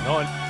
No,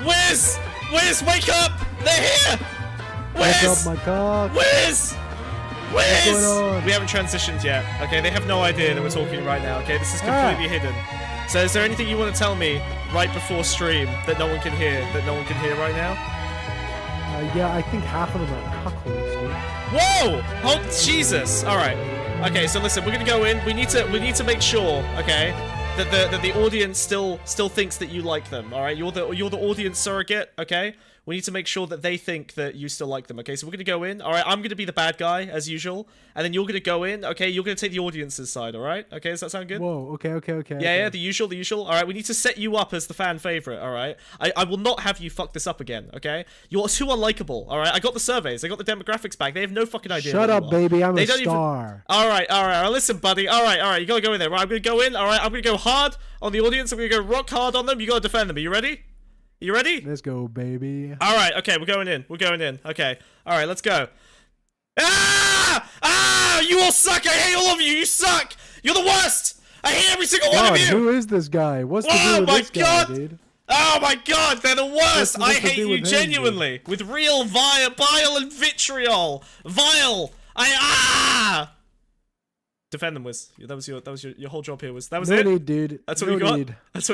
Wiz! Wiz, wake up! They're here! Wiz! Wake up, my cock. Wiz! Wiz! What's going on? We haven't transitioned yet. Okay, they have no idea that we're talking right now. Okay, this is completely hidden. So is there anything you want to tell me right before stream that no one can hear? That no one can hear right now? Yeah, I think half of them are cuckolds, dude. Whoa! Oh, Jesus! All right. Okay, so listen, we're gonna go in. We need to make sure, okay, that the audience still thinks that you like them. All right, you're the audience surrogate. Okay, we need to make sure that they think that you still like them. Okay, so we're gonna go in. All right, I'm gonna be the bad guy as usual, and then you're gonna go in. Okay, you're gonna take the audience's side. All right. Okay, does that sound good? Whoa. Okay. Yeah, the usual. All right, we need to set you up as the fan favorite. All right, I will not have you fuck this up again. Okay, you're too unlikable. All right, I got the surveys, I got the demographics back. They have no fucking idea. Shut up, baby. I'm a star. Even... All right. Listen, buddy. All right. You gotta go in there. Right, I'm gonna go in. All right, I'm gonna go hard on the audience. I'm gonna go rock hard on them. You gotta defend them. Are you ready? You ready? Let's go, baby. All right. Okay, we're going in. Okay. All right, let's go. Ah! You all suck. I hate all of you. You suck. You're the worst. I hate every single one of you. Who is this guy? What's the deal with this guy, dude? Oh my god, they're the worst. I hate you genuinely. With real bile and vitriol. Defend them, Wiz. That was your whole job here, Wiz. That was it. No need, dude. That's all you got. That's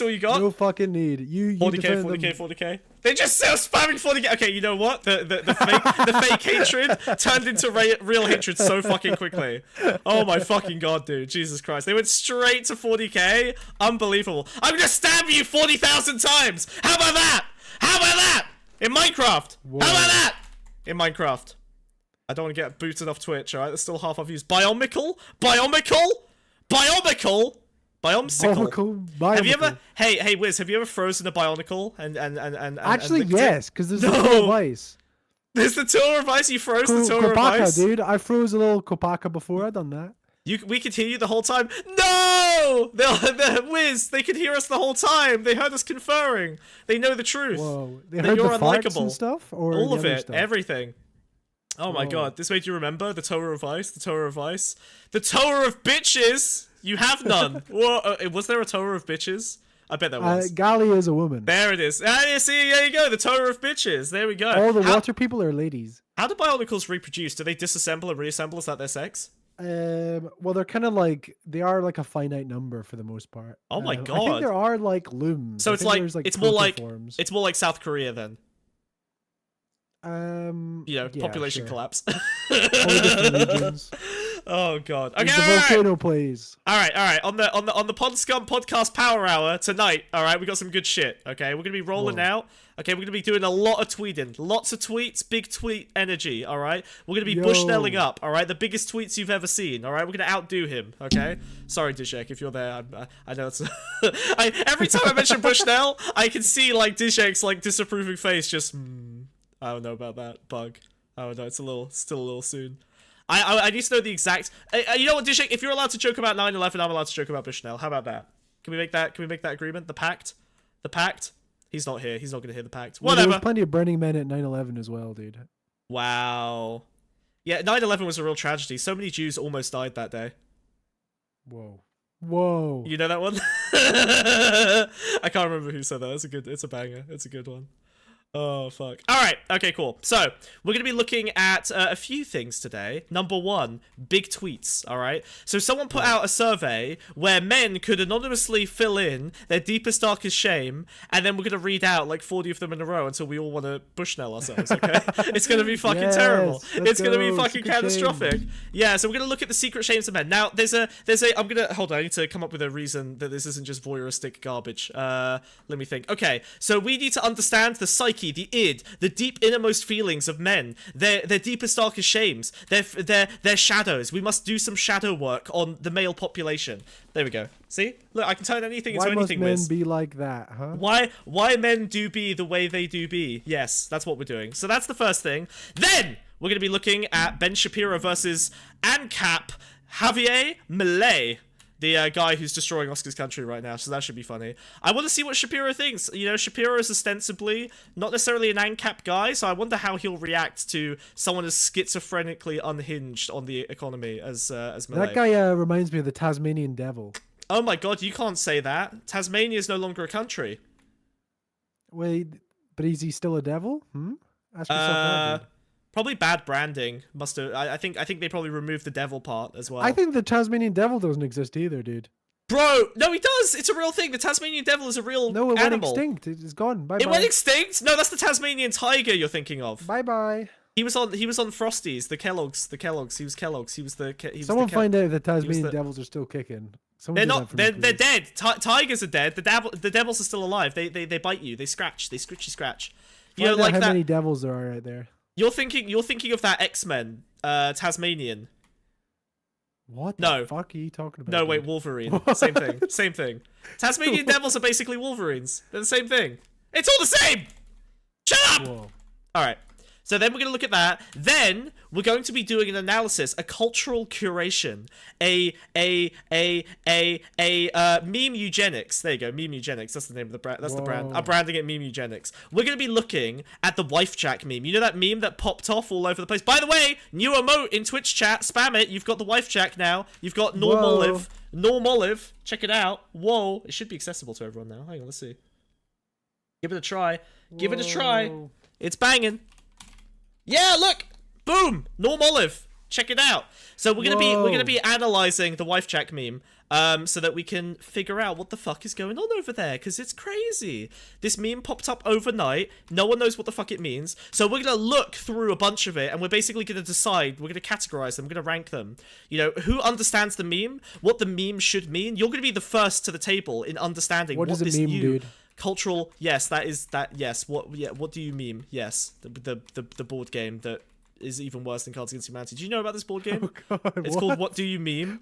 all you got. No fucking need. You 40k. They just still spamming 40k. Okay, you know what? The fake hatred turned into real hatred so fucking quickly. Oh my fucking god, dude. Jesus Christ. They went straight to 40k. Unbelievable. I'm gonna stab you 40,000 times. How about that? In Minecraft. Whoa. How about that? In Minecraft. I don't want to get booted off Twitch, alright? There's still half our views. Biomsicle? Have you ever... Hey, Wiz, have you ever frozen a Bionicle and Actually, yes, because there's the Tower of Ice. There's the Tower of Ice? You froze the Tower of Ice? Dude. I froze a little Kopaka before. I've done that. We could hear you the whole time. No! Wiz, they could hear us the whole time. They heard us conferring. They know the truth. Whoa. They that heard you're the unlikable. And stuff? Or all of it. Stuff? Everything. Oh my god, this made you remember the Tower of Ice, the Tower of Bitches. You have none. Whoa, was there a Tower of Bitches? I bet there was. Gali is a woman. There it is. Ah, see, there you go. The Tower of Bitches. There we go. All the water people are ladies. How do Bionicles reproduce? Do they disassemble and reassemble? Is that their sex? Well, they're kind of like, they are like a finite number for the most part. Oh my god. I think there are like looms. So it's more like South Korea then. Population collapse. Oh god. Okay, the volcano plays. All right. On the Pondscum podcast power hour tonight. All right, we got some good shit. Okay, we're gonna be rolling out. Okay, we're gonna be doing a lot of tweeting, lots of tweets, big tweet energy. All right, we're gonna be Bushnelling up. All right, the biggest tweets you've ever seen. All right, we're gonna outdo him. Okay, sorry, Dijek, if you're there. I know it's. Every time I mention Bushnell, I can see like Dijek's like disapproving face. Just. I don't know about that bug. I don't know. It's still a little soon. I need to know the exact. You know what, Dishik? If you're allowed to joke about 9/11, I'm allowed to joke about Bushnell. How about that? Can we make that? Can we make that agreement? The pact. He's not here. He's not gonna hear the pact. Whatever. There's plenty of burning men at 9/11 as well, dude. Wow. Yeah, 9/11 was a real tragedy. So many Jews almost died that day. Whoa. You know that one? I can't remember who said that. It's a banger. It's a good one. Oh, fuck. Alright, okay, cool. So, we're going to be looking at a few things today. Number one, big tweets, alright? So, someone put out a survey where men could anonymously fill in their deepest, darkest shame, and then we're going to read out like 40 of them in a row until we all want to Bushnell ourselves, okay? It's going to be fucking terrible. It's going to be fucking catastrophic. Shame. Yeah, so we're going to look at the secret shames of men. Now, I'm going to, hold on, I need to come up with a reason that this isn't just voyeuristic garbage. Let me think. Okay, so we need to understand the psyche, the id, the deep innermost feelings of men, their deepest darkest shames, their shadows. We must do some shadow work on the male population. There we go. See? Look, I can turn anything into anything. Why must men be like that, huh? Why men do be the way they do be. Yes, that's what we're doing. So that's the first thing. Then we're going to be looking at Ben Shapiro versus ANCAP Javier Milei. The guy who's destroying Oscar's country right now, so that should be funny. I want to see what Shapiro thinks. You know, Shapiro is ostensibly not necessarily an ANCAP guy, so I wonder how he'll react to someone as schizophrenically unhinged on the economy as Milei. That guy reminds me of the Tasmanian devil. Oh my god, you can't say that. Tasmania is no longer a country. Wait, but is he still a devil? Ask yourself that, dude. Probably bad branding. Must have. I think they probably removed the devil part as well. I think the Tasmanian devil doesn't exist either, dude. Bro, no, he does. It's a real thing. The Tasmanian devil is a real animal. No, it went extinct. It's gone. Bye bye. It went extinct? No, that's the Tasmanian tiger you're thinking of. Bye bye. He was on Frosties, the Kellogg's. He was Kellogg's. He was the. Someone find out if the Tasmanian devils are still kicking. They're not. They're dead. Tigers are dead. The devils are still alive. They bite you. They scratch. They scratch. You know, like how that. many devils there are right there. You're thinking of that X-Men, Tasmanian. What the fuck are you talking about? No, wait, Wolverine. Same thing. Same thing. Tasmanian devils are basically Wolverines. They're the same thing. It's all the same! Shut up! Whoa. Alright. So then we're going to look at that. Then we're going to be doing an analysis, a cultural curation, a meme eugenics. There you go, meme eugenics. That's the name of the brand. That's the brand. I'm branding it meme eugenics. We're going to be looking at the WIFEJAK meme. You know that meme that popped off all over the place? By the way, new emote in Twitch chat. Spam it. You've got the WIFEJAK now. You've got Norm Olive. Norm Olive. Check it out. Whoa. It should be accessible to everyone now. Hang on, let's see. Give it a try. Give it a try. It's banging. Yeah, look! Boom! Norm Olive. Check it out. So we're gonna be analyzing the WIFEJAK meme, so that we can figure out what the fuck is going on over there, because it's crazy. This meme popped up overnight. No one knows what the fuck it means. So we're gonna look through a bunch of it, and we're basically gonna decide. We're gonna categorize them. We're gonna rank them. You know, who understands the meme? What the meme should mean? You're gonna be the first to the table in understanding what this meme, dude? Cultural, yes, yes. What do you meme? Yes, the board game that is even worse than Cards Against Humanity. Do you know about this board game? Oh God, it's called What Do You Meme?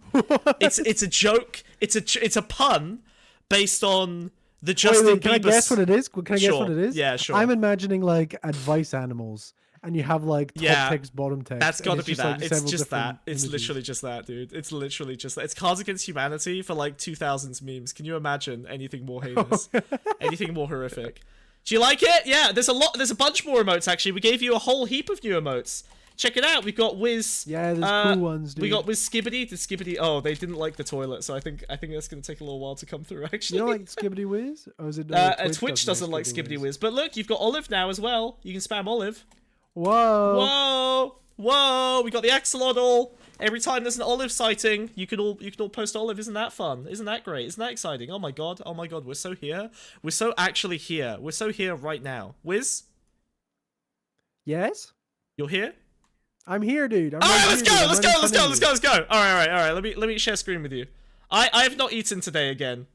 It's a joke. It's a pun based on the Justin Bieber. Can I guess what it is? Can I guess what it is? Yeah, sure. I'm imagining like advice animals. And you have like top text, bottom text. That's gotta be that. Like, it's just that. It's images. literally just that, dude. It's literally just that. It's Cards Against Humanity for like 2000s memes. Can you imagine anything more heinous? Anything more horrific? Do you like it? Yeah, there's a bunch more emotes actually. We gave you a whole heap of new emotes. Check it out. We've got Wiz. Yeah, there's cool ones, dude. We got Wiz Skibbity. Did Skibbity? Oh, they didn't like the toilet, so I think that's gonna take a little while to come through. Actually, you don't like Skibbity Wiz? Or is it? Twitch doesn't like Skibbity Wiz, but look, you've got Olive now as well. You can spam Olive. Whoa! Whoa! We got the axolotl. Every time there's an Olive sighting, you can all post Olive. Isn't that fun? Isn't that great? Isn't that exciting? Oh my god! Oh my god! We're so here. We're so actually here. We're so here right now. Wiz? Yes? You're here? I'm here, dude. All right, let's go. All right. Let me share screen with you. I have not eaten today again.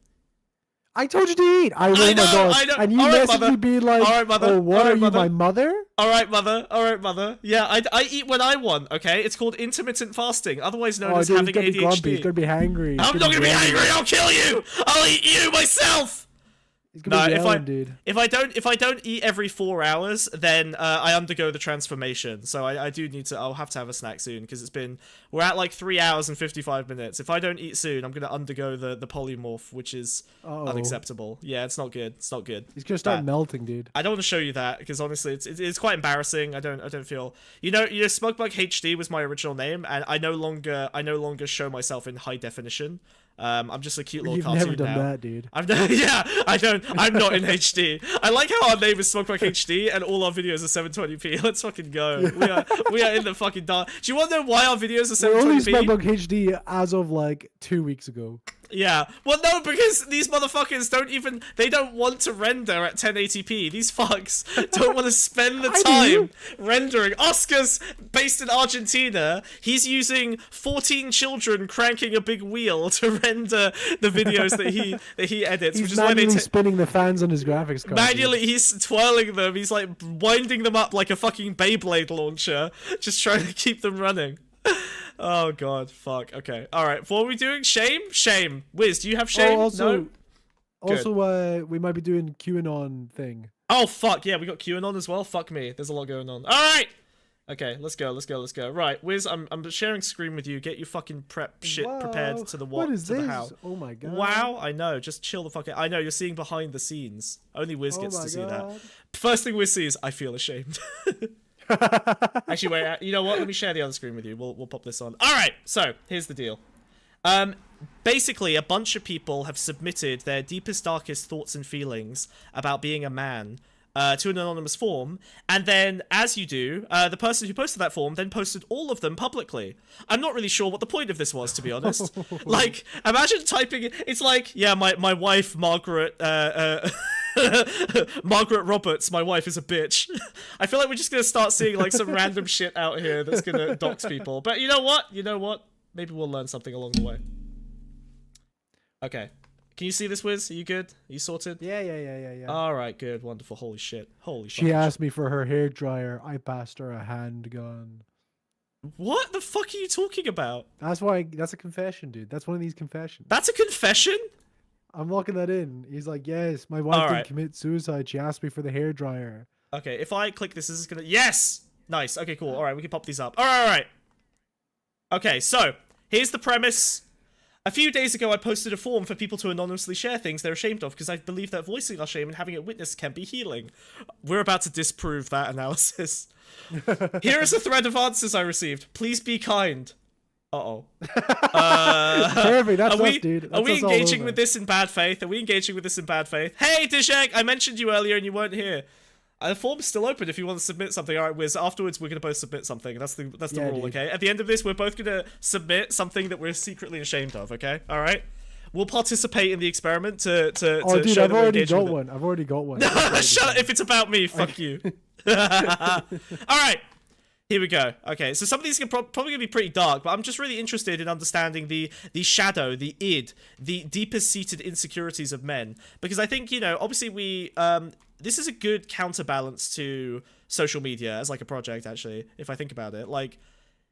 I told you to eat. I know. And you messaged me being like, all right, mother. Oh, what are you, my mother? All right, mother. Yeah, I eat when I want, okay? It's called intermittent fasting, otherwise known as having ADHD. He's gonna be hangry. I'm not gonna be hangry. I'll kill you. I'll eat you myself. No, if I don't eat every 4 hours, then I undergo the transformation. So I do need to. I'll have to have a snack soon because we're at like 3 hours and 55 minutes. If I don't eat soon, I'm gonna undergo the polymorph, which is unacceptable. Yeah, it's not good. It's not good. He's gonna start melting, dude. I don't want to show you that because honestly, it's quite embarrassing. I don't feel. You know, Smugmug HD was my original name, and I no longer show myself in high definition. I'm just a cute little cartoon now. You've never done that, dude. I'm not in HD. I like how our name is Smugmug HD and all our videos are 720p. Let's fucking go. We are in the fucking dark. Do you want to know why our videos are 720p? We're only Smugmug HD as of like 2 weeks ago. Yeah. Well, no, because these motherfuckers don't want to render at 1080p. These fucks don't want to spend the time rendering. Oscar's based in Argentina. He's using 14 children cranking a big wheel to render the videos that he edits. He's manually spinning the fans on his graphics card. Manually, he's twirling them. He's like winding them up like a fucking Beyblade launcher, just trying to keep them running. Oh god, fuck. Okay, all right. What are we doing? Shame. Wiz, do you have shame? Also, we might be doing Q-anon thing. Oh fuck yeah, we got Q-anon as well. Fuck me. There's a lot going on. All right. Okay, let's go. Right, Wiz, I'm sharing screen with you. Get your fucking prepared to the what is to this? The how. Oh my god. Wow, I know. Just chill the fuck out. I know you're seeing behind the scenes. Only Wiz gets to see that. First thing Wiz sees, I feel ashamed. Actually, wait. You know what? Let me share the other screen with you. We'll pop this on. All right. So here's the deal. basically, a bunch of people have submitted their deepest, darkest thoughts and feelings about being a man to an anonymous form, and then, as you do, the person who posted that form then posted all of them publicly. I'm not really sure what the point of this was, to be honest. Like, imagine typing it. It's like, yeah, my wife, Margaret, Margaret Roberts, my wife is a bitch. I feel like we're just gonna start seeing like some random shit out here that's gonna dox people. But you know what? You know what? Maybe we'll learn something along the way. Okay. Can you see this, Wiz? Are you good? Are you sorted? Yeah. Alright, good, wonderful. Holy shit. Holy She asked me for her hairdryer. I passed her a handgun. What the fuck are you talking about? That's why. That's a confession, dude. That's one of these confessions. That's a confession? I'm locking that in. He's like, yes, my wife didn't commit suicide. She asked me for the hairdryer. Okay, if I click this, is this gonna... Yes! Nice. Okay, cool. Alright, we can pop these up. Alright. Okay, so, here's the premise. A few days ago, I posted a form for people to anonymously share things they're ashamed of because I believe that voicing our shame and having it witnessed can be healing. We're about to disprove that analysis. Here is a thread of answers I received. Please be kind. Uh-oh. Perfect, that's us, dude. That's are we us all engaging over. with this in bad faith? Are we engaging with this in bad faith? Hey, Dishek, I mentioned you earlier and you weren't here. The form's still open if you want to submit something. Alright, Wiz, afterwards we're going to both submit something. That's the rule, dude. Okay? At the end of this, we're both going to submit something that we're secretly ashamed of, okay? Alright? We'll participate in the experiment to dude, show I've already got one. I've already got one. Shut up! If it's about me, fuck you. Alright. Here we go. Okay, so some of these are probably going to be pretty dark, but I'm just really interested in understanding the shadow, the id, the deepest seated insecurities of men. Because I think, you know, obviously we... this is a good counterbalance to social media as like a project, actually, if I think about it. Like,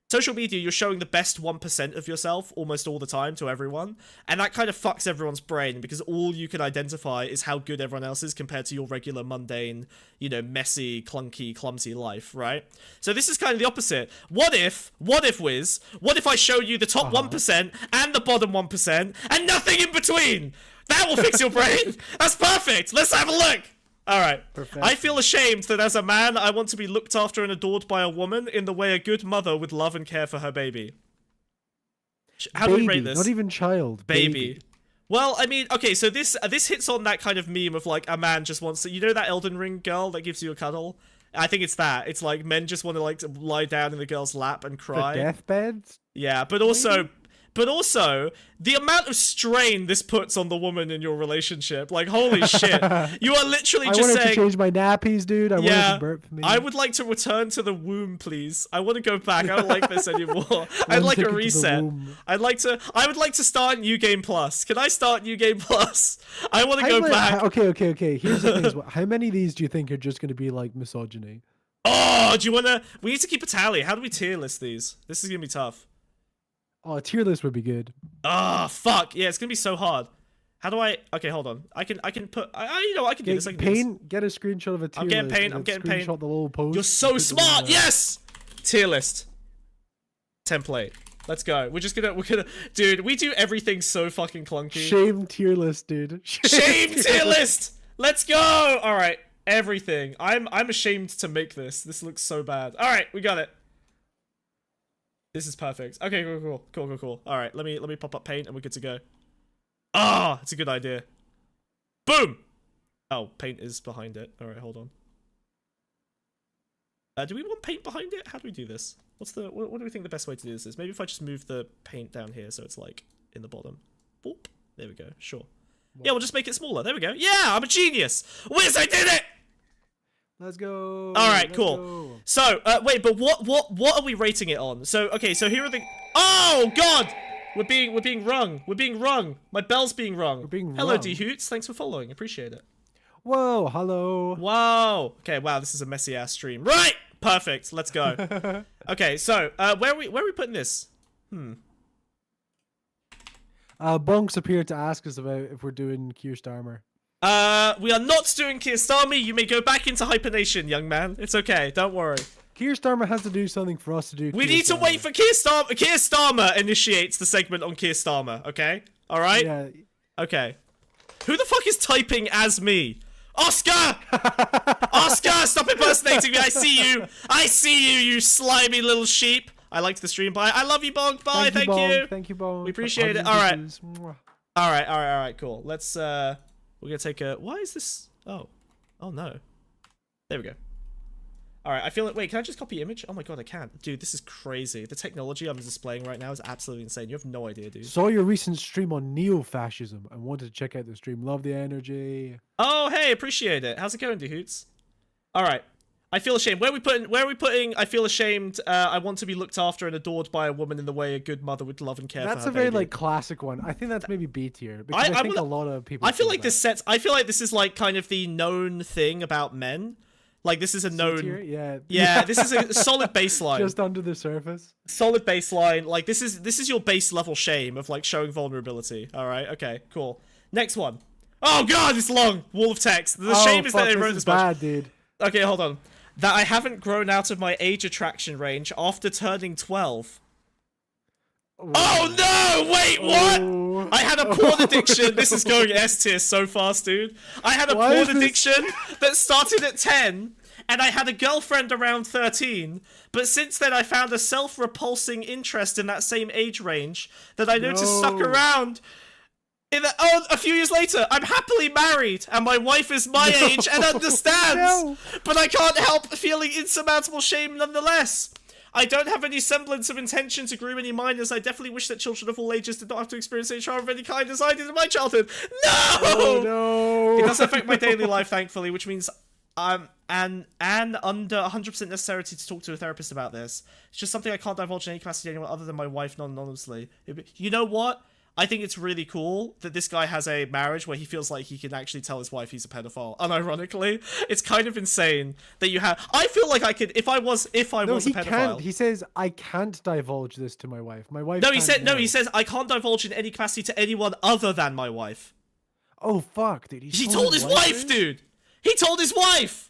social media, you're showing the best 1% of yourself almost all the time to everyone, and that kind of fucks everyone's brain because all you can identify is how good everyone else is compared to your regular, mundane, you know, messy, clunky, clumsy life, right? So this is kind of the opposite. What if, Wiz, what if I show you the top 1% and the bottom 1% and nothing in between? That will fix your brain. That's perfect. Let's have a look. Alright, I feel ashamed that as a man, I want to be looked after and adored by a woman in the way a good mother would love and care for her baby. How do we rate this? Not even child. Baby. Well, I mean, okay, so this hits on that kind of meme of like a man just wants to, you know that Elden Ring girl that gives you a cuddle? I think it's that. It's like men just want to like lie down in the girl's lap and cry. For deathbeds? Yeah, but also... But also, the amount of strain this puts on the woman in your relationship, like, holy shit. You are literally just saying... I wanted to change my nappies, dude. I wanted to burp for me. I would like to return to the womb, please. I want to go back. I don't like this anymore. I'd like a reset. I would like to start New Game Plus. Can I start New Game Plus? I want to go back. Okay. Here's the thing. How many of these do you think are just going to be, like, misogyny? Oh, do you want to... We need to keep a tally. How do we tier list these? This is going to be tough. Oh, a tier list would be good. Ah, fuck. Yeah, it's gonna be so hard. How do I... Okay, hold on. I can put... you know, I can do this. I can do this. Get a screenshot of a tier list. I'm getting paint. I'm getting paint. Screenshot the little post. You're so smart. Yes! Tier list. Template. Let's go. We're gonna... Dude, we do everything so fucking clunky. Shame tier list, dude. Shame tier list! Let's go! Alright. Everything. I'm ashamed to make this. This looks so bad. Alright, we got it. This is perfect. Okay, cool. All right, let me pop up paint and we're good to go. Ah, it's a good idea. Boom. Oh, paint is behind it. All right, hold on. Do we want paint behind it? How do we do this? What do we think the best way to do this is? Maybe if I just move the paint down here so it's like in the bottom. Boop. There we go. Sure. What? Yeah, we'll just make it smaller. There we go. Yeah, I'm a genius. Wiz, I did it. Let's go. All right, cool. So, wait, but what are we rating it on? So, okay, so here are the... Oh, God! We're being rung. We're being rung. My bell's being rung. We're being Hello, rung. D-Hoots. Thanks for following. Appreciate it. Whoa, hello. Wow. Okay, wow, this is a messy-ass stream. Right! Perfect. Let's go. Okay, so, where are we putting this? Bonks appeared to ask us about if we're doing Keir Starmer. We are not doing Keir Starmer. You may go back into hibernation, young man. It's okay. Don't worry. Keir Starmer has to do something for us to do. We need to wait for Keir Starmer. Keir Starmer initiates the segment on Keir Starmer. Okay. All right. Yeah. Okay. Who the fuck is typing as me? Oscar! Oscar, stop impersonating me. I see you. I see you, you slimy little sheep. I liked the stream. Bye. I love you, Bonk. Bye. Thank you. Thank you, Bonk. We appreciate it. All right. All right. Cool. Let's. We're gonna take a. Why is this? Oh no. There we go. All right. I feel it. Wait, can I just copy image? Oh my god, I can't. Dude, this is crazy. The technology I'm displaying right now is absolutely insane. You have no idea, dude. Saw your recent stream on neo-fascism and wanted to check out the stream. Love the energy. Oh, hey, appreciate it. How's it going, Hoots? All right. I feel ashamed. Where are we putting? I feel ashamed. I want to be looked after and adored by a woman in the way a good mother would love and care for her That's a very baby. like classic one. I think that's maybe B tier because I think a lot of people. I feel like this sets. I feel like this is like kind of the known thing about men. Like this is a known. Yeah. This is a solid baseline. Just under the surface. Solid baseline. Like this is your base level shame of like showing vulnerability. All right. Okay. Cool. Next one. Oh god, it's long. Wall of text. The shame is that they wrote this bad, dude. Okay, hold on. That I haven't grown out of my age attraction range after turning 12. Oh no! Wait, what? I had a porn addiction. This is going S tier so fast, dude. I had a porn addiction that started at 10, and I had a girlfriend around 13. But since then, I found a self-repulsing interest in that same age range that I noticed stuck around. A few years later, I'm happily married, and my wife is my age and understands. But I can't help feeling insurmountable shame nonetheless. I don't have any semblance of intention to groom any minors. I definitely wish that children of all ages did not have to experience any trauma of any kind as I did in my childhood. No! Oh, no! It doesn't affect my daily life, thankfully, which means I'm under 100% necessity to talk to a therapist about this. It's just something I can't divulge in any capacity to anyone other than my wife non-anonymously. You know what? I think it's really cool that this guy has a marriage where he feels like he can actually tell his wife he's a pedophile. Unironically, it's kind of insane that you have. I feel like I could, if I was a pedophile. Can't. He says I can't divulge this to my wife. My wife. No, he says I can't divulge in any capacity to anyone other than my wife. Oh fuck, dude! He told his wife, dude. He told his wife.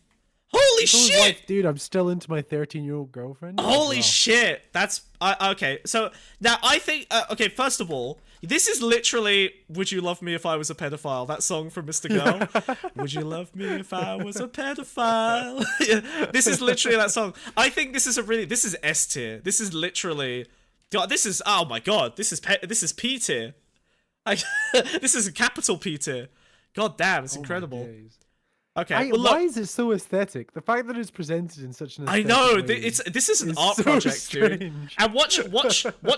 Holy shit, wife, dude! I'm still into my 13-year-old girlfriend. Holy shit, that's okay. So now I think okay. First of all, this is literally "Would You Love Me If I Was a Pedophile?" That song from Mr. Girl. Would you love me if I was a pedophile? This is literally that song. I think this is this is S tier. This is literally, God. This is oh my god. This is P tier. This is a capital P tier. God damn, it's incredible. Okay, well, why is it so aesthetic? The fact that it's presented in such an aesthetic I know way this is an art project, dude. And watch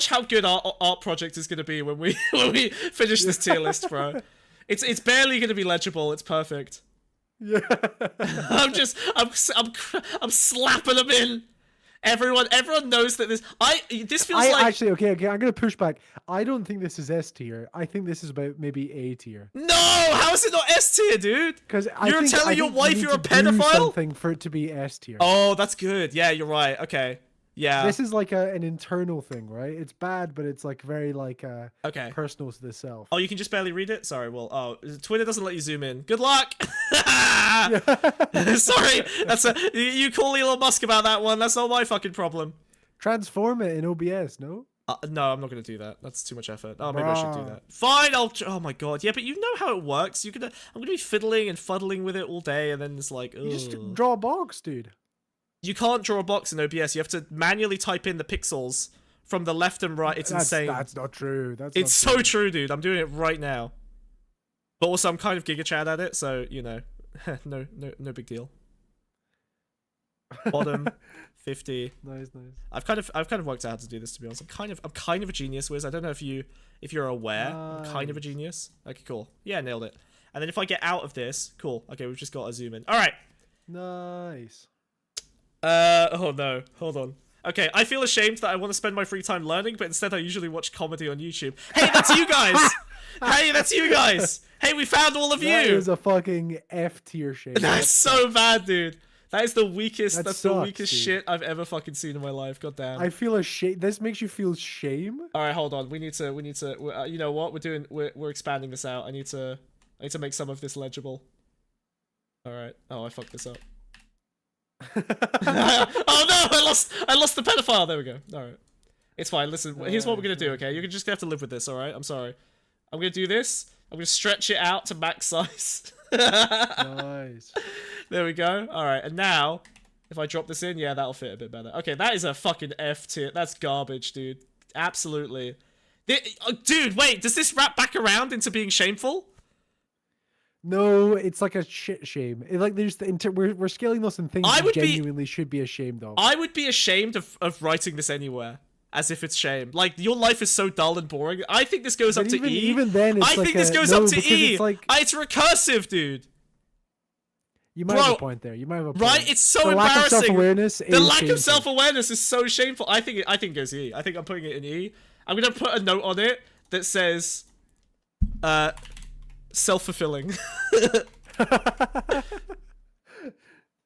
how good our art project is going to be when we finish this tier list, bro. It's barely going to be legible. It's perfect. Yeah. I'm slapping them in. Everyone knows that this feels like actually okay. I'm gonna push back. I don't think this is S tier. I think this is about maybe A tier. No, how is it not S tier, dude? Because you're telling your wife you're a pedophile. Something for it to be S tier. Oh, that's good. Yeah, you're right. Okay. Yeah. This is like an internal thing, right? It's bad, but it's like very like okay, personal to the self. Oh, you can just barely read it? Sorry, well, Twitter doesn't let you zoom in. Good luck! Sorry, you call Elon Musk about that one. That's not my fucking problem. Transform it in OBS, no? No, I'm not going to do that. That's too much effort. Oh, maybe I should do that. Fine, oh my god. Yeah, but you know how it works. I'm going to be fiddling and fuddling with it all day, and then it's like, ugh. You just draw a box, dude. You can't draw a box in OBS. You have to manually type in the pixels from the left and right. It's insane. That's not true. It's so true, dude. I'm doing it right now. But also, I'm kind of Giga Chad at it, so you know, no big deal. Bottom 50. Nice. I've kind of worked out how to do this, to be honest. I'm kind of a genius, Wiz. I don't know if you're aware. I'm kind of a genius. Okay, cool. Yeah, nailed it. And then if I get out of this, cool. Okay, we've just got to zoom in. All right. Nice. Oh no, hold on. Okay, I feel ashamed that I want to spend my free time learning, but instead I usually watch comedy on YouTube. Hey, that's you guys! Hey, that's you guys! Hey, we found all of you! That is a fucking F tier shame. That's so bad, dude. That is the weakest, that's the weakest shit I've ever fucking seen in my life. God damn. I feel ashamed. This makes you feel shame? Alright, hold on. We need to, you know what? We're expanding this out. I need to make some of this legible. Alright. Oh, I fucked this up. Oh no, I lost the pedophile. There we go. All right, it's fine. Listen, here's what we're gonna do. Okay, you're just gonna have to live with this. All right, I'm sorry. I'm gonna do this. I'm gonna stretch it out to max size. Nice. There we go. All right, and now If I drop this in, yeah, that'll fit a bit better. Okay, that is a fucking F tier. That's garbage, dude. Absolutely. Dude, wait, does this wrap back around into being shameful? No, it's like a shit shame. Like there's we're scaling those in things you genuinely should be ashamed of. I would be ashamed of writing this anywhere. As if it's shame. Like, your life is so dull and boring. I think this goes up to E. Even then, it's think this goes up to E. It's, like, it's recursive, dude. You might have a point there. You might have a point. Right? It's so embarrassing. Lack of self-awareness. The lack of self-awareness is so shameful. I think it goes E. I think I'm putting it in E. I'm gonna put a note on it that says, self-fulfilling.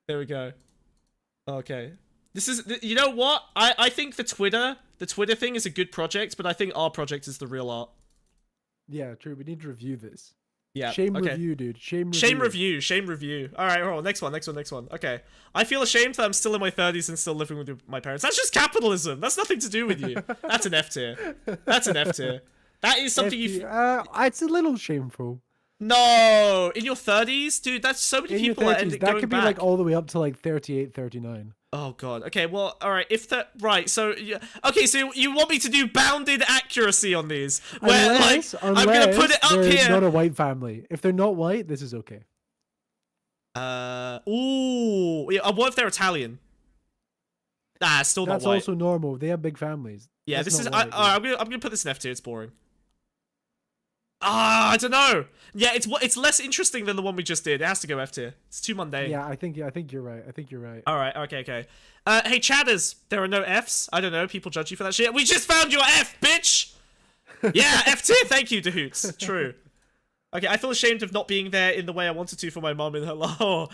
There we go. Okay. This is, you know what? I think the Twitter thing is a good project, but I think our project is the real art. Yeah, true. We need to review this. Yeah. Shame review, dude. Shame review. Shame review. All right, hold on. Next one. Okay. I feel ashamed that I'm still in my 30s and still living with my parents. That's just capitalism. That's nothing to do with you. That's an F tier. That's an F tier. That is something you... it's a little shameful. No! In your 30s? Dude, that's so many people are going back. That could be like all the way up to like 38, 39. Oh god. Okay, well, alright, if that... Right, so... Okay, so you want me to do bounded accuracy on these? Where, unless I'm gonna put it up here... not a white family. If they're not white, this is okay. Ooh... Yeah, what if they're Italian? Nah, still not white. That's also normal. They have big families. Yeah, this is... I'm gonna put this in F tier. It's boring. I don't know. Yeah, it's less interesting than the one we just did. It has to go F tier. It's too mundane. Yeah, I think you're right. All right, okay. Hey, chatters, there are no Fs. I don't know. People judge you for that shit. We just found your F, bitch. Yeah, F tier. Thank you, Dahoots. True. Okay, I feel ashamed of not being there in the way I wanted to for my mom in her life.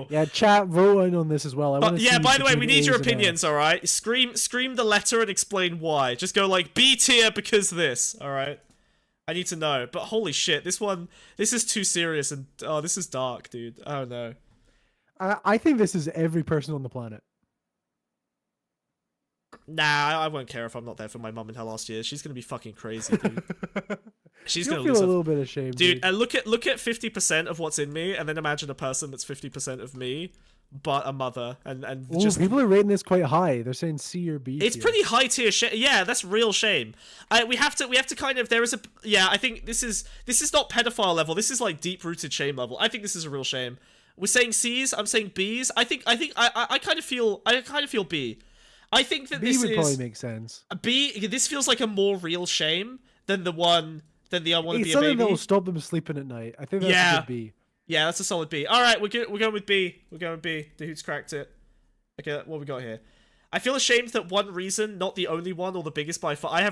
Yeah, chat, vote in on this as well. Yeah, by the way, we need your opinions, alright? Scream the letter and explain why. Just go like, B tier because this, alright? I need to know. But holy shit, this is too serious and, oh, this is dark, dude. I don't know. I think this is every person on the planet. Nah, I won't care if I'm not there for my mum in her last year. She's gonna be fucking crazy, dude. She's gonna feel a little bit ashamed, dude. And look at 50% of what's in me, and then imagine a person that's 50% of me, but a mother, and ooh, just people are rating this quite high. They're saying C or B. It's pretty high tier shame. Yeah, that's real shame. We have to kind of. There is a. Yeah, I think this is not pedophile level. This is like deep rooted shame level. I think this is a real shame. We're saying C's. I'm saying B's. I kind of feel B. I think that B would probably make sense. B. This feels like a more real shame than the one. Than the I want to be a baby. It's something that will stop them sleeping at night. I think that's a good B. Yeah, that's a solid B. All right, we're going with B. We're going with B. The Hoots cracked it. Okay, what we got here? I feel ashamed that one reason, not the only one or the biggest by far. I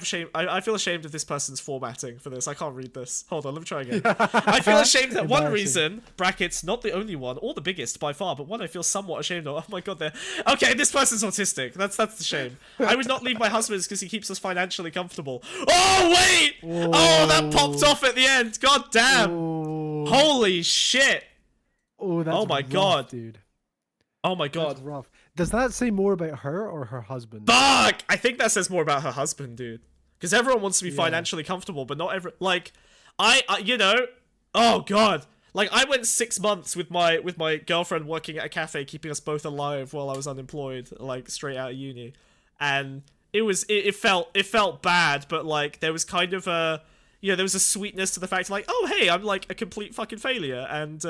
feel ashamed of this person's formatting for this. I can't read this. Hold on, let me try again. I feel ashamed that one reason, brackets, not the only one or the biggest by far, but one I feel somewhat ashamed of. Oh my god, okay, this person's autistic. That's the shame. I would not leave my husband because he keeps us financially comfortable. Oh wait! Whoa. Oh, that popped off at the end. God damn! Whoa. Holy shit! Oh, that's my god, dude. Oh my god. That's rough. Does that say more about her or her husband? Fuck! I think that says more about her husband, dude. Because everyone wants to be financially comfortable, but not every... Like, you know... Oh, God. Like, I went 6 months with my girlfriend working at a cafe, keeping us both alive while I was unemployed, like, straight out of uni. And it felt bad, but, like, there was kind of a... You know, there was a sweetness to the fact, like, oh, hey, I'm, like, a complete fucking failure. And,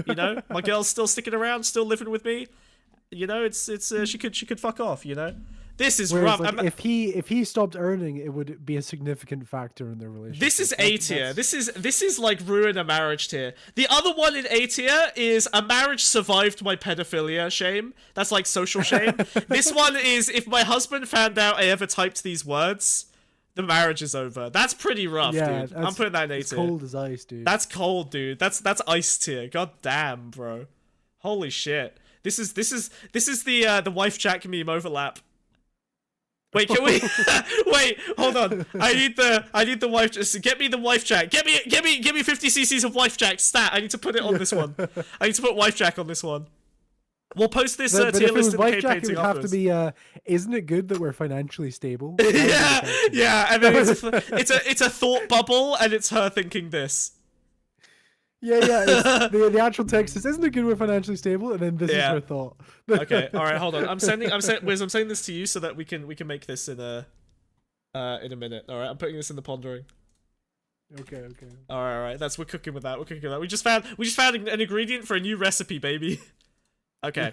you know, my girl's still sticking around, still living with me. You know, she could fuck off, you know? This is rough. Like, if he stopped earning, it would be a significant factor in their relationship. This is A tier. This is like ruin a marriage tier. The other one in A tier is a marriage survived my pedophilia shame. That's like social shame. This one is if my husband found out I ever typed these words, the marriage is over. That's pretty rough, dude. I'm putting that in A tier. Cold as ice, dude. That's cold, dude. That's ice tier. God damn, bro. Holy shit. This is the WIFEJAK meme overlap. Wait, can we? Wait, hold on. I need the wife. Just get me the WIFEJAK. Give me 50 cc's of WIFEJAK stat. I need to put it on this one. I need to put WIFEJAK on this one. We'll post this tier list in the cave painting afterwards. It would have to be. Isn't it good that we're financially stable? yeah. And then it's a thought bubble, and it's her thinking this. Yeah, it's, the actual text is, isn't it good we're financially stable? And then this is her thought. Okay, all right, hold on. I'm saying this to you so that we can make this in a minute. All right, I'm putting this in the pondering. Okay. All right. We're cooking with that. We just found an ingredient for a new recipe, baby. Okay.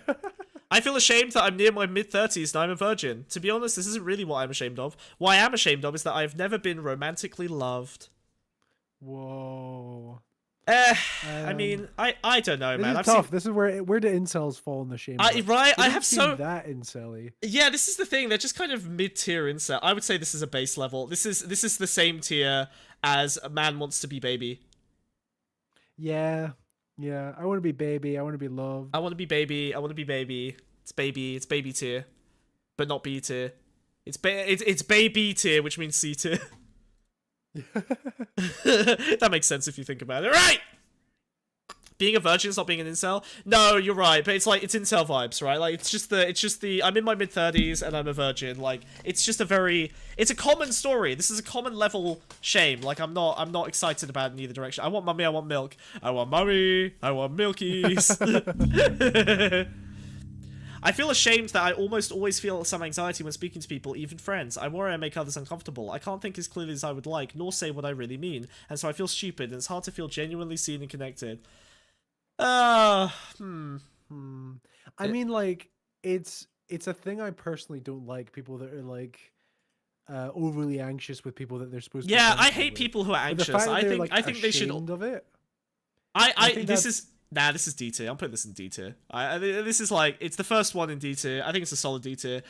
I feel ashamed that I'm near my mid-30s and I'm a virgin. To be honest, this isn't really what I'm ashamed of. What I am ashamed of is that I've never been romantically loved. Whoa. I mean, I don't know, man. This is tough. This is where do incels fall in the shame? Right? I have so that incel-y. Yeah, this is the thing. They're just kind of mid-tier incel. I would say this is a base level. This is the same tier as a man wants to be baby. Yeah. I want to be baby. I want to be loved. I want to be baby. It's baby tier, but not B tier. It's baby tier, which means C tier. That makes sense if you think about it. Right! Being a virgin is not being an incel. No, you're right, but it's like it's incel vibes, right? Like it's just the I'm in my mid-30s and I'm a virgin. Like it's a common story. This is a common level shame. Like I'm not excited about it in either direction. I want mummy, I want milk. I want mummy, I want milkies. I feel ashamed that I almost always feel some anxiety when speaking to people, even friends. I worry I make others uncomfortable. I can't think as clearly as I would like, nor say what I really mean, and so I feel stupid, and it's hard to feel genuinely seen and connected. I mean, like, it's a thing I personally don't like, people that are, like, overly anxious with people that they're supposed to be. Yeah, I hate people who are anxious. I think they should... of it. This is D tier. I'm putting this in D tier. This is like, it's the first one in D tier. I think it's a solid D tier.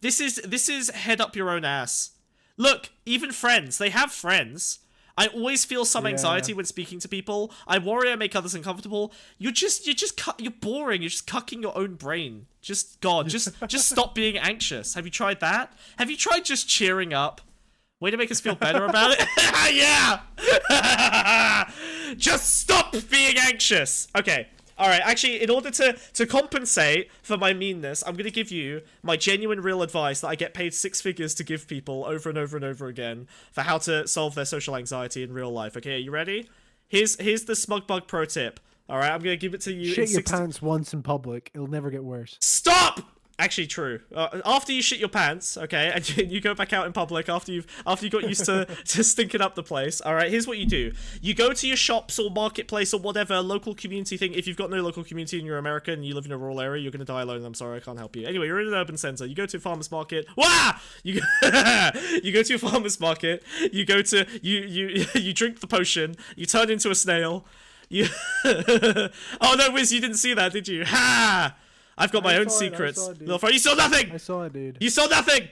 This is head up your own ass. Look, even friends, they have friends. I always feel some anxiety when speaking to people. I worry I make others uncomfortable. You're boring. You're just cucking your own brain. Just stop being anxious. Have you tried that? Have you tried just cheering up? Way to make us feel better about it. Yeah. Just stop being anxious. Okay. All right. Actually, in order to compensate for my meanness, I'm going to give you my genuine real advice that I get paid 6 figures to give people over and over and over again for how to solve their social anxiety in real life. Okay, are you ready? Here's the smug bug pro tip. All right, I'm going to give it to you. Shit your pants once in public. It'll never get worse. Stop! Actually, true. After you shit your pants, okay, and you go back out in public after you got used to stinking up the place. All right, here's what you do: you go to your shops or marketplace or whatever local community thing. If you've got no local community and you're American and you live in a rural area, you're gonna die alone. I'm sorry, I can't help you. Anyway, you're in an urban center. You go to a farmer's market. Wah! You go to a farmer's market. You drink the potion. You turn into a snail. Oh no, Wiz, you didn't see that, did you? Ha! I've got my own secrets. Little fry, you saw nothing. I saw it, dude. You saw nothing.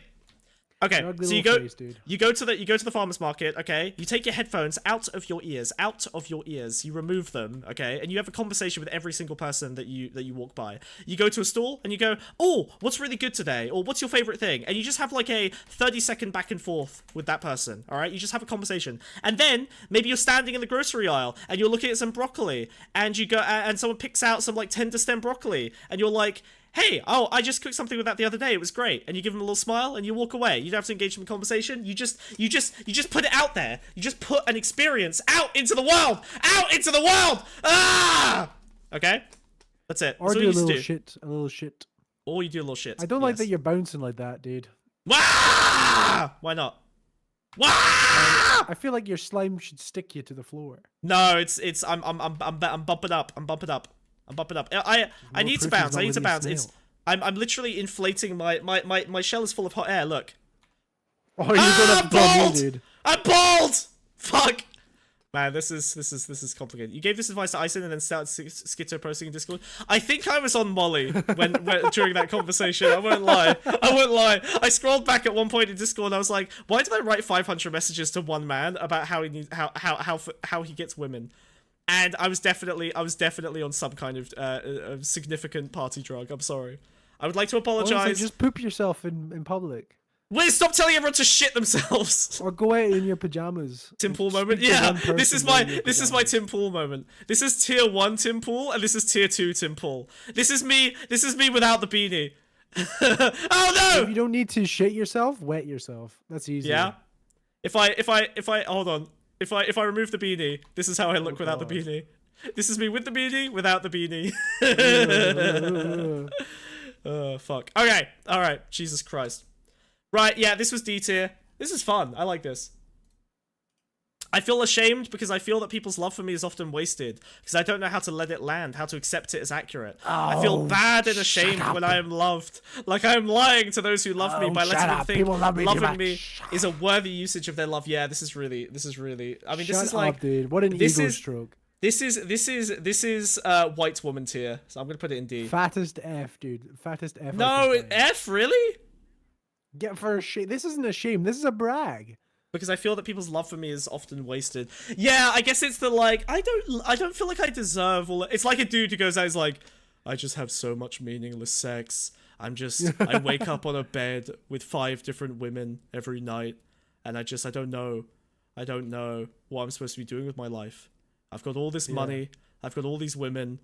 Okay, so you go to the farmer's market. Okay, you take your headphones out of your ears. You remove them. Okay, and you have a conversation with every single person that you walk by. You go to a stall and you go, "Oh, what's really good today?" Or "What's your favorite thing?" And you just have like a 30-second back and forth with that person. All right, you just have a conversation, and then maybe you're standing in the grocery aisle and you're looking at some broccoli, and you go and someone picks out some like tender stem broccoli, and you're like, "Hey, I just cooked something with that the other day. It was great." And you give them a little smile and you walk away. You don't have to engage them in conversation. You just put it out there. You just put an experience out into the world. Out into the world. Ah! Okay? That's it. Or That's do a little shit. A little shit. Or you do a little shit. I don't like that you're bouncing like that, dude. Wah! Why not? Wah! I feel like your slime should stick you to the floor. No, I'm bumping up. I'm bumping up. I need to bounce. I'm literally inflating my shell is full of hot air. Look. Oh, you don't have to tell me, dude. I'm bald. Fuck. Man, this is complicated. You gave this advice to Ison and then started schizo posting in Discord. I think I was on Molly when during that conversation. I won't lie. I scrolled back at one point in Discord and I was like, why did I write 500 messages to one man about how he gets women? And I was definitely on some kind of significant party drug. I'm sorry. I would like to apologize. Just poop yourself in public. Wait, stop telling everyone to shit themselves. Or go out in your pajamas. Tim Pool moment. Yeah, this is my Tim Pool moment. This is tier 1 Tim Pool, and this is tier 2 Tim Pool. This is me without the beanie. Oh no! If you don't need to shit yourself, wet yourself. That's easy. Yeah. If I hold on. If I remove the beanie, this is how I look without the God. beanie. This is me with the beanie, without the beanie. Oh, fuck. Okay, alright. Jesus Christ. Right, yeah, this was D tier. This is fun. I like this. I feel ashamed because I feel that people's love for me is often wasted because I don't know how to let it land, how to accept it as accurate. I feel bad and ashamed when I am loved. Like I am lying to those who love me by letting them think loving me is a worthy usage of their love. Yeah, this is really, I mean, this is like, up, dude. What an ego stroke. This is white woman tier. So I'm gonna put it in D. Fattest F, dude. Fattest F. No, F, really? Get for a shame. This isn't a shame. This is a brag. Because I feel that people's love for me is often wasted. Yeah, I guess it's the like, I don't feel like I deserve all. It's like a dude who goes out, he's like, I just have so much meaningless sex. I wake up on a bed with 5 different women every night, and I don't know what I'm supposed to be doing with my life. I've got all this money. I've got all these women.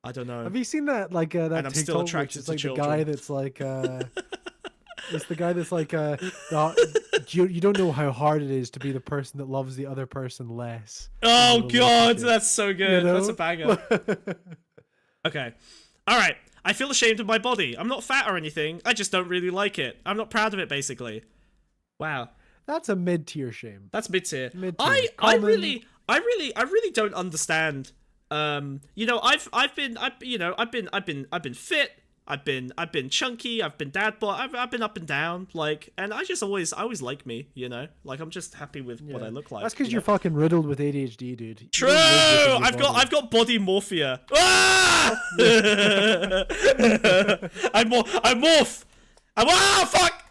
I don't know. Have you seen that like that and I'm TikTok, still attracted which is to like children. the guy that's like it's the guy that's like you don't know how hard it is to be the person that loves the other person less. Oh god, that's so good. You know? That's a banger. Okay. Alright. I feel ashamed of my body. I'm not fat or anything. I just don't really like it. I'm not proud of it, basically. Wow. That's a mid-tier shame. That's mid-tier. Mid-tier. I really don't understand. You know, I've been fit. I've been chunky. I've been dad bod. I've been up and down. Like, and I always like me. You know, like I'm just happy with what I look like. That's because you're fucking riddled with ADHD, dude. True. I've got body morphia. Ah! I'm morph. Fuck.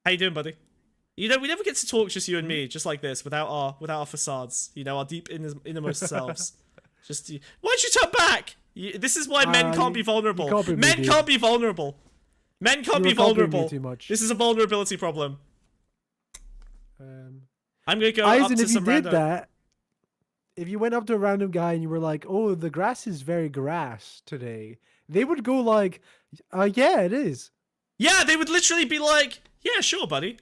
How you doing, buddy? You know, we never get to talk, just you and me, just like this, without our facades. You know, our deep innermost selves. Just why'd you turn back? This is why men can't be vulnerable. Men can't be vulnerable. Men can't be vulnerable. Too much. This is a vulnerability problem. I'm gonna go Eisen, up to if you some did random... that, if you went up to a random guy and you were like, "Oh, the grass is very grass today," they would go like, "Yeah, it is." Yeah, they would literally be like, "Yeah, sure, buddy."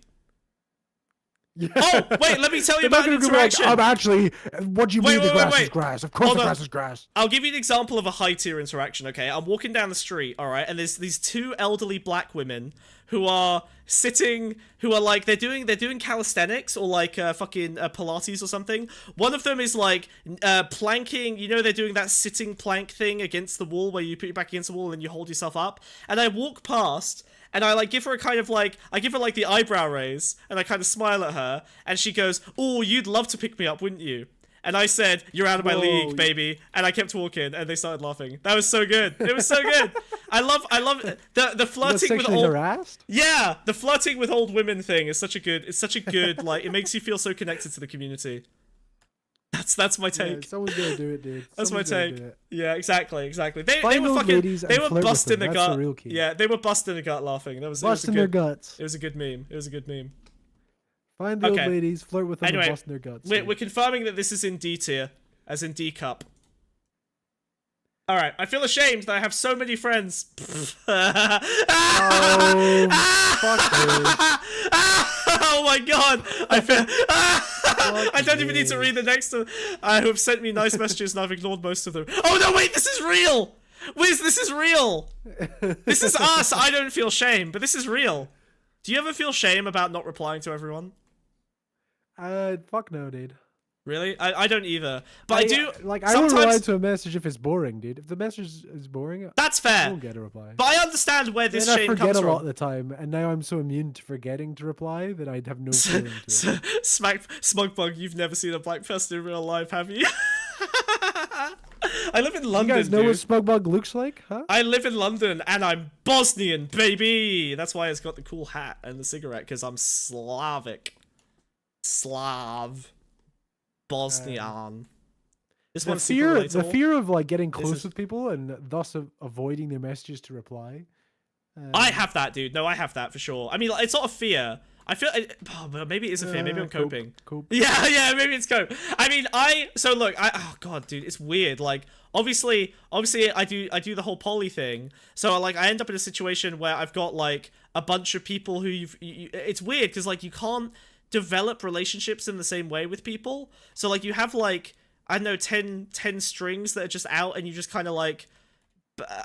Yeah. Oh, wait, let me tell you about an interaction. Like, actually, what do you mean the grass is wait. grass? Of course Hold the on. grass is grass. I'll give you an example of a high tier interaction, okay? I'm walking down the street, alright, and there's these 2 elderly black women who are sitting, who are like, they're doing calisthenics or like fucking Pilates or something. One of them is like planking, you know, they're doing that sitting plank thing against the wall where you put your back against the wall and you hold yourself up. And I walk past, and I like give her a kind of like, I give her like the eyebrow raise, and I kind of smile at her, and she goes, "Oh, you'd love to pick me up, wouldn't you?" And I said, "You're out of my league, baby." And I kept walking, and they started laughing. That was so good. It was so good. I love the flirting with old. Harassed? Yeah, the flirting with old women thing is such a good like, it makes you feel so connected to the community. That's my take. Yeah, someone's gonna do it, dude. That's my take. Yeah, exactly. They Find were old fucking, ladies they and were flirt with busting the them. That's gut. the real key. Yeah, they were busting the gut laughing. Busting their guts. It was a good meme. It was a good meme. Find the old ladies, flirt with them, Anyway, and busting their guts. We're confirming that this is in D tier, as in D cup. Alright, I feel ashamed that I have so many friends. Oh my god! I feel. I don't even need to read the next one. Who have sent me nice messages and I've ignored most of them. Oh no, wait, this is real! This is real! This is us! I don't feel shame, but this is real. Do you ever feel shame about not replying to everyone? Fuck no, dude. Really? I don't either. But I do. Like, I don't reply to a message if it's boring, dude. If the message is boring, that's fair. I won't get a reply. But I understand where this shame comes from. I forget a lot of the time, and now I'm so immune to forgetting to reply that I'd have no feeling to it. Smugbug, you've never seen a black person in real life, have you? I live in London, You guys know what Smugbug looks like, huh? I live in London, and I'm Bosnian, baby! That's why it's got the cool hat and the cigarette, because I'm Slavic. Slav. Bosnian. This one's super relatable. The fear of like getting close with people and thus avoiding their messages to reply. I have that, dude. No, I have that for sure. I mean, like, it's not a fear. I feel maybe it is a fear. Maybe I'm coping. Cope. Yeah, maybe it's cope. I mean, so look, oh god, dude, it's weird. Like, obviously, I do the whole poly thing. So like, I end up in a situation where I've got like a bunch of people who it's weird because like you can't develop relationships in the same way with people. So like you have like, I don't know, 10 strings that are just out, and you just kind of like,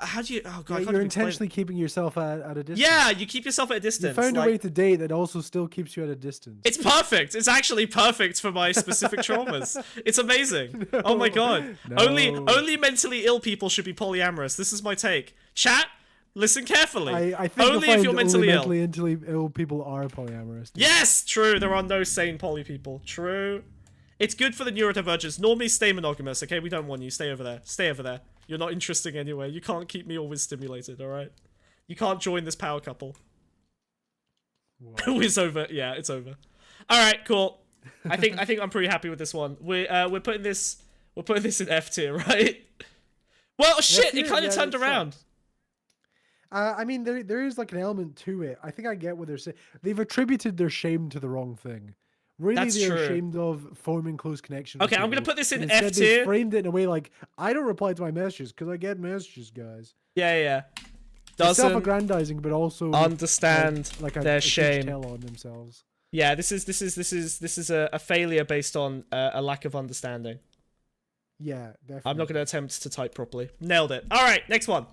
how do you, oh god, I can't you're even intentionally explain. keeping yourself at a distance. Yeah, you keep yourself at a distance. You found a like, way to date that also still keeps you at a distance. it's perfect. It's actually perfect for my specific traumas. It's amazing. No, oh my god. no. Only mentally ill people should be polyamorous. This is my take. Chat, listen carefully. I think only if you're mentally ill. mentally ill people are polyamorous. Yes, true. There are no sane poly people. True. It's good for the neurodivergence. Normally stay monogamous, okay? We don't want you. Stay over there. Stay over there. You're not interesting anyway. You can't keep me always stimulated, alright? You can't join this power couple. It's over. Yeah, it's over. Alright, cool. I think I'm pretty happy with this one. We're putting this in F tier, right? Well, shit, it kind of turned around. I mean, there is like an element to it. I think I get what they're saying. They've attributed their shame to the wrong thing. Really, That's they're true. ashamed of forming close connections. Okay, I'm gonna put this in Instead, F they tier. framed it in a way like, I don't reply to my messages because I get messages, guys. Yeah. It's Doesn't self-aggrandizing, but also understand like their a shame. tell on themselves. Yeah, this is a failure based on a lack of understanding. Yeah, definitely. I'm not going to attempt to type properly. Nailed it. All right, next one.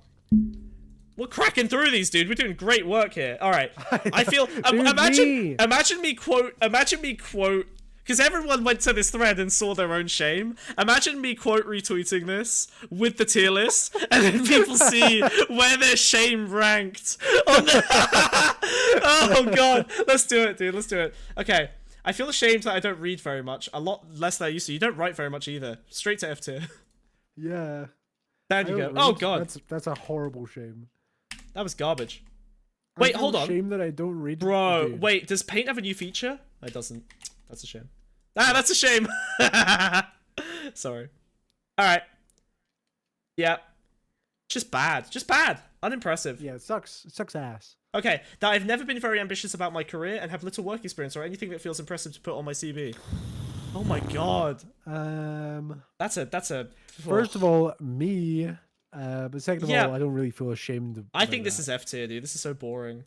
We're cracking through these, dude. We're doing great work here. All right. I feel imagine me quote, because everyone went to this thread and saw their own shame. Imagine me quote retweeting this with the tier list, and then people see where their shame ranked. Oh god, let's do it, dude. Let's do it. Okay. I feel ashamed that I don't read very much. A lot less than I used to. You don't write very much either. Straight to F tier. Yeah. There you go. Oh god. That's a horrible shame. That was garbage. Wait, hold on. Shame that I don't read. Bro, Dude. wait, does Paint have a new feature? It doesn't. That's a shame. Ah, that's a shame. Sorry. Alright. Yeah. Just bad. Just bad. Unimpressive. Yeah, it sucks. It sucks ass. Okay, that I've never been very ambitious about my career and have little work experience or anything that feels impressive to put on my CV. Oh my god. That's a. First of all, me. But second of all, I don't really feel ashamed. I think this is F tier, dude. This is so boring.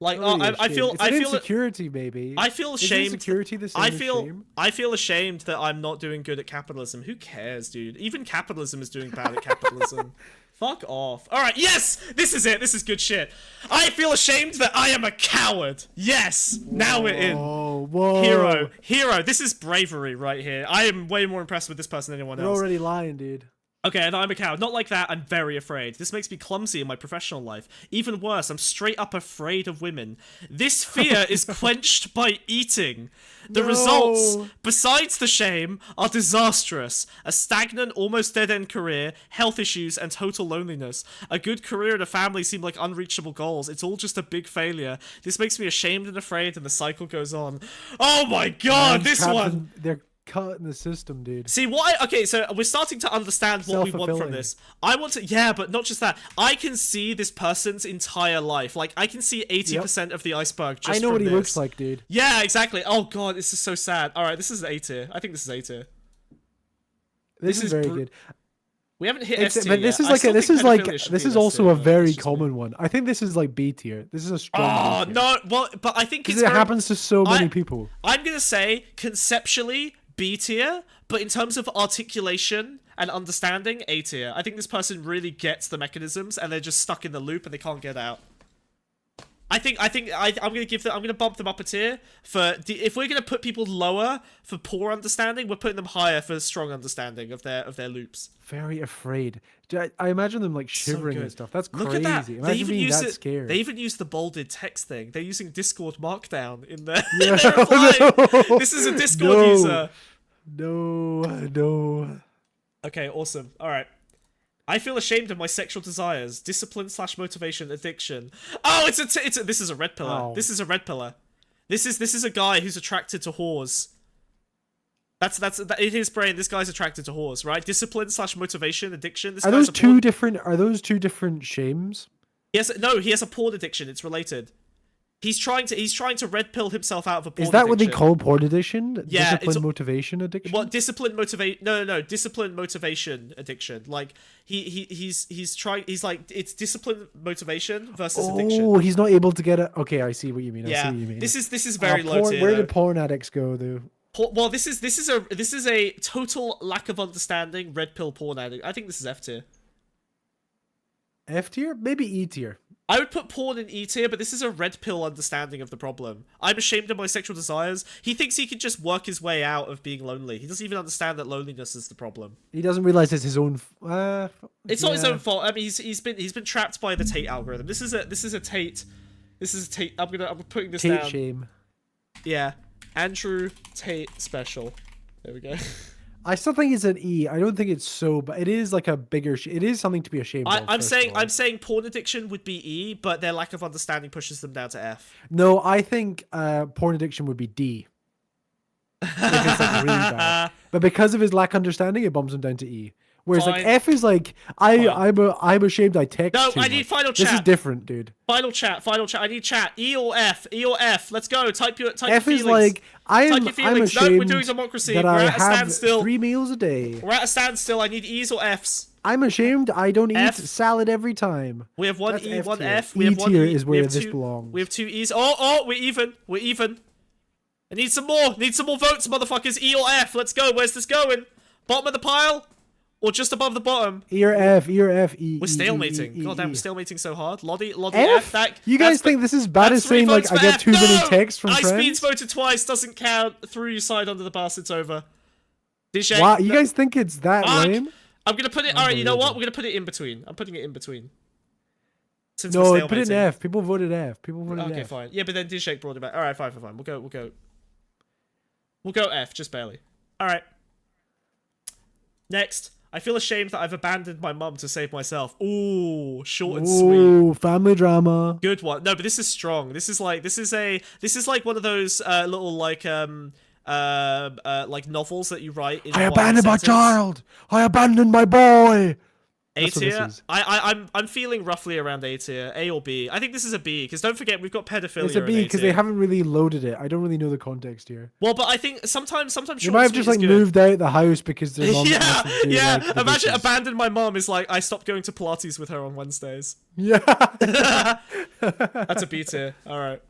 Like, really I feel insecurity, baby. I feel ashamed. Insecurity the same as shame? I feel ashamed that I'm not doing good at capitalism. Who cares, dude? Even capitalism is doing bad at capitalism. Fuck off. All right, yes, this is it. This is good shit. I feel ashamed that I am a coward. Yes, now we're in. Whoa. Hero. This is bravery right here. I am way more impressed with this person than anyone else. You're already lying, dude. Okay, and I'm a coward. Not like that, I'm very afraid. This makes me clumsy in my professional life. Even worse, I'm straight up afraid of women. This fear is quenched by eating. The results, besides the shame, are disastrous. A stagnant, almost dead-end career, health issues, and total loneliness. A good career and a family seem like unreachable goals. It's all just a big failure. This makes me ashamed and afraid, and the cycle goes on. Oh my god, this one! They're cut in the system, dude. See, okay, so we're starting to understand what we want from this. I want to, yeah, but not just that. I can see this person's entire life. Like, I can see 80% of the iceberg just from this. I know what he looks like, dude. Yeah, exactly. Oh god, this is so sad. Alright, this is A tier. I think this is A tier. This is very good. We haven't hit S tier but this yet. This is also a very common one. I think this is like B tier. This is a strong B tier. No, well, but I think it happens to so many people. I'm gonna say, conceptually, B tier, but in terms of articulation and understanding, A tier. I think this person really gets the mechanisms and they're just stuck in the loop and they can't get out. I'm gonna bump them up a tier for if we're gonna put people lower for poor understanding, we're putting them higher for strong understanding of their loops. Very afraid. I imagine them like shivering and stuff. That's crazy. Look at that. Imagine being that scared. They even use the bolded text thing. They're using Discord Markdown in their, yeah. in their reply. No. This is a Discord user. No. Okay, awesome. All right. I feel ashamed of my sexual desires, discipline/motivation, addiction. Oh, this is a red pillar. Oh. This is a red pillar. This is a guy who's attracted to whores. That's in his brain. This guy's attracted to whores, right? Discipline/motivation, addiction. Are those two different shames? He has a porn addiction. It's related. He's trying to red pill himself out of a porn Is that what they addiction. call porn addiction? Yeah, Discipline motivation addiction? What discipline motivate? No, discipline motivation addiction. Like he's trying. He's like it's discipline motivation versus addiction. Oh, he's not able to get it. Okay, I see what you mean. I see Yeah, what you mean. this is very low porn, tier. where though. do porn addicts go, though? Well, this is a total lack of understanding. Red pill porn addict. I think this is F tier. F tier? Maybe E tier. I would put porn in E tier, but this is a red pill understanding of the problem. I'm ashamed of my sexual desires. He thinks he can just work his way out of being lonely. He doesn't even understand that loneliness is the problem. He doesn't realize it's his own. It's not his own fault. I mean, he's been trapped by the Tate algorithm. This is a Tate. I'm putting this Tate down. shame. Yeah, Andrew Tate special. There we go. I still think it's an E. I don't think it's so, but it is like a bigger. It is something to be ashamed of. I'm saying porn addiction would be E, but their lack of understanding pushes them down to F. No, I think porn addiction would be D. If it's like really bad. But because of his lack of understanding, it bumps him down to E. Whereas like Fine. F is like I'm ashamed I text. No, too I need much. final This is chat. different, dude. Final chat. I need chat. E or F. Let's go. Type your F feelings. is like I'm Type your feelings. ashamed No, we're doing democracy. that We're I at a have standstill. 3 meals a day. We're at a standstill. I need E's or F's. I'm ashamed I don't eat F. salad every time. We have one That's E, F one tier. F. We E have one tier E. is we where have this two, belongs. We have 2 E's. Oh, we're even. I need some more. Need some more votes, motherfuckers. E or F. Let's go. Where's this going? Bottom of the pile? Or just above the bottom? E or F, E or F, E. We're E, stalemating. E, E, God damn, E. we're stalemating so hard. Lottie F? F. You guys think this is bad as saying like I get too many texts from I friends? speeds voted twice. Doesn't count. Threw your side under the bus. It's over. DJ. Wow, you guys think it's that Fuck. lame? I'm gonna put it. All right, you know what? We're gonna put it in between. I'm putting it in between. Since No, we're put it in stalemating. F. People voted F. People voted Okay, F. fine. Yeah, but then Dishake brought it back. All right, fine. We'll go F, just barely. All right. Next, I feel ashamed that I've abandoned my mum to save myself. Ooh, short and sweet. Ooh, family drama. Good one. No, but this is strong. This is like one of those little like novels that you write. In I one abandoned my sentence. child. I abandoned my boy. A That's what this tier. is. I'm feeling roughly around A tier. A or B. I think this is a B because don't forget we've got pedophilia. It's a B in because tier. they haven't really loaded it. I don't really know the context here. Well, but I think sometimes You short might and have sweet just like is good. moved out the house because their mom Yeah, wants to do, yeah. like, the Imagine dishes. abandoned my mom is like I stopped going to Pilates with her on Wednesdays. Yeah. That's a B tier. All right.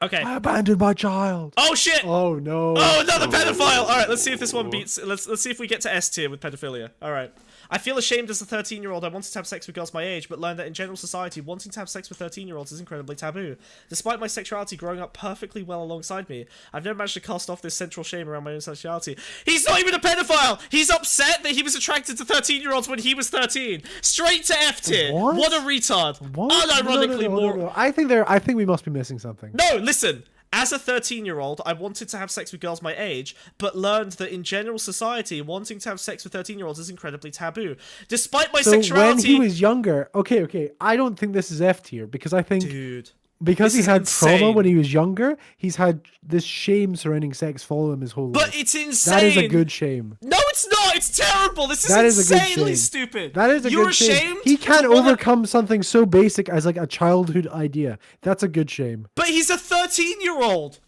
Okay. I abandoned my child. Oh shit. Oh no. Oh, another pedophile! Alright, let's see if this one beats... Let's see if we get to S tier with pedophilia. Alright. I feel ashamed as a 13-year-old. I wanted to have sex with girls my age, but learned that in general society, wanting to have sex with 13-year-olds is incredibly taboo. Despite my sexuality growing up perfectly well alongside me, I've never managed to cast off this central shame around my own sexuality. He's not even a pedophile! He's upset that he was attracted to 13-year-olds when he was 13. Straight to F tier. What? A retard. What? Unironically No. I think we must be missing something. No, listen. As a 13-year-old, I wanted to have sex with girls my age, but learned that in general society, wanting to have sex with 13-year-olds is incredibly taboo. Despite my So sexuality... when he was younger, okay, I don't think this is F tier because I think Dude. because he this is had trauma insane. when he was younger, he's had this shame surrounding sex follow him his whole life. But it's insane. That is a good shame. No, it's not. It's terrible. This is That is a good insanely shame. stupid. That is a You're good shame. ashamed? He can't to wanna- overcome something so basic as like a childhood idea. That's a good shame. But he's a 13-year-old.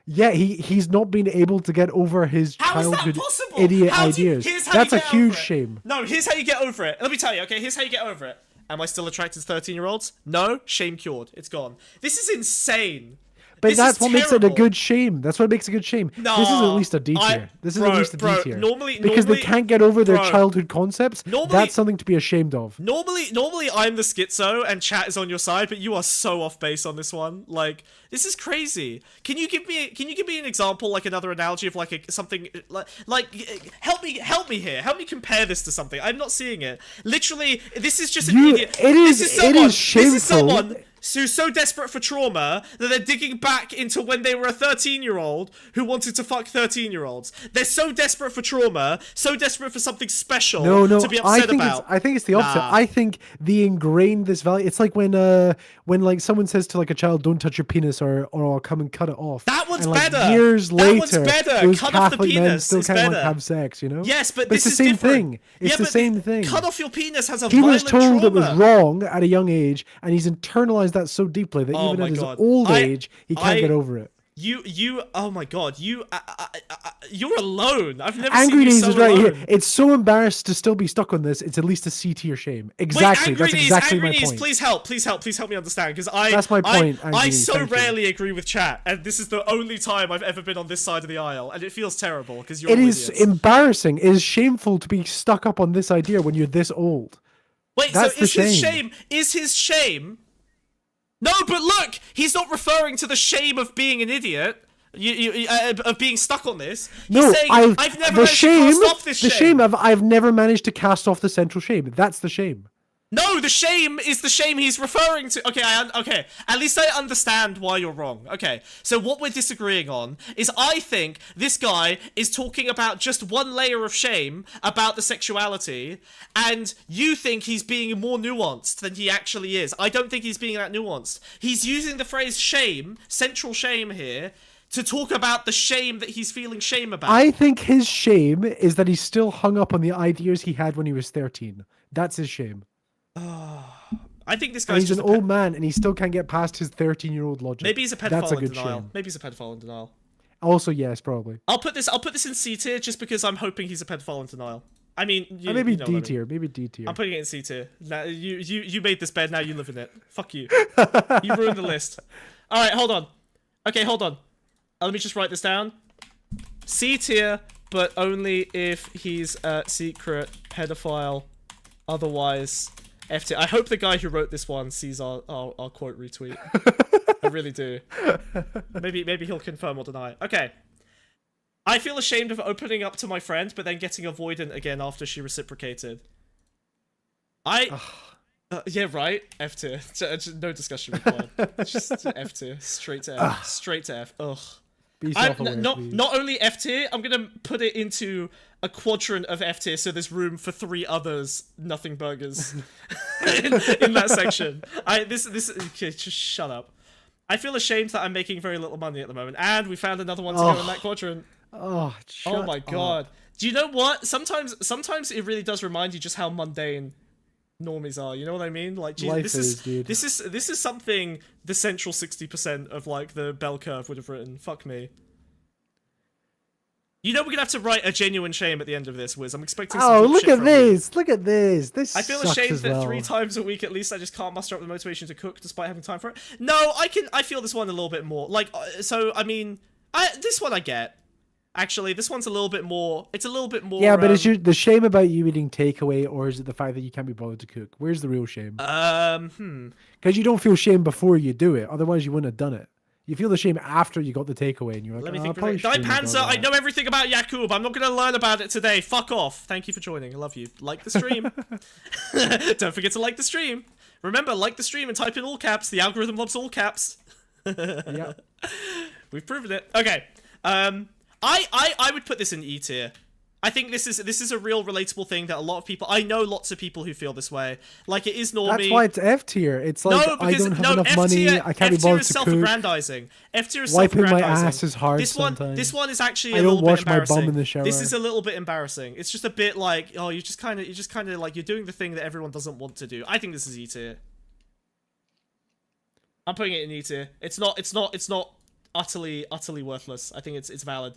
Yeah, he's not been able to get over his How is that childhood possible? idiot How do you- ideas. here's how That's you a get huge over it. shame. No, here's how you get over it. Let me tell you, okay? Here's how you get over it. Am I still attracted to 13-year-olds? No. Shame cured. It's gone. This is insane. But This that's is what makes it a terrible. good shame. That's what makes it a good shame. No, This is at least a D I- tier. This is bro, at least a D bro, tier. normally- because they can't get over their bro, childhood concepts. normally- That's something to be ashamed of. Normally I'm the schizo and chat is on your side, but you are so off base on this one. Like, this is crazy. Can you give me an example, like another analogy of like something like help me here. Help me compare this to something. I'm not seeing it. Literally, this is just an idiot. It is This shameful. is someone who's so desperate for trauma that they're digging back into when they were a 13-year-old who wanted to fuck 13-year-olds. They're so desperate for trauma, so desperate for something special No, to be upset I think it's the opposite. Nah. I think the ingrained this value. It's like when like someone says to like a child, "Don't touch your penis," or "I'll come and cut it off." That one's and, like, better. Years That later, one's better. those Cut off the Catholic men penis still is can't like, better. have sex. You know? Yes, but it's this the is same different. thing. It's Yeah, the but same thing. Cut off your penis has a He was violent told trauma. it was wrong at a young age, and he's internalized internalized that so deeply that Oh even my at his God. old age, he can't get over it. Oh my God, you're alone. I've never Angry seen you Knees so is right alone. here. It's so embarrassed to still be stuck on this. It's at least a C tier shame. Exactly. Wait, That's exactly Angry my Knees, point. please help me understand, because That's my point, Angry I Knees, so thank you. rarely agree with chat, and this is the only time I've ever been on this side of the aisle, and it feels terrible because you're It all is idiots. embarrassing. It is shameful to be stuck up on this idea when you're this old. Wait, That's so the is his shame. shame? Is his shame? No, but look, he's not referring to the shame of being an idiot. Of being stuck on this. He's saying, I've never managed to cast off this shame. I've never managed to cast off the central shame. That's the shame. No, the shame is the shame he's referring to. Okay, okay. At least I understand why you're wrong. Okay, so what we're disagreeing on is I think this guy is talking about just one layer of shame about the sexuality, and you think he's being more nuanced than he actually is. I don't think he's being that nuanced. He's using the phrase shame, central shame here, to talk about the shame that he's feeling shame about. I think his shame is that he's still hung up on the ideas he had when he was 13. That's his shame. I think this guy's he's just an old man and he still can't get past his 13-year-old logic. Maybe he's a pedophile That's a in good denial. shame. Maybe he's a pedophile in denial. Also, yes, probably. I'll put this in C tier just because I'm hoping he's a pedophile in denial. I mean, Maybe you know D tier. Maybe D tier. I'm putting it in C tier. Now, you made this bed, now you live in it. Fuck you. You ruined the list. Alright, hold on. Okay, hold on. Let me just write this down. C tier, but only if he's a secret pedophile. Otherwise, F tier. I hope the guy who wrote this one sees our quote retweet. I really do. Maybe he'll confirm or deny. Okay. I feel ashamed of opening up to my friend, but then getting avoidant again after she reciprocated. Yeah, right. F tier. No discussion required. Just F tier. Straight to F. Straight to F. Ugh. Not only F tier, I'm gonna put it into a quadrant of F tier, so there's room for 3 others nothing burgers in that section. Okay, just shut up. I feel ashamed that I'm making very little money at the moment, and we found another one to go in that quadrant. Oh my god. Do you know what? Sometimes it really does remind you just how mundane normies are. You know what I mean? Like, Jesus, this is something the central 60% of like the bell curve would have written. Fuck me. You know we're gonna have to write a genuine shame at the end of this, Wiz. I'm expecting some look shit at from this! Look at this! This I feel sucks ashamed as that well. 3 times a week at least I just can't muster up the motivation to cook despite having time for it. No, I feel this one a little bit more. Like, so, I mean, this one I get. Actually, this one's a little bit more. It's a little bit more. Yeah, but is the shame about you eating takeaway, or is it the fact that you can't be bothered to cook? Where's the real shame? Because you don't feel shame before you do it. Otherwise, you wouldn't have done it. You feel the shame after you got the takeaway, and you're like, Let me think. Die Panzer, I know everything about Yakub. I'm not going to learn about it today. Fuck off. Thank you for joining. I love you. Like the stream. Don't forget to like the stream. Remember, like the stream and type in all caps. The algorithm loves all caps. Yeah. We've proven it. Okay. I would put this in E tier. I think this is a real relatable thing that a lot of people. I know lots of people who feel this way. Like, it is normally. That's why it's F tier. It's like, I don't have enough money. I can't be bothered to cook. Self-aggrandizing. F tier is Wiping self-aggrandizing. my ass is hard sometimes. This one is actually I a don't little bit wash my embarrassing. bum in the shower. This is a little bit embarrassing. It's just a bit like, oh, you're just kind of like you're doing the thing that everyone doesn't want to do. I think this is E tier. I'm putting it in E tier. It's not utterly worthless. I think it's valid.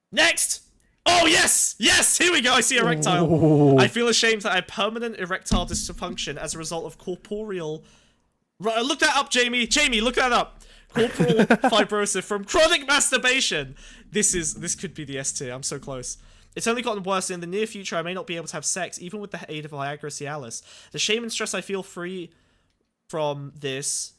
Next! Oh, yes! Yes! Here we go! I see erectile. Ooh. I feel ashamed that I have permanent erectile dysfunction as a result of corporeal... Look that up, Jamie! Jamie, look that up! Corporal fibrosis from chronic masturbation! This could be the S tier. I'm so close. It's only gotten worse. In the near future, I may not be able to have sex, even with the aid of Viagra Cialis. The shame and stress I feel from this...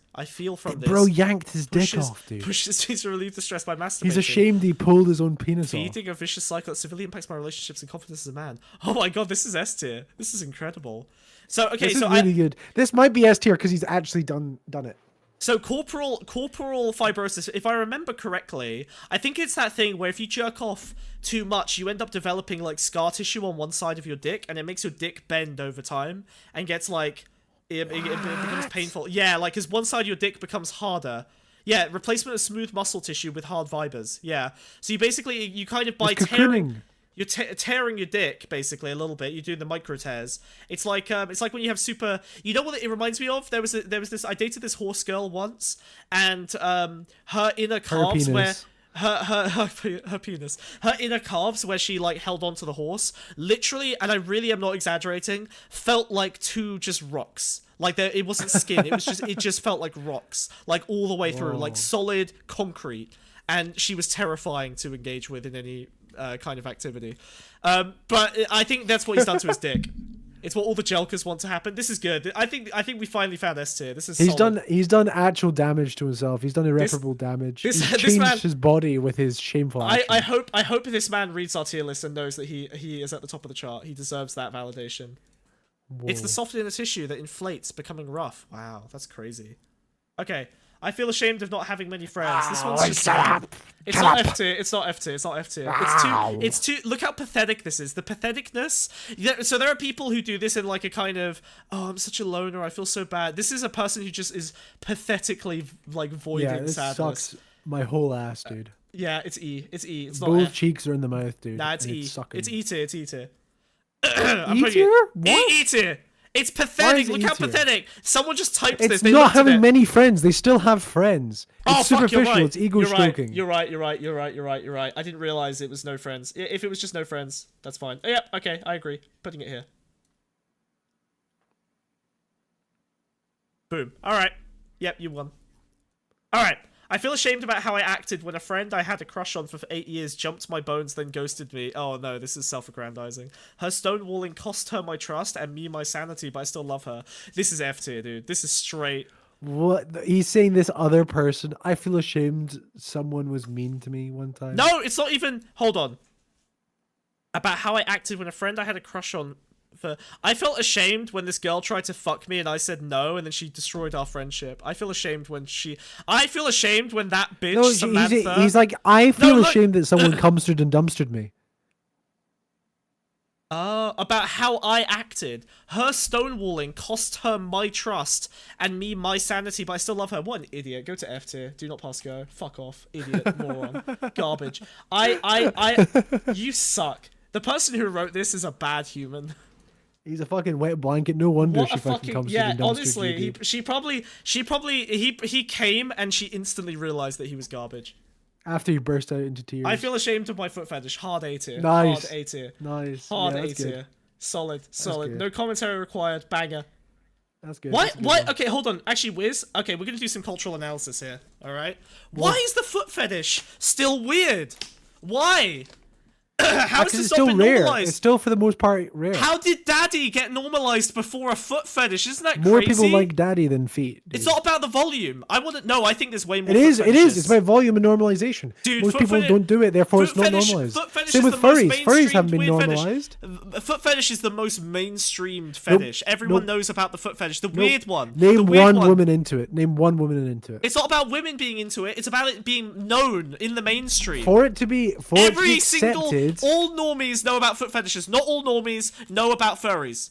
Bro yanked his dick off, dude. Pushes me to relieve the stress by masturbating. He's ashamed he pulled his own penis off. Feeding a vicious cycle that severely impacts my relationships and confidence as a man. Oh my god, this is S tier. This is incredible. So, okay, this is really good. This might be S tier because he's actually done it. So corporal fibrosis, if I remember correctly, I think it's that thing where if you jerk off too much, you end up developing like scar tissue on one side of your dick, and it makes your dick bend over time and gets like... It becomes painful. Yeah, like, because one side of your dick becomes harder. Yeah, replacement of smooth muscle tissue with hard fibers. Yeah. So you basically, you kind of, by tearing... you're tearing your dick basically a little bit. You're doing the micro tears. It's like when you have super. You know what it reminds me of? There was this. I dated this horse girl once, and her inner calves where. Her penis, her inner calves where she like held onto the horse, literally, and I really am not exaggerating, felt like two just rocks. Like it wasn't skin, it just felt like rocks, like all the way through, like solid concrete. And she was terrifying to engage with in any kind of activity. But I think that's what he's done to his dick. It's what all the Jelkers want to happen. This is good. I think we finally found S tier. This is solid. He's done actual damage to himself. He's done irreparable damage. He's changed his body with his shameful actions. I hope this man reads our tier list and knows that he is at the top of the chart. He deserves that validation. Whoa. It's the soft inner tissue that inflates, becoming rough. Wow, that's crazy. Okay. I feel ashamed of not having many friends. This one's just... It's not F tier. It's not F tier. It's not F tier. It's too... Look how pathetic this is. The patheticness... Yeah, so there are people who do this in like a kind of, oh, I'm such a loner, I feel so bad. This is a person who just is pathetically like voiding sadness. Sucks my whole ass, dude. Yeah, it's E. It's E. It's not Both F. cheeks are in the mouth, dude. Nah, it's E. It's E tier. It's E tier. E tier? What? E tier. It's pathetic. Look how pathetic. Someone just typed this. It's not having many friends. They still have friends. It's superficial. You're right. It's ego stroking. You're right. I didn't realize it was no friends. If it was just no friends, that's fine. Yep. Okay. I agree. Putting it here. Boom. All right. Yep. You won. All right. I feel ashamed about how I acted when a friend I had a crush on for 8 years jumped my bones, then ghosted me. Oh no, this is self-aggrandizing. Her stonewalling cost her my trust and me my sanity, but I still love her. This is F tier, dude. This is straight. What? He's saying this other person. I feel ashamed someone was mean to me one time. No, it's not even... Hold on. About how I acted when a friend I had a crush on... I felt ashamed when this girl tried to fuck me and I said no, and then she destroyed our friendship. I feel ashamed when that bitch, no, Samantha... He's like, I feel ashamed that someone dumpstered and dumpstered me. About how I acted. Her stonewalling cost her my trust and me my sanity, but I still love her. What an idiot. Go to F tier. Do not pass go. Fuck off. Idiot. Moron. Garbage. You suck. The person who wrote this is a bad human. He's a fucking wet blanket. No wonder she fucking comes to the dumpster. Honestly, he came and she instantly realized that he was garbage. After he burst out into tears. I feel ashamed of my foot fetish. Hard A tier. Nice. Hard A tier. Nice. Hard yeah, A tier. good. Solid. Solid. Good. No commentary required. Banger. That's good. Why? Why? Okay, hold on. Actually, Wiz. Okay, we're gonna do some cultural analysis here. All right. Why is the foot fetish still weird? Why? How is this not been normalized? It's still for the most part rare. How did daddy get normalized before a foot fetish? Isn't that more crazy? people like daddy than feet? Dude. It's not about the volume. I wouldn't know. I think there's way more. It is. It's about volume and normalization. Dude, most people don't do it, therefore it's not normalized. Same with furries. Furries haven't been normalized. Foot fetish is the most mainstreamed fetish. Everyone knows about the foot fetish. The weird one. Name one woman into it. Name one woman into it. It's not about women being into it. It's about it being known in the mainstream. For it to be every single all normies know about foot fetishes. Not all normies know about furries.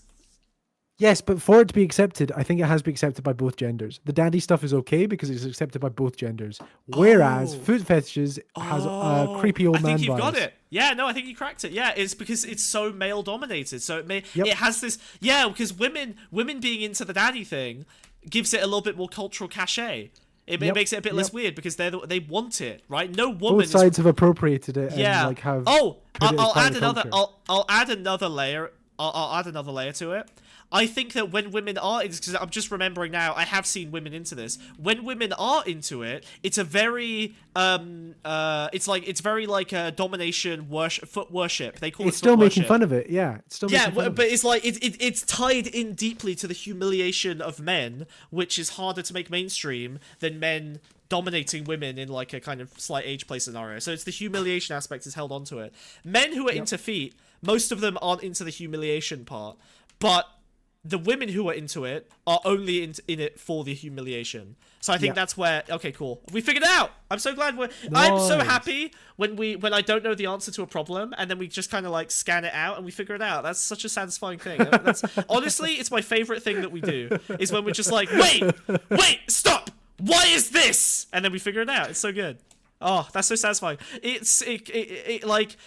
Yes, but for it to be accepted, I think it has to be accepted by both genders. The daddy stuff is okay because it's accepted by both genders. Whereas foot fetishes has a creepy old man bias. I think you've got it. Yeah, no, I think you cracked it. Yeah, it's because it's so male dominated. So it has this. Yeah, because women being into the daddy thing gives it a little bit more cultural cachet. It makes it a bit less weird because they want it, right? No woman. Both sides have appropriated it. Yeah. And have I'll add another. I'll add another layer. I'll add another layer to it. I think that when women are, because I'm just remembering now, I have seen women into this. When women are into it, it's a very, it's very like a domination foot worship. They call it. It's still making fun of it. Yeah, it's still. Yeah, but it's like it's tied in deeply to the humiliation of men, which is harder to make mainstream than men dominating women in like a kind of slight age play scenario. So it's the humiliation aspect is held onto it. Men who are into feet, most of them aren't into the humiliation part, but the women who are into it are only in it for the humiliation. So I think that's where... Okay, cool. We figured it out. I'm so glad we're... Nice. I'm so happy when I don't know the answer to a problem and then we just kind of like scan it out and we figure it out. That's such a satisfying thing. Honestly, it's my favorite thing that we do is when we're just like, wait, stop. Why is this? And then we figure it out. It's so good. Oh, that's so satisfying. It like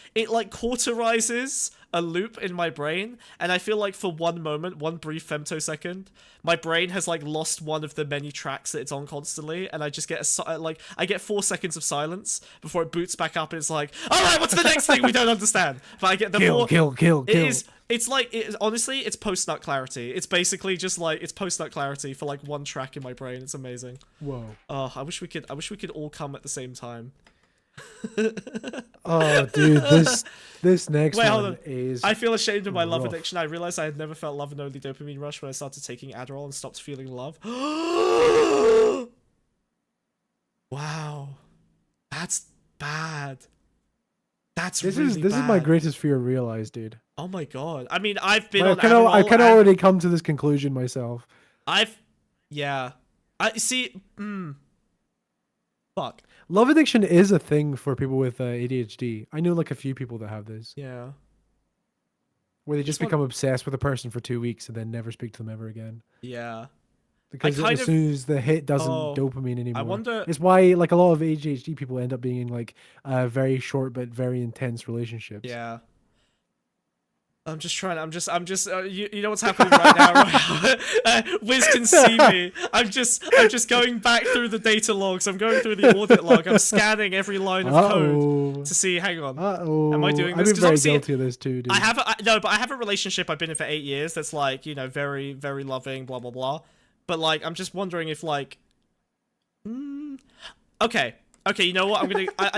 cauterizes a loop in my brain, and I feel like for one moment, one brief femtosecond, my brain has like lost one of the many tracks that it's on constantly, and I just get I get 4 seconds of silence before it boots back up, and it's like, all right, what's the next thing we don't understand? But I get the kill. It's like, honestly, it's post-nut clarity. It's basically just like, it's post-nut clarity for like one track in my brain. It's amazing. Whoa. Oh, I wish we could all come at the same time. Oh, dude, this next Wait, one hold on. is. I feel ashamed of my love rough. addiction. I realized I had never felt love and only dopamine rush when I started taking Adderall and stopped feeling love. Wow. That's bad. This is my greatest fear realized, dude. Oh my god. I mean, I've been I kind of already come to this conclusion myself. Yeah. I see. Fuck. Love addiction is a thing for people with ADHD. I know like a few people that have this. Yeah. Where they just become obsessed with a person for 2 weeks and then never speak to them ever again. Yeah. Because as soon as the hit doesn't dopamine anymore. I wonder. It's why like a lot of ADHD people end up being in like very short but very intense relationships. Yeah. I'm just you know what's happening right now. Wiz can see me. I'm just going back through the data logs. I'm going through the audit log. I'm scanning every line of code to see. Hang on. Am I doing this? I've been very guilty of this too, dude. I have a relationship I've been in for 8 years. That's like, you know, very, very loving, blah blah blah. But like, I'm just wondering if like, okay, you know what?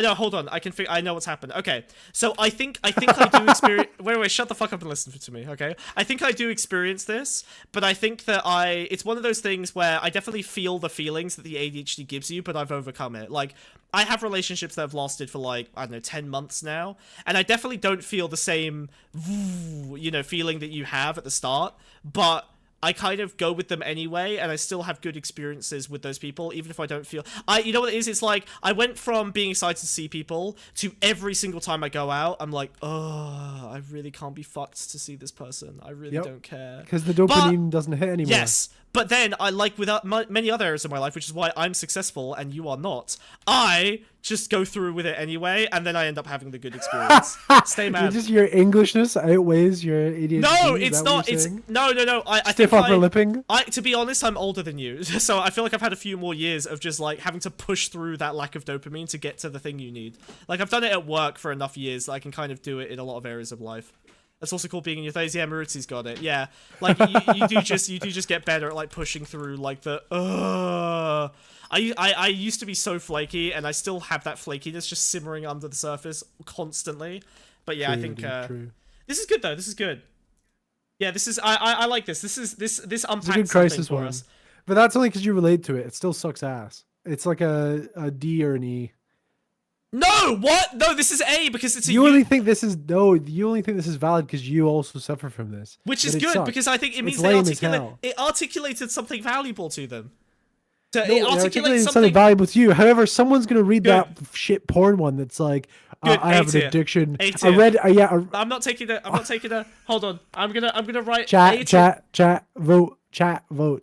No, hold on. I know what's happened. Okay, so I think I do experience. Wait, shut the fuck up and listen to me. Okay, I think I do experience this, but I think that it's one of those things where I definitely feel the feelings that the ADHD gives you, but I've overcome it. Like, I have relationships that have lasted for like, I don't know, 10 months now, and I definitely don't feel the same, you know, feeling that you have at the start, but I kind of go with them anyway, and I still have good experiences with those people, even if I don't feel... You know what it is? It's like, I went from being excited to see people to every single time I go out, I'm like, oh, I really can't be fucked to see this person. I really don't care. Because the dopamine doesn't hit anymore. Yes, but then I like without many other areas of my life, which is why I'm successful and you are not. I just go through with it anyway, and then I end up having the good experience. Stay mad. Just your Englishness outweighs your ADHD. No, it's not. It's no. I stiff upper lipping. To be honest, I'm older than you, so I feel like I've had a few more years of just like having to push through that lack of dopamine to get to the thing you need. Like, I've done it at work for enough years that I can kind of do it in a lot of areas of life. That's also called being in your 30s. Yeah, Maruzzi's got it. Yeah, like you do just get better at like pushing through like the I used to be so flaky, and I still have that flakiness just simmering under the surface constantly. But yeah, I think this is good though. This is good. Yeah, this is I like this. This unpacks a good crisis for us. But that's only because you relate to it. It still sucks ass. It's like a D or an E. No, what? No, this is A because it's a You only think this is valid because you also suffer from this. Which is good because I think it means it articulated something valuable to them. It articulates something valuable to you. However, someone's gonna read that shit porn one that's like, I have an addiction. I read, I'm not taking a. Hold on. I'm gonna write. Chat. Vote.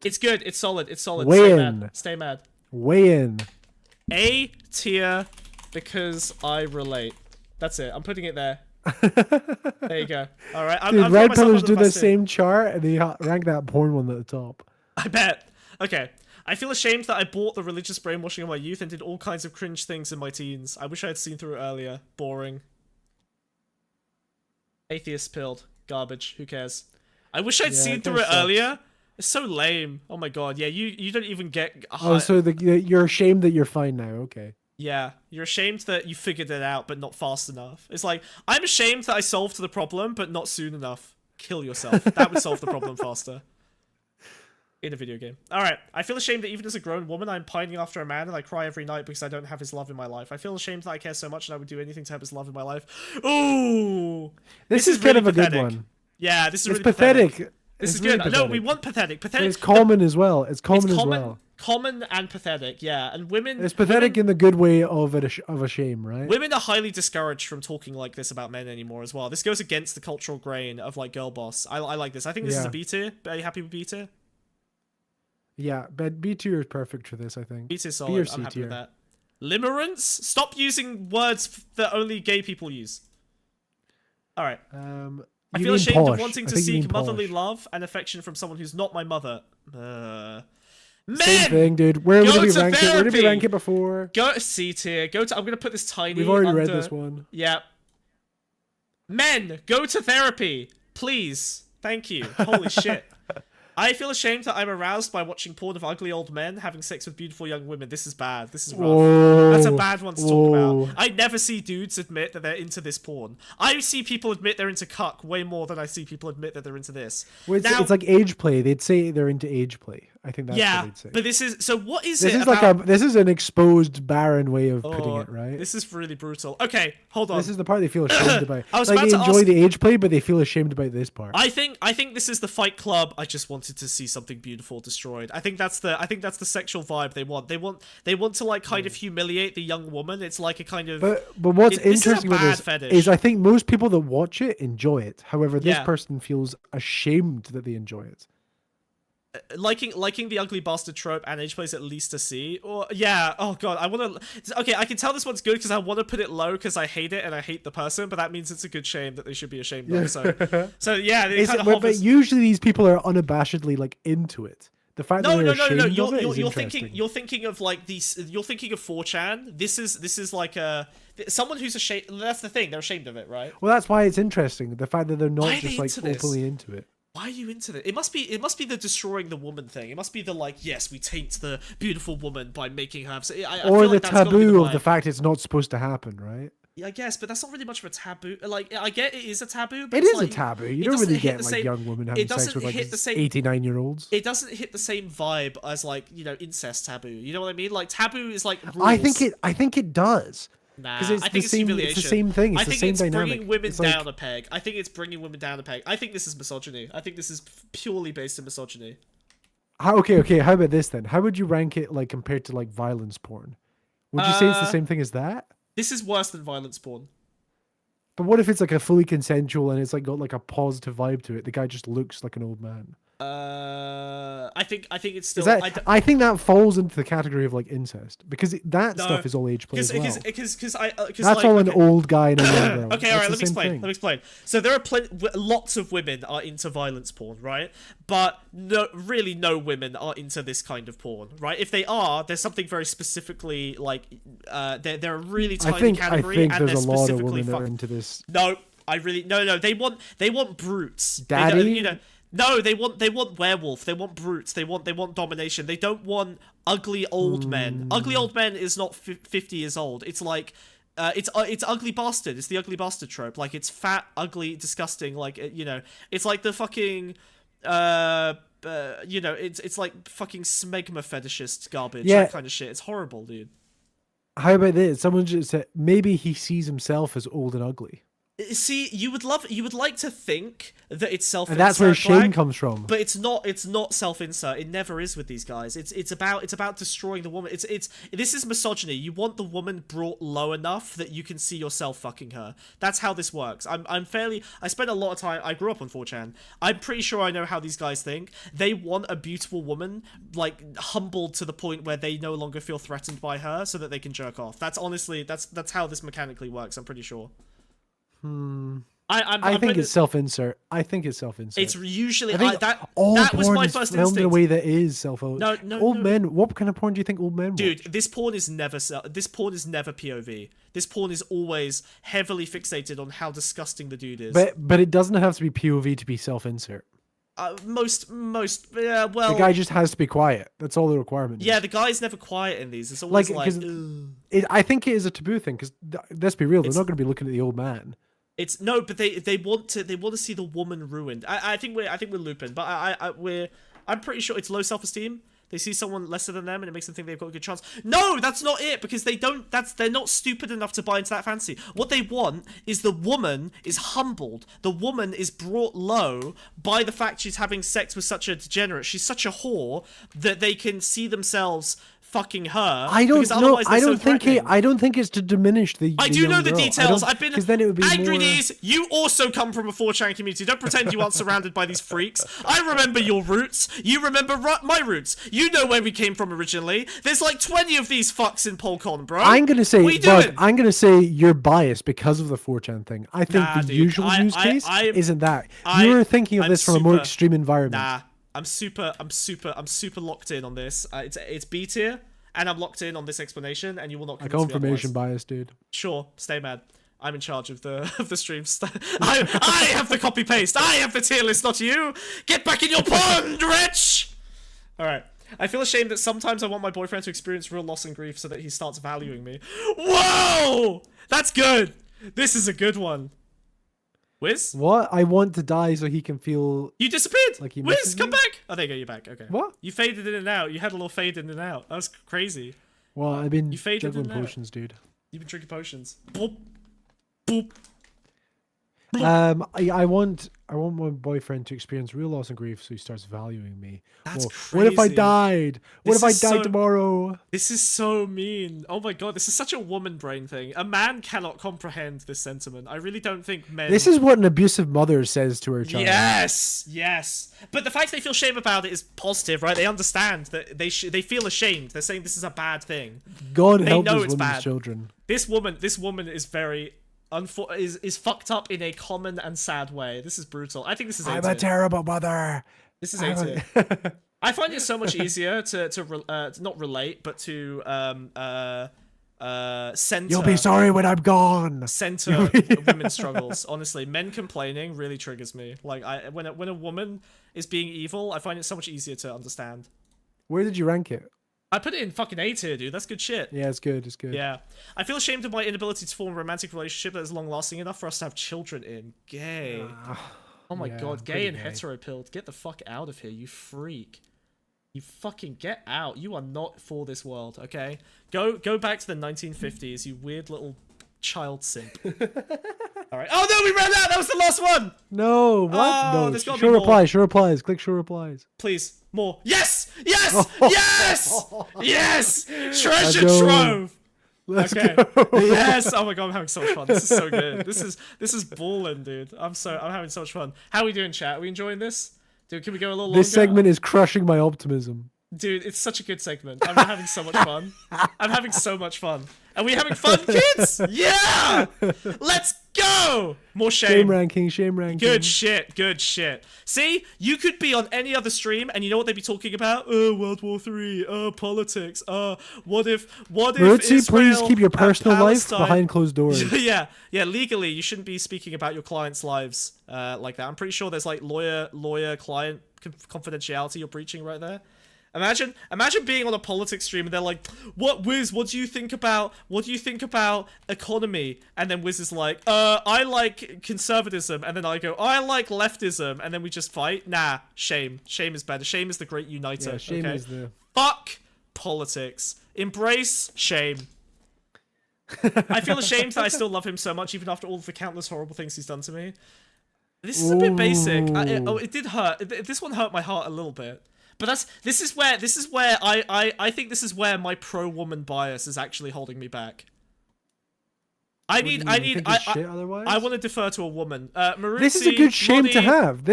It's good. It's solid. Stay mad. Weigh in. A tier. Because I relate. That's it. I'm putting it there. There you go. All right. Dude, red pillars do the same chart, and they rank that porn one at the top. I bet. Okay. I feel ashamed that I bought the religious brainwashing in my youth and did all kinds of cringe things in my teens. I wish I had seen through it earlier. Boring. Atheist pilled. Garbage. Who cares? I wish I'd seen through it earlier. It's so lame. Oh my god. Yeah, you don't even get... so you're ashamed that you're fine now. Okay. Yeah, you're ashamed that you figured it out, but not fast enough. It's like, I'm ashamed that I solved the problem, but not soon enough. Kill yourself. That would solve the problem faster. In a video game. Alright, I feel ashamed that even as a grown woman, I'm pining after a man and I cry every night because I don't have his love in my life. I feel ashamed that I care so much and I would do anything to have his love in my life. Ooh! This is kind of a good one. Yeah, this is really pathetic. This is good. No, we want pathetic. Pathetic. It's common as well. It's common as well. Common and pathetic, yeah. And women... It's pathetic in the good way of a shame, right? Women are highly discouraged from talking like this about men anymore as well. This goes against the cultural grain of, like, girl boss. I like this. I think this is a B tier. Are you happy with B tier? Yeah, but B tier is perfect for this, I think. B tier is solid. I'm happy with that. Limerence? Stop using words that only gay people use. All right. I feel ashamed of wanting to seek motherly love and affection from someone who's not my mother. Men! Same thing, dude. Where did we rank it? Where did we rank it before? Go to C tier. Go to. I'm gonna put this tiny. We've already read this one. Yeah. Men, go to therapy, please. Thank you. Holy shit. I feel ashamed that I'm aroused by watching porn of ugly old men having sex with beautiful young women. This is bad. This is rough. Whoa. That's a bad one to talk about. I never see dudes admit that they're into this porn. I see people admit they're into cuck way more than I see people admit that they're into this. Well, it's like age play. They'd say they're into age play. I think that's what they'd say. But this is... So what is this it is about... this is an exposed, barren way of putting it, right? This is really brutal. Okay, hold on. This is the part they feel ashamed about. I was like, about they to enjoy ask... the age play, but they feel ashamed about this part. I think this is the Fight Club. I just wanted to see something beautiful destroyed. I think that's the sexual vibe they want. They want to like kind of humiliate the young woman. It's like a kind of... But what's interesting with this fetish. is I think most people that watch it enjoy it. However, this Yeah. person feels ashamed that they enjoy it. Liking the ugly bastard trope and age plays at least a C. Or yeah, oh god, I want to... Okay, I can tell this one's good because I want to put it low because I hate it and I hate the person, but that means it's a good shame that they should be ashamed of. So yeah, it kind of but usually these people are unabashedly like into it. The fact that they're ashamed of it is interesting. You're thinking of like these. You're thinking of 4chan. This is like someone who's ashamed. That's the thing. They're ashamed of it, right? Well, that's why it's interesting. The fact that they're not just like openly into it. Why are you into this? It must be the destroying the woman thing. It must be the like, yes, we taint the beautiful woman by making her. Or the taboo of the fact it's not supposed to happen, right? Yeah, I guess, but that's not really much of a taboo. Like, I get it is a taboo, but it is like, a taboo. You don't really get like young women having sex with like 89-year-olds. It doesn't hit the same vibe as like, you know, incest taboo. You know what I mean? Like taboo is like rules. I think it does. Nah, I think it's humiliation. It's the same thing. It's the same dynamic. I think it's bringing women down a peg. I think it's bringing women down a peg. I think this is misogyny. I think this is purely based in misogyny. Okay. How about this then? How would you rank it like compared to like violence porn? Would you say it's the same thing as that? This is worse than violence porn. But what if it's like a fully consensual and it's like got like a positive vibe to it? The guy just looks like an old man. I think it's still. I think that falls into the category of like incest because stuff is all age play as well. Because that's like, all an old guy and a young girl. Okay, all right. Let me explain. So there are lots of women are into violence porn, right? But no women are into this kind of porn, right? If they are, there's something very specifically like they're a really tiny category, and there's a lot of women that are into this. No. They want brutes. Daddy. No, they want werewolf. They want brutes. They want domination. They don't want ugly old men. Ugly old men is not 50 years old. It's like it's ugly bastard. It's the ugly bastard trope. Like it's fat, ugly, disgusting. Like you know, it's like the fucking you know, it's like fucking smegma fetishist garbage. Yeah. That kind of shit. It's horrible, dude. How about this? Someone just said maybe he sees himself as old and ugly. See, you would like to think that it's self-insert, and that's where shame comes from. But it's not self-insert. It never is with these guys. It's about destroying the woman. This is misogyny. You want the woman brought low enough that you can see yourself fucking her. That's how this works. I spent a lot of time. I grew up on 4chan. I'm pretty sure I know how these guys think. They want a beautiful woman like humbled to the point where they no longer feel threatened by her, so that they can jerk off. That's honestly that's how this mechanically works. I'm pretty sure. I think it's self-insert. It's usually that was my first instinct. In a way that is old men. What kind of porn do you think old men watch? Dude, this porn is never POV. This porn is always heavily fixated on how disgusting the dude is. But it doesn't have to be POV to be self-insert. Well, the guy just has to be quiet. That's all the requirement. Yeah, the guy's never quiet in these. It's always like I think it is a taboo thing because let's be real, they're not going to be looking at the old man. It's no, but they want to see the woman ruined. I think we're looping, but I'm pretty sure it's low self-esteem. They see someone lesser than them and it makes them think they've got a good chance. No, that's not it, because they're not stupid enough to buy into that fantasy. What they want is the woman is humbled. The woman is brought low by the fact she's having sex with such a degenerate. She's such a whore that they can see themselves fucking her. I don't because know. otherwise they're so threatening. I don't think it's to diminish the. I the do young know the girl. details. I've been then it would be angry more... D's. You also come from a 4chan community. Don't pretend you aren't surrounded by these freaks. I remember your roots. You remember my roots. You know where we came from originally. There's like 20 of these fucks in Polcon, bro. I'm gonna say, Bug, I'm gonna say you're biased because of the 4chan thing. I think the dude, usual use case isn't that. You're thinking of this from a more extreme environment. Nah, I'm super locked in on this. It's B tier. And I'm locked in on this explanation, and you will not convince me otherwise. Confirmation bias, dude. Sure, stay mad. I'm in charge of the streams. I have the copy paste. I have the tier list, not you. Get back in your pond, wretch. All right. I feel ashamed that sometimes I want my boyfriend to experience real loss and grief so that he starts valuing me. Whoa, that's good. This is a good one. Wiz? What? I want to die so he can feel... You disappeared! Like he Wiz, come me? back! Oh, there you go, you're back. Okay. What? You faded in and out. You had a little fade in and out. That was crazy. Well, I've been faded juggling in and potions, dude. You've been drinking potions. Boop. Boop. I want my boyfriend to experience real loss and grief so he starts valuing me. That's crazy. What if I died? What if I died tomorrow? This is so mean. Oh my god, this is such a woman brain thing. A man cannot comprehend this sentiment. I really don't think men... This is what an abusive mother says to her child. Yes, yes. But the fact they feel shame about it is positive, right? They understand that they feel ashamed. They're saying this is a bad thing. God help this woman's children. This woman is very... is fucked up in a common and sad way. This is brutal. I think this is A tier. I'm a terrible mother. This is A tier. I find it so much easier to not relate, but to center. You'll be sorry when I'm gone. Center women's struggles. Honestly, men complaining really triggers me. Like when a woman is being evil, I find it so much easier to understand. Where did you rank it? I put it in fucking A tier, dude. That's good shit. Yeah, it's good. It's good. Yeah. I feel ashamed of my inability to form a romantic relationship that is long-lasting enough for us to have children in. Gay. Oh my god, gay and hetero-pilled. Get the fuck out of here, you freak. You fucking get out. You are not for this world, okay? Go back to the 1950s, you weird little child simp. Alright. Oh no, we ran out! That was the last one! No, what? Oh, no, show replies, show replies. Click show replies. Please. More. Yes! Yes! Yes! Yes! Treasure trove! Let's go. Yes! Oh my god, I'm having so much fun. This is so good. This is ballin', dude. I'm having so much fun. How are we doing, chat? Are we enjoying this? Dude, can we go a little longer? This segment is crushing my optimism. Dude, it's such a good segment. I'm having so much fun. I'm having so much fun. Are we having fun, kids? Yeah! Let's go! More shame. Shame ranking. Good shit, good shit. See? You could be on any other stream, and you know what they'd be talking about? Oh, World War III. Politics. What if Israel please keep your personal life behind closed doors. Yeah, legally, you shouldn't be speaking about your clients' lives like that. I'm pretty sure there's like lawyer-client confidentiality you're breaching right there. Imagine being on a politics stream and they're like, "What, Wiz? What do you think about economy?" And then Wiz is like, I like conservatism," and then I go, "I like leftism," and then we just fight. Nah, shame. Shame is better. Shame is the great uniter. Yeah, shame okay? is the... Fuck politics. Embrace shame. I feel ashamed that I still love him so much, even after all of the countless horrible things he's done to me. This is a bit basic. It did hurt. This one hurt my heart a little bit. But this is where I think this is where my pro-woman bias is actually holding me back. I want to defer to a woman. Maruzzi, this is a good shame Lottie, to have.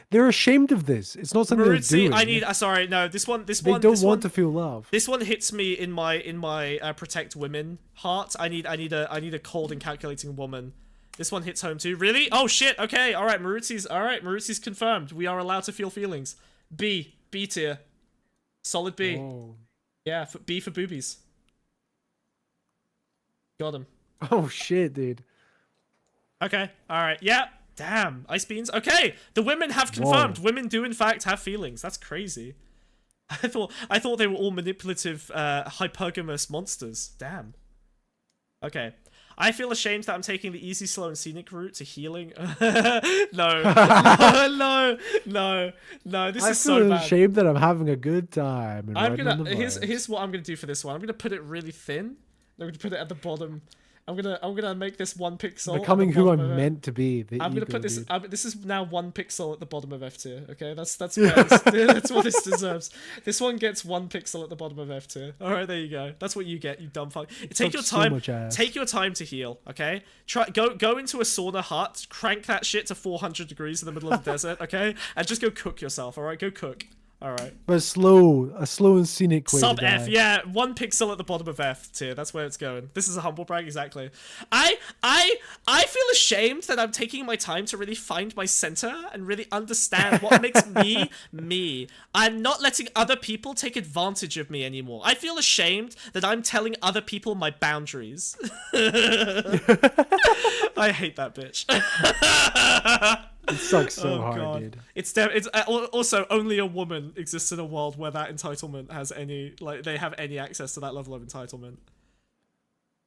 They're ashamed of this. It's not something Maruzzi, they're doing. sorry, no, this one. They don't want to feel love. This one hits me in my protect women heart. I need a cold and calculating woman. This one hits home too. Really? Oh shit. Okay. All right. Maruzzi's confirmed. We are allowed to feel feelings. B tier. Solid B. Whoa. Yeah, B for boobies. Got him. Oh shit, dude. Okay. All right. Yeah. Damn. Ice beans. Okay. The women have confirmed. Whoa. Women do in fact have feelings. That's crazy. I thought they were all manipulative, hypergamous monsters. Damn. Okay. I feel ashamed that I'm taking the easy, slow, and scenic route to healing. No. This is so bad. I feel ashamed that I'm having a good time. Here's what I'm gonna do for this one. I'm gonna put it really thin, I'm gonna put it at the bottom. I'm gonna make this 1 pixel. Becoming who I'm meant to be. I'm gonna put this. This is now 1 pixel at the bottom of F tier. Okay, that's that's what this deserves. This one gets 1 pixel at the bottom of F tier. All right, there you go. That's what you get, you dumb fuck. Take your time. Take your time to heal. Okay, go into a sauna hut, crank that shit to 400 degrees in the middle of the desert. Okay, and just go cook yourself. All right, go cook. All right. But a slow and scenic way Sub to F, die. yeah, 1 pixel at the bottom of F tier. That's where it's going. This is a humble brag, exactly. I feel ashamed that I'm taking my time to really find my center and really understand what makes me me. I'm not letting other people take advantage of me anymore. I feel ashamed that I'm telling other people my boundaries. I hate that bitch. It sucks so hard, dude. It's also only a woman exists in a world where that entitlement has any, like, they have any access to that level of entitlement.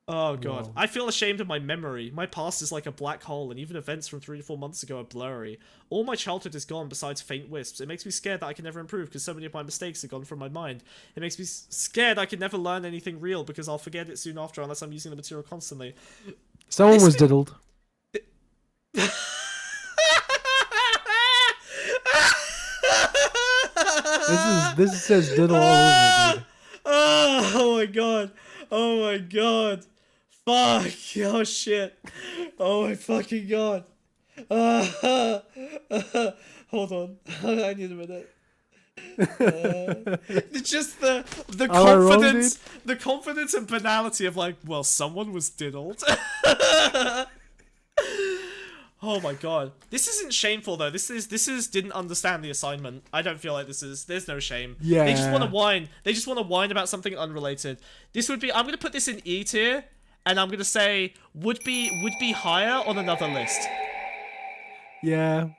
Oh god. Whoa. I feel ashamed of my memory. My past is like a black hole, and even events from 3 to 4 months ago are blurry. All my childhood is gone besides faint wisps. It makes me scared that I can never improve because so many of my mistakes are gone from my mind. It makes me scared I can never learn anything real because I'll forget it soon after unless I'm using the material constantly. Someone was diddled. This says diddle all over it, dude. Oh my god. Oh my god. Fuck. Oh shit. Oh my fucking god. Hold on. I need a minute. Just the confidence, the confidence and banality of like, well, someone was diddled. Oh my god. This isn't shameful though. This is didn't understand the assignment. I don't feel like there's no shame. Yeah. They just want to whine. They just want to whine about something unrelated. This would be, I'm gonna put this in E tier, and I'm gonna say would be higher on another list. Yeah.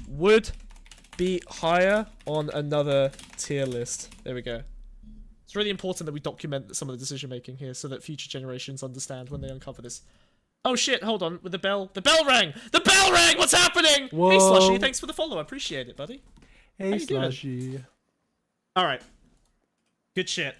Would be higher on another tier list. There we go. It's really important that we document some of the decision making here so that future generations understand when they uncover this. Oh shit, hold on, with the bell rang! The bell rang! What's happening? Whoa. Hey Slushy, thanks for the follow, I appreciate it, buddy. Hey Slushy. Alright. Good shit.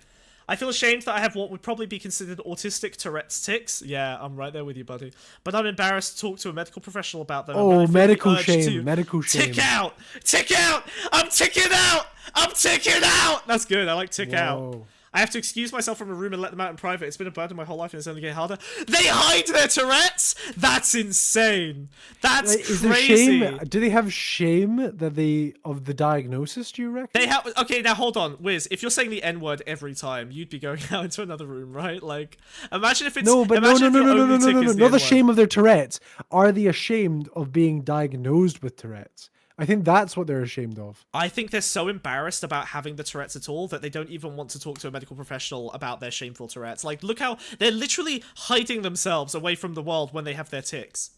I feel ashamed that I have what would probably be considered autistic Tourette's tics. Yeah, I'm right there with you, buddy. But I'm embarrassed to talk to a medical professional about them. Oh, medical shame, medical shame. Tick out! Tick out! I'm ticking out! I'm ticking out! That's good, I like tick out. I have to excuse myself from a room and let them out in private. It's been a burden my whole life and it's only getting harder. They hide their Tourette's? That's insane. That's crazy. Is there shame? Do they have shame that of the diagnosis, do you reckon? They have. Okay, now hold on. Wiz, if you're saying the N-word every time, you'd be going out into another room, right? Like, imagine if it's... No, but no, not the shame of their Tourette's. Are they ashamed of being diagnosed with Tourette's? I think that's what they're ashamed of. I think they're so embarrassed about having the Tourette's at all that they don't even want to talk to a medical professional about their shameful Tourette's. Like, look how they're literally hiding themselves away from the world when they have their tics.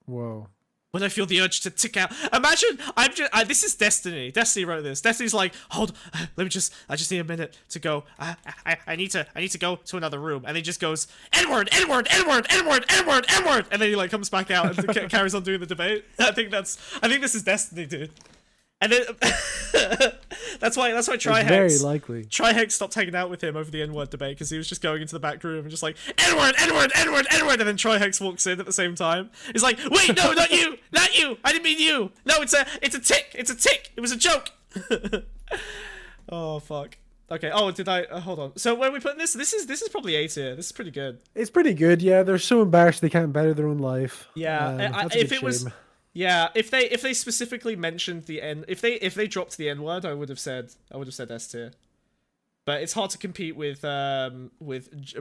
Whoa. When I feel the urge to tick out. Imagine, this is Destiny. Destiny wrote this. Destiny's like, hold, I just need a minute to go. I need to go to another room. And he just goes, N-word, N-word, N-word, N-word, N-word, N-word. And then he like comes back out and carries on doing the debate. I think this is Destiny, dude. And then that's why Trihex, very likely. Trihex stopped hanging out with him over the N-word debate because he was just going into the back room and just like N-word, N-word, N-word, N-word, and then Trihex walks in at the same time. He's like, wait, no, not you, not you. I didn't mean you. No, it's a tick. It's a tick. It was a joke. Oh fuck. Okay. Oh, did I? Hold on. So where are we putting this? This is probably A tier. This is pretty good. It's pretty good. Yeah, they're so embarrassed they can't better their own life. Yeah. If it was. Yeah, if they specifically mentioned the N, if they dropped the N-word, I would have said S tier. But it's hard to compete with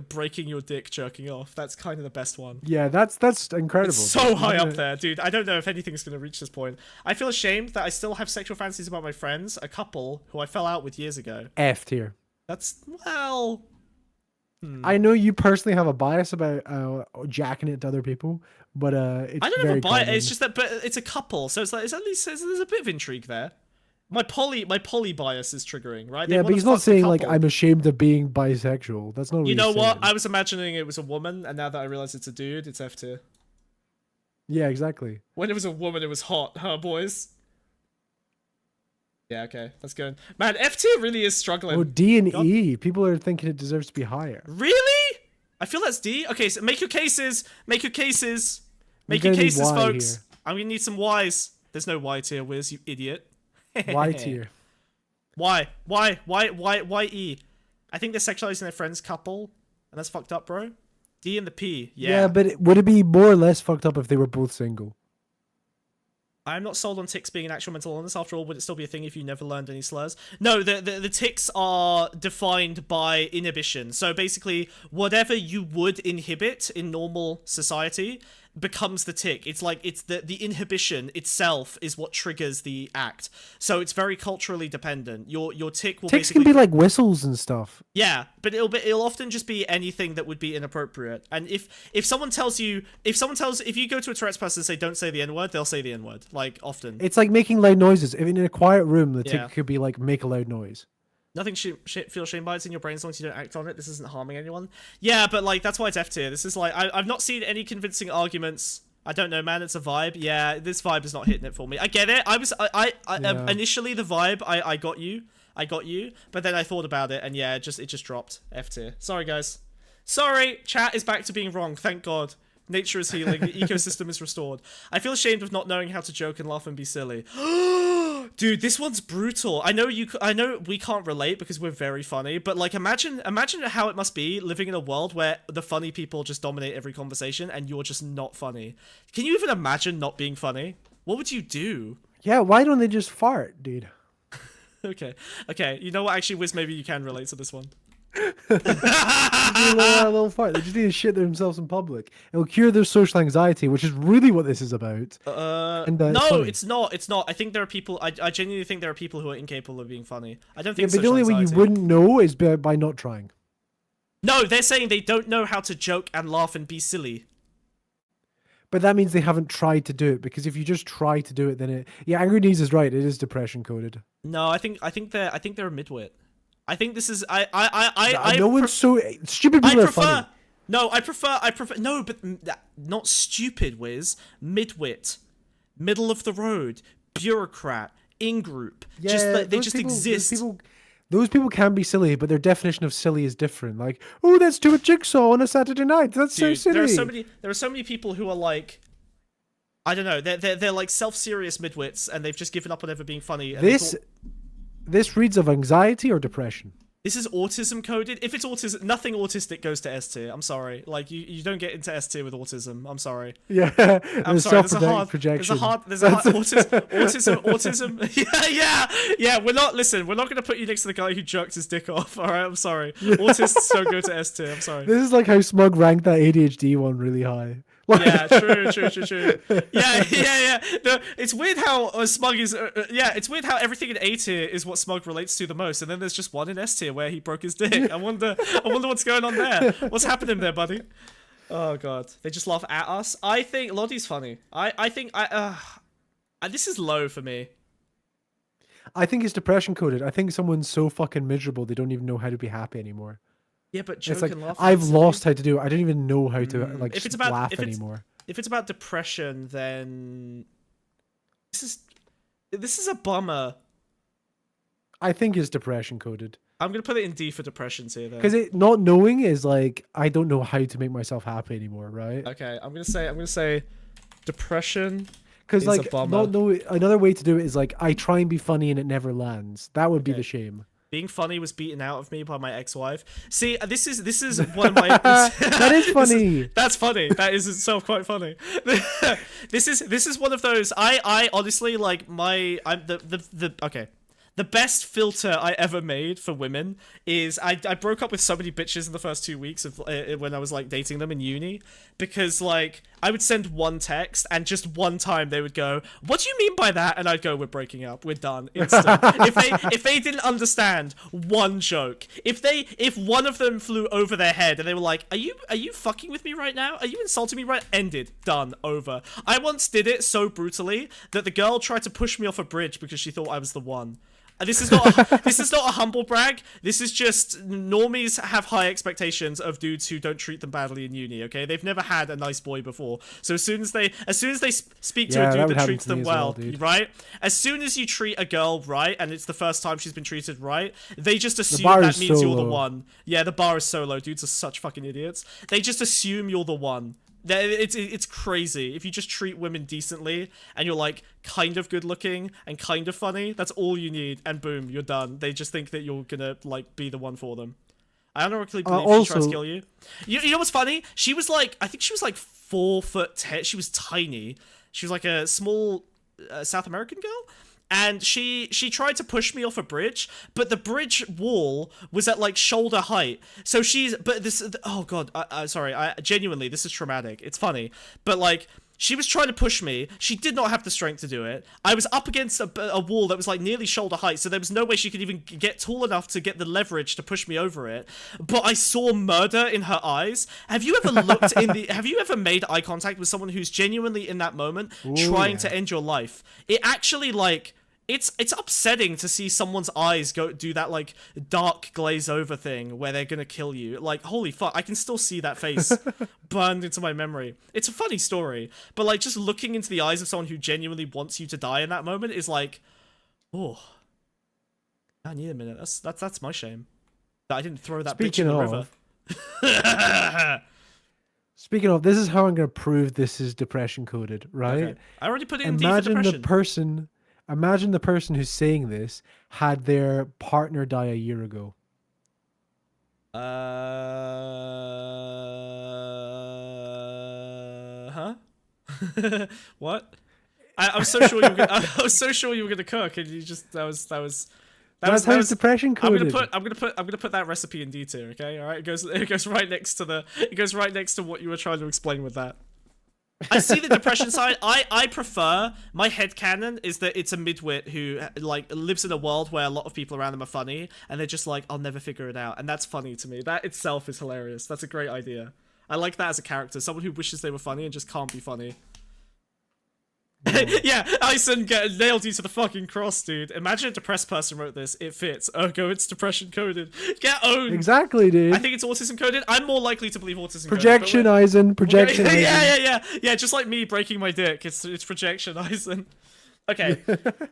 breaking your dick jerking off. That's kind of the best one. Yeah, that's incredible. It's so high up there, dude. I don't know if anything's gonna reach this point. I feel ashamed that I still have sexual fantasies about my friends, a couple who I fell out with years ago. F tier. That's well. I know you personally have a bias about jacking it to other people, but it's I don't have a bias. It's just that, but it's a couple, so it's like at least there's a bit of intrigue there. My poly bias is triggering, right? Yeah, but he's not saying like I'm ashamed of being bisexual. That's not. You know what? I was imagining it was a woman, and now that I realize it's a dude, it's F tier. Yeah, exactly. When it was a woman, it was hot, huh, boys? Yeah, okay, that's good. Man, F tier really is struggling. Oh, D and E. People are thinking it deserves to be higher. Really? I feel that's D. Okay, so make your cases. Make your cases. Make You're your gonna need cases, Y folks. here. I'm gonna need some Ys. There's no Y tier, Wiz, you idiot. Y tier. Why E? I think they're sexualizing their friend's couple, and that's fucked up, bro. D and the P. Yeah, but would it be more or less fucked up if they were both single? I'm not sold on tics being an actual mental illness. After all, would it still be a thing if you never learned any slurs? No, the tics are defined by inhibition. So basically, whatever you would inhibit in normal society becomes the tic. It's like it's the inhibition itself is what triggers the act. So it's very culturally dependent. Your tic will Tics basically can be like whistles and stuff. yeah, but it'll often just be anything that would be inappropriate. And if someone tells you if you go to a Tourette's person and say don't say the N-word, they'll say the N-word, like often. It's like making loud noises. If in a quiet room, the Yeah. tic could be like make a loud noise. Nothing feel shame by. It's in your brain as long as you don't act on it. This isn't harming anyone. Yeah, but like that's why it's F tier. This is like I've not seen any convincing arguments. I don't know, man. It's a vibe. Yeah, this vibe is not hitting it for me. I get it. Yeah. Initially the vibe I got you, but then I thought about it and yeah, it just dropped. F tier. Sorry guys. Sorry. Chat is back to being wrong. Thank God. Nature is healing. The ecosystem is restored. I feel ashamed of not knowing how to joke and laugh and be silly. Dude, this one's brutal. I know we can't relate because we're very funny, but like imagine how it must be living in a world where the funny people just dominate every conversation and you're just not funny. Can you even imagine not being funny? What would you do? Yeah, why don't they just fart, dude? Okay. You know what? Actually, Wiz, maybe you can relate to this one. A little fart. They just need to shit themselves in public. It'll cure their social anxiety, which is really what this is about. No, it's not. It's not. I think there are people. I genuinely think there are people who are incapable of being funny. I don't think. Yeah, but the only way you wouldn't know is by not trying. No, they're saying they don't know how to joke and laugh and be silly. But that means they haven't tried to do it, because if you just try to do it, then it. Yeah, Angry Knees is right. It is depression coded. No, I think they're a midwit. I think this is no one's so stupid. People are funny. No, I prefer no, but not stupid, Wiz. Midwit, middle of the road, bureaucrat, in group. Yeah, just they just exist. Those people can be silly, but their definition of silly is different. Like, oh, let's do a jigsaw on a Saturday night. That's so silly. There are so many people who are like, I don't know. They're like self-serious midwits, and they've just given up on ever being funny. And This reads of anxiety or depression. This is autism coded. If it's autism, nothing autistic goes to S tier. I'm sorry. Like you don't get into S tier with autism. I'm sorry. Yeah, I'm sorry. There's a hard autism. Yeah. We're not gonna put you next to the guy who jerked his dick off. All right. I'm sorry. Autists don't go to S tier. I'm sorry. This is like how Smug ranked that ADHD one really high. Yeah, true. Yeah. No, it's weird how Smug is. It's weird how everything in A tier is what Smug relates to the most, and then there's just one in S tier where he broke his dick. I wonder what's going on there. What's happening there, buddy? Oh god, they just laugh at us. I think Lottie's funny. I think this is low for me. I think it's depression coded. I think someone's so fucking miserable they don't even know how to be happy anymore. Yeah, but joke it's like, and laugh. I've lost how to do it. I don't even know how to laugh anymore. If it's about depression, then this is a bummer. I think it's depression coded. I'm gonna put it in D for depression here, though. Because not knowing is like, I don't know how to make myself happy anymore, right? Okay, I'm gonna say depression. Because like another way to do it is like, I try and be funny and it never lands. That would be the shame. Being funny was beaten out of me by my ex-wife. See, this is one of my. That is funny. That's funny. That is itself quite funny. This is one of those. I honestly like okay. The best filter I ever made for women is I broke up with so many bitches in the first 2 weeks of when I was like dating them in uni, because like I would send one text and just one time they would go, "What do you mean by that?" And I'd go, "We're breaking up. We're done." Instant. if they didn't understand one joke, if one of them flew over their head and they were like, "Are you fucking with me right now? Are you insulting me right?" Ended. Done. Over. I once did it so brutally that the girl tried to push me off a bridge because she thought I was the one. This is not a humble brag. This is just normies have high expectations of dudes who don't treat them badly in uni. Okay, they've never had a nice boy before. So as soon as they speak to a dude that treats them well, right? As soon as you treat a girl right, and it's the first time she's been treated right, they just assume that means you're the one. Yeah, the bar is so low. Dudes are such fucking idiots. They just assume you're the one. It's crazy. If you just treat women decently and you're like kind of good looking and kind of funny, that's all you need, and boom, you're done. They just think that you're gonna like be the one for them. I don't really believe she tries to kill you. You know what's funny? She was like, I think she was like 4'10". She was tiny. She was like a small South American girl. And she tried to push me off a bridge, but the bridge wall was at like shoulder height. So oh god, sorry, genuinely, this is traumatic. It's funny, but like, she was trying to push me. She did not have the strength to do it. I was up against a wall that was like nearly shoulder height, so there was no way she could even get tall enough to get the leverage to push me over it. But I saw murder in her eyes. Have you ever have you ever made eye contact with someone who's genuinely in that moment trying to end your life? It actually like, it's upsetting to see someone's eyes do that like dark glaze over thing where they're gonna kill you. Like, holy fuck, I can still see that face burned into my memory. It's a funny story, but like just looking into the eyes of someone who genuinely wants you to die in that moment is like, oh, I need a minute. That's my shame that I didn't throw that bitch in the river. Speaking of, this is how I'm gonna prove this is depression coded, right? Okay. I already put it in D for depression. Imagine the person who's saying this had their partner die a year ago. What? I was so sure you were gonna, I was so sure you were gonna cook, and you just that's how depression coded. I'm gonna put that recipe in D tier. Okay, all right. It goes right next to what you were trying to explain with that. I see the depression side. I prefer, my headcanon is that it's a midwit who like lives in a world where a lot of people around them are funny, and they're just like, I'll never figure it out, and that's funny to me. That itself is hilarious. That's a great idea. I like that as a character, someone who wishes they were funny and just can't be funny. Yeah, Ison nailed you to the fucking cross, dude. Imagine a depressed person wrote this. It fits. It's depression coded. Get owned. Exactly, dude. I think it's autism coded. I'm more likely to believe autism projection coded. Eisen. Projection Eisen. Yeah. Just like me breaking my dick. It's projection Eisen. Okay.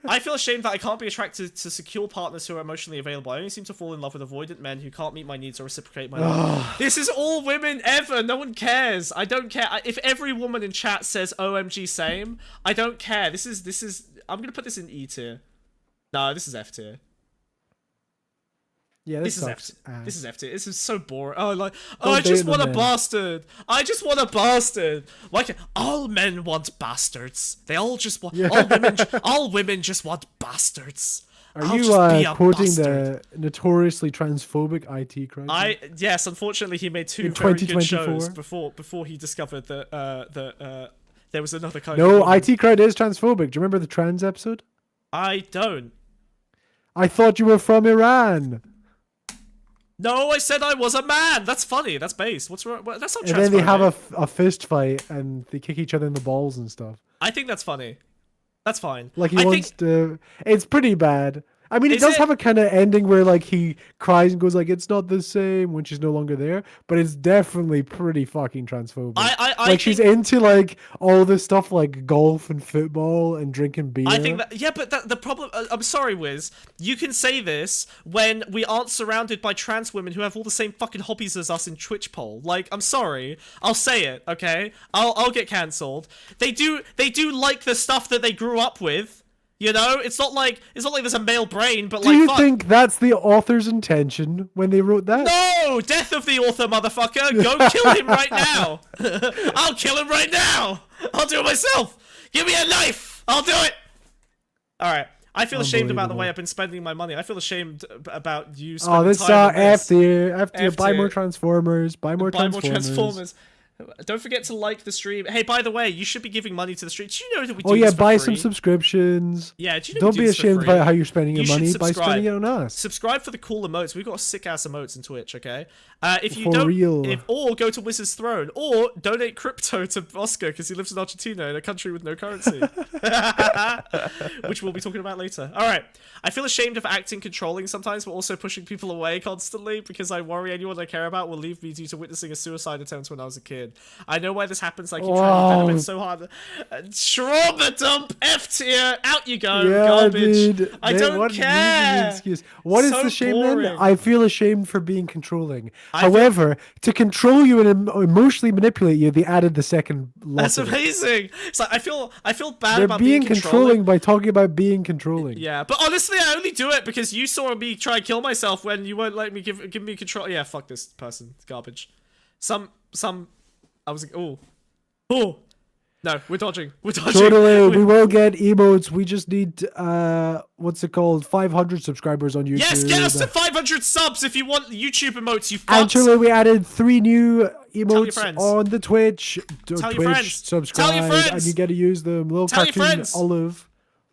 I feel ashamed that I can't be attracted to secure partners who are emotionally available. I only seem to fall in love with avoidant men who can't meet my needs or reciprocate my love. This is all women ever. No one cares. I don't care. If every woman in chat says OMG same, I don't care. This is I'm gonna put this in E tier. No, this is F tier. Yeah, this is F tier. This is so boring. I just want a bastard. I just want a bastard. Why can't all men want bastards? They all just want all women just want bastards. Are you quoting the notoriously transphobic IT crowd? Yes, unfortunately he made two very good shows before he discovered that there was another kind of woman. IT crowd is transphobic. Do you remember the trans episode? I don't. I thought you were from Iran. No, I said I was a man. That's funny. That's base. What's wrong? That's not transphobic. And then they have a fist fight and they kick each other in the balls and stuff. I think that's funny. That's fine. Like he wants to. It's pretty bad. I mean, it does have a kind of ending where like he cries and goes like, "It's not the same" when she's no longer there. But it's definitely pretty fucking transphobic. She's into like all this stuff like golf and football and drinking beer. I think that but the problem. I'm sorry, Wiz. You can say this when we aren't surrounded by trans women who have all the same fucking hobbies as us in Twitch poll. Like, I'm sorry. I'll say it. Okay. I'll get cancelled. They do like the stuff that they grew up with. You know, it's not like there's a male brain, but like. Do you think that's the author's intention when they wrote that? No, death of the author, motherfucker! Go kill him right now. I'll kill him right now. I'll do it myself. Give me a knife. I'll do it. All right. I feel ashamed about the way I've been spending my money. I feel ashamed about you spending time on this. F tier. Buy more Transformers. Buy more Transformers. Don't forget to like the stream. Hey, by the way, you should be giving money to the stream. Do you know that we do Oh yeah, this for buy free? some subscriptions. Yeah, do you know Don't we do be this for ashamed free? about how you're spending your You should money by subscribe. spending it on us. Subscribe for the cool emotes. We've got sick ass emotes in Twitch, okay? If you For don't, real. or go to Wizard's Throne, or donate crypto to Oscar because he lives in Argentina in a country with no currency, which we'll be talking about later. All right, I feel ashamed of acting controlling sometimes, but also pushing people away constantly because I worry anyone I care about will leave me due to witnessing a suicide attempt when I was a kid. I know why this happens. I keep trying to defend it so hard. Trauma dump F tier. Out you go. Yeah, Garbage. dude. I Man, don't what an care. excuse. What is So the shame boring. then? I feel ashamed for being controlling. I feel- However, to control you and emotionally manipulate you, they added the second lot. That's of it. amazing. It's like I feel bad They're about being controlling. controlling by talking about being controlling. Yeah, but honestly, I only do it because you saw me try and kill myself when you won't let me give me control. Yeah, fuck this person. It's garbage. I was like, oh. No, we're dodging. We're dodging. Totally, we will get emotes. We just need what's it called? 500 subscribers on YouTube. Yes, get us to 500 subs if you want YouTube emotes. You fucks. Actually, we added 3 new emotes friends. on the Twitch. Tell your Twitch, friends. subscribe, Tell your friends. and you get to use them. Little Tell your cartoon friends. olive.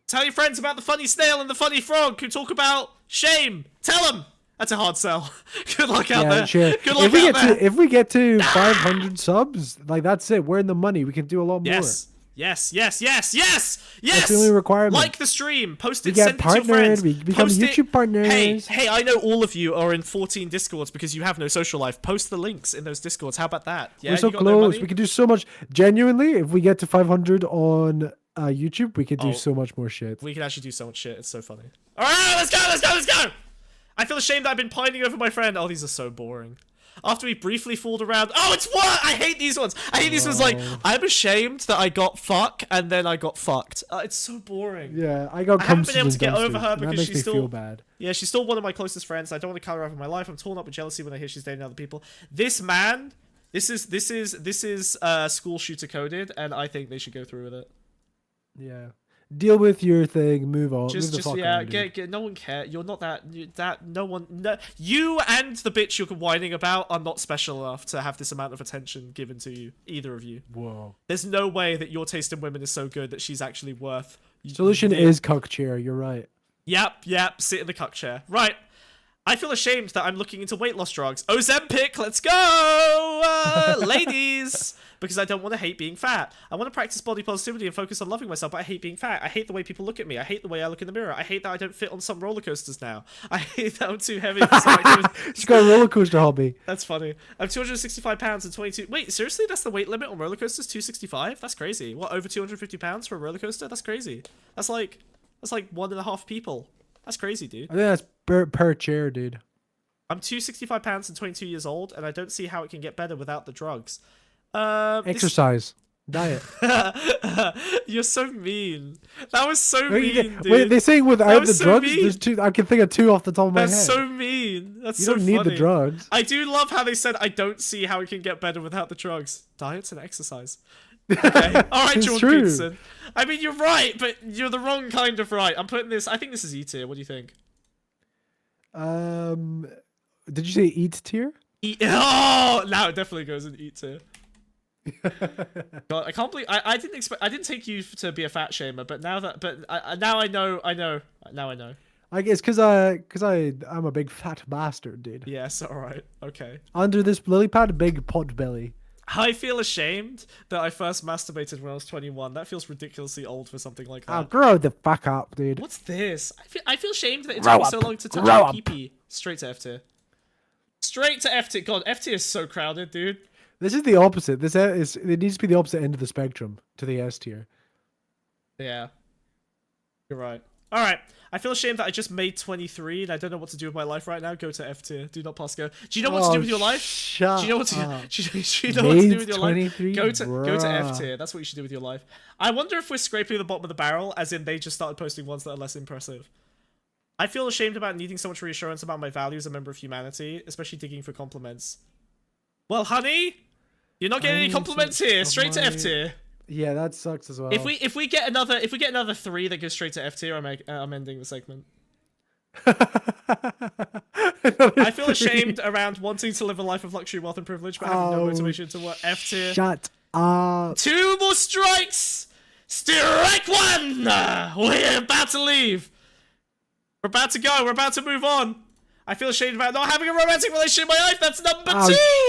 Tell your friends about the funny snail and the funny frog who talk about shame. Tell them. That's a hard sell. Good luck out there. Sure. Good luck out there. If we get to 500 subs, like that's it. We're in the money. We can do a lot more. Yes. Yes. That's the only requirement. Like the stream. Post it. We get Send it to your partnered. friends. We become Post it. YouTube partners. Hey, I know all of you are in 14 Discords because you have no social life. Post the links in those Discords. How about that? Yeah, We're so you got no close. money? We can do so much. Genuinely, if we get to 500 on YouTube, we could do so much more shit. We can actually do so much shit. It's so funny. All right, let's go. I feel ashamed that I've been pining over my friend. Oh, these are so boring. After we briefly fooled around. Oh, it's what? I hate these ones. I hate these ones like, I'm ashamed that I got fuck and then I got fucked. It's so boring. Yeah, I got. I haven't been able to get over her because that she's makes still. Me feel bad. Yeah, she's still one of my closest friends. I don't want to cut her out of my life. I'm torn up with jealousy when I hear she's dating other people. This man, this is school shooter coded, and I think they should go through with it. Yeah. Deal with your thing. Move on. Just move the fuck yeah. on, dude. Get. No one cares. You're not that. No one. No, you and the bitch you're whining about are not special enough to have this amount of attention given to you. Either of you. Whoa. There's no way that your taste in women is so good that she's actually worth. Solution is cuck chair. You're right. Yep. Sit in the cuck chair. Right. I feel ashamed that I'm looking into weight loss drugs. Ozempic, let's go, ladies! Because I don't want to hate being fat. I want to practice body positivity and focus on loving myself, but I hate being fat. I hate the way people look at me. I hate the way I look in the mirror. I hate that I don't fit on some roller coasters now. I hate that I'm too heavy for some activities. She's got a roller coaster hobby. That's funny. I'm 265 pounds and 22. Wait, seriously? That's the weight limit on roller coasters? 265? That's crazy. What, over 250 pounds for a roller coaster? That's crazy. That's like 1.5 people. That's crazy, dude. I think that's per chair, dude. I'm 265 pounds and 22 years old, and I don't see how it can get better without the drugs. Exercise. Diet. You're so mean. That was so mean, dude. Wait, they're saying without the so drugs? mean. There's 2. I can think of 2 off the top of my head. That's so mean. That's You so don't need funny. the drugs. I do love how they said, I don't see how it can get better without the drugs. Diets and exercise. Okay. All right, It's Jordan true. Peterson. I mean, you're right, but you're the wrong kind of right. I'm putting this... I think this is E tier. What do you think? Did you say eat tier? Oh, now it definitely goes in E tier. God, I can't believe I didn't expect. I didn't take you to be a fat shamer, but now I know. Now I know. I guess because I'm a big fat bastard, dude. Yes, all right, okay. Under this lily pad, big pot belly. I feel ashamed that I first masturbated when I was 21. That feels ridiculously old for something like that. Oh, grow the fuck up, dude. What's this? I feel ashamed that it Grow took me up. so long to touch Grow a up. pee-pee. Straight to F tier. Straight to F tier. God, F tier is so crowded, dude. This is the opposite. It needs to be the opposite end of the spectrum to the S tier. Yeah. You're right. All right. I feel ashamed that I just made 23 and I don't know what to do with my life right now. Go to F tier. Do not pass go. Do you know what to do with your life? Shut Do you know what to up. do you know what to do with your life? 23? Go to F Bruh. tier. That's what you should do with your life. I wonder if we're scraping the bottom of the barrel, as in they just started posting ones that are less impressive. I feel ashamed about needing so much reassurance about my value as a member of humanity, especially digging for compliments. Well, honey, you're not getting any compliments here. Straight to F tier. Yeah, that sucks as well. If we get another 3 that goes straight to F tier, I'm ending the segment. I feel ashamed around wanting to live a life of luxury, wealth, and privilege, but having no motivation to work. F tier. Shut up. 2 more strikes. Strike 1. We're about to leave. We're about to go. We're about to move on. I feel ashamed about not having a romantic relationship in my life. That's number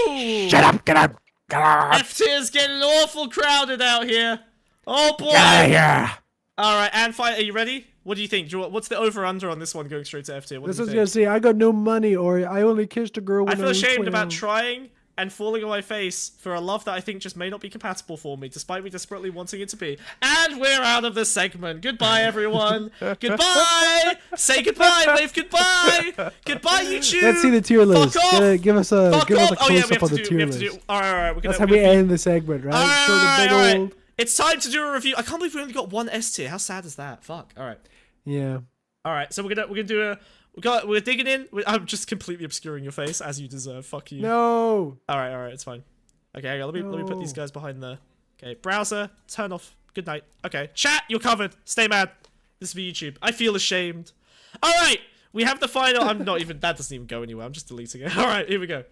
2. Shut up. Get up. Get up. F tier's getting awful crowded out here. Oh boy. Yeah. All right, and fine. Are you ready? What do you think? What's the over/under on this one going straight to F tier? This was gonna say I got no money, or I only kissed a girl when I feel ashamed 12. about trying and falling on my face for a love that I think just may not be compatible for me, despite me desperately wanting it to be. And we're out of the segment. Goodbye, everyone. Goodbye. Say goodbye. Wave goodbye. Goodbye, YouTube. Let's see the tier list. Fuck off. Give us a close up on the tier to do. list. All right. That's how we end the segment, right? All right. It's time to do a review. I can't believe we only got 1 S tier. How sad is that? Fuck. All right. Yeah. All right. So we're gonna do a. We're digging in. I'm just completely obscuring your face as you deserve. Fuck you. No. All right. It's fine. Okay. Hang on, let me put these guys behind the. Okay. Browser. Turn off. Good night. Okay. Chat. You're covered. Stay mad. This is for YouTube. I feel ashamed. All right. We have the final. I'm not even. That doesn't even go anywhere. I'm just deleting it. All right. Here we go.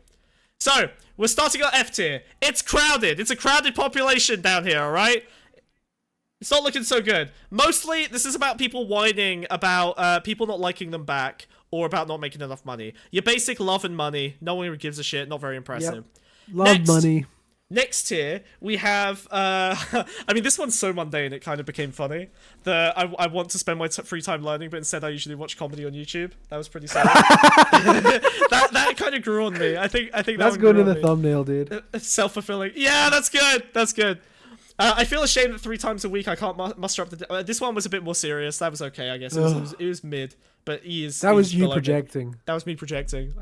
So we're starting at F tier. It's crowded. It's a crowded population down here. All right. It's not looking so good. Mostly, this is about people whining about people not liking them back or about not making enough money. Your basic love and money. No one gives a shit. Not very impressive. Yep. Love money. Next tier, we have... I mean, this one's so mundane, it kind of became funny. I want to spend my free time learning, but instead I usually watch comedy on YouTube. That was pretty sad. that kind of grew on me. I think that's good in the thumbnail, dude. Self-fulfilling. Yeah, that's good. That's good. I feel ashamed that 3 times a week I can't muster up the... this one was a bit more serious. That was okay, I guess. It was mid, but that was you projecting. That was me projecting.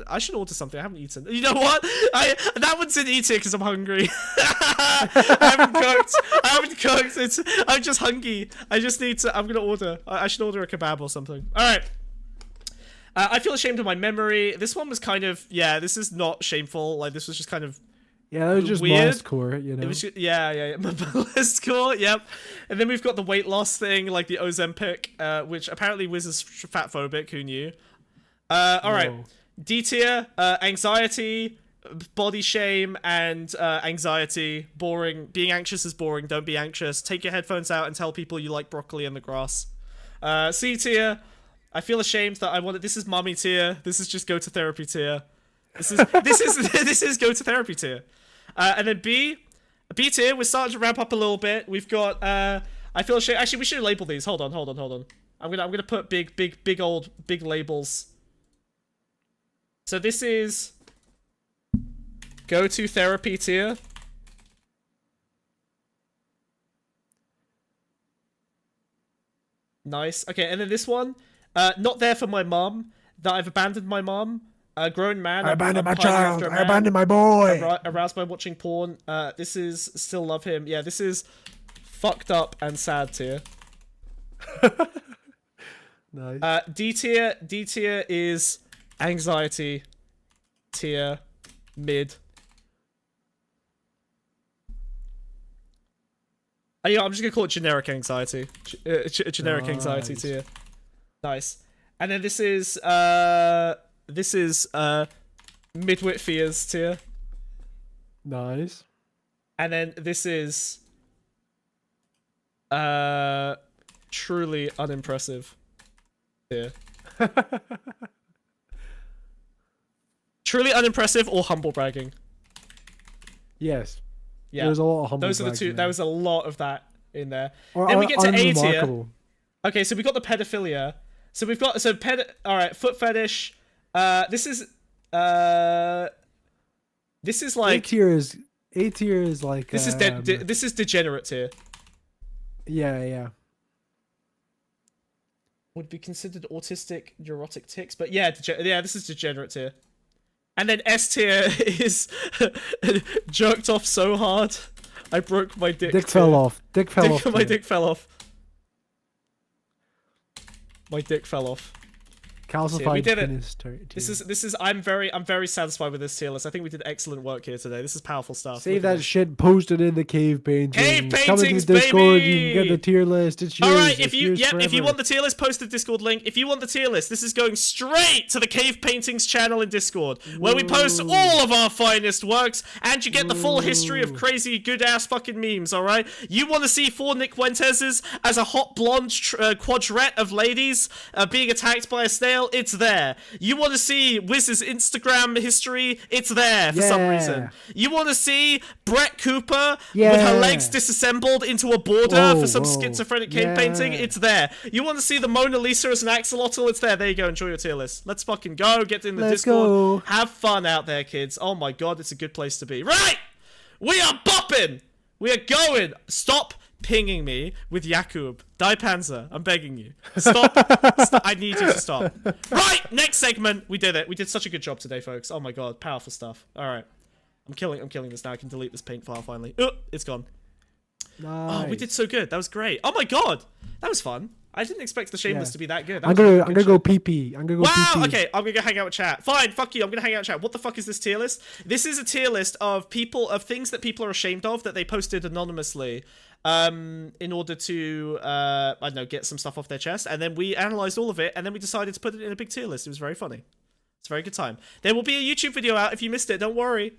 I should order something. I haven't eaten. You know what? That one's in eating because I'm hungry. I haven't cooked. I'm just hungry. I just need to... I'm gonna order. I should order a kebab or something. All right. I feel ashamed of my memory. This one was kind of... Yeah, this is not shameful. Like, this was just kind of... Yeah, that was just last core, you know. It was just, yeah. Last core, yep. And then we've got the weight loss thing, like the Ozempic, which apparently Wiz is fat phobic. Who knew? All right. D tier, anxiety, body shame, and anxiety. Boring. Being anxious is boring. Don't be anxious. Take your headphones out and tell people you like broccoli in the grass. C tier, I feel ashamed that I wanted. This is mummy tier. This is just go to therapy tier. This is go to therapy tier. And then B tier, we're starting to ramp up a little bit. We've got I feel ashamed. Actually, we should label these. Hold on. I'm gonna put big labels. So this is go to therapy tier. Nice. Okay, and then this one, not there for my mum. That I've abandoned my mum. A grown man. I abandoned my child. I abandoned my boy. Aroused by watching porn. This is still love him. Yeah, this is fucked up and sad tier. Nice. D tier is anxiety tier, mid. Yeah, I'm just gonna call it generic anxiety. Generic anxiety tier. Nice. And then this is midwit fears tier. Nice. And then this is truly unimpressive tier. Truly unimpressive or humble bragging. Yes. Yeah. There's a lot of humble Those are the two. bragging There was a lot of that in there. Or then we get to A tier. unremarkable. Okay, so we got the pedophilia. So we've got all right, foot fetish. This is like A tier is like this is this is degenerate tier. Yeah. Would be considered autistic neurotic tics, but yeah, this is degenerate tier. And then S tier is jerked off so hard I broke my dick. Dick fell off. Dick fell off. My dick fell off. My dick fell off. Calcified we did it. penis This is I'm very satisfied with this tier list. I think we did excellent work here today. This is powerful stuff. Save that shit, post it in the cave painting. Cave Come paintings, into Discord, baby! you can get the tier list. It's yours. All right, if you forever. want the tier list, post the Discord link. If you want the tier list, this is going straight to the Cave Paintings channel in Discord, where we post all of our finest works, and you get the full history of crazy good ass fucking memes. All right, you want to see 4 Nick Fuentes's as a hot blonde quadrette of ladies being attacked by a snail? It's there. You want to see Wiz's Instagram history? It's there for some reason. You want to see Brett Cooper with her legs disassembled into a border for some schizophrenic cave painting? It's there. You want to see the Mona Lisa as an axolotl? It's there. There you go. Enjoy your tier list. Let's fucking go. Get in the Discord. Go. Have fun out there, kids. Oh my god, it's a good place to be. Right! We are bopping! We are going! Stop pinging me with Jakub. Die Panzer. I'm begging you. Stop. I need you to stop. Right! Next segment. We did it. We did such a good job today, folks. Oh my god. Powerful stuff. Alright. I'm killing this now. I can delete this paint file finally. It's gone. Nice. Oh, we did so good. That was great. Oh my god. That was fun. I didn't expect the Shameless to be that good. I'm gonna go pee. I'm gonna go pee. Okay, I'm gonna go hang out with chat. Fine, fuck you, I'm gonna hang out with chat. What the fuck is this tier list? This is a tier list of things that people are ashamed of that they posted anonymously in order to I don't know, get some stuff off their chest, and then we analyzed all of it, and then we decided to put it in a big tier list. It was very funny. It's a very good time. There will be a YouTube video out if you missed it. Don't worry.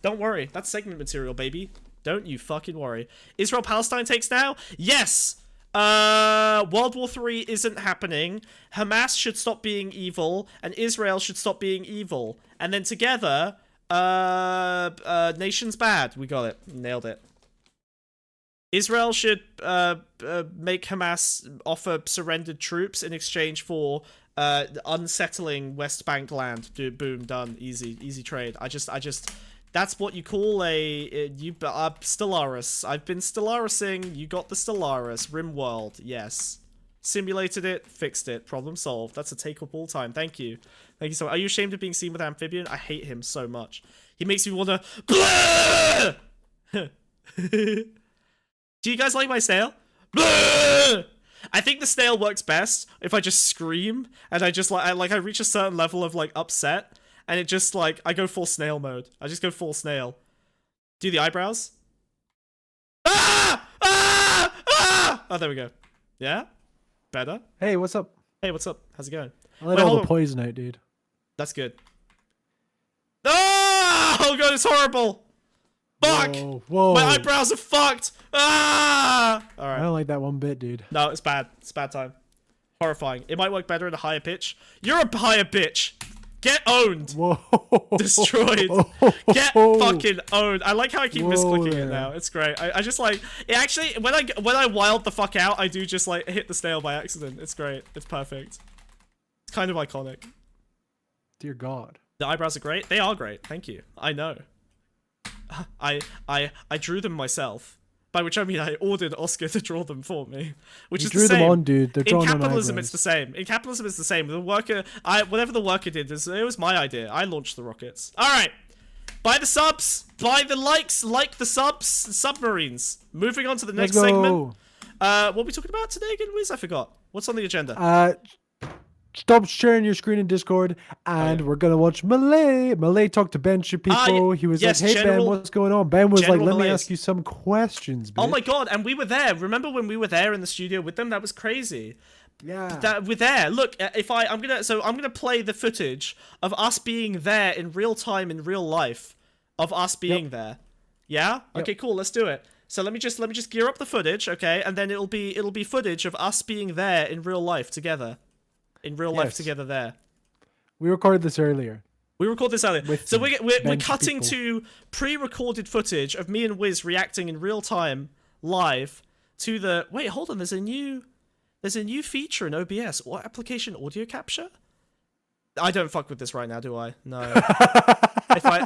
That's segment material, baby. Don't you fucking worry. Israel-Palestine takes now? Yes! World War III isn't happening. Hamas should stop being evil, and Israel should stop being evil. And then together, nation's bad. We got it. Nailed it. Israel should make Hamas offer surrendered troops in exchange for unsettling West Bank land. Boom, done. Easy trade. I just that's what you call Stellaris. I've been Stellarising. You got the Stellaris. Rimworld. Yes. Simulated it. Fixed it. Problem solved. That's a take up all time. Thank you. Thank you so much. Are you ashamed of being seen with Amphibian? I hate him so much. He makes me want to... Do you guys like my snail? I think the snail works best if I just scream and I just I reach a certain level of like upset. And it just, like, I go full snail mode. I just go full snail. Do the eyebrows? Ah! Ah! Ah! Oh, there we go. Yeah? Better? Hey, what's up? Hey, what's up? How's it going? I let all the poison out, dude. That's good. Oh god, it's horrible! Fuck! Whoa. My eyebrows are fucked! Ah! Alright. I don't like that one bit, dude. No, it's bad. It's bad time. Horrifying. It might work better at a higher pitch. You're a higher bitch! Get owned! Whoa. Destroyed. Get fucking owned. I like how I keep misclicking it now. It's great. I just like it actually when I wild the fuck out, I do just like hit the snail by accident. It's great. It's perfect. It's kind of iconic. Dear God. The eyebrows are great. They are great. Thank you. I know. I drew them myself. By which I mean I ordered Oscar to draw them for me, which is the same. You drew them on, dude. They're drawn on eyebrows. In capitalism, it's the same. In capitalism, it's the same. The worker, whatever the worker did, it was my idea. I launched the rockets. All right, buy the subs, buy the likes, like the subs, submarines. Moving on to the next segment. What are we talking about today again, Wiz? I forgot. What's on the agenda? Stop sharing your screen in Discord, and we're gonna watch Milei. Milei talked to Ben Shapiro. He was like, "Hey Ben, what's going on?" Ben was like, "Let me ask you some questions." Bitch. Oh my god! And we were there. Remember when we were there in the studio with them? That was crazy. Yeah. We're there. Look, if I'm gonna play the footage of us being there in real time in real life, of us being there. Yeah. Okay. Cool. Let's do it. So let me just gear up the footage, okay, and then it'll be footage of us being there in real life together. In real life together there. We recorded this earlier. So we're cutting to pre-recorded footage of me and Wiz reacting in real time, live, to the... Wait, hold on. There's a new feature in OBS. What application? Audio capture? I don't fuck with this right now, do I? No.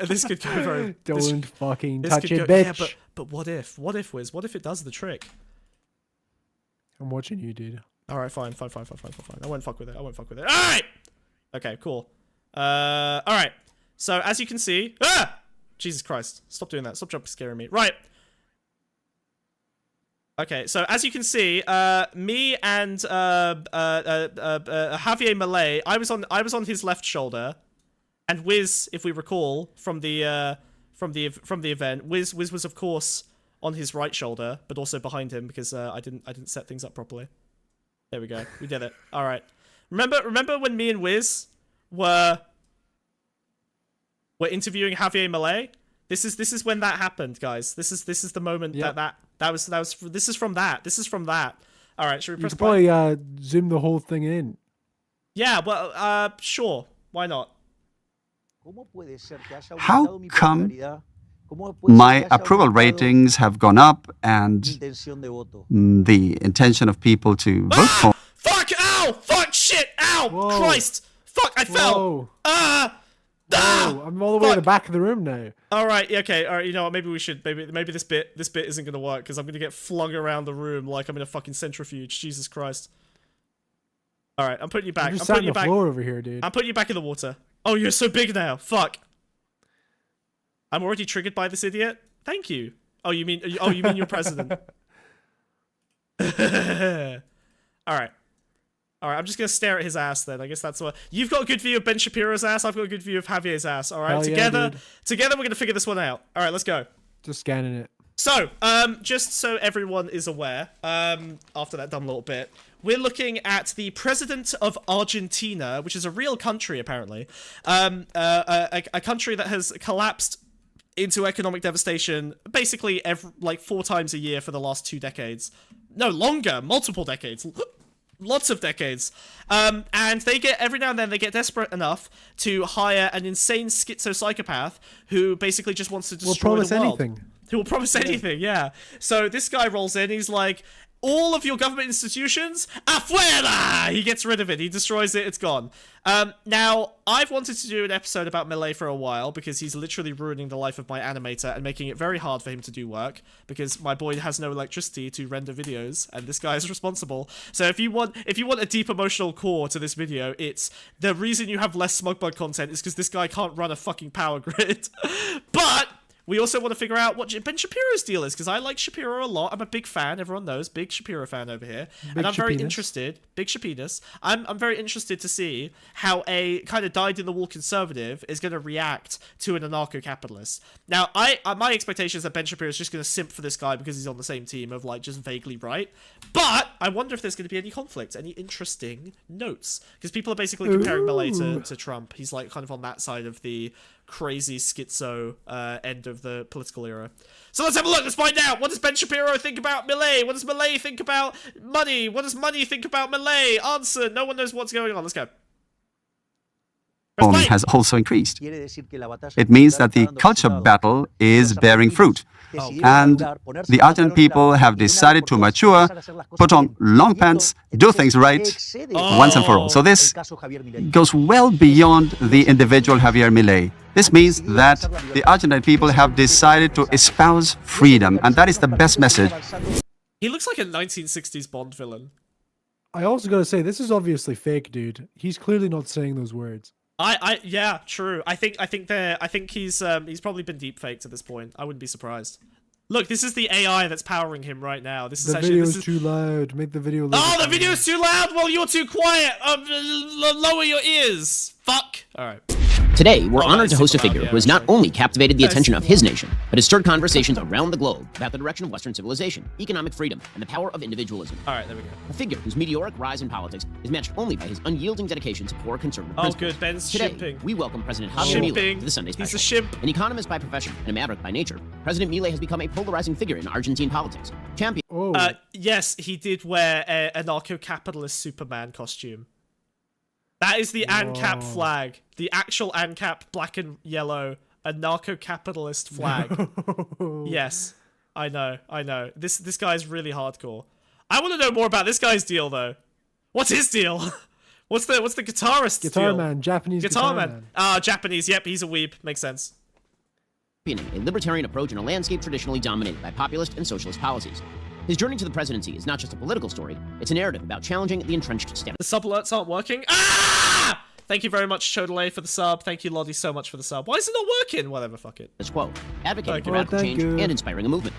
This could go very... Don't fucking touch it, bitch. Yeah, but what if? What if, Wiz? What if it does the trick? I'm watching you, dude. Alright, fine. I won't fuck with it. Alright! Okay, cool. Alright. So, as you can see... Ah! Jesus Christ. Stop doing that. Stop scaring me. Right. Okay, so as you can see, me and Javier Milei, I was on his left shoulder, and Wiz, if we recall from the event, Wiz was of course on his right shoulder, but also behind him because I didn't set things up properly. There we go, we did it. All right, remember when me and Wiz were interviewing Javier Milei? This is when that happened, guys. This is the moment this is from that. All right, should we press? You could probably zoom the whole thing in. Yeah, well, sure. Why not? How come my approval ratings have gone up and the intention of people to vote for? Fuck! Ow! Fuck! Shit! Ow! Whoa. Christ! Fuck! I fell! Whoa, I'm all the way at the back of the room now. All right, okay, all right. You know what? Maybe we should. Maybe this bit isn't gonna work because I'm gonna get flung around the room like I'm in a fucking centrifuge. Jesus Christ! All right, I'm putting you back. I'm putting you back. Floor over here, dude. I'm putting you back in the water. Oh, you're so big now. Fuck. I'm already triggered by this idiot. Thank you. Oh, you mean you're president? All right. All right, I'm just going to stare at his ass then. I guess that's what... You've got a good view of Ben Shapiro's ass. I've got a good view of Javier's ass. All right, Hell together yeah, we're going to figure this one out. All right, let's go. Just scanning it. So, just so everyone is aware, after that dumb little bit, we're looking at the president of Argentina, which is a real country, apparently. A country that has collapsed into economic devastation basically like 4 times a year for the last 2 decades. No, longer. Multiple decades. Lots of decades. And they get, every now and then, they get desperate enough to hire an insane schizo-psychopath who basically just wants to destroy the world. Who will promise anything, yeah. So this guy rolls in, he's like, all of your government institutions, AFUERA! He gets rid of it, he destroys it, it's gone. Now, I've wanted to do an episode about Milei for a while, because he's literally ruining the life of my animator and making it very hard for him to do work, because my boy has no electricity to render videos, and this guy is responsible. So if you want a deep emotional core to this video, it's the reason you have less Smugbug content is because this guy can't run a fucking power grid. But we also want to figure out what Ben Shapiro's deal is, because I like Shapiro a lot. I'm a big fan. Everyone knows. Big Shapiro fan over here. And I'm very interested. Big Shapinas. I'm very interested to see how a kind of dyed-in-the-wool conservative is going to react to an anarcho-capitalist. Now, my expectation is that Ben Shapiro is just going to simp for this guy because he's on the same team of, like, just vaguely right. But I wonder if there's going to be any conflict, any interesting notes. Because people are basically comparing Milei to Trump. He's, like, kind of on that side of the crazy schizo end of the political era. So let's have a look. Let's find out. What does Ben Shapiro think about Milei? What does Milei think about money? What does money think about Milei? Answer. No one knows what's going on. Let's go. Has also increased. It means that the culture battle is bearing fruit. And the Argentine people have decided to mature, put on long pants, do things right once and for all. So this goes well beyond the individual Javier Milei. This means that the Argentine people have decided to espouse freedom, and that is the best message. He looks like a 1960s Bond villain. I also gotta say, this is obviously fake, dude. He's clearly not saying those words. Yeah, true. I think he's probably been deepfaked at this point. I wouldn't be surprised. Look, this is the AI that's powering him right now. This is actually... The video's too loud. Make the video... Oh, the video's too loud? Well, you're too quiet. Lower your ears. Fuck. All right. Today, we're honored to host a figure who has not only captivated the attention of his nation, but has stirred conversations around the globe about the direction of Western civilization, economic freedom, and the power of individualism. All right, there we go. A figure whose meteoric rise in politics is matched only by his unyielding dedication to core conservative principles. Good, Ben's Today, shipping. we welcome President Javier Milei to the Sunday Special. He's a shimp. An economist by profession and a maverick by nature, President Milei has become a polarizing figure in Argentine politics. Champion. Yes, he did wear an anarcho-capitalist Superman costume. That is the ANCAP flag. The actual ANCAP black and yellow anarcho-capitalist flag. Yes, I know. This guy's really hardcore. I want to know more about this guy's deal, though. What's his deal? What's the guitarist's deal? Guitar man, Japanese guitar man. Japanese. Yep, he's a weeb. Makes sense. A libertarian approach in a landscape traditionally dominated by populist and socialist policies. His journey to the presidency is not just a political story, it's a narrative about challenging the entrenched status. The sub alerts aren't working. Ah! Thank you very much, Chodolay, for the sub. Thank you, Lottie, so much for the sub. Why is it not working? Whatever, fuck it. Quo, advocating for radical change and inspiring a movement.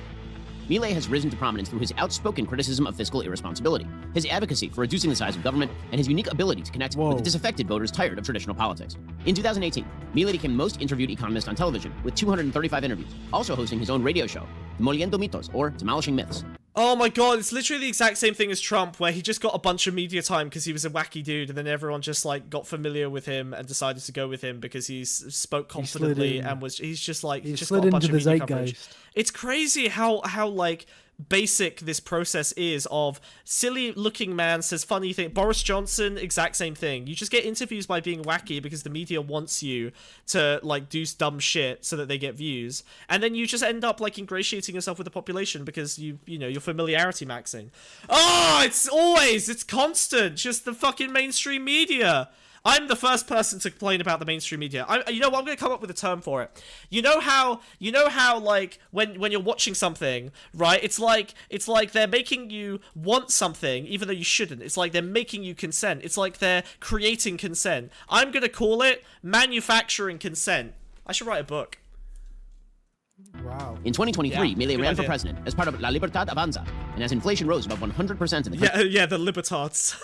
Milei has risen to prominence through his outspoken criticism of fiscal irresponsibility, his advocacy for reducing the size of government, and his unique ability to connect with the disaffected voters tired of traditional politics. In 2018, Milei became the most interviewed economist on television, with 235 interviews, also hosting his own radio show, Demoliendo Mitos, or Demolishing Myths. Oh my god, it's literally the exact same thing as Trump, where he just got a bunch of media time because he was a wacky dude, and then everyone just like got familiar with him and decided to go with him because he spoke confidently and he's just got a bunch of media coverage. It's crazy how like basic this process is of silly looking man says funny thing. Boris Johnson, exact same thing. You just get interviews by being wacky because the media wants you to like do dumb shit so that they get views, and then you just end up like ingratiating yourself with the population because you know you're familiarity maxing. Oh, it's constant, just the fucking mainstream media. I'm the first person to complain about the mainstream media. You know what? I'm going to come up with a term for it. You know how like when you're watching something, right? It's like they're making you want something even though you shouldn't. It's like they're making you consent. It's like they're creating consent. I'm going to call it manufacturing consent. I should write a book. Wow. In 2023, Milei ran for president as part of La Libertad Avanza, and as inflation rose above 100% in the country. Yeah, the Libertards.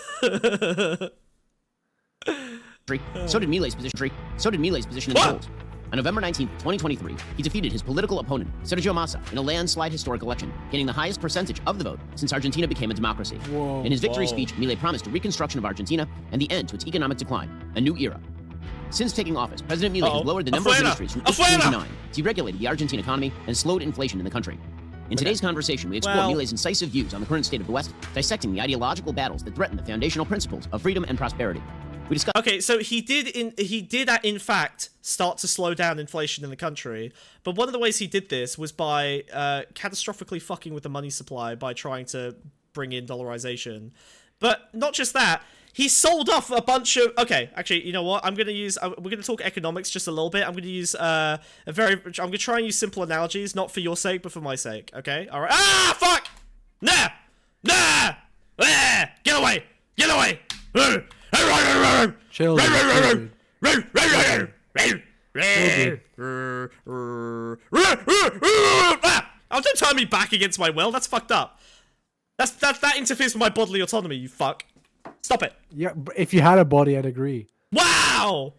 So did Milei's position in the polls. On November 19, 2023, he defeated his political opponent, Sergio Massa, in a landslide historic election, gaining the highest percentage of the vote since Argentina became a democracy. In his victory speech, Milei promised a reconstruction of Argentina and the end to its economic decline, a new era. Since taking office, President Milei has lowered the number of ministries from 18 to 9, deregulated the Argentine economy, and slowed inflation in the country. In today's conversation, we explore Milei's incisive views on the current state of the West, dissecting the ideological battles that threaten the foundational principles of freedom and prosperity. Okay, so he did in fact start to slow down inflation in the country, but one of the ways he did this was by catastrophically fucking with the money supply by trying to bring in dollarization. But not just that, he sold off a bunch of... Okay, actually, you know what? We're gonna talk economics just a little bit. I'm gonna use I'm gonna try and use simple analogies, not for your sake, but for my sake. Okay, all right. Ah, fuck! Nah! Get away! Get away! Chill. Oh, don't turn me back against my will. That's fucked up. That interferes with my bodily autonomy, you fuck. Stop it. Yeah, if you had a body, I'd agree. Wow!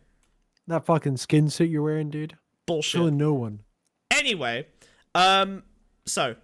That fucking skin suit you're wearing, dude. Bullshit. Killing no one. Anyway, so...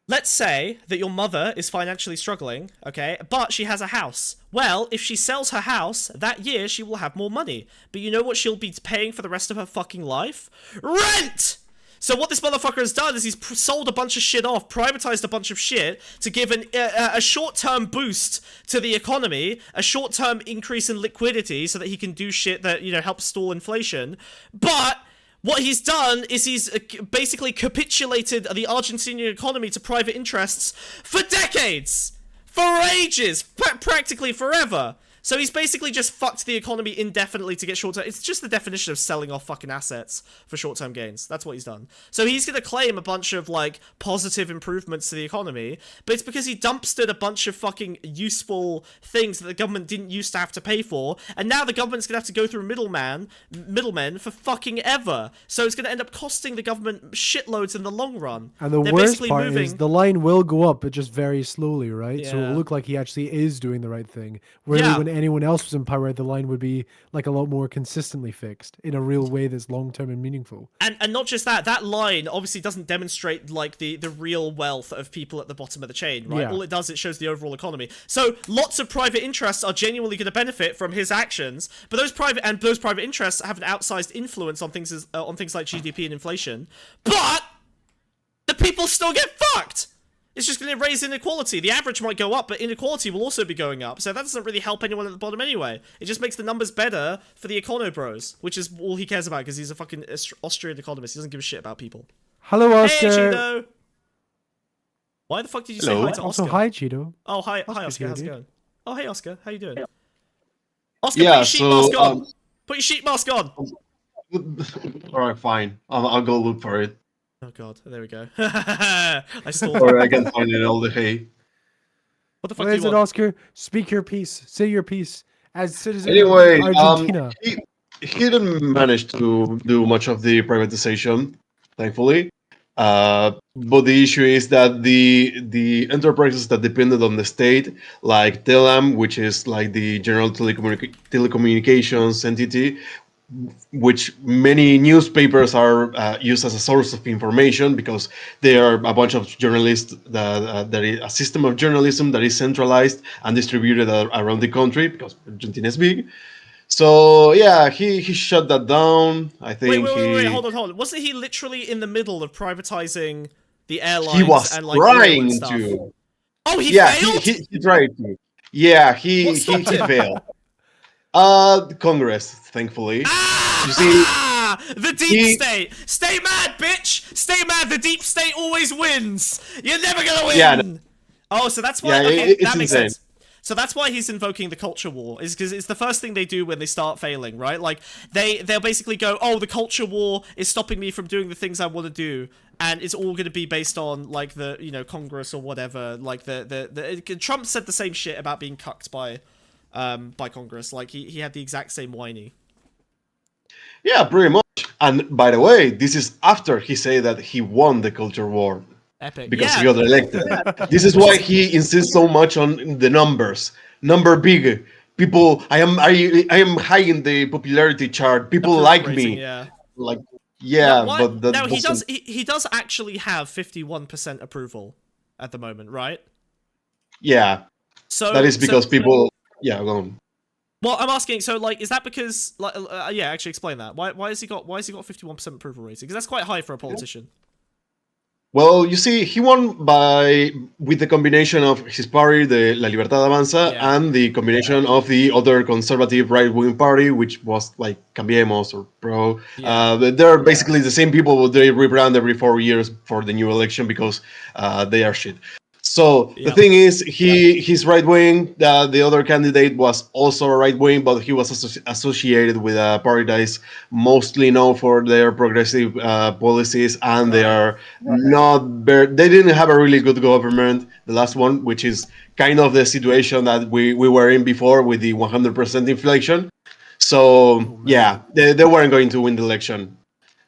Let's say that your mother is financially struggling, okay, but she has a house. Well, if she sells her house, that year she will have more money. But you know what she'll be paying for the rest of her fucking life? Rent! So what this motherfucker has done is he's sold a bunch of shit off, privatized a bunch of shit to give a short-term boost to the economy, a short-term increase in liquidity so that he can do shit that, you know, helps stall inflation. But... what he's done is he's basically capitulated the Argentinian economy to private interests for decades! For ages! Practically forever! So he's basically just fucked the economy indefinitely to get short-term... It's just the definition of selling off fucking assets for short-term gains. That's what he's done. So he's gonna claim a bunch of, like, positive improvements to the economy, but it's because he dumpstered a bunch of fucking useful things that the government didn't used to have to pay for, and now the government's gonna have to go through middlemen for fucking ever. So it's gonna end up costing the government shitloads in the long run. And the worst part is the line will go up, but just very slowly, right? Yeah. So it will look like he actually is doing the right thing. Whereas when anyone else was in power, the line would be like a lot more consistently fixed in a real way that's long-term and meaningful. And not just that, that line obviously doesn't demonstrate like the real wealth of people at the bottom of the chain, right? All it does, it shows the overall economy. So lots of private interests are genuinely going to benefit from his actions, but those private interests have an outsized influence on things like GDP and inflation. But the people still get fucked. It's just going to raise inequality. The average might go up, but inequality will also be going up. So that doesn't really help anyone at the bottom anyway. It just makes the numbers better for the econo bros, which is all he cares about because he's a fucking Austrian economist. He doesn't give a shit about people. Hello, Oscar. Hey, Cheeto. Why the fuck did you say hi to Oscar? Also, hi, Cheeto. Oh, hi, Oscar, Oscar. How's it dude. going? Oh, hey, Oscar. How you doing? Oscar, put your sheet mask on. Put your sheet mask on. Alright, fine. I'll go look for it. Oh god, there we go. I stole Or I can find it in all the hay. What the fuck Where do is you it, want? Oscar? Speak your piece. Say your piece. As citizen Anyway, of Argentina. he didn't manage to do much of the privatization, thankfully. But the issue is that the enterprises that depended on the state, like Telam, which is like the general telecommunications entity, which many newspapers are used as a source of information because they are a bunch of journalists that is a system of journalism that is centralized and distributed around the country because Argentina is big. So yeah, he shut that down. I think wait, hold on. Wasn't he literally in the middle of privatizing the airlines he was and like oil and trying stuff? to. Oh, he Yeah, failed? he tried to. Yeah, he What stopped him? failed. Congress, thankfully. You see, the deep state. Stay mad, bitch. Stay mad. The deep state always wins. You're never gonna win. Yeah, no. Oh, so that's why. Yeah, Okay, it's that makes insane. sense. So that's why he's invoking the culture war, is because it's the first thing they do when they start failing, right? Like they'll basically go, oh, the culture war is stopping me from doing the things I want to do, and it's all going to be based on like the Congress or whatever. Like the Trump said the same shit about being cucked by Congress. Like he had the exact same whiny. Yeah, pretty much. And by the way, this is after he said that he won the culture war. Epic. Because he got elected. This is why he insists so much on the numbers. Number big. People, I am high in the popularity chart. People like me. Yeah. Like, yeah, but that no, he does actually have 51% approval at the moment, right? Yeah. So that is because people. Yeah, go on. Well, I'm asking. So, like, is that because, like, yeah, actually, explain that. Why has he got 51% approval rating? Because that's quite high for a politician. Well, you see, he won with the combination of his party, the La Libertad Avanza, and the combination of the other conservative right-wing party, which was like Cambiemos or PRO. They're basically the same people. They rebrand every 4 years for the new election because they are shit. So the thing is, he's right wing. The other candidate was also right wing, but he was associated with a party that is mostly known for their progressive policies, and they are not. They didn't have a really good government. The last one, which is kind of the situation that we were in before with the 100% inflation. So they weren't going to win the election.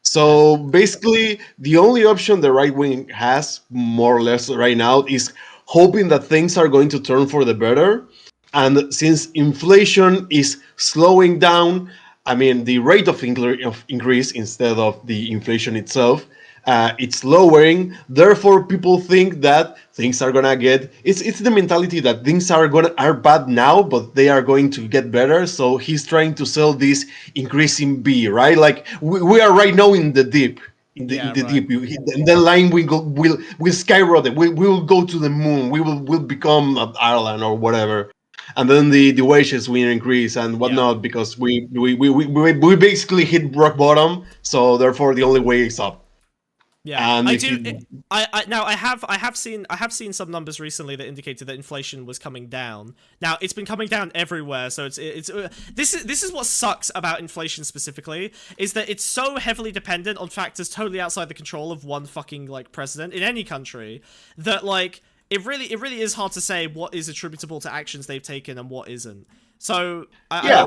So basically, the only option the right wing has, more or less right now, is hoping that things are going to turn for the better. And since inflation is slowing down, I mean, the rate of increase instead of the inflation itself, it's lowering. Therefore, people think that things are gonna get. It's the mentality that things are bad now, but they are going to get better. So he's trying to sell this increasing B, right? Like we are right now in the dip. In the deep, and the line will skyrocket. We will go to the moon. We'll become Ireland or whatever. And then the wages will increase and whatnot because we basically hit rock bottom. So therefore, the only way is up. Yeah, I do. I have seen some numbers recently that indicated that inflation was coming down. Now it's been coming down everywhere, so this is what sucks about inflation specifically, is that it's so heavily dependent on factors totally outside the control of one fucking like president in any country that like it really is hard to say what is attributable to actions they've taken and what isn't. So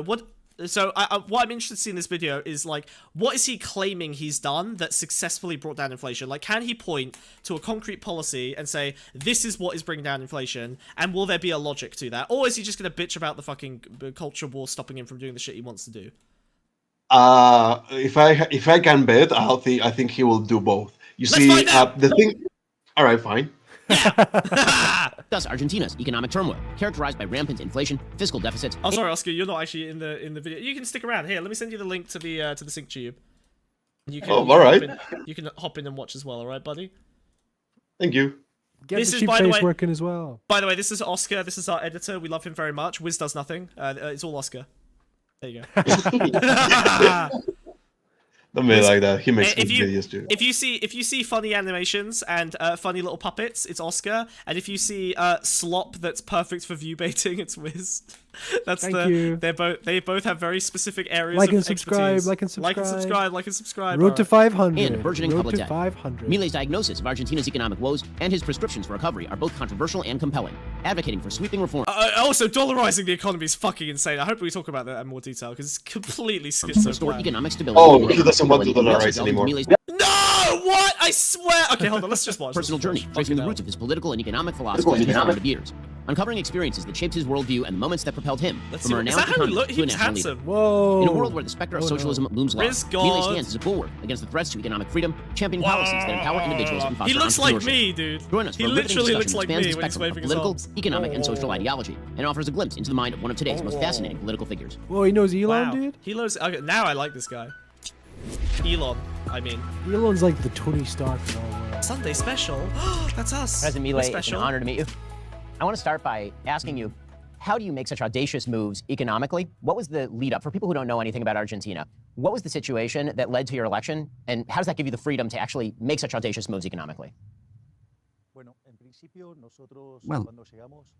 what I'm interested to see in this video is, like, what is he claiming he's done that successfully brought down inflation? Like, can he point to a concrete policy and say, this is what is bringing down inflation, and will there be a logic to that? Or is he just going to bitch about the fucking culture war stopping him from doing the shit he wants to do? If I can bet, I think he will do both. You see, the thing... All right, fine. Thus, Argentina's economic turmoil, characterized by rampant inflation, fiscal deficits. Oh, sorry, Oscar, you're not actually in the video. You can stick around here. Let me send you the link to the sync tube. You can, all right. You can hop in and watch as well. All right, buddy. Thank you. Get this is by the way working as well. By the way, this is Oscar. This is our editor. We love him very much. Wiz does nothing. It's all Oscar. There you go. Don't be like that. He makes good videos too. If you see funny animations and funny little puppets, it's Oscar. And if you see slop that's perfect for view baiting, it's Wiz. That's Thank you. They both have very specific areas Like of and subscribe, expertise. like and subscribe. Like and subscribe. Road to 500. And a burgeoning Road public to debt. 500. Milei's diagnosis of Argentina's economic woes and his prescriptions for recovery are both controversial and compelling, advocating for sweeping reform. Also, dollarizing the economy is fucking insane. I hope we talk about that in more detail because it's completely Restore schizophrenic. economic stability. Oh, he doesn't want to dollarize anymore. Milei's No! What? I swear. Okay, hold on. Let's just watch. personal journey, Fucking tracing the hell. roots of his political and economic philosophy in his formative years, uncovering experiences that shaped his worldview and the moments that propelled him Let's from a see. Is renowned that how he economist looked? to He a was national leader. handsome. Whoa. In a world where the specter of socialism looms large, Riz Milei God. stands as a bulwark against the threats to economic freedom, championing policies that empower individuals and foster He looks like entrepreneurship. me, dude. Join us for He a riveting literally discussion looks that like spans me the when he's spectrum of waving his political, arms. economic, and social ideology, and offers a glimpse into the mind of one of today's most fascinating political figures. Whoa, he knows Elon, Wow. dude? He knows. Okay, now I like this guy. Elon, I mean. Elon's like the Tony Stark of all world. Sunday special. That's us. President We're Milei, it's an special. honor to meet you. I want to start by asking you, how do you make such audacious moves economically? What was the lead up? For people who don't know anything about Argentina, what was the situation that led to your election? And how does that give you the freedom to actually make such audacious moves economically? Well,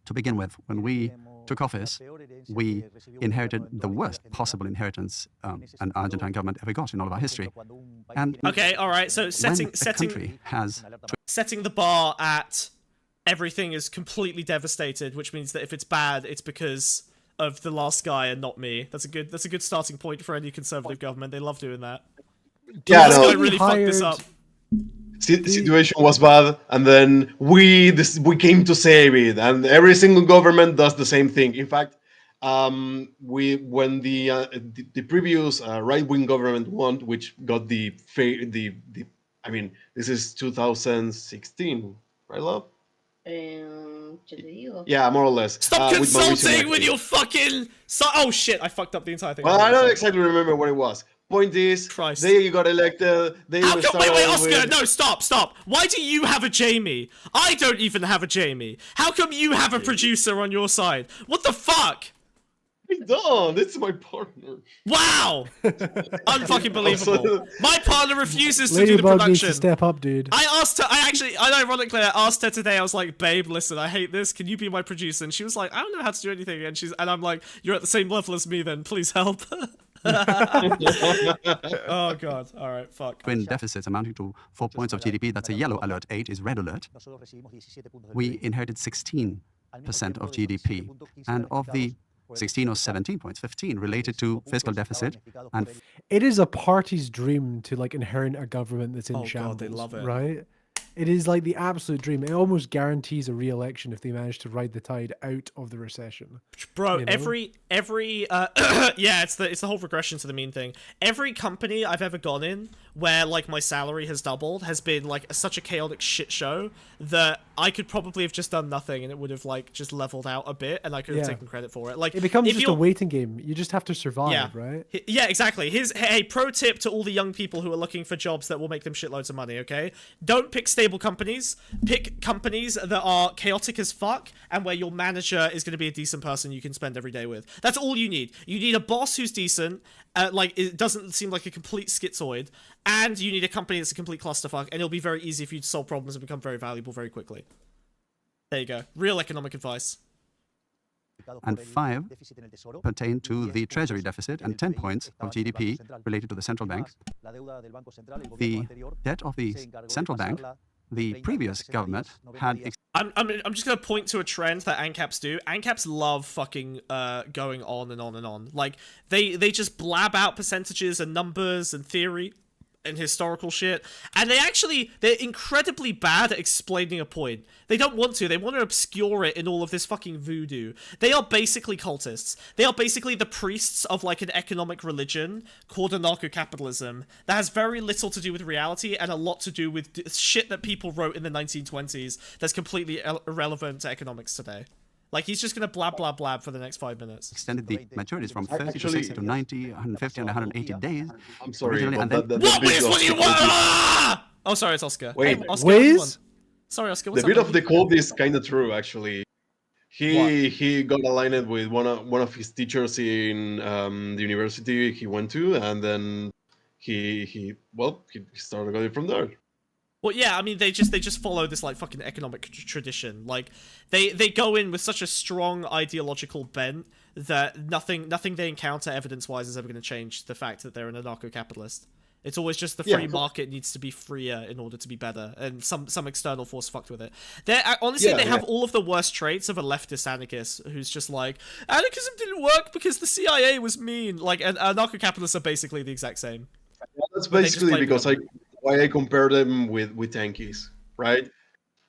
to begin with, when we took office, we inherited the worst possible inheritance an Argentine government ever got in all of our history. And Okay, all right. So when setting a country has setting the bar at everything is completely devastated, which means that if it's bad, it's because of the last guy and not me. That's a good starting point for any conservative government. They love doing that. Yeah, This no, guy really fucked this up. situation was bad, and then we came to save it, and every single government does the same thing. In fact, when the previous right-wing government won, which got I mean, this is 2016, right, love? Yo te digo. Yeah, more or less. Stop with Mauricio consulting with Macri. your fucking. Oh shit! I fucked up the entire thing. Well, I don't exactly remember what it was. Point is, Christ. they got elected. They How were come? Wait, started Oscar! with- No, stop! Why do you have a Jamie? I don't even have a Jamie. How come you have a producer on your side? What the fuck? I don't. It's my partner. Wow! Unfucking believable. My partner refuses to do the Ladybug needs to production. step up, dude. I asked her, ironically, I asked her today, I was like, babe, listen, I hate this, can you be my producer? And she was like, I don't know how to do anything. And I'm like, you're at the same level as me then, please help. Oh god, alright, fuck. twin deficits amounting to 4 points of GDP, that's a yellow alert, 8 is red alert. We inherited 16% of GDP, and of the 16 or 17 points, 15 related to fiscal deficit, and It is a party's dream to like inherit a government that's in Oh, God, shambles, they love it. right? It is like the absolute dream. It almost guarantees a re-election if they manage to ride the tide out of the recession. Bro, You know? every yeah, it's the whole regression to the mean thing. Every company I've ever gone in where like my salary has doubled has been like such a chaotic shit show that I could probably have just done nothing and it would have like just leveled out a bit and I could have Yeah. taken credit for it. Like It becomes if just a you're- waiting game. You just have to survive, Yeah. right? Yeah, exactly. Hey, pro tip to all the young people who are looking for jobs that will make them shitloads of money, okay? Don't pick stable companies. Pick companies that are chaotic as fuck and where your manager is going to be a decent person you can spend every day with. That's all you need. You need a boss who's decent, like it doesn't seem like a complete schizoid, and you need a company that's a complete clusterfuck, and it'll be very easy for you to solve problems and become very valuable very quickly. There you go. Real economic advice. and 5 pertain to the treasury deficit, and 10 points of GDP related to the central bank. The debt of the central bank, the previous government had I'm just gonna point to a trend that ANCAPs do. ANCAPs love fucking going on and on and on. Like they just blab out percentages and numbers and theory and historical shit, and they're incredibly bad at explaining a point. They don't want to. They want to obscure it in all of this fucking voodoo. They are basically cultists. They are basically the priests of like an economic religion called anarcho-capitalism that has very little to do with reality and a lot to do with shit that people wrote in the 1920s that's completely irrelevant to economics today. Like, he's just gonna blab, blab, blab for the next 5 minutes. extended the maturities from 30 to Actually- 60 to 90, 150, and 180 days. I'm sorry, originally, but and then the What bit is of what do you the want? code is- Ah! Oh, sorry, it's Oscar. Wait. Hey, Oscar, Wiz? come on. Sorry, Oscar, what's The bit up? of the code is kind of true, actually. He got aligned with one of his teachers in the university he went to, and then he started going from there. Well, yeah, I mean, they just follow this, like, fucking economic tradition. Like, they go in with such a strong ideological bent that nothing they encounter evidence-wise is ever going to change the fact that they're an anarcho-capitalist. It's always just the free market needs to be freer in order to be better, and some external force fucked with it. They have all of the worst traits of a leftist anarchist who's just like, anarchism didn't work because the CIA was mean. Like, anarcho-capitalists are basically the exact same. Well, that's basically because why I compare them with tankies, right?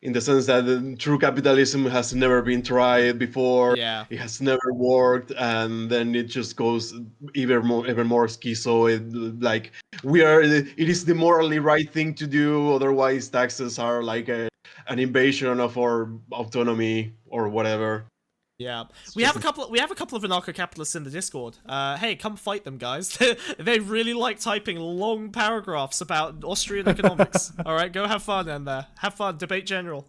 In the sense that true capitalism has never been tried before. Yeah. It has never worked, and then it just goes even more schizo. It is the morally right thing to do. Otherwise, taxes are like an invasion of our autonomy or whatever. Yeah, we have a couple of anarcho-capitalists in the Discord. Hey, come fight them, guys. They really like typing long paragraphs about Austrian economics. All right, go have fun in there. Have fun. Debate general.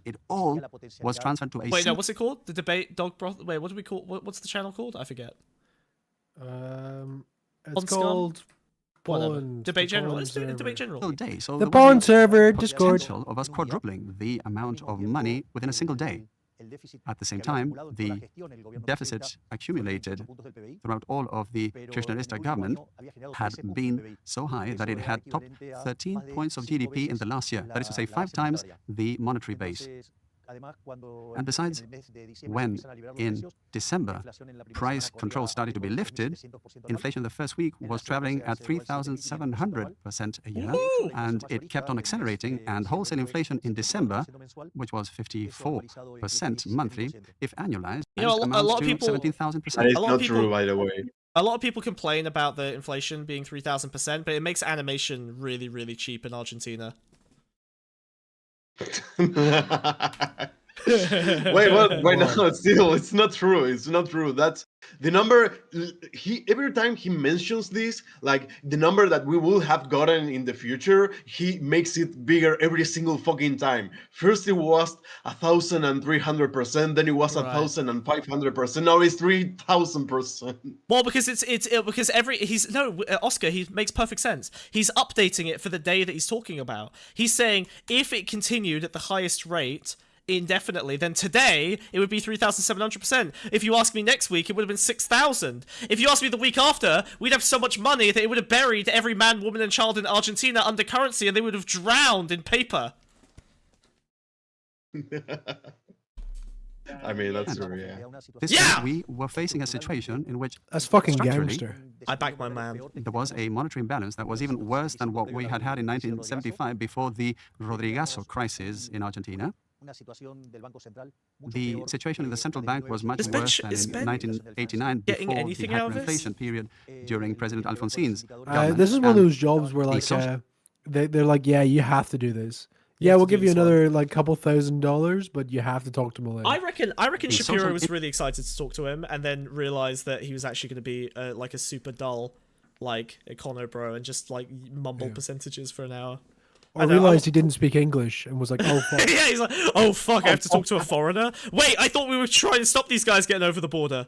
It all was transferred to a... Wait, no, what's it called? The debate dog broth. Wait, what do we call? What's the channel called? I forget. It's called Debate general. Let's do it in debate general. Day. So the Pond server Discord. Potential of us quadrupling the amount of money within a single day. At the same time, the deficit accumulated throughout all of the Kirchnerista government had been so high that it had topped 13 points of GDP in the last year. That is to say, 5 times the monetary base. And besides, when in December price control started to be lifted, inflation the first week was traveling at 3,700% a year, and it kept on accelerating, and wholesale inflation in December, which was 54% monthly, if annualized, a lot of people, 17,000%. That is not true, by the way. A lot of people complain about the inflation being 3,000%, but it makes animation really, really cheap in Argentina. Wait, what? Wait, no, it's not true. It's not true. That's the number. Every time he mentions this, like the number that we will have gotten in the future, he makes it bigger every single fucking time. First it was 1,300%, then it was 1,500%. Now it's 3,000%. Well, because because Oscar, he makes perfect sense. He's updating it for the day that he's talking about. He's saying if it continued at the highest rate indefinitely, then today it would be 3,700%. If you ask me next week, it would have been 6,000. If you ask me the week after, we'd have so much money that it would have buried every man, woman, and child in Argentina under currency, and they would have drowned in paper. I mean, that's true, yeah. This year, we were facing a situation in which that's fucking gangster. I back my man. There was a monetary imbalance that was even worse than what we had in 1975 before the Rodrigazo crisis in Argentina. The situation in the central bank was much worse than in 1989 before the hyperinflation period during President Alfonsin's government. This is one of those jobs where like they're like, yeah, you have to do this. Yeah, we'll give you another like couple $1,000, but you have to talk to Milei. I reckon Shapiro was really excited to talk to him, and then realized that he was actually going to be like a super dull, like econo bro, and just like mumble percentages for an hour. I realized he didn't speak English and was like, oh fuck. Yeah, he's like, oh fuck, I have to talk to a foreigner. Wait, I thought we were trying to stop these guys getting over the border.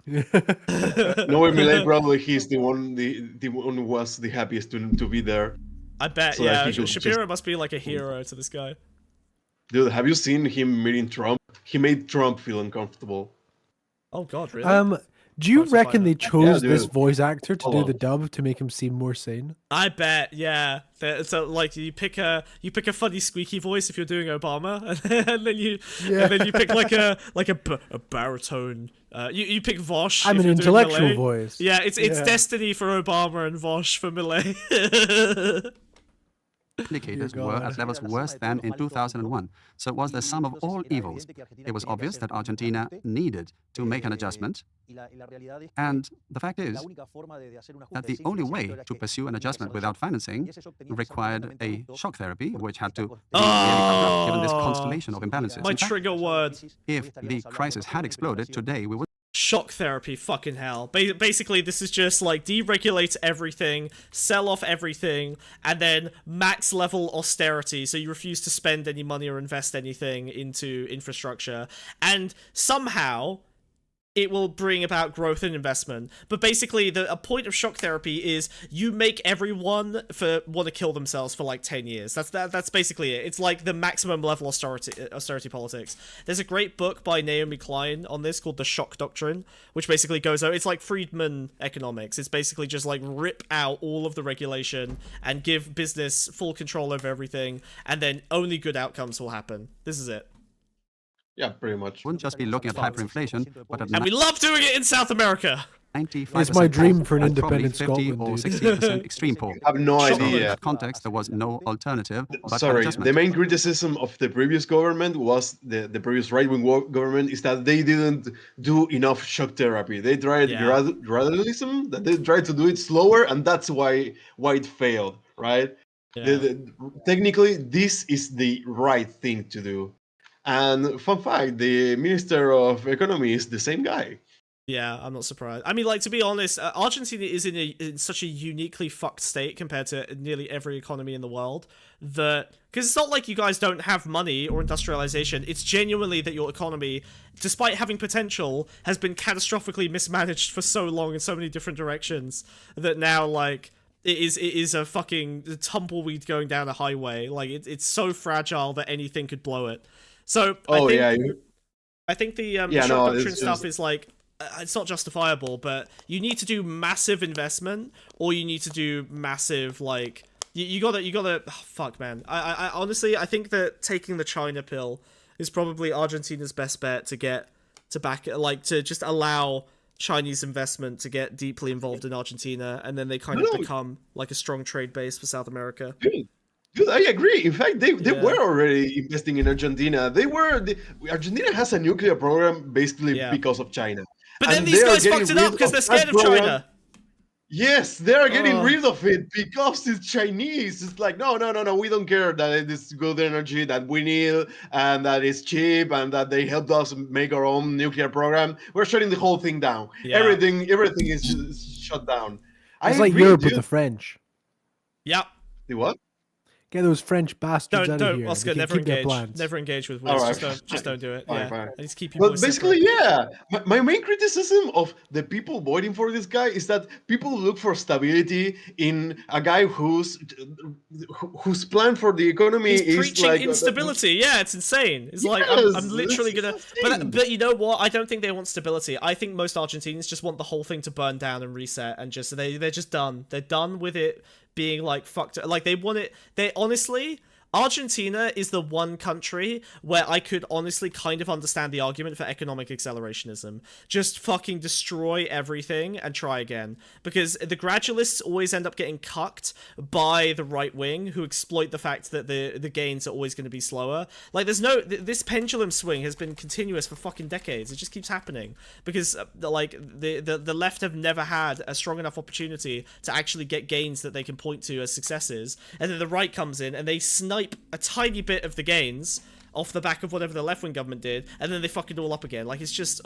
No, Milei probably he's the one who was the happiest to be there. I bet, so yeah. Shapiro must be like a hero to this guy. Dude, have you seen him meeting Trump? He made Trump feel uncomfortable. Oh god, really? Do you reckon they chose this voice actor to do the dub to make him seem more sane? I bet, yeah. So like you pick a funny squeaky voice if you're doing Obama, and then you pick like a baritone. You pick Vosh. I'm an intellectual voice. Yeah, it's destiny for Obama and Vosh for Milei. Indicators were at levels worse than in 2001. So it was the sum of all evils. It was obvious that Argentina needed to make an adjustment. And the fact is that the only way to pursue an adjustment without financing required a shock therapy, which had to be given this constellation of imbalances. My trigger word. If the crisis had exploded today, we would... Shock therapy, fucking hell. Basically, this is just like deregulate everything, sell off everything, and then max level austerity, so you refuse to spend any money or invest anything into infrastructure. And somehow, it will bring about growth and investment. But basically, a point of shock therapy is you make everyone want to kill themselves for like 10 years. That's basically it. It's like the maximum level austerity politics. There's a great book by Naomi Klein on this called The Shock Doctrine, which basically goes over, it's like Friedman economics. It's basically just like rip out all of the regulation and give business full control over everything, and then only good outcomes will happen. This is it. Yeah, pretty much. Wouldn't just be looking at hyperinflation, but at And we love doing it in South America. 95%. It's my dream for an and probably independent 50 Scotland, or dude. 60% extreme poor. I have no So in idea. that context, there was no alternative but Sorry, adjustment. the main criticism of the previous government was the previous right-wing government is that they didn't do enough shock therapy. They tried gradualism, that they tried to do it slower, and that's why it failed, right? Yeah. Technically, this is the right thing to do. And fun fact, the Minister of Economy is the same guy. Yeah, I'm not surprised. I mean, like, to be honest, Argentina is in such a uniquely fucked state compared to nearly every economy in the world that... Because it's not like you guys don't have money or industrialization. It's genuinely that your economy, despite having potential, has been catastrophically mismanaged for so long in so many different directions that now, like... It is a fucking tumbleweed going down a highway. Like, it's so fragile that anything could blow it. So, I think the shock doctrine stuff is like... it's not justifiable, but you need to do massive investment, or you need to do massive, like... You gotta... Oh, fuck, man. I honestly, I think that taking the China pill is probably Argentina's best bet to to just allow Chinese investment to get deeply involved in Argentina, and then they kind of become like a strong trade base for South America. Dude, I agree. In fact, they were already investing in Argentina. Argentina has a nuclear program basically because of China. But then these guys fucked it up because they're scared of China. Yes, they are getting rid of it because it's Chinese. It's like, no, we don't care that it is good energy that we need and that it's cheap and that they helped us make our own nuclear program. We're shutting the whole thing down. Yeah. Everything is just shut down. It's like Europe with the French. Yep. The what? Get those French bastards out of here. Don't, Oscar, never engage with Wiz. Right. Just don't do it. Fine. I just keep you. But basically, my main criticism of the people voting for this guy is that people look for stability in a guy whose plan for the economy is preaching like instability. Yeah, it's insane. It's like I'm literally gonna. But you know what? I don't think they want stability. I think most Argentinians just want the whole thing to burn down and reset, and just they're just done. They're done with it being like fucked. Like they want it. They honestly, Argentina is the one country where I could honestly kind of understand the argument for economic accelerationism. Just fucking destroy everything and try again. Because the gradualists always end up getting cucked by the right wing, who exploit the fact that the gains are always going to be slower. Like, there's no... This pendulum swing has been continuous for fucking decades. It just keeps happening. Because, like, the left have never had a strong enough opportunity to actually get gains that they can point to as successes. And then the right comes in and they snipe a tiny bit of the gains off the back of whatever the left-wing government did, and then they fuck it all up again. Like, it's just,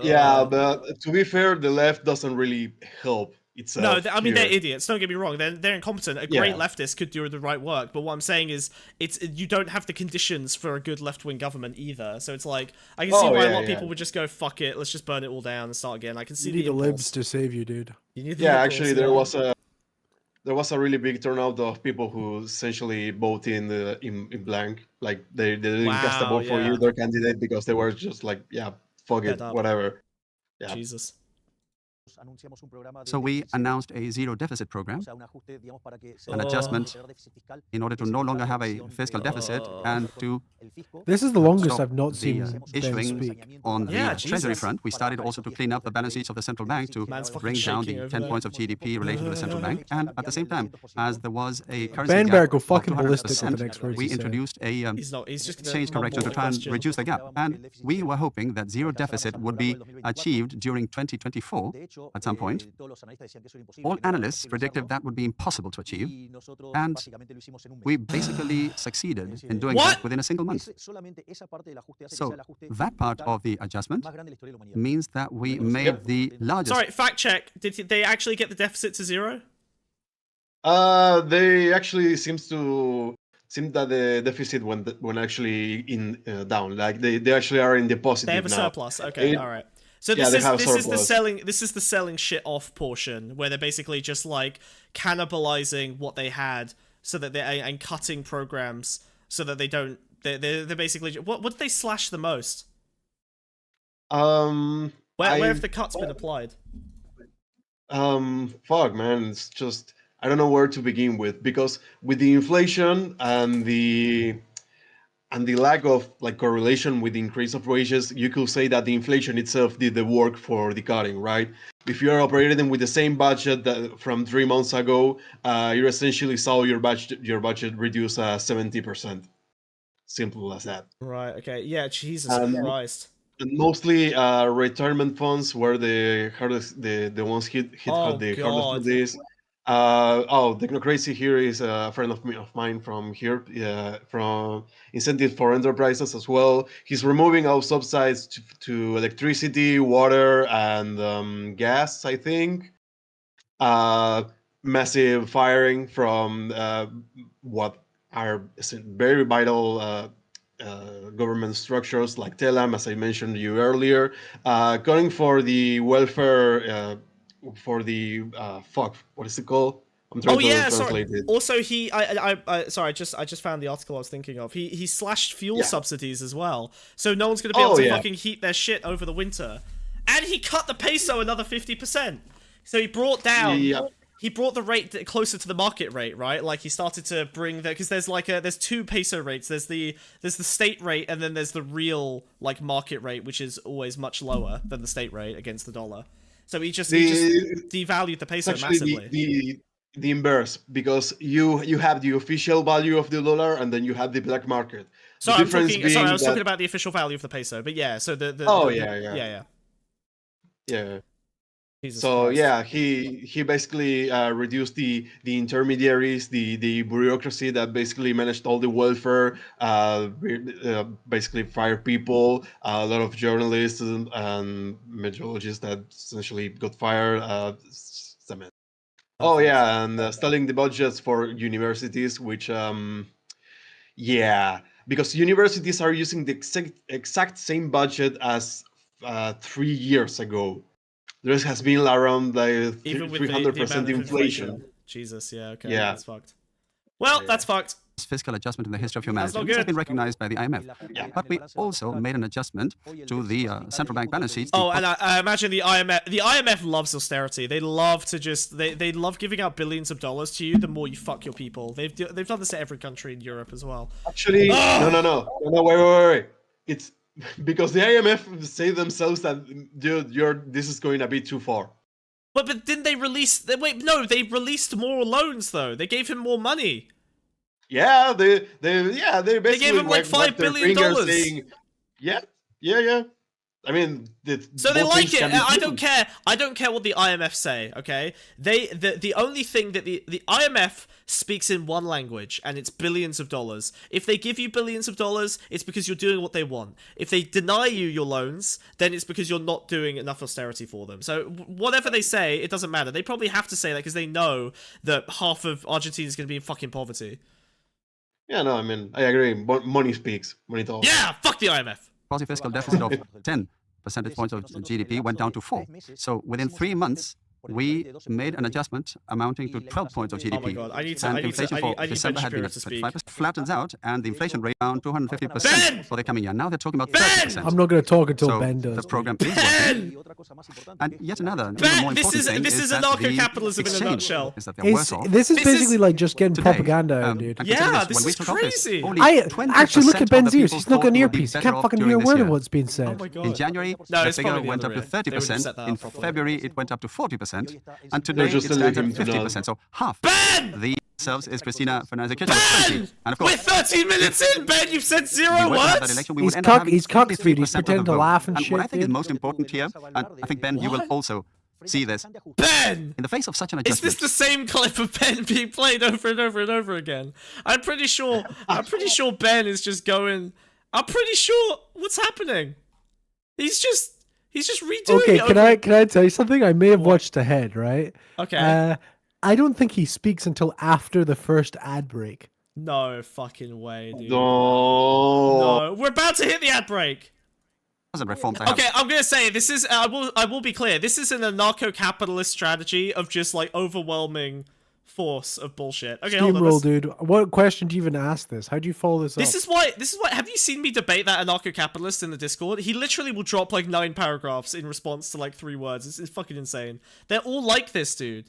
Yeah, but to be fair, the left doesn't really help itself. No, I mean, they're idiots. Don't get me wrong. They're incompetent. A great leftist could do the right work, but what I'm saying is, you don't have the conditions for a good left-wing government either. So it's like, I can see why a lot of people would just go, fuck it, let's just burn it all down and start again. I can see you need the libs to save you, dude. You need the actually, there was a really big turnout of people who essentially vote in blank. Like they didn't cast a vote for either candidate because they were just like, fuck it, whatever. Yeah. Jesus. So we announced a zero deficit program, an adjustment in order to no longer have a fiscal deficit and to... This is the longest I've not seen issuing speak. On the Treasury front. We started also to clean up the balance sheets of the central bank to bring down the 10 points of GDP related to the central bank. And at the same time, as there was a currency gap go fucking of ballistic with the next 200%, words we he said. introduced a exchange correction to try and reduce the gap. And we were hoping that zero deficit would be achieved during 2024 at some point. All analysts predicted that would be impossible to achieve, and we basically succeeded in doing that within a single month. So that part of the adjustment means that we made the largest... Sorry, fact check. Did they actually get the deficit to zero? They actually seem that the deficit went actually down. Like they actually are in the positive now. They have a surplus. Okay, all right. So Yeah, this they is have this is the surplus. selling shit off portion where they're basically just like cannibalizing what they had so that they're and cutting programs so that they don't they're basically what did they slash the most? Where have the cuts been applied? Fuck, man, it's just I don't know where to begin with, because with the inflation and the lack of like correlation with the increase of wages, you could say that the inflation itself did the work for the cutting, right? If you're operating with the same budget that from 3 months ago, you essentially saw your budget reduce 70%. Simple as that. Right. Okay. Yeah. Jesus Christ. And mostly retirement funds were the hardest, the ones hit Oh, the hardest God. with this. Technocracy here is a friend of mine from here, from Incentives for Enterprises as well. He's removing all subsidies to electricity, water, and gas, I think. Massive firing from what are very vital government structures like Telam, as I mentioned to you earlier, going for the welfare, for the what is it called? I'm trying to translate it. Also, sorry, I just found the article I was thinking of. He slashed fuel subsidies as well, so no one's gonna be able to fucking heat their shit over the winter, and he cut the peso another 50%. So he brought down. He brought the rate closer to the market rate, right? Like he started to bring that, because there's two peso rates. There's the state rate, and then there's the real like market rate, which is always much lower than the state rate against the dollar. So he just devalued the peso massively. The inverse, because you have the official value of the dollar, and then you have the black market. So I was talking about the official value of the peso, but yeah. So yeah. Jesus so Christ. yeah, he basically reduced the intermediaries, the bureaucracy that basically managed all the welfare, basically fired people, a lot of journalists and meteorologists that essentially got fired. And stalling the budgets for universities, which because universities are using the exact same budget as 3 years ago. There has been around like 300% inflation. Jesus, yeah, okay, that's fucked. Well, that's fucked. Fiscal adjustment in the history of humanity. Not This has good. been recognized by the IMF. But we also made an adjustment to the central bank balance sheets. And I imagine the IMF loves austerity. They love to just they love giving out billions of dollars to you the more you fuck your people. They've done this to every country in Europe as well. Actually, no, wait. It's because the IMF say themselves that, dude, this is going a bit too far. But didn't they release? They released more loans though. They gave him more money. Yeah, they basically gave him like $5 billion. Saying, yeah. I mean, so they like it. I don't care. I don't care what the IMF say. Okay, the only thing that the IMF speaks in one language, and it's billions of dollars. If they give you billions of dollars, it's because you're doing what they want. If they deny you your loans, then it's because you're not doing enough austerity for them. So whatever they say, it doesn't matter. They probably have to say that because they know that half of Argentina is going to be in fucking poverty. Yeah, no, I mean, I agree. Money speaks. Money talks. Yeah, fuck the IMF. Quasi-fiscal deficit of 10 percentage points of GDP went down to 4. So within 3 months, we made an adjustment amounting to 12 points of GDP. Oh my God, I need inflation for December had been at 25%, flattens out, and the inflation rate down 250% for the coming year. Now they're talking about 30%. I'm not going to talk until So Ben does. the program is working. And yet another, even more important thing this is that the anarcho-capitalism in a exchange nutshell. is that they're worse off. This is basically like just getting Today, propaganda out, dude. and consider Yeah, this, when this we is took office, crazy. only I 20% actually look at of Ben's the ears. people He's not got an thought we would be earpiece. He better can't off fucking during hear a this word year. of what's being said. Oh my God. In January, No, the it's figure probably the went up other to way. They would have set 30%. that In up properly. February, it went up to 40%. And today, just it stands at leave him to 50%. So half. Ben! The selves is Cristina Fernandez Kirchner. Ben! And of We're course, 13 minutes in, Ben! You've said we zero went to have that words? election, we He's would end up having cucked, dude. 53% He's of the pretending to vote. laugh and What shit, I think is dude. most important here, and I think, Ben, you will also see this, Ben! in the face of such an Is adjustment. this the same clip of Ben being played over and over and over again? I'm pretty sure Ben is just going. I'm pretty sure what's happening. He's just redoing Okay, it. can I tell you something? I may have watched ahead, right? Okay. I don't think he speaks until after the first ad break. No fucking way, dude. No. No, we're about to hit the ad break. reforms I have. Okay, I'm gonna say this is. I will be clear. This is an anarcho-capitalist strategy of just like overwhelming force of bullshit. Okay, hold on. Steamroll, dude. What question do you even ask this? How do you follow this up? This is why. Have you seen me debate that anarcho-capitalist in the Discord? He literally will drop like 9 paragraphs in response to like 3 words. It's fucking insane. They're all like this, dude.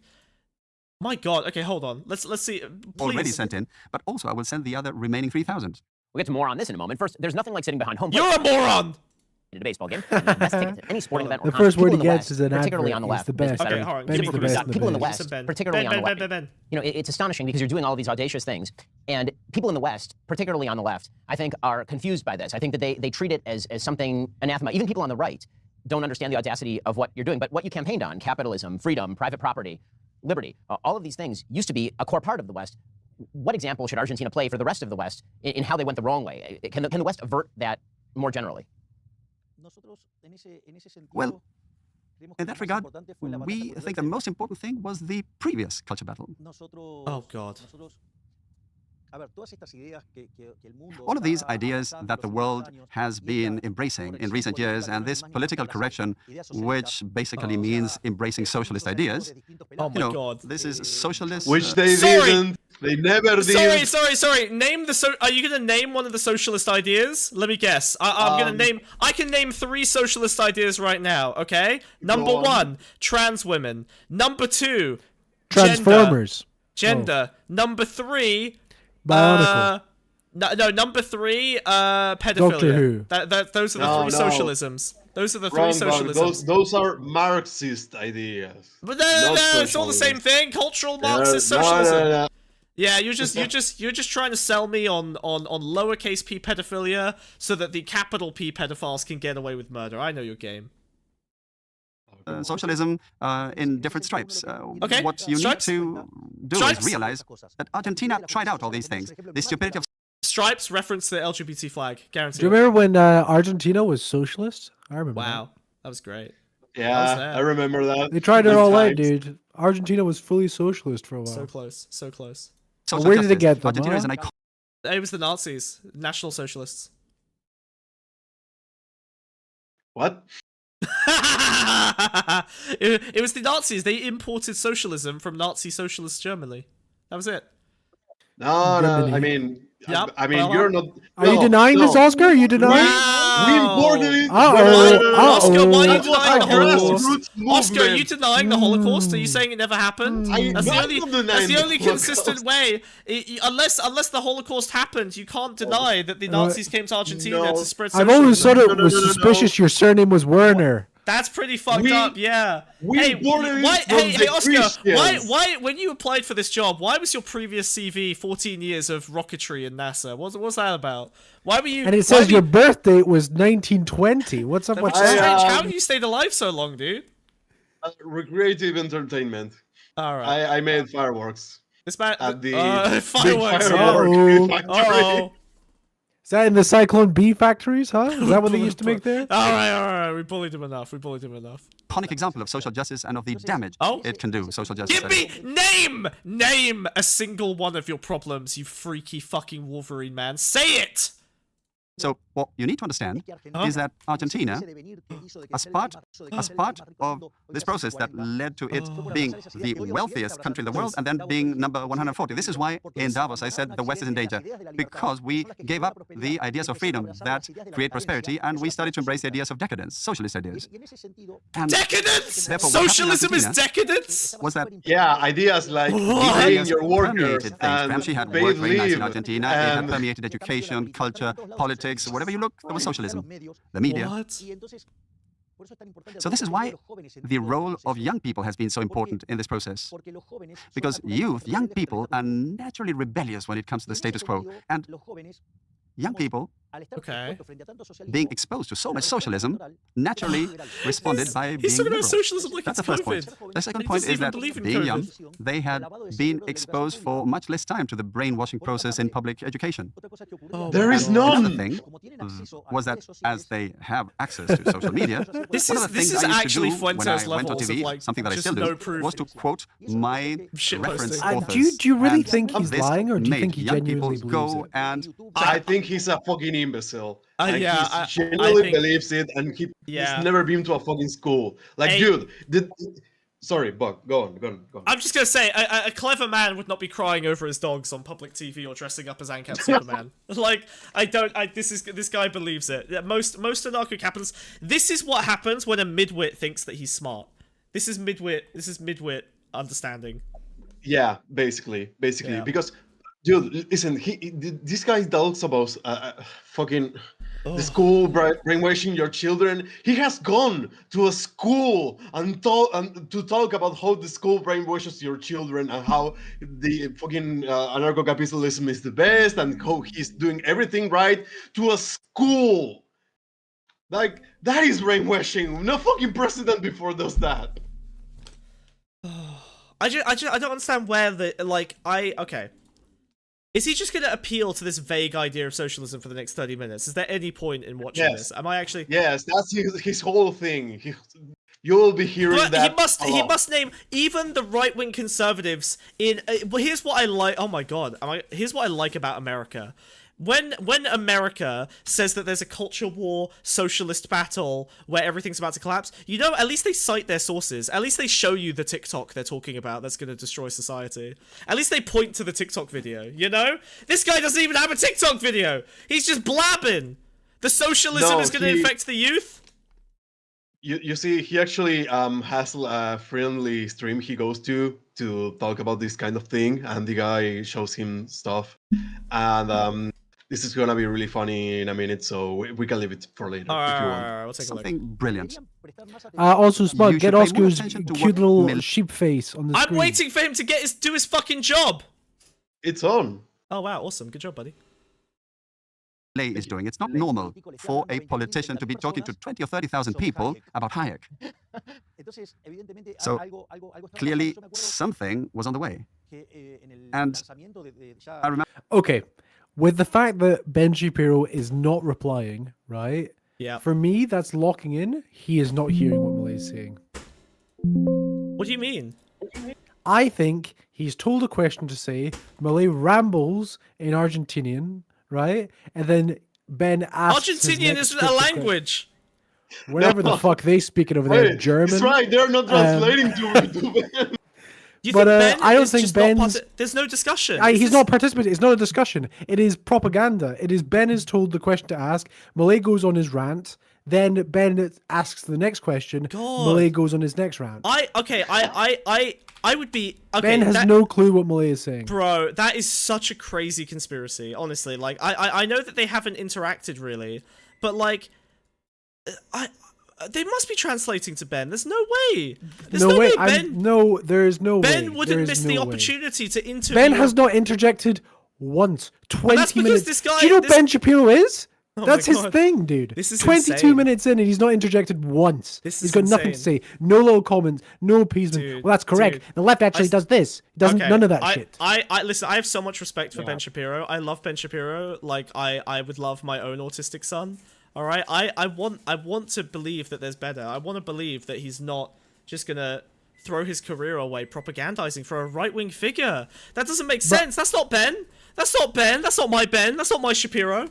My God. Okay, hold on. Let's see. Please. Already sent in, but also I will send the other remaining 3,000. We'll get to more on this in a moment. First, there's nothing like sitting behind home. You're a moron. In a baseball game, and the best ticket to any sporting event. Or The first concert. word People he in the gets West, is an particularly advert. on the He's left. the best. Okay, hold on. Ben's Give me the best. People in the West. West, particularly on the left. Ben. You know, it's astonishing because you're doing all of these audacious things, and people in the West, particularly on the left, I think are confused by this. I think that they treat it as something anathema. Even people on the right don't understand the audacity of what you're doing. But what you campaigned on, capitalism, freedom, private property, liberty, all of these things used to be a core part of the West. What example should Argentina play for the rest of the West in how they went the wrong way? Can the West avert that more generally? Well, in that regard, we think the most important thing was the previous culture battle. Oh God. All of these ideas that the world has been embracing in recent years, and this political correction, which basically means embracing socialist ideas. Oh my God. This is socialist. Which they didn't. They never did. Sorry. Name the Are you gonna name one of the socialist ideas? Let me guess. I'm gonna name. I can name 3 socialist ideas right now. Okay. Number 1, trans women. Number 2, Transformers. Gender. Number 3. Bionicle. No, number 3, pedophilia. Doctor Who. Those are the 3 socialisms. Those are the 3 Wrong. socialisms. Those are Marxist ideas. But no, it's all the same thing. Cultural Marxist socialism. No. Yeah, you're just trying to sell me on lowercase p pedophilia so that the capital P pedophiles can get away with murder. I know your game. Socialism in different stripes. Okay, What you stripes? need to do Stripes? is realize that Argentina tried out all these things. The stupidity of Stripes reference the LGBT flag, guaranteed. Do you remember when Argentina was socialist? I remember. Wow, that was great. Yeah, I remember that. They tried it Good all out, times. dude. Argentina was fully socialist for a while. So close, so close. social where did it justice. get them, Argentina is an huh? icon. It was the Nazis, National Socialists. What? it was the Nazis. They imported socialism from Nazi socialist Germany. That was it. No. I Germany. mean, Yep, you're not. Are you denying this, Oscar? Are you denying? We imported it. Oscar, why are you denying the Grassroots Holocaust? movement. Oscar, are you denying the Holocaust? Are you saying it never happened? That's the only consistent way. Unless the Holocaust happened, you can't deny that the Nazis came to Argentina to spread I've socialism. always thought it No, was no, no, suspicious your surname was Werner. That's pretty fucked up, yeah. we imported it from hey, the Oscar, Christians. why, when you applied for this job, why was your previous CV 14 years of rocketry in NASA? What's that about? Why were you? And it says your birth date was 1920. What's up with That's that? strange. How have you stayed alive so long, dude? Recreative entertainment. All right. I made fireworks This man, at the fireworks. big firework Uh-oh. factory. Is that in the Cyclone B factories, huh? Is that what they used to make there? All right. We bullied him enough. Iconic example of social justice and of the damage it can do. Social justice. Give me name a single one of your problems, you freaky fucking Wolverine man. Say it. So what you need to understand is that Argentina, as part of this process that led to it being the wealthiest country in the world and then being number 140. This is why in Davos I said the West is in danger, because we gave up the ideas of freedom that create prosperity and we started to embrace the ideas of decadence, socialist ideas. And Decadence. therefore, what happened in Socialism is Argentina decadence. was that Yeah, ideas like these paying ideas your workers permeated things. and Gramsci had paid worked very nice in leave Argentina. It had and permeated education, culture, politics, wherever you look, there was socialism. The media. What? So this is why the role of young people has been so important in this process. Because young people are naturally rebellious when it comes to the status quo. And young people, Okay. being exposed to so much socialism, naturally responded by being He's talking about liberal. socialism like That's it's the first COVID. point. The second He point doesn't is that even believe in being young, COVID. they had been exposed for much less time to the brainwashing process in public education. there is Another none. thing was that as they have access to social media, This one is of the things this is I used actually to do when Fuentes I went on levels TV, of like something that I just still no do, proof. was to quote my Shit reference posting. authors. Do you really And think he's this lying, or do you made think he young people genuinely believes go it? and I think he's a fucking imbecile. And Yeah, he genuinely think- believes it, and he's Yeah. never been to a fucking school. Like, dude, sorry, Buck, go on. I'm just gonna say, a clever man would not be crying over his dogs on public TV or dressing up as ANCAP Superman. Like, this guy believes it. Yeah, most anarcho-capitalists. This is what happens when a midwit thinks that he's smart. This is midwit understanding. Yeah, basically, Yeah. because, dude, listen, this guy talks about fucking the school brainwashing your children. He has gone to a school and to talk about how the school brainwashes your children and how the fucking anarcho-capitalism is the best and how he's doing everything right to a school. Like, that is brainwashing. No fucking president before does that. I don't understand where okay. Is he just going to appeal to this vague idea of socialism for the next 30 minutes? Is there any point in watching this? Am I actually... Yes, that's his whole thing. You will be hearing that he must name even the right-wing conservatives in... well, here's what I like... Oh my god. Here's what I like about America. When America says that there's a culture war, socialist battle, where everything's about to collapse, you know, at least they cite their sources. At least they show you the TikTok they're talking about that's going to destroy society. At least they point to the TikTok video, you know? This guy doesn't even have a TikTok video. He's just blabbing. The socialism is going to affect the youth. You see, he actually has a friendly stream he goes to talk about this kind of thing, and the guy shows him stuff. And this is gonna be really funny in a minute, so we can leave it for later if you want. We'll take Something brilliant. Also, Spud, You get should pay more Oscar's attention to cute what little Mil- sheep face on the screen. I'm waiting for him to do his fucking job. It's on. Oh wow, awesome. Good job, buddy. Milei is doing. It's not normal for a politician to be talking to 20 or 30,000 people about Hayek. So clearly something was on the way. And I remember... Okay, with the fact that Ben Shapiro is not replying, right? Yeah. For me, that's locking in. He is not hearing what Milei is saying. What do you mean? I think he's told a question to say. Milei rambles in Argentinian, right? And then Ben asks. Argentinian isn't a language. Whatever the fuck they speak it over there, German. That's right. They're not translating to Ben. You But, think Ben I don't is think just Ben's- there's no discussion. He's not participating. It's not a discussion. It is propaganda. It is Ben is told the question to ask. Milei goes on his rant. Then Ben asks the next question. God. Milei goes on his next rant. I would be okay. Ben has no clue what Milei is saying. Bro, that is such a crazy conspiracy. Honestly, like I know that they haven't interacted really, but like they must be translating to Ben. There's no way. There's no way Ben. No, there is no way. Ben wouldn't There is miss no the way. opportunity to interview. Ben has not interjected once. 20 that's because minutes. this guy- Do you know this- Ben Shapiro is? Oh That's my his God. thing, dude. This is 22 insane. minutes in and he's not interjected once. This He's is got nothing to insane. say. No little comments. No appeasement. Dude, Well, that's correct. dude. The left actually does this. He doesn't. Okay, None of that I, shit. I listen. I have so much respect for Ben Shapiro. I love Ben Shapiro. Like I would love my own autistic son. All right. I want to believe that there's better. I want to believe that he's not just gonna throw his career away propagandizing for a right-wing figure. That doesn't make sense. That's not Ben. That's not Ben. That's not my Ben. That's not my Shapiro.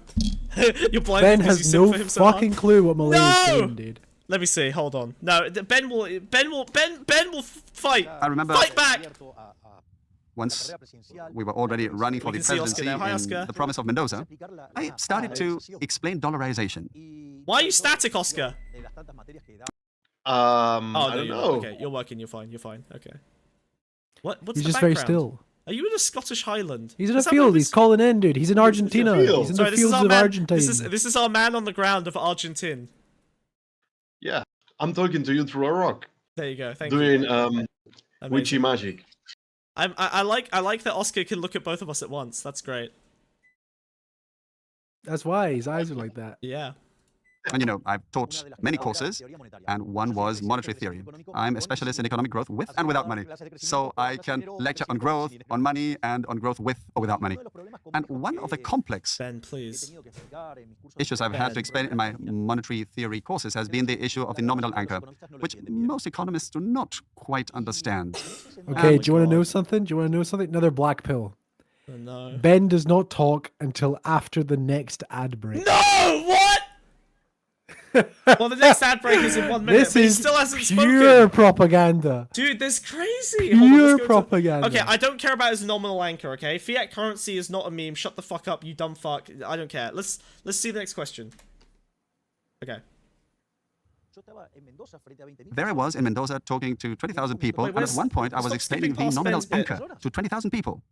You're blind Ben because has you no simp for him so hard. fucking clue what Milei is No! saying, dude. Let me see. Hold on. No, Ben will fight. I remember Fight back. once we were already running for We the can see Oscar presidency now. Hi, in Oscar. the province of Mendoza, I started to explain dollarization. Why are you static, Oscar? I Oh, don't no, know. okay, you're working. You're fine. You're fine. Okay. What's He's the just very background? still. Are you in a Scottish Highland? He's in a Is that field. what He's calling in, dude. He's in Argentina. field. He's in Sorry, the this is fields our of man. Argentina. This is our man on the ground of Argentine. Yeah, I'm talking to you through a rock, There you go. Thank doing you. witchy Amazing. magic. I like that Oscar can look at both of us at once. That's great. That's why his eyes are like that. Yeah. And you know, I've taught many courses, and one was monetary theory. I'm a specialist in economic growth with and without money. So I can lecture on growth, on money, and on growth with or without money. And one of the complex Ben, please. issues I've had to explain in my monetary theory courses has been the issue of the nominal anchor, which most economists do not quite understand. Okay, do you want to know something? Do you want to know something? Another black pill. Oh, no. Ben does not talk until after the next ad break. No! What? Well, the next ad break is in 1 minute, This but he is still hasn't pure spoken. propaganda. Dude, this is crazy. Pure Hold on, let's go propaganda. Okay, I don't care about his nominal anchor, okay? Fiat currency is not a meme. Shut the fuck up, you dumb fuck. I don't care. Let's see the next question. Okay. There I was in Mendoza talking to 20,000 people, and at where's- one point I was stop explaining skipping the past nominal Ben's bit. anchor to 20,000 people.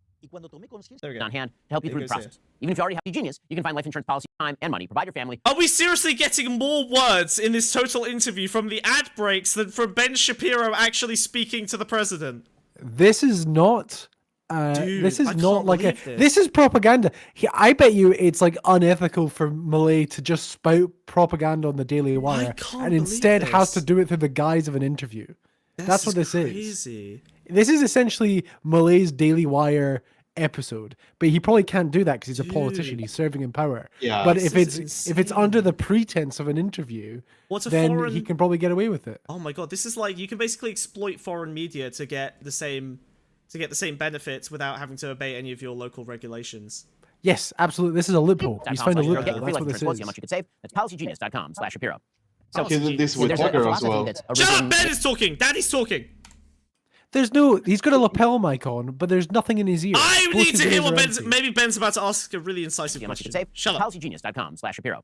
There we go. on hand to help you It through the goes here. process. Even if you already have the genius, you can find life insurance policy, time, and money. Provide your family. Are we seriously getting more words in this total interview from the ad breaks than from Ben Shapiro actually speaking to the president? This is not. Dude, this is I not can't like a. believe this. This is propaganda. I bet you it's like unethical for Milei to just spout propaganda on the Daily Wire can't and instead believe has to this. do it through the guise of an interview. That's what this is. Crazy. This is essentially Milei's Daily Wire episode, but he probably can't do that because he's a politician. He's serving in power. Yeah. But This if is it's under the pretense of an interview, What's a then foreign- he can probably get away with it. Oh my god, this is like you can basically exploit foreign media to get the same benefits without having to obey any of your local regulations. Yes, absolutely. This is a loophole. He's found a Get your loophole. free That's life what insurance this policy, is. how much you could save. That's policygenius.com/Shapiro. So He did this with there's Tucker as philosophy well. that's Shut arisen- up, Ben is talking. Daddy's talking. He's got a lapel mic on, but there's nothing in his ear. I Both need his to hear ears what are Ben's. empty. Maybe Ben's about to ask a really incisive how much you question. could save. Shut up. policygenius.com/Shapiro.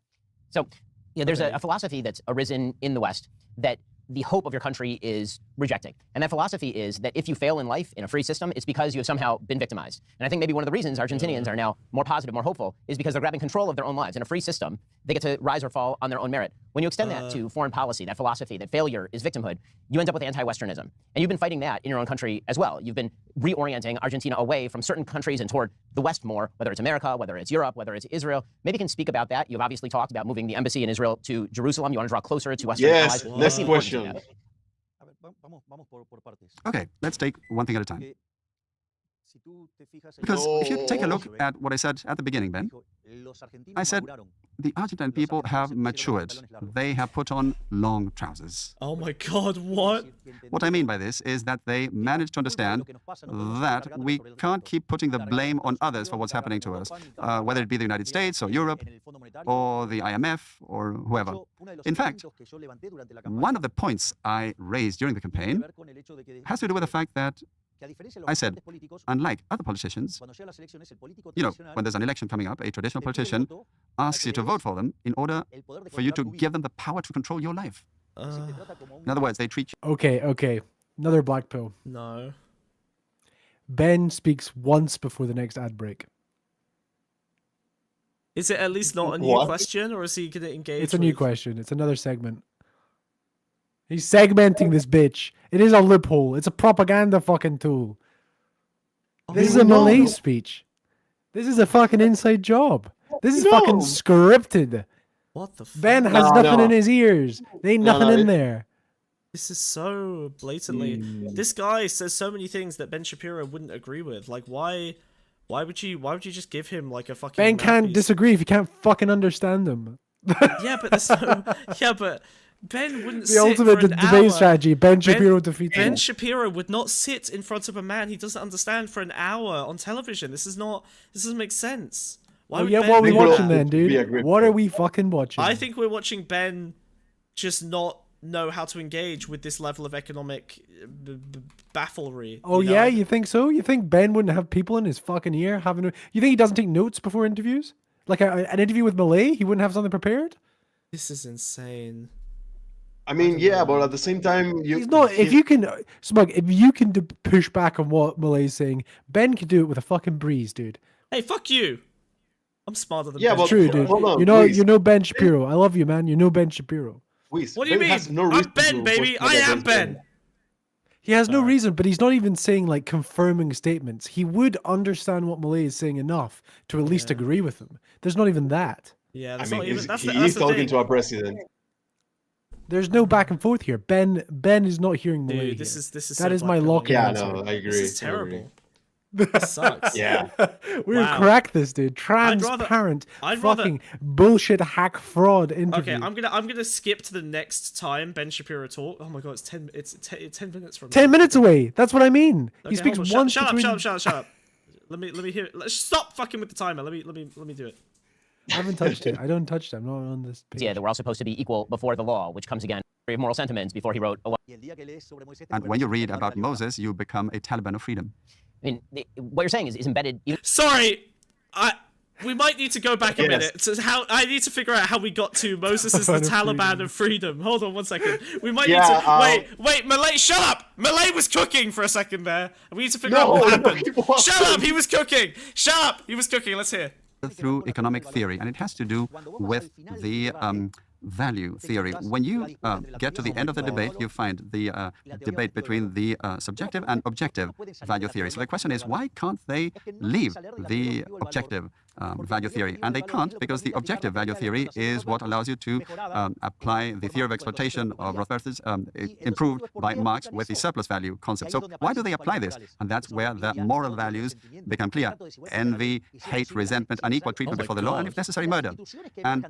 So, there's a philosophy that's arisen in the West that the hope of your country is rejecting. And that philosophy is that if you fail in life in a free system, it's because you have somehow been victimized. And I think maybe one of the reasons Argentinians are now more positive, more hopeful, is because they're grabbing control of their own lives. In a free system, they get to rise or fall on their own merit. When you extend that to foreign policy, that philosophy, that failure is victimhood, you end up with anti-Westernism. And you've been fighting that in your own country as well. You've been reorienting Argentina away from certain countries and toward the West more, whether it's America, whether it's Europe, whether it's Israel. Maybe you can speak about that. You've obviously talked about moving the embassy in Israel to Jerusalem. You want to draw closer to Western Yes, allies. next What's the importance of question. that? Okay, let's take one thing at a time. Because if you take a look at what I said at the beginning, Ben, I said the Argentine people have matured. They have put on long trousers. Oh my god, what? What I mean by this is that they managed to understand that we can't keep putting the blame on others for what's happening to us, whether it be the United States or Europe or the IMF or whoever. In fact, one of the points I raised during the campaign has to do with the fact that I said, unlike other politicians, you know, when there's an election coming up, a traditional politician asks you to vote for them in order for you to give them the power to control your life. In other words, they treat you. Okay. Another black pill. No. Ben speaks once before the next ad break. Is it at least not a new What? question, or is he going to engage? It's a new with- question. It's another segment. He's segmenting this bitch. It is a loophole. It's a propaganda fucking tool. This is a Milei speech. This is a fucking inside job. This is fucking scripted. What the fuck? Ben has nothing in his ears. There ain't nothing in there. This is so blatantly. This guy says so many things that Ben Shapiro wouldn't agree with. Like, why would you just give him like a fucking? Ben can't mouthpiece? disagree if you can't fucking understand them. Yeah, but there's no. Yeah, but Ben wouldn't. The sit ultimate for an debate hour. strategy. Ben Shapiro defeats Ben him. Shapiro would not sit in front of a man he doesn't understand for an hour on television. This doesn't make sense. Why Oh would yeah, Ben what are we do watching that? then, Be a dude? great What are point. we fucking watching? I think we're watching Ben just not know how to engage with this level of economic bafflery. Oh you know? yeah, you think so? You think Ben wouldn't have people in his fucking ear having? You think he doesn't take notes before interviews? Like an interview with Milei, he wouldn't have something prepared. This is insane. I mean, yeah, but at the same time, He's not. If you can, Smug, if you can push back on what Milei's saying, Ben can do it with a fucking breeze, dude. Hey, fuck you. I'm smarter than Yeah, Ben. but- True, dude. hold on, You know please. Ben Shapiro. I love you, man. You know Ben Shapiro. Please, What do you Ben mean? has no I'm reason Ben, to baby. push I back am against Ben. He has no reason, but he's not even saying like confirming statements. He would understand what Milei is saying enough to at least agree with him. There's not even that. Yeah, I that's mean, not even. he's, That's he the, that's is the talking thing. to a president. There's no back and forth here. Ben is not hearing Milei. Dude, this here. is that so is my black lock-in Yeah, answer. no, I agree. This is I agree. terrible. This sucks. Yeah. We're Wow. crack this, dude. rather- Transparent, I'd rather- fucking bullshit hack fraud interview. Okay, I'm gonna skip to the next time Ben Shapiro talk. Oh my god, it's 10 minutes from 10 now. minutes away. That's what I mean. Okay, He speaks hold on. once Shut between... up. Let me hear it. Let's stop fucking with the timer. Let me do it. I haven't touched it. I don't touch it. I'm not on this page. Yeah, that we're all supposed to be equal before the law, which comes again from moral sentiments before he wrote. And when you read about Moses, you become a Taliban of freedom. I mean, what you're saying is embedded. Sorry, we might need to go back a minute. So I need to figure out how we got to Moses is the Taliban of freedom. Hold on 1 second. We might need to wait. Milei, shut up. Milei was cooking for a second there. We need to figure out what happened. Shut up. He was cooking. Shut up. He was cooking. Let's hear. Through economic theory, and it has to do with the value theory. When you get to the end of the debate, you find the debate between the subjective and objective value theory. So the question is, why can't they leave the objective value theory? And they can't, because the objective value theory is what allows you to apply the theory of exploitation of Rothbard's improved by Marx with the surplus value concept. So why do they apply this? And that's where the moral values become clear. Envy, hate, resentment, unequal treatment before the law, and if necessary, murder. And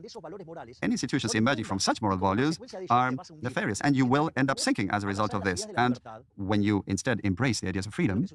any institutions emerging from such moral values are nefarious, and you will end up sinking as a result of this. And when you instead embrace the ideas of freedom,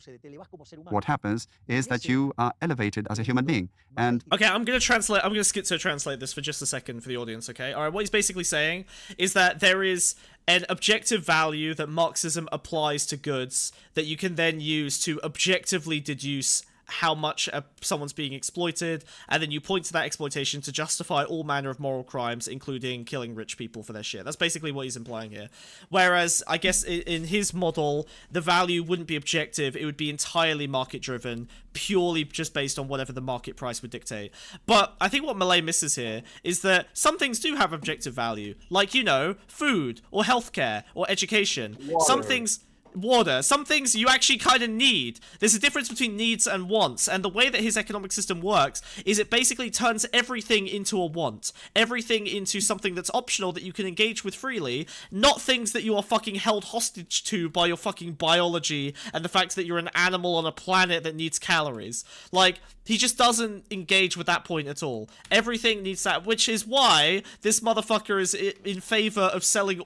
what happens is that you are elevated as a human being. And okay, I'm going to schizo-translate this for just a second for the audience, okay? All right, what he's basically saying is that there is an objective value that Marxism applies to goods that you can then use to objectively deduce how much someone's being exploited, and then you point to that exploitation to justify all manner of moral crimes, including killing rich people for their shit. That's basically what he's implying here. Whereas, I guess, in his model, the value wouldn't be objective, it would be entirely market-driven, purely just based on whatever the market price would dictate. But I think what Milei misses here is that some things do have objective value, like, you know, food, or healthcare, or education. Some things you actually kind of need. There's a difference between needs and wants, and the way that his economic system works is it basically turns everything into a want. Everything into something that's optional that you can engage with freely, not things that you are fucking held hostage to by your fucking biology and the fact that you're an animal on a planet that needs calories. Like, he just doesn't engage with that point at all. Everything needs that, which is why this motherfucker is in favor of selling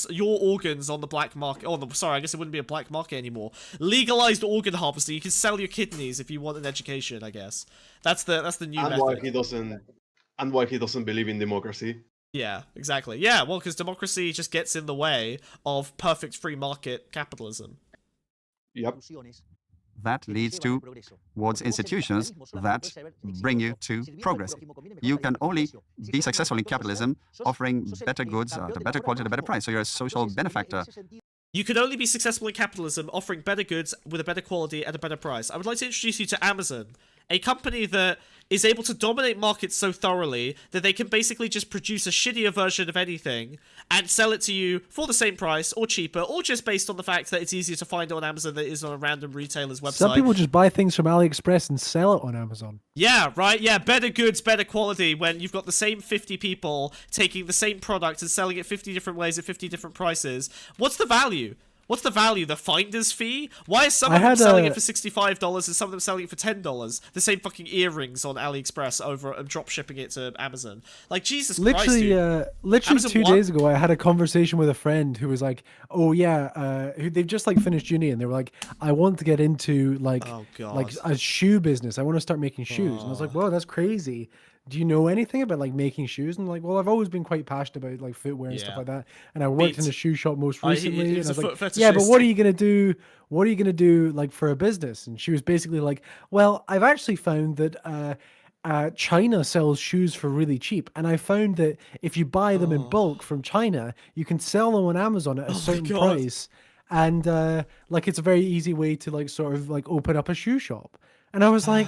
your organs on the black market. Oh, sorry, I guess it wouldn't be a black market anymore. Legalized organ harvesting. You can sell your kidneys if you want an education, I guess. That's the new method. Why he doesn't believe in democracy. Yeah, exactly. Yeah, well, because democracy just gets in the way of perfect free market capitalism. Yep. that leads towards institutions that bring you to progress. You can only be successful in capitalism offering better goods at a better quality at a better price. So you're a social benefactor. You can only be successful in capitalism offering better goods with a better quality at a better price. I would like to introduce you to Amazon, a company that is able to dominate markets so thoroughly that they can basically just produce a shittier version of anything and sell it to you for the same price or cheaper, or just based on the fact that it's easier to find on Amazon than it is on a random retailer's website. Some people just buy things from AliExpress and sell it on Amazon. Yeah, right? Yeah, better goods, better quality, when you've got the same 50 people taking the same product and selling it 50 different ways at 50 different prices. What's the value? What's the value? The finder's fee? Why is some of them selling it for $65 and some of them selling it for $10? The same fucking earrings on AliExpress over and drop shipping it to Amazon. Like, Jesus Christ, dude. Literally 2 days ago, I had a conversation with a friend who was like, oh yeah, they've just like finished uni and they were like, I want to get into like a shoe business. I want to start making shoes. And I was like, whoa, that's crazy. Do you know anything about like making shoes? And like, well, I've always been quite passionate about like footwear and stuff like that. And I worked in a shoe shop most recently. And I was like, yeah, but what are you going to do? What are you going to do like for a business? And she was basically like, well, I've actually found that China sells shoes for really cheap. And I found that if you buy them in bulk from China, you can sell them on Amazon at a certain price. And like, it's a very easy way to like sort of like open up a shoe shop. And I was like,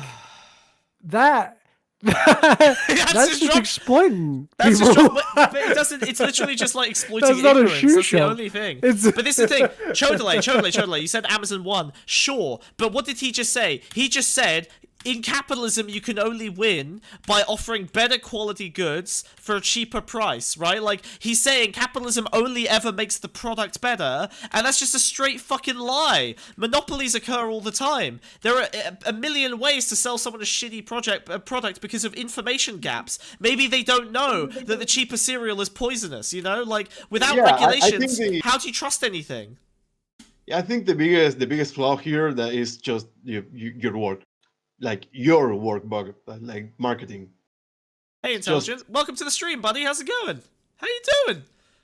that's just exploiting. That's just but it doesn't. It's literally just like exploiting that's not ignorance. A shoe that's shop. The only thing. But this is the thing. Chodele. You said Amazon won. Sure, but what did he just say? He just said, in capitalism, you can only win by offering better quality goods for a cheaper price, right? Like, he's saying capitalism only ever makes the product better, and that's just a straight fucking lie. Monopolies occur all the time. There are a million ways to sell someone a shitty product because of information gaps. Maybe they don't know that the cheaper cereal is poisonous, you know? Like, without regulations, how do you trust anything? Yeah, I think the biggest flaw here that is just your word. like your work, bug, like marketing. Hey, Intelligent. Welcome to the stream, buddy. How's it going? How you doing?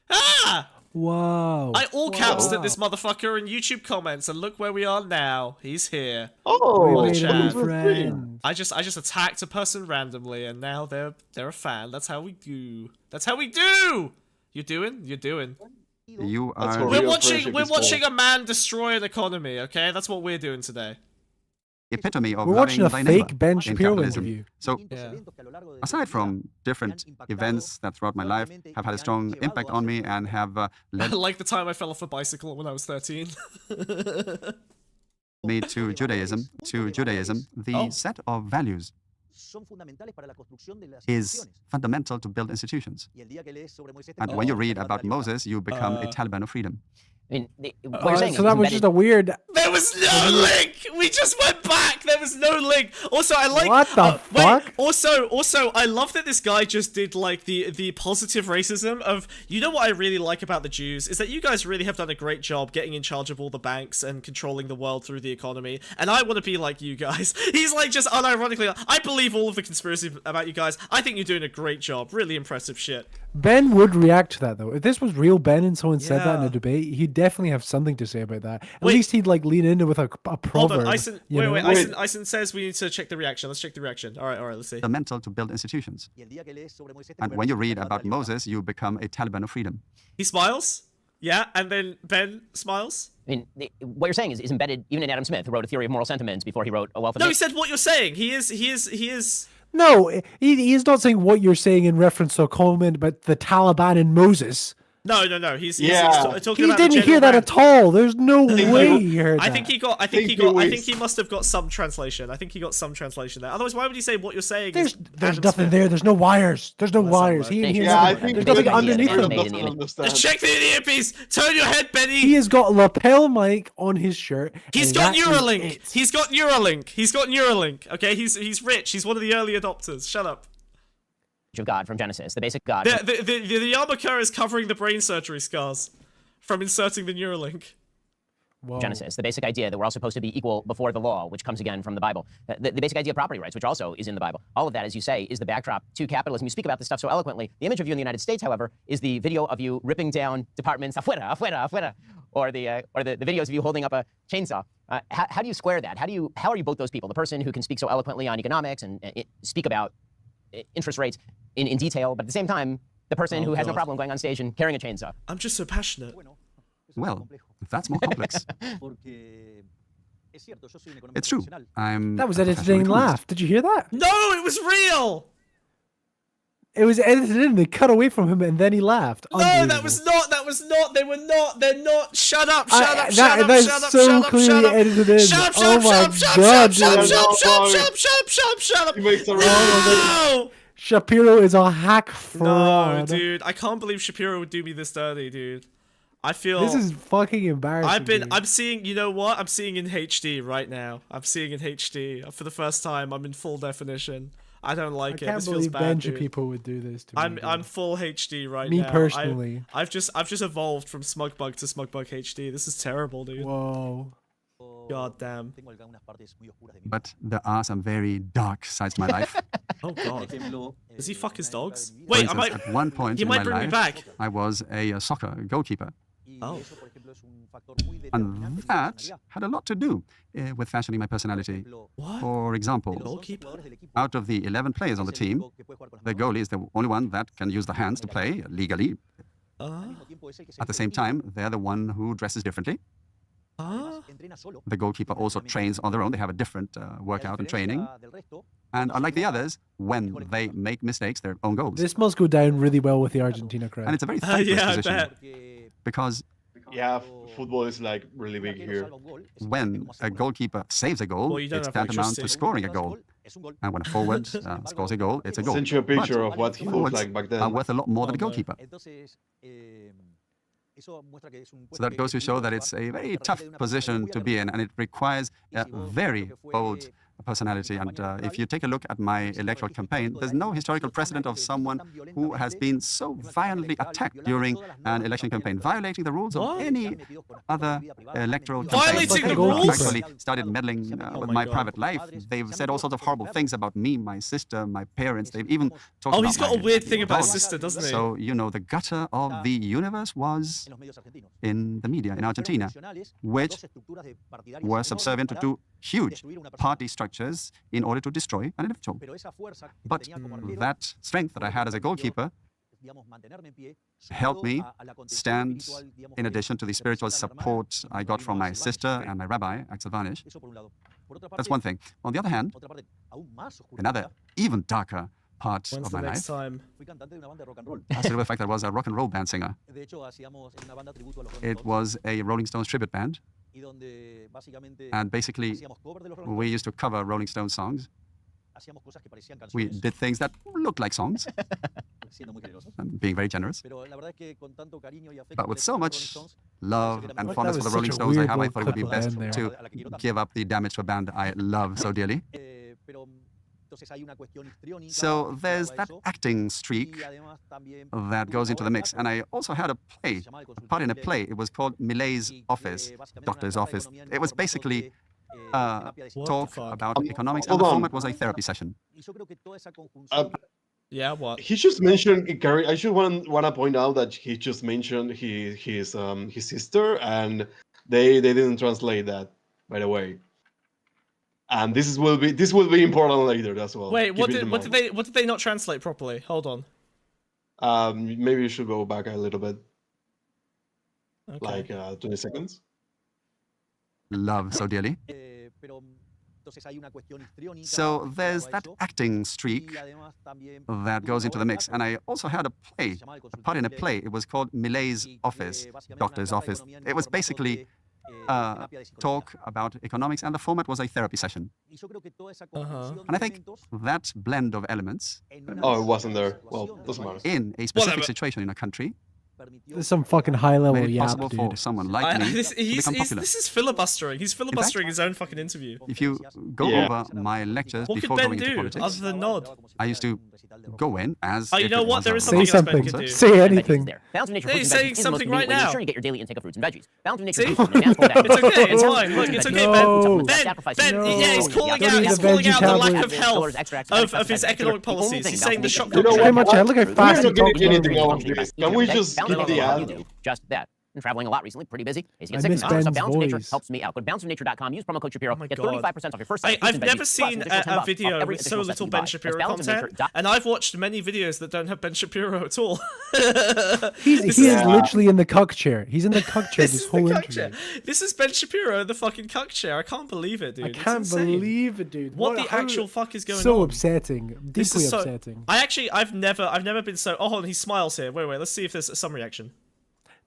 Ah! Wow. I all caps at this motherfucker in YouTube comments, and look where we are now. He's here. Oh, We What a made a chat. new friend. I just attacked a person randomly, and now they're a fan. That's how we do. That's how we do. You're doing. You That's are what We're real watching. friendship We're is watching called. a man destroy an economy. Okay, that's what we're doing today. the epitome of We're watching loving a thy neighbor fake Ben in Shapiro capitalism. interview. So Yeah. aside from different events that throughout my life have had a strong impact on me and have led Like the time I fell off a bicycle when I was 13. me to Judaism, the Oh. set of values is fundamental to build institutions. And when you read about Moses, you become a Taliban of freedom. I mean, what you're saying So is that was embedded- just a weird. There was no link. We just went back. There was no link. Also, I like. What the fuck? Wait, also, I love that this guy just did like the positive racism of. You know what I really like about the Jews is that you guys really have done a great job getting in charge of all the banks and controlling the world through the economy. And I want to be like you guys. He's like just unironically. I believe all of the conspiracy about you guys. I think you're doing a great job. Really impressive shit. Ben would react to that though. If this was real Ben and someone said that in Yeah. a debate, he'd definitely have something to say about that. At Wait. least he'd like lean into with a Hold proverb. on, Ison. you Wait, know? wait. Wait. Ison says we need to check the reaction. Let's check the reaction. All right. Let's see. Fundamental to build institutions. And when you read about Moses, you become a Taliban of freedom. He smiles. Yeah, and then Ben smiles. I mean, what you're saying is embedded even in Adam Smith, who wrote A Theory of Moral Sentiments before he wrote A Wealth of No, he Nations. said what you're saying. He is. No, he's not saying what you're saying in reference to a comment about the Taliban and Moses. No. He's talking He about the didn't hear general that rant. at all. There's no way he heard I that. think he got. I think he must have got some translation. I think he got some translation there. Otherwise, why would he say what you're saying? There's is there's Adam nothing Smith? there. There's no wires. There's no Well, wires. somewhere. He Yeah, I hears think there's There's nothing nothing underneath there. him. Made in the image. understand. Check the earpiece. Turn your head, Benny. He has got a lapel mic on his shirt. He's and got that is Neuralink. it. He's got Neuralink. Okay, he's rich. He's one of the early adopters. Shut up. Of God from Genesis, the basic God. The yarmulke is covering the brain surgery scars from inserting the Neuralink. Whoa. Genesis, the basic idea that we're all supposed to be equal before the law, which comes again from the Bible. The basic idea of property rights, which also is in the Bible. All of that, as you say, is the backdrop to capitalism. You speak about this stuff so eloquently. The image of you in the United States, however, is the video of you ripping down departments, afuera, afuera, afuera, or the videos of you holding up a chainsaw. How do you square that? How are you both those people? The person who can speak so eloquently on economics and speak about interest rates in detail, but at the same time, the person who has no God. problem going on stage and carrying a chainsaw. I'm just so passionate. Well, that's more complex. It's true. I'm That was a edited professional in economist. laugh. Did you hear that? No, it was real. It was edited in. They cut away from him and then he laughed. No, that Unbelievable. was not. They're not. Shut up. That's Shut so up. clearly edited in. Shut up. Oh my God, dude. Shut up. He makes a No. Shapiro is a hack No, fraud. dude. I can't believe Shapiro would do me this dirty, dude. I feel This is fucking embarrassing. dude. I'm seeing, you know what? I'm seeing in HD right now. I'm seeing in HD. For the first time, I'm in full definition. I don't I like it. can't This feels believe bad, Ben dude. Shapiro would do this to me. I'm dude. full HD right Me now. personally. I've just evolved from Smugbug to Smugbug HD. This is terrible, dude. Whoa. God damn. But there are some very dark sides to my life. Oh god. Does he fuck his dogs? For Wait, I instance, might. at one point He in might my bring me life, back. I was a soccer goalkeeper. Oh. And that had a lot to do with fashioning my personality. What? For example, Goalkeeper? out of the 11 players on the team, the goalie is the only one that can use the hands to play legally. At the same time, they're the one who dresses differently. The goalkeeper also trains on their own. They have a different workout and training. And unlike the others, when they make mistakes, they're own goals. This must go down really well with the Argentina crowd. And it's a very thankless Yeah, I position. bet. Because Yeah, football is like really big here. when a goalkeeper saves a goal, Well, you don't it's have tantamount to electricity. scoring a goal. And when a forward scores a goal, it's a goal. Send you a picture But of what he looked forwards like back then. are worth a lot more than a Oh, no. goalkeeper. So that goes to show that it's a very tough position to be in, and it requires a very bold personality. And if you take a look at my electoral campaign, there's no historical precedent of someone who has been so violently attacked during an election campaign, violating the rules of any other electoral campaign. Violating the People have rules? actually started meddling with my private life. They've said all sorts of horrible things about me, my sister, my parents. They've even talked about he's got a my weird thing about his dog. sister, doesn't he? So, you know, the gutter of the universe was in the media in Argentina, which were subservient to huge party structures in order to destroy an individual. But that strength that I had as a goalkeeper helped me stand, in addition to the spiritual support I got from my sister and my rabbi, Axel Varnish. That's one thing. On the other hand, another even darker part When's of the my next life time? has to do with the fact that I was a rock and roll band singer. It was a Rolling Stones tribute band, and basically we used to cover Rolling Stones songs. We did things that looked like songs, and being very generous. But with so much love and fondness for the Rolling Stones I have, I thought it would be best to give up the damage to a band I love so dearly. So there's that acting streak that goes into the mix. And I also had a part in a play. It was called Milei's Office, Doctor's Office. It was basically talk about economics, and the format was a therapy session. Yeah, what? He just mentioned Gary. I should want to point out that he just mentioned his sister, and they didn't translate that, by the way. And this will be important later as well. Wait, what did they not translate properly? Hold on. Maybe you should go back a little bit, Okay. like 20 seconds. Love so dearly. So there's that acting streak that goes into the mix. And I also had a part in a play. It was called Milei's Office, Doctor's Office. It was basically talk about economics, and the format was a therapy session. And I think that blend of elements Oh, it wasn't there. Well, doesn't matter. in a specific Whatever. situation in a country This is some fucking high level made it yap, possible for dude. someone like me to become popular. This is filibustering. He's filibustering his own fucking interview. If you go Yeah. over my lectures What could before Ben going into do politics, other than nod? I used to go in as Oh, you if know it what? was There a is Say something else Ben something. could do. Say anything. Balance of nature Hey, fruits and saying veggies is the most something right convenient way to now. ensure you get your daily intake of fruits and veggies. Balance of nature See? fruits and advanced full It's okay, it's fine. Look, it's okay, Ben. No. Ben, yeah, he's calling Don't out, eat he's the calling veggie out the lack tablet. of health of his economic policies. He's saying the shock You know Look what? how much I look at We're fast not and talk getting anything normally. out of this. Can we just Balance skip of the nature helps ad? you do just that. I'm traveling a lot recently, pretty busy. Facing I a sickness miss now, so Ben's Balance of Nature voice. helps me out. Go to balanceofnature.com, use promo code Shapiro, my get God. 35% off your first set of fruits I've and never veggies, seen plus an additional a $10 off video every with so additional set little you Ben buy. Shapiro That's content, balanceofnature.com. and I've watched many videos that don't have Ben Shapiro at all. He This is is- literally in the cuck chair. He's in the cuck chair This this is the whole cuck interview. chair. This is Ben Shapiro in the fucking cuck chair. I can't believe it, dude. I It's can't insane. believe it, dude. What the how- actual fuck is going so on? upsetting. This Deeply is so upsetting. I've never been so. Oh, hold on, he smiles here. Wait, let's see if there's some reaction.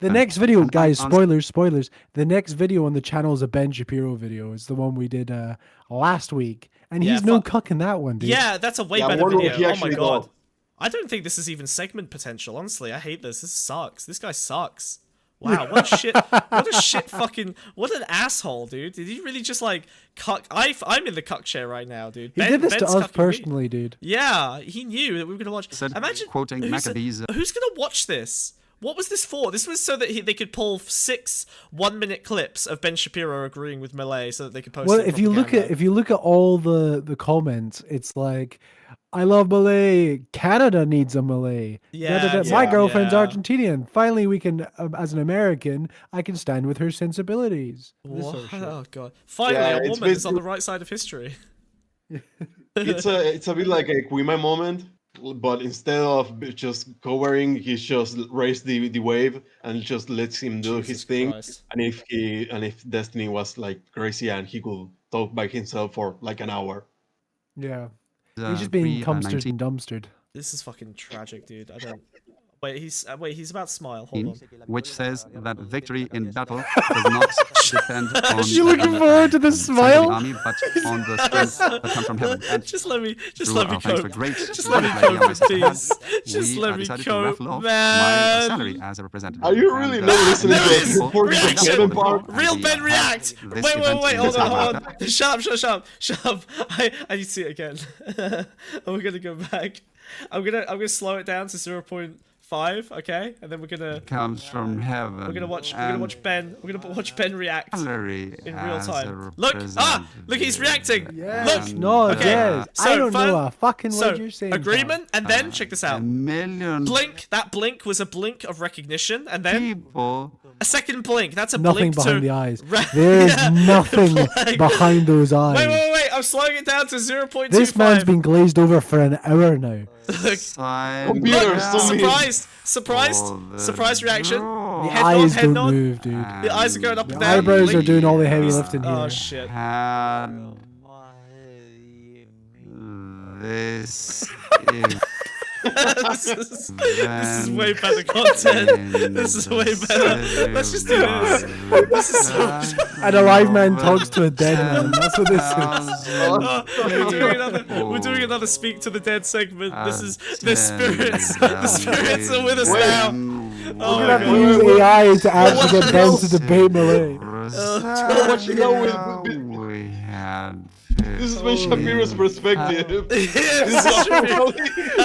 The next video, and guys, on- spoilers. The next video on the channel is a Ben Shapiro video. It's the one we did last week. And Yeah, he's no fuck. cuck in that one, dude. Yeah, that's a way Yeah, I better wonder video. if he Oh my actually god. got- I don't think this is even segment potential. Honestly, I hate this. This sucks. This guy sucks. Wow, what a shit! What a shit fucking! What an asshole, dude! Did he really just like cuck? I'm in the cuck chair right now, dude. He did this to Ben's us cucking me. personally, dude. Yeah, he knew that we were gonna watch. Said, Imagine quoting who's Maccabees, who's gonna watch this? What was this for? This was so that they could pull 6 1-minute clips of Ben Shapiro agreeing with Milei, so that they could post. Well, it in if you look propaganda. at all the comments, it's like, I love Milei. Canada needs a Milei. Yeah, My yeah, girlfriend's yeah. Argentinian. Finally, we can, as an American, I can stand with her sensibilities. This sort of shit. Oh god! Finally, Yeah, a it's woman is on the basically- right side of history. It's a bit like a Quima moment, but instead of just covering, he just raised the wave and just lets him do his Jesus thing. Christ. And if Destiny was like crazy and he could talk by himself for like an hour. Yeah. He's just being cumstered and dumpstered. This is fucking tragic, dude. I don't. Wait, he's about to smile. Hold on. which says that victory in battle does not depend on You looking forward to the strength of smile? the army, but on the strength that comes from heaven. And Just let me through our thanks cope. to great Just let me political cope, ideas please. we Just let me decided to cope, raffle off my man. salary as a representative. Are you really And, not listening There to is us for the reaction. Kevin part? Real Ben react. Wait, hold on. Shut up. I need to see it again. We're gonna go back. I'm gonna slow it down to 0.5, okay? And then we're gonna comes from heaven. we're gonna watch Ben. We're gonna watch Ben react salary in real as a time. Look, he's reacting. Yeah. Look. No, Okay, Des. so I don't know fun- a fucking So, word you're saying. agreement, and then check this A out. million Blink. That blink was a blink of recognition, and then people. a second blink. That's a Nothing blink behind to the eyes. Ra- There's Yeah, nothing blank. behind those eyes. Wait. I'm slowing it down to 0.25. This man's been glazed over for an hour now. Computer, Look, so mean. surprised reaction. The Head eyes nod, head don't nod. move, dude. The eyes are going up and The down. eyebrows are Blink. doing all the heavy lifting here. Oh shit. And this is this is way better content. This is way better. Let's just do this. This is so. And a live man talks to a dead man. That's what this is. We're doing another speak to the dead segment. This is the spirits. The spirits are with us now. Oh We're my gonna have to god. use AI to actually get Ben to debate Milei. What you know with we had. this is Ben Shapiro's perspective. This is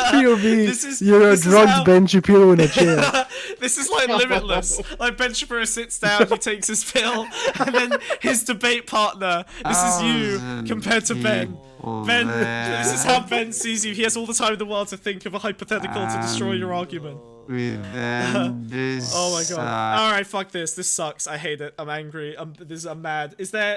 POV, you're a this is drugged how- Ben Shapiro in a chair. This is like limitless. Like Ben Shapiro sits down, he takes his pill, and then his debate partner. This is you compared to Ben. Ben, this is how Ben sees you. He has all the time in the world to think of a hypothetical to destroy your argument. Oh my god. Alright, fuck this. This sucks. I hate it. I'm angry. I'm mad.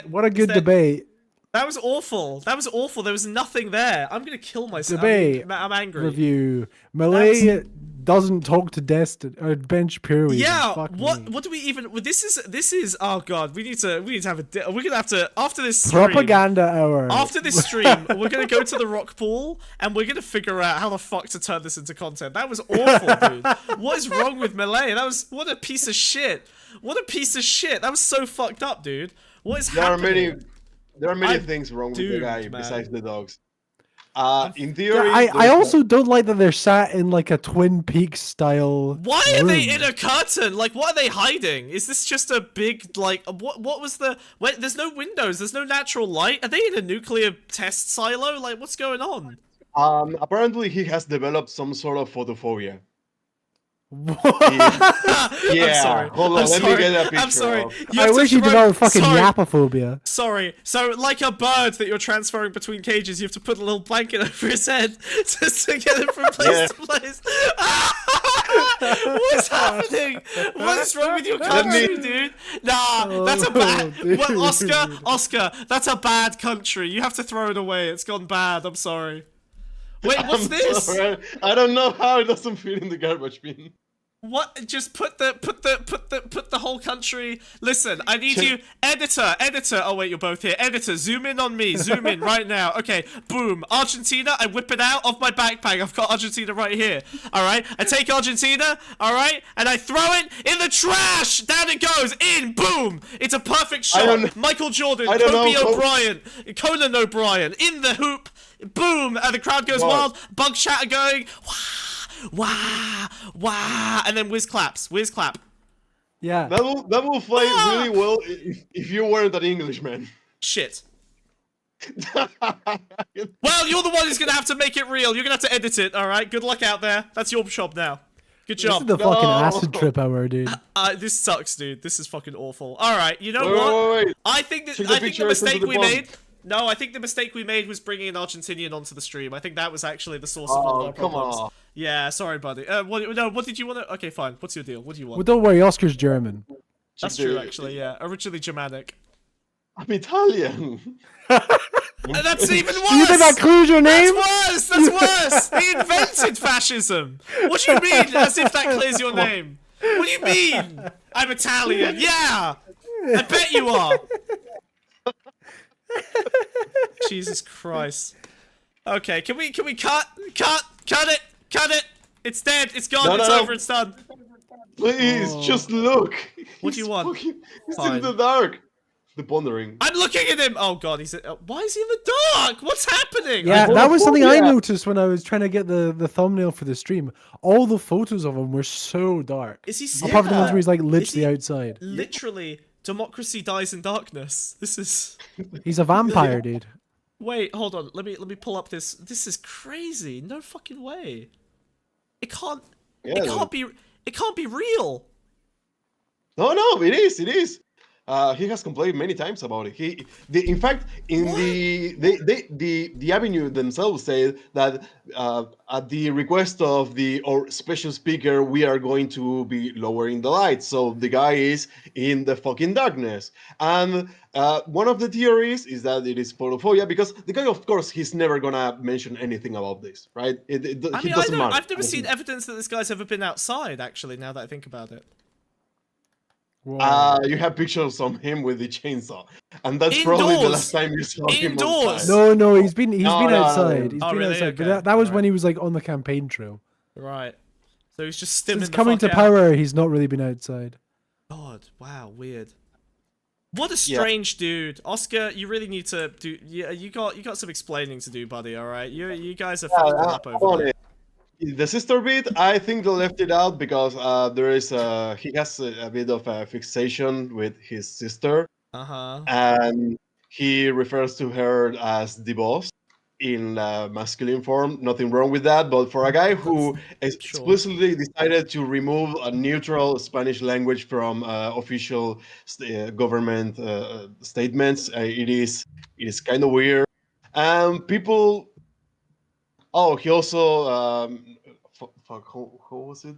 What a good debate. That was awful. That was awful. There was nothing there. I'm gonna kill myself. Debate. I'm angry. Review. Milei doesn't talk to Ben Shapiro. even. Yeah. Fuck What me. do we even? This is. Oh god. We need to have a. We're gonna have to after this stream, Propaganda hour. After this stream, we're gonna go to the rock pool and we're gonna figure out how the fuck to turn this into content. That was awful, dude. What is wrong with Milei? What a piece of shit. What a piece of shit. That was so fucked up, dude. What is happening? There are many things wrong with the guy man. besides the dogs. In theory, I also don't like that they're sat in like a Twin Peaks style. Why are they room. in a curtain? Like, what are they hiding? Is this just a big, like, what was the... Wait, there's no windows. There's no natural light. Are they in a nuclear test silo? Like, what's going on? apparently he has developed some sort of photophobia. I'm Yeah, sorry. hold on, I'm let sorry. me get a picture. I'm sorry. of- You I have to wish you throw- developed fucking sorry. yapophobia. Sorry. So, like a bird that you're transferring between cages, you have to put a little blanket over his head just to get him from place to place. What's happening? What is wrong with your country, dude? Nah, that's a bad... dude. What, Oscar, that's a bad country. You have to throw it away. It's gone bad. I'm sorry. Wait, what's I'm this? sorry. I don't know how it doesn't fit in the garbage bin. What? Just put the whole country. Listen, I need you, editor. Oh wait, you're both here. Editor, zoom in on me. Zoom in right now. Okay, boom. Argentina. I whip it out of my backpack. I've got Argentina right here. All right. I take Argentina. All right, and I throw it in the trash. Down it goes. In. Boom. It's a perfect shot. Michael Jordan, Kobe O'Brien, Conan O'Brien in the hoop. Boom. And the crowd goes wild. Bug chatter going. Wah, and then whiz claps. Yeah. That will play really well if you weren't an Englishman. Shit. Well, you're the one who's gonna have to make it real. You're gonna have to edit it, alright? Good luck out there. That's your job now. Good This job. is the fucking acid trip hour, dude. This sucks, dude. This is fucking awful. Alright, you know what? Wait. I think the mistake we made... No, I think the mistake we made was bringing an Argentinian onto the stream. I think that was actually the source of all our problems. Come on. Yeah, sorry, buddy. What did you want to... Okay, fine. What's your deal? What do you want? Well, don't worry, Oscar's German. That's true, actually, yeah. Originally Germanic. I'm Italian. That's even worse! You think that clues your name? That's worse! They invented fascism! What do you mean, as if that clears your name? What do you mean? I'm Italian, yeah! I bet you are! Jesus Christ. Okay, can we cut it? It's dead. It's gone. No, It's no, no. over. It's done. Please, just look. What do you want? He's Fine. in the dark. The pondering. I'm looking at him. Oh god, why is he in the dark? What's happening? Yeah, that was something I Yeah. noticed when I was trying to get the thumbnail for the stream. All the photos of him were so dark. Is he Apart from the ones where he's like Is literally he outside. Literally, democracy dies in darkness. This is. He's a vampire, dude. Wait, hold on. Let me pull up this. This is crazy. No fucking way. It can't. Yeah, It can't be real. No, no, it is. It is. He has complained many times about it. In fact, in the avenue themselves say that at the request of our special speaker, we are going to be lowering the lights. So the guy is in the fucking darkness. And one of the theories is that it is photophobia because the guy, of course, he's never gonna mention anything about this, right? I mean, doesn't matter. I've never seen evidence that this guy's ever been outside. Actually, now that I think about it. You have pictures of him with the chainsaw, and that's probably the last time you saw him Indoors. outside. No, he's been No, outside. no. He's Oh, been really? outside. Okay. But that was when Alright. he was like on the campaign trail. Right. So he's just stimming Since the coming fuck to out. power, he's not really been outside. God, wow, weird. What a strange dude, Oscar. You really need to do. Yeah, you got some explaining to do, buddy. All right, you guys are fucked up over there. The sister bit, I think they left it out because there is he has a bit of a fixation with his sister, and he refers to her as the boss in masculine form. Nothing wrong with that, but for a guy who explicitly decided to remove a neutral Spanish language from official government statements, it is kind of weird. People. Oh, he also fuck. Who was it?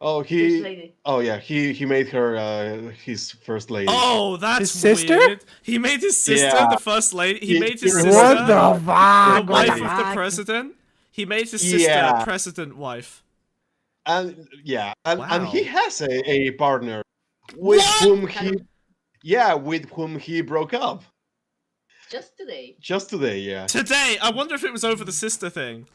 Oh, First he. lady. Oh yeah, he made her his first lady. Oh, that's His sister? weird. He made his sister Yeah. the first lady. He made his What sister What the the fuck? wife of the president. He made his sister Yeah. president wife. And yeah, and Wow. he has a partner with whom he broke up Just today. just today. Yeah. Today, I wonder if it was over the sister thing.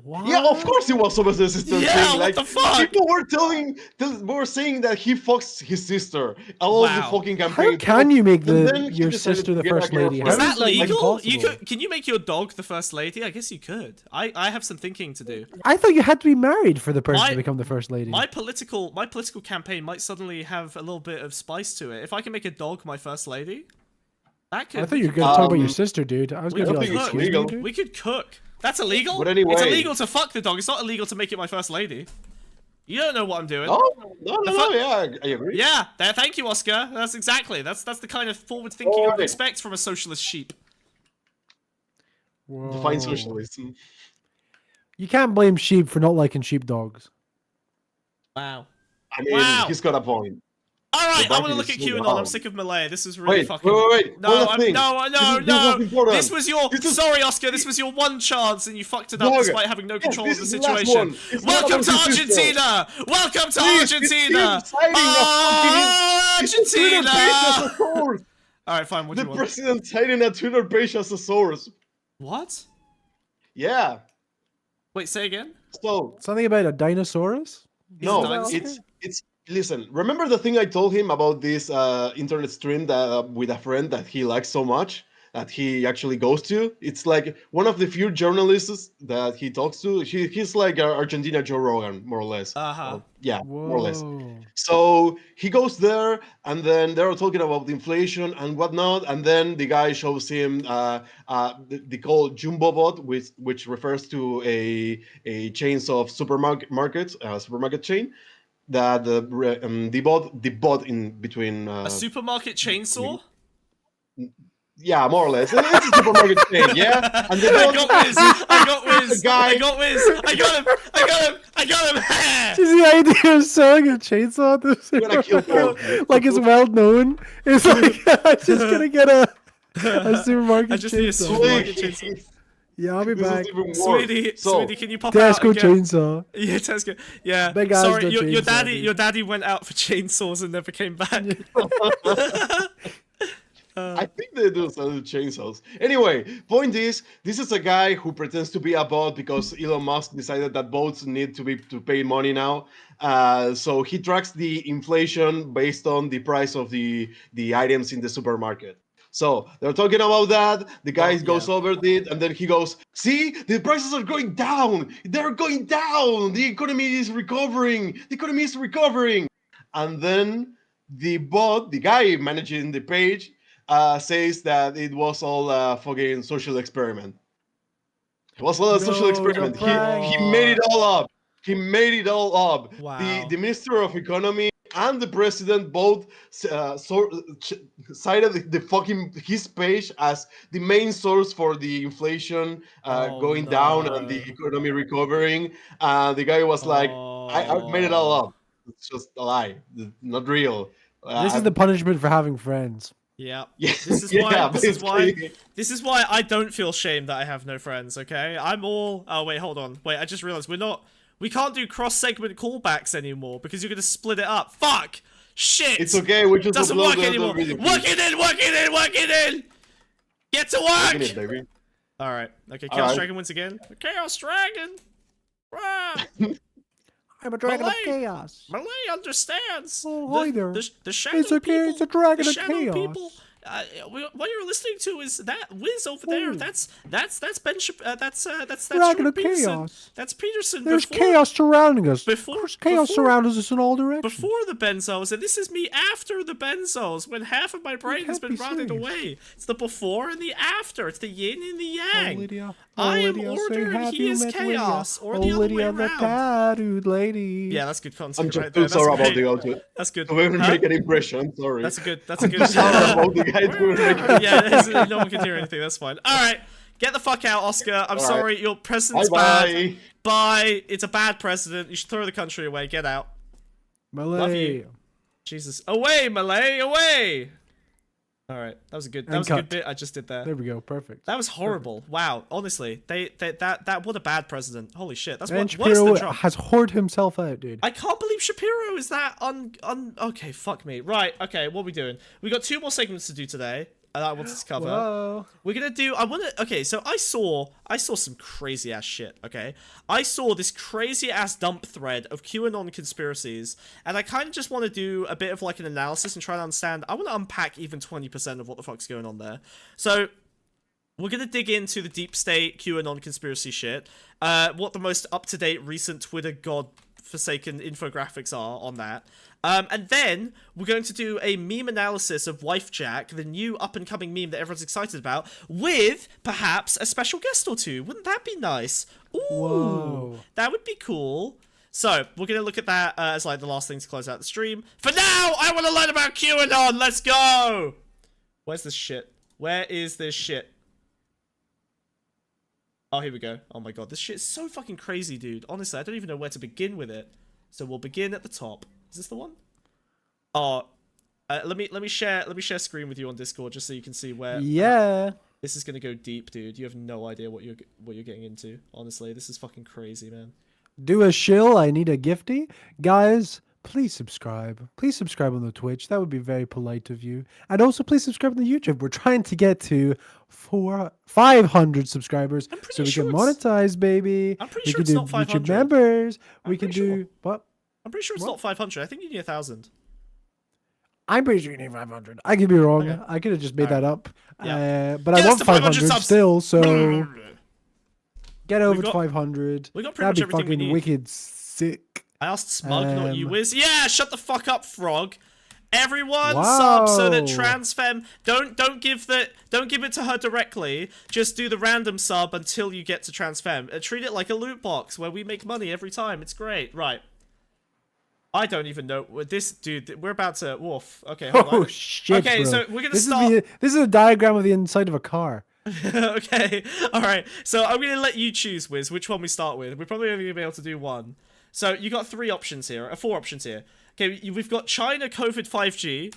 What? Yeah, of course it was over the sister Yeah, thing. what the fuck? People were saying that he fucks his sister all the Wow. fucking campaign. How can you make And then he your decided sister to the get a first lady? girlfriend. Is How that like, legal? You possible? can you make your dog the first lady? I guess you could. I have some thinking to do. I thought you had to be married for the person My- to become the first lady. My political campaign might suddenly have a little bit of spice to it. If I can make a dog my first lady, that could. I thought you were going to talk about your sister, dude. I was we going to could be like, it's cook. excuse me, legal. dude. We could cook. That's illegal. But anyway- It's illegal to fuck the dog. It's not illegal to make it my first lady. You don't know what I'm doing. Oh no, yeah, I agree. Yeah, thank you, Oscar. That's the kind of forward thinking you would Alright. expect from a socialist sheep. Define Whoa. socialism. You can't blame sheep for not liking sheepdogs. Wow. I mean, Wow. he's got a point. All right, The I want to dog look is at so Q-anon. loud. I'm sick of Milei. This is really Wait, fucking. wait. No, One last I'm, thing. no, This no, is no. important. This was your. This is- Sorry, Oscar. This was your one chance, and you fucked it up Dog. despite having no control of this the is the last situation. one. It's not Welcome about to his sister. Argentina. Welcome to Please, Argentina. it's him citing a fucking- it's a Twitter page as Argentina. a source. All right, fine. What do The you want? president citing a Twitter page as a source. What? Yeah. Wait, say again. So Something about a dinosaurus? no, dinosaur? it's. Listen, remember the thing I told him about this internet stream that with a friend that he likes so much that he actually goes to? It's like one of the few journalists that he talks to. He's like Argentina Joe Rogan, more or less. Yeah, more or less. Whoa. So he goes there, and then they're talking about inflation and whatnot, and then the guy shows him the called Jumbo Bot, which refers to a chains of supermarket chain. That the bot in between A supermarket chainsaw? yeah, more or less. It's a supermarket chain, yeah. And the I bot, got Wiz! I got Wiz! The guy- I got Wiz! I got him! I got him! I got him! Just the idea of selling a chainsaw at the gonna kill supermarket, like it's well known. It's like I'm just gonna get a supermarket I just need a chainsaw. supermarket chainsaw. Yeah, I'll be this back. is even worse. Sweetie, So, sweetie, can you pop out Tesco again? chainsaw. Yeah, Tesco. Yeah. Big ass Sorry, no your chainsaw, dude. your daddy went out for chainsaws and never came back. I think They do sell chainsaws. Anyway, point is, this is a guy who pretends to be a bot because Elon Musk decided that bots need to pay money now. So he tracks the inflation based on the price of the items in the supermarket. So they're talking about that. The guy goes over it, and then he goes, "See, the prices are going down. They're going down. The economy is recovering. The economy is recovering." And then the bot, the guy managing the page, says that it was all a fucking social experiment. It was all a social experiment. He made it all up. He made it all up. Wow. The Minister of Economy and the president both cited the fucking his page as the main source for the inflation going down and the economy recovering. The guy was like, I made it all up. It's just a lie. It's not real. This is the punishment for having friends. Yeah. Yeah. This is why I don't feel shame that I have no friends, okay? I'm all... Oh, wait, hold on. Wait, I just realized we can't do cross-segment callbacks anymore because you're going to split it up. Fuck! Shit! It's okay, we just doesn't work anymore. Work it in! Get to work! Working it, baby. Alright. Okay, Chaos Dragon wins again. Chaos Dragon! Ah. I'm a dragon of chaos. Milei understands. Oh, hi there. The shadow it's okay, people. It's a dragon the of shadow chaos. people. What you're listening to is that Wiz over there. That's Ben. That's Dragon of Peterson. chaos. That's Peterson. There's chaos surrounding us. There's chaos surrounds us in all directions. Before the benzos, and this is me after the benzos, when half of my brain has been rotting away. It's the before and the after. It's the yin and the yang. Lydia. I am order and he is chaos, or the other way around. The tattooed lady. Yeah, that's good content. I'm just right too there. sorry about the outfit. That's good. To even make an impression. Sorry. That's a good. That's a good. Sorry about the guy to make Yeah, no one can hear anything. That's fine. All right, get the fuck out, Oscar. I'm sorry. Your president's bad. Bye. It's a bad president. You should throw the country away. Get out. Milei. Love you. Jesus. Away, Milei. Away. All right, that was a good bit I just did there. There we go, perfect. That was horrible. Wow, honestly, that what a bad president. Holy shit, that's and worse Shapiro than Trump. has whored himself out, dude. I can't believe Shapiro is that okay, fuck me. Right, okay, what are we doing? We got 2 more segments to do today. That I wanted to cover. Whoa. We're gonna do. Okay, so I saw some crazy ass shit. Okay, I saw this crazy ass dump thread of QAnon conspiracies, and I kind of just want to do a bit of like an analysis and try to understand. I want to unpack even 20% of what the fuck's going on there. So we're gonna dig into the deep state QAnon conspiracy shit. What the most up to date recent Twitter god-forsaken infographics are on that. And then we're going to do a meme analysis of WIFEJAK, the new up-and-coming meme that everyone's excited about, with perhaps a special guest or two. Wouldn't that be nice? Ooh, whoa. That would be cool. So we're going to look at that as like the last thing to close out the stream. For now, I want to learn about QAnon. Let's go. Where's this shit? Where is this shit? Oh, here we go. Oh my god, this shit is so fucking crazy, dude. Honestly, I don't even know where to begin with it. So we'll begin at the top. Is this the one? Oh, let me share screen with you on Discord just so you can see where. Yeah. This is gonna go deep, dude. You have no idea what you're getting into. Honestly, this is fucking crazy, man. Do a shill. I need a gifty, guys. Please subscribe. Please subscribe on the Twitch. That would be very polite of you. And also, please subscribe on the YouTube. We're trying to get to 500 subscribers so we can monetize, baby. I'm pretty sure it's not 500. YouTube members. We can do what? I'm pretty sure it's not 500. I think you need 1,000. I'm pretty sure you need 500. I could be wrong. Okay. I could have just made that up. Yeah. But I want 500 still, so get over to 500. We got pretty much everything we need. That'd be fucking wicked sick. I asked Smug, not you, Wiz. Yeah, shut the fuck up, Frog. Everyone sub so that Transfem don't give it to her directly. Just do the random sub until you get to Transfem. Treat it like a loot box where we make money every time. It's great. Right. I don't even know this dude. We're about to woof. Okay, hold on. Oh shit. Okay, bro. so we're gonna start. This is a diagram of the inside of a car. Okay, all right. So I'm gonna let you choose, Wiz, which one we start with. We're probably only gonna be able to do one. So you got 4 options here. Okay, we've got China COVID 5G.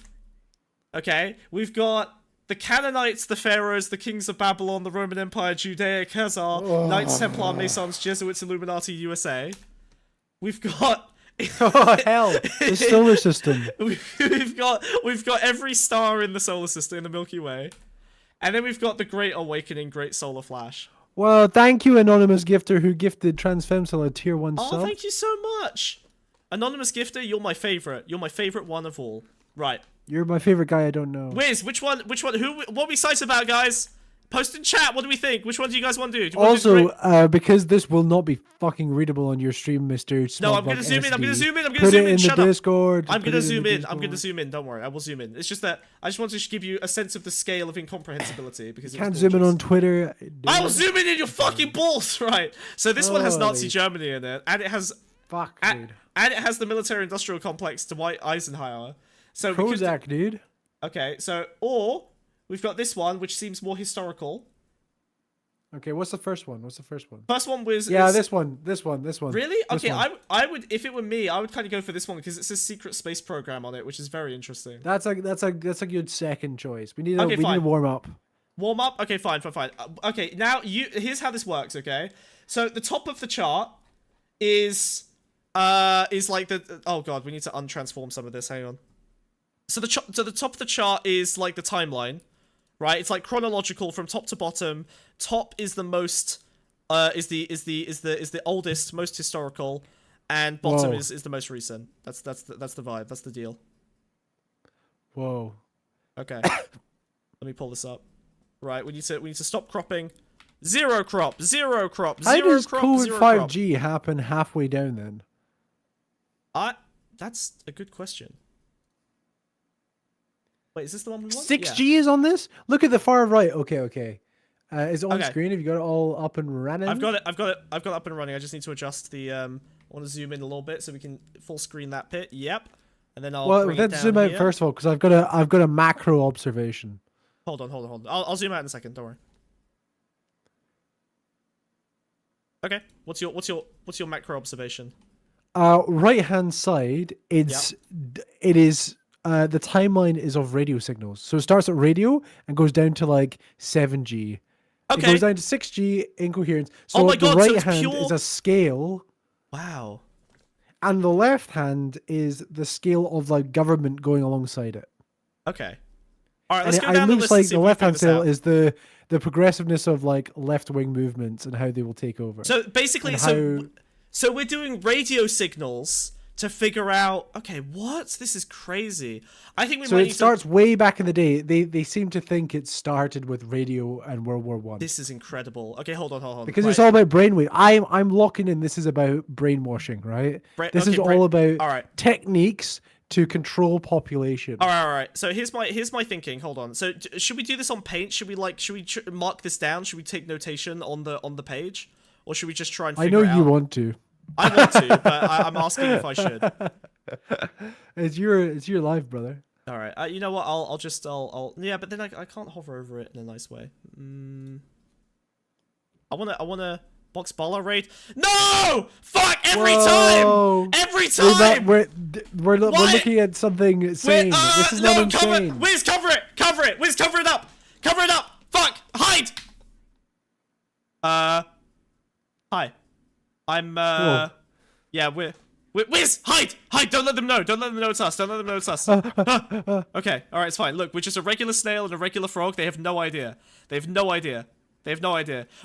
Okay, we've got the Canaanites, the Pharaohs, the Kings of Babylon, the Roman Empire, Judea, Khazar, Knights Templar, Masons, Jesuits, Illuminati, USA. We've got. Oh hell! The solar system. We've got every star in the solar system in the Milky Way. And then we've got the Great Awakening, Great Solar Flash. Well, thank you, anonymous gifter who gifted Transfemcil a tier 1 sub. Oh, thank you so much. Anonymous gifter, you're my favorite. You're my favorite one of all. Right. You're my favorite guy I don't know. Wiz, which one, what are we excited about, guys? Post in chat, what do we think? Which one do you guys want to do? Do you want to do Also, because this will not be fucking readable on your stream, Mr. No, I'm Smugglug gonna zoom in, I'm gonna SD. zoom in, I'm gonna Put zoom it in, in shut the up. Discord. I'm Put gonna it zoom in, I'm Discord. gonna zoom in, don't worry, I will zoom in. It's just that I just wanted to give you a sense of the scale of incomprehensibility because You can't zoom in on Twitter. I will zoom in your fucking balls, right? So this one has Nazi Holy Germany in it, and it has Fuck, and, dude. and it has the military-industrial complex to Dwight Eisenhower. So we could, Prozac, dude. okay, so or we've got this one which seems more historical. Okay, what's the first one? What's the first one? First one was This one. Really? This Okay, one. I would, if it were me, I would kind of go for this one because it says secret space program on it, which is very interesting. That's a good second choice. We need to Okay, we need to fine. warm up. Warm up? Okay, fine. Okay, now here's how this works, okay? So the top of the chart is like the, oh god, we need to untransform some of this, hang on. So the top of the chart is like the timeline, right? It's like chronological from top to bottom. Top is the most is the oldest, most historical, and bottom Whoa. is the most recent. That's the vibe. That's the deal. Whoa. Okay. Let me pull this up. Right, we need to stop cropping. Zero crop. How Zero does crop. code Zero crop. 5G happen halfway down then? That's a good question. Wait, is this the one we want? 6G is on this? Look at the far right. Okay. Is it on Okay. screen? Have you got it all up and running? I've got it up and running. I just need to adjust the I want to zoom in a little bit so we can full screen that bit. Yep. And then I'll bring it let's down zoom out here. first of all because I've got a macro observation. Hold on. I'll zoom out in a second. Don't worry. Okay. What's your macro observation? Right hand side, it is the timeline is of radio signals. So it starts at radio and goes down to like 7G. Okay. It goes down to 6G incoherence. So Oh my the God, so right it's hand pure- is a scale, Wow. and the left hand is the scale of like government going alongside it. Okay. All right. And Let's go down it the looks list like and see the if we left can hand figure this scale out. is the progressiveness of like left wing movements and how they will take over. So basically, And so we're doing radio signals to figure out. Okay, what? This is crazy. I think we So might it need starts way back in the day. They seem to think it started with radio and World War One. This is incredible. Okay, hold on. Because Right. it's all about brainwave. I'm locking in. This is about brainwashing, right? This is all about all right. techniques to control population. All right. So here's my thinking. Hold on. So should we do this on Paint? Should we mark this down? Should we take notation on the page, or should we just try and? I Figure know it you out? want to. I want to, but I'm asking if I should. It's your life, brother. All right. You know what? I'll yeah, but then I can't hover over it in a nice way. I wanna box baller raid. No! Fuck! Every Whoa. time! Every time! We're What? looking at something sane. This is not insane. Wiz, cover it! Wiz, cover it up! Fuck! Hide! Hi. I'm, Whoa. yeah, Wiz, hide! Don't let them know it's us. Okay, alright, it's fine. Look, we're just a regular snail and a regular frog. They have no idea. They have no idea.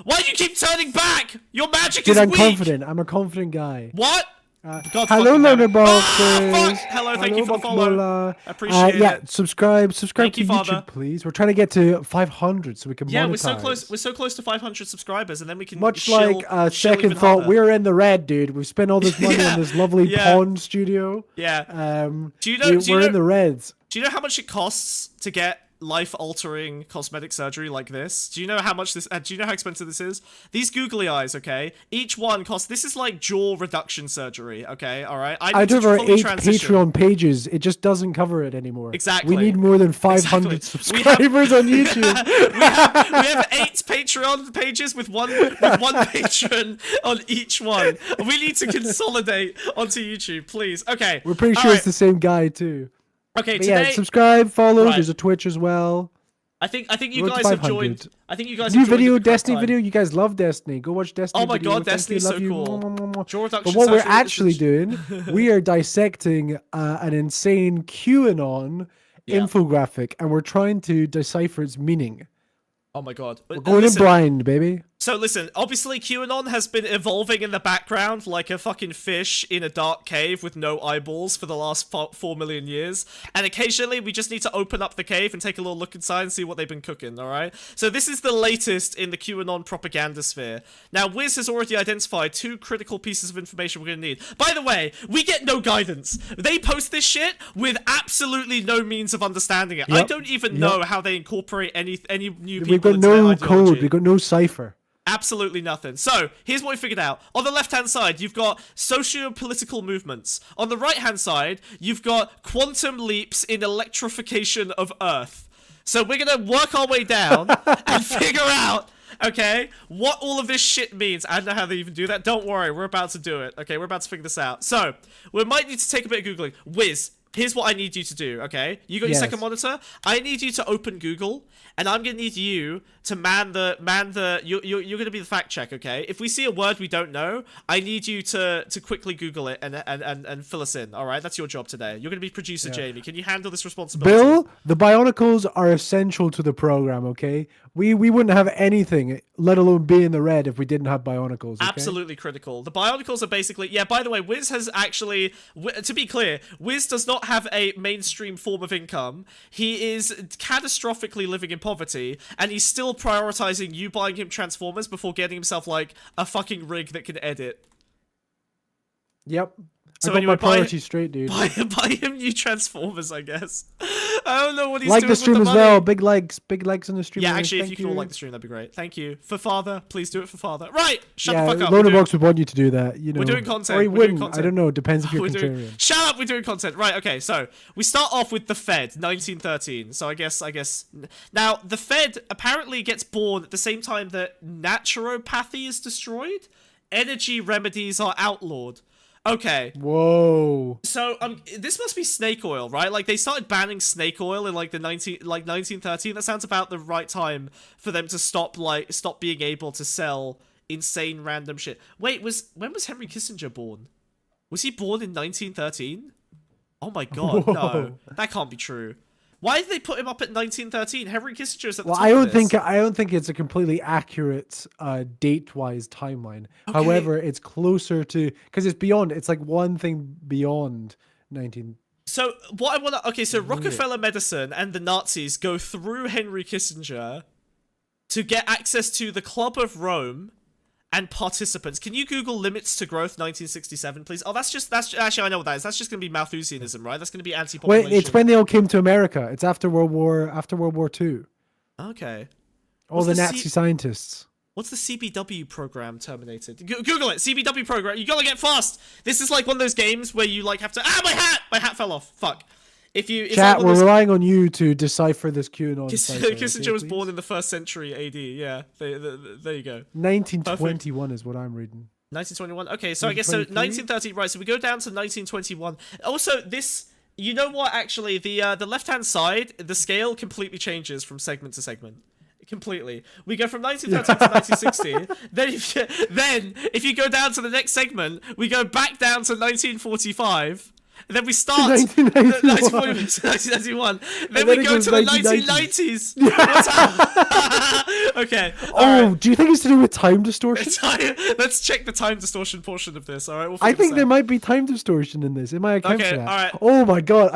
Why do you keep turning back? Your magic Dude, is I'm weak! confident. I'm a confident guy. What? God Hello, fucking damn learner it. boxes. Ah, fuck! Hello, thank you for the follow. Boxmula. I appreciate yeah, it. subscribe Thank to you, YouTube, Father. please. We're trying to get to 500 so we can Yeah, monetize. we're so close to 500 subscribers, and then we can Much shill, like shill second even thought, harder. we're in the red, dude. We've spent all this money Yeah, on this lovely yeah. Pond studio. Yeah. We're in the reds. Do you know how much it costs to get life-altering cosmetic surgery like this? Do you know how much this? Do you know how expensive this is? These googly eyes, okay? Each one costs. This is like jaw reduction surgery, okay? All right. I need do to our fully 8 transition. Patreon pages. It just doesn't cover it anymore. Exactly. We need more than 500 Exactly. subscribers on YouTube. we have 8 Patreon pages with one patron on each one. We need to consolidate onto YouTube, please. Okay. We're pretty all sure right. it's the same guy too. Okay, But today. yeah, subscribe, follow. Right. There's a Twitch as well. I think you Road to guys have 500. joined. I think you guys New have joined video, at the correct Destiny time. video. You guys love Destiny. Go watch Destiny. Oh my video. God, Thank Destiny's you, so love you. cool. Mwah, mwah, mwah. Jaw reduction But what we're surgery actually is- doing, we are dissecting an insane QAnon Yeah. infographic, and we're trying to decipher its meaning. Oh my god. We're going in blind, baby. So listen, obviously QAnon has been evolving in the background like a fucking fish in a dark cave with no eyeballs for the last 4 million years. And occasionally we just need to open up the cave and take a little look inside and see what they've been cooking, alright? So this is the latest in the QAnon propaganda sphere. Now, Wiz has already identified 2 critical pieces of information we're gonna need. By the way, we get no guidance. They post this shit with absolutely no means of understanding it. I don't even know how they incorporate any new people. We've got no code, we've got no cipher. Absolutely nothing. So, here's what we figured out. On the left-hand side, you've got socio-political movements. On the right-hand side, you've got quantum leaps in electrification of Earth. So we're gonna work our way down and figure out, okay, what all of this shit means. I don't know how they even do that. Don't worry, we're about to do it. Okay, we're about to figure this out. So, we might need to take a bit of Googling. Wiz, here's what I need you to do, okay? You got your second monitor? I need you to open Google, and I'm gonna need you to you're gonna be the fact check, okay? If we see a word we don't know, I need you to quickly Google it and fill us in, alright? That's your job today. You're gonna be producer Jamie. Can you handle this responsibility? Bill, the Bionicles are essential to the program, okay? We wouldn't have anything, let alone be in the red, if we didn't have Bionicles, okay? Absolutely critical. The Bionicles are basically... Yeah, by the way, Wiz has actually... To be clear, Wiz does not have a mainstream form of income. He is catastrophically living in poverty, and he's still prioritizing you buying him Transformers before getting himself, like, a fucking rig that can edit. Yep. So I got anyway, my priorities straight, dude. Buy him new Transformers, I guess. I don't know what he's like doing the stream with the as money. well. Big likes on the stream. Yeah, actually, if Thank you can all like the stream, that'd be great. Thank you. For father, please do it for father. Right, shut the fuck up. Loaderbox would want you to do that. You know, we're doing content. Or he we're doing wouldn't. content. I don't know. It depends if you're contrarian. Shut up. We're doing content. Right. Okay. So we start off with the Fed, 1913. So I guess. Now the Fed apparently gets born at the same time that naturopathy is destroyed. Energy remedies are outlawed. Okay. Whoa. So this must be snake oil, right? Like they started banning snake oil in like 1913. That sounds about the right time for them to stop being able to sell insane random shit. Wait, when was Henry Kissinger born? Was he born in 1913? Oh my god, no. That can't be true. Why did they put him up at 1913? Henry Kissinger's at the top I don't of this. I don't think it's a completely accurate date-wise timeline. Okay. However, it's closer to because it's beyond. It's like one thing beyond 19. So what I want to so Rockefeller Medicine and the Nazis go through Henry Kissinger to get access to the Club of Rome and participants. Can you Google limits to growth 1967, please? Oh, that's actually I know what that is. That's just gonna be Malthusianism, right? That's gonna be anti-population. Wait, it's when they all came to America. It's after World War II. Okay. All the Nazi scientists. What's the CBW program terminated? Google it. CBW program. You gotta get fast. This is like one of those games where you like have to. My hat fell off. Fuck. Chat, we're relying on you to decipher this QAnon. Kissinger was born in the 1st century AD. Yeah, there you go. 1921 is what I'm reading. 1921. Okay, so I guess so 1930. Right, so we go down to 1921. Also, this. You know what? Actually, the left-hand side, the scale completely changes from segment to segment. Completely. We go from 1930 to 1960. Then, if you go down to the next segment, we go back down to 1945. And then we start 1991. Then we go to the 1990s. Okay. Right. Do you think it's to do with time distortion? Let's check the time distortion portion of this. All right. I think there might be time distortion in this. It might account for that. All right. Oh my god!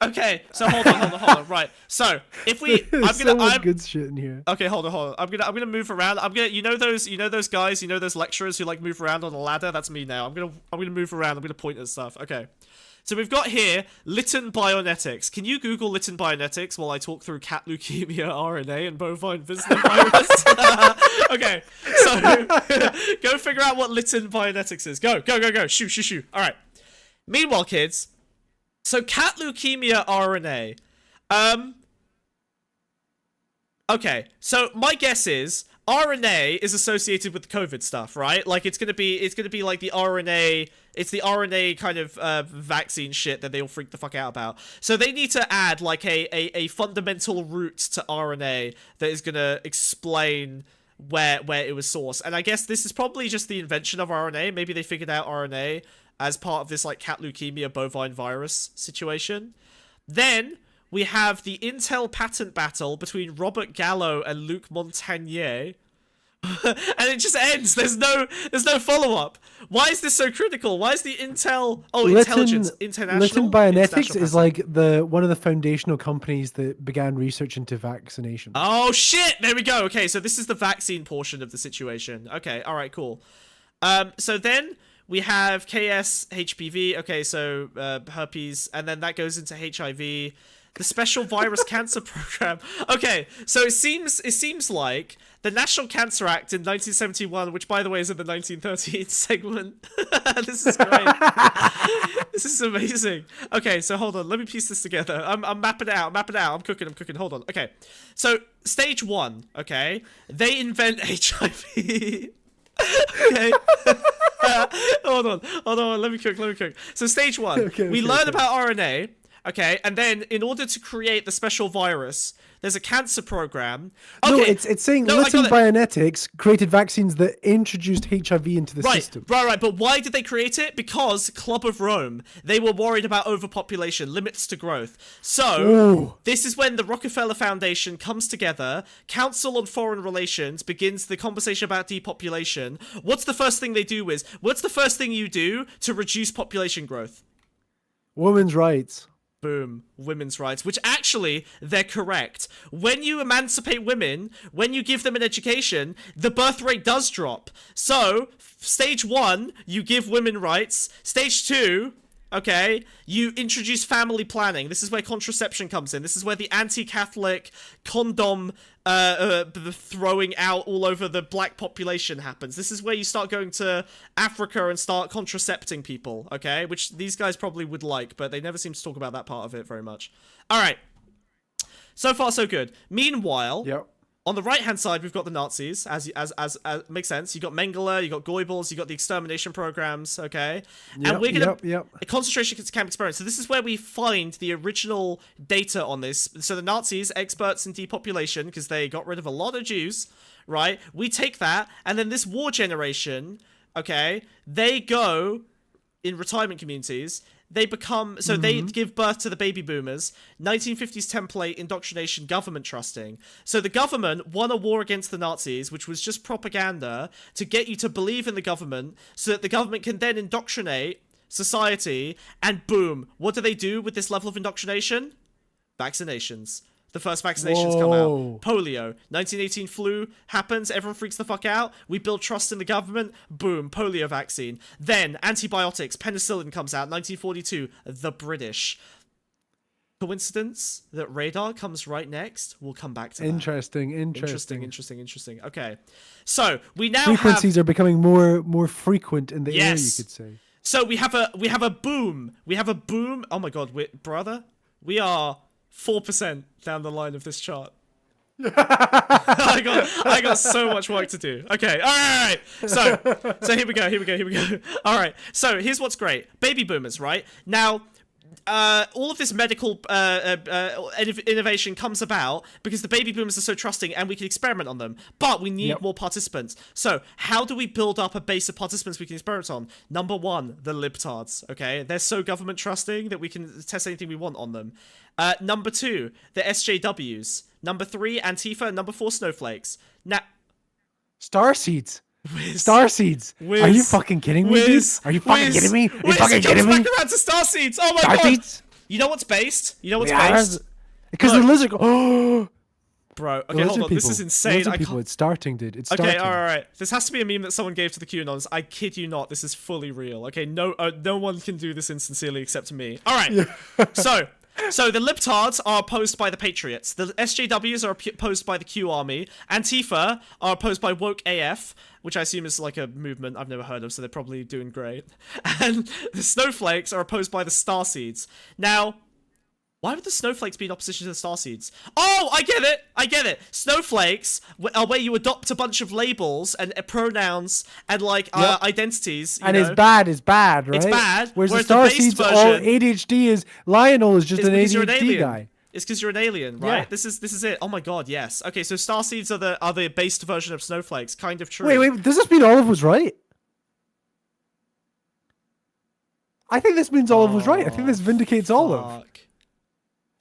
Okay, so hold on. Right. So if we, I'm good shit in here. Okay, hold on. I'm gonna move around. you know those guys, those lecturers who like move around on a ladder. That's me now. I'm gonna move around. I'm gonna point at stuff. Okay. So we've got here Lytton Bionetics. Can you Google Lytton Bionetics while I talk through cat leukemia, RNA, and bovine visitor virus? Okay. So go figure out what Lytton Bionetics is. Go. Shoot. All right. Meanwhile, kids. So cat leukemia RNA. Okay, so my guess is RNA is associated with COVID stuff, right? Like it's gonna be like the RNA. It's the RNA kind of vaccine shit that they all freak the fuck out about. So they need to add like a fundamental root to RNA that is gonna explain where it was sourced. And I guess this is probably just the invention of RNA. Maybe they figured out RNA as part of this like cat leukemia bovine virus situation. Then we have the Intel patent battle between Robert Gallo and Luc Montagnier. And it just ends. There's no follow-up. Why is this so critical? Why is the Intel intelligence international? Litton Bionetics is like one of the foundational companies that began research into vaccination. Oh shit! There we go. Okay, so this is the vaccine portion of the situation. Okay, all right, cool. So then we have KS HPV. Okay, so herpes, and then that goes into HIV. The Special Virus Cancer Program. Okay, so it seems like the National Cancer Act in 1971, which by the way is in the 1913 segment. This is great. This is amazing. Okay, so hold on, let me piece this together. I'm mapping it out. I'm cooking. Hold on. Okay, so stage 1. Okay, they invent HIV. Okay. Hold on. Let me cook. So stage 1, we learn about RNA. Okay, and then in order to create the special virus, there's a cancer program. Okay. No, it's saying Litton Bionetics created vaccines that introduced HIV into the system. Right. But why did they create it? Because Club of Rome, they were worried about overpopulation, limits to growth. So this is when the Rockefeller Foundation comes together, Council on Foreign Relations begins the conversation about depopulation. What's the first thing you do to reduce population growth? Women's rights. Boom. Women's rights, which actually, they're correct. When you emancipate women, when you give them an education, the birth rate does drop. So, stage 1, you give women rights. Stage 2, okay, you introduce family planning. This is where contraception comes in. This is where the anti-Catholic condom throwing out all over the black population happens. This is where you start going to Africa and start contracepting people, okay? Which these guys probably would like, but they never seem to talk about that part of it very much. All right. So far, so good. Meanwhile, on the right-hand side, we've got the Nazis, as makes sense. You got Mengele, you got Goebbels, you got the extermination programs, okay? And we're gonna a concentration camp experiment. So this is where we find the original data on this. So the Nazis, experts in depopulation, because they got rid of a lot of Jews, right? We take that, and then this war generation, okay, they go in retirement communities. They become, so they give birth to the baby boomers, 1950s template, indoctrination, government trusting. So the government won a war against the Nazis, which was just propaganda to get you to believe in the government so that the government can then indoctrinate society, and boom, what do they do with this level of indoctrination? Vaccinations. The first vaccinations come out. Polio. 1918 flu happens. Everyone freaks the fuck out. We build trust in the government. Boom. Polio vaccine. Then antibiotics. Penicillin comes out. 1942. The British. Coincidence that radar comes right next? We'll come back to that. Interesting. Okay. So we now frequencies are becoming more frequent in the air, you could say. So we have a boom. Oh my god, brother. We are 4% down the line of this chart. I got so much work to do. Okay, all right. So here we go. All right. So here's what's great. Baby boomers, right? Now, all of this medical innovation comes about because the baby boomers are so trusting and we can experiment on them. But we need more participants. So how do we build up a base of participants we can experiment on? Number 1, the libtards. Okay, they're so government trusting that we can test anything we want on them. Number 2, the SJWs. Number 3, Antifa. Number 4, snowflakes. Now, Starseeds. Starseeds. Are you fucking kidding me, dude? Are you fucking kidding me? Are you fucking kidding me? Back around to Starseeds. Oh my god. You know what's based? Because the lizard. Oh. Bro, okay, hold on. This is insane. It's starting, dude. It's starting. Okay, all right. This has to be a meme that someone gave to the QAnons. I kid you not. This is fully real. Okay, no one can do this insincerely except me. All right. So the libtards are opposed by the Patriots. The SJWs are opposed by the Q Army. Antifa are opposed by Woke AF, which I assume is like a movement I've never heard of, so they're probably doing great. And the Snowflakes are opposed by the Starseeds. Now, why would the Snowflakes be in opposition to the Starseeds? Oh, I get it. Snowflakes are where you adopt a bunch of labels and pronouns and identities. And it's bad, right? It's bad. Whereas the Starseeds, all ADHD is Lionel is just an ADHD guy. It's because you're an alien, right? Yeah. This is it. Oh my god, yes. Okay, so Starseeds are the based version of Snowflakes. Kind of true. Wait. Does this mean Olive was right? I think this means Olive was right. I think this vindicates Olive.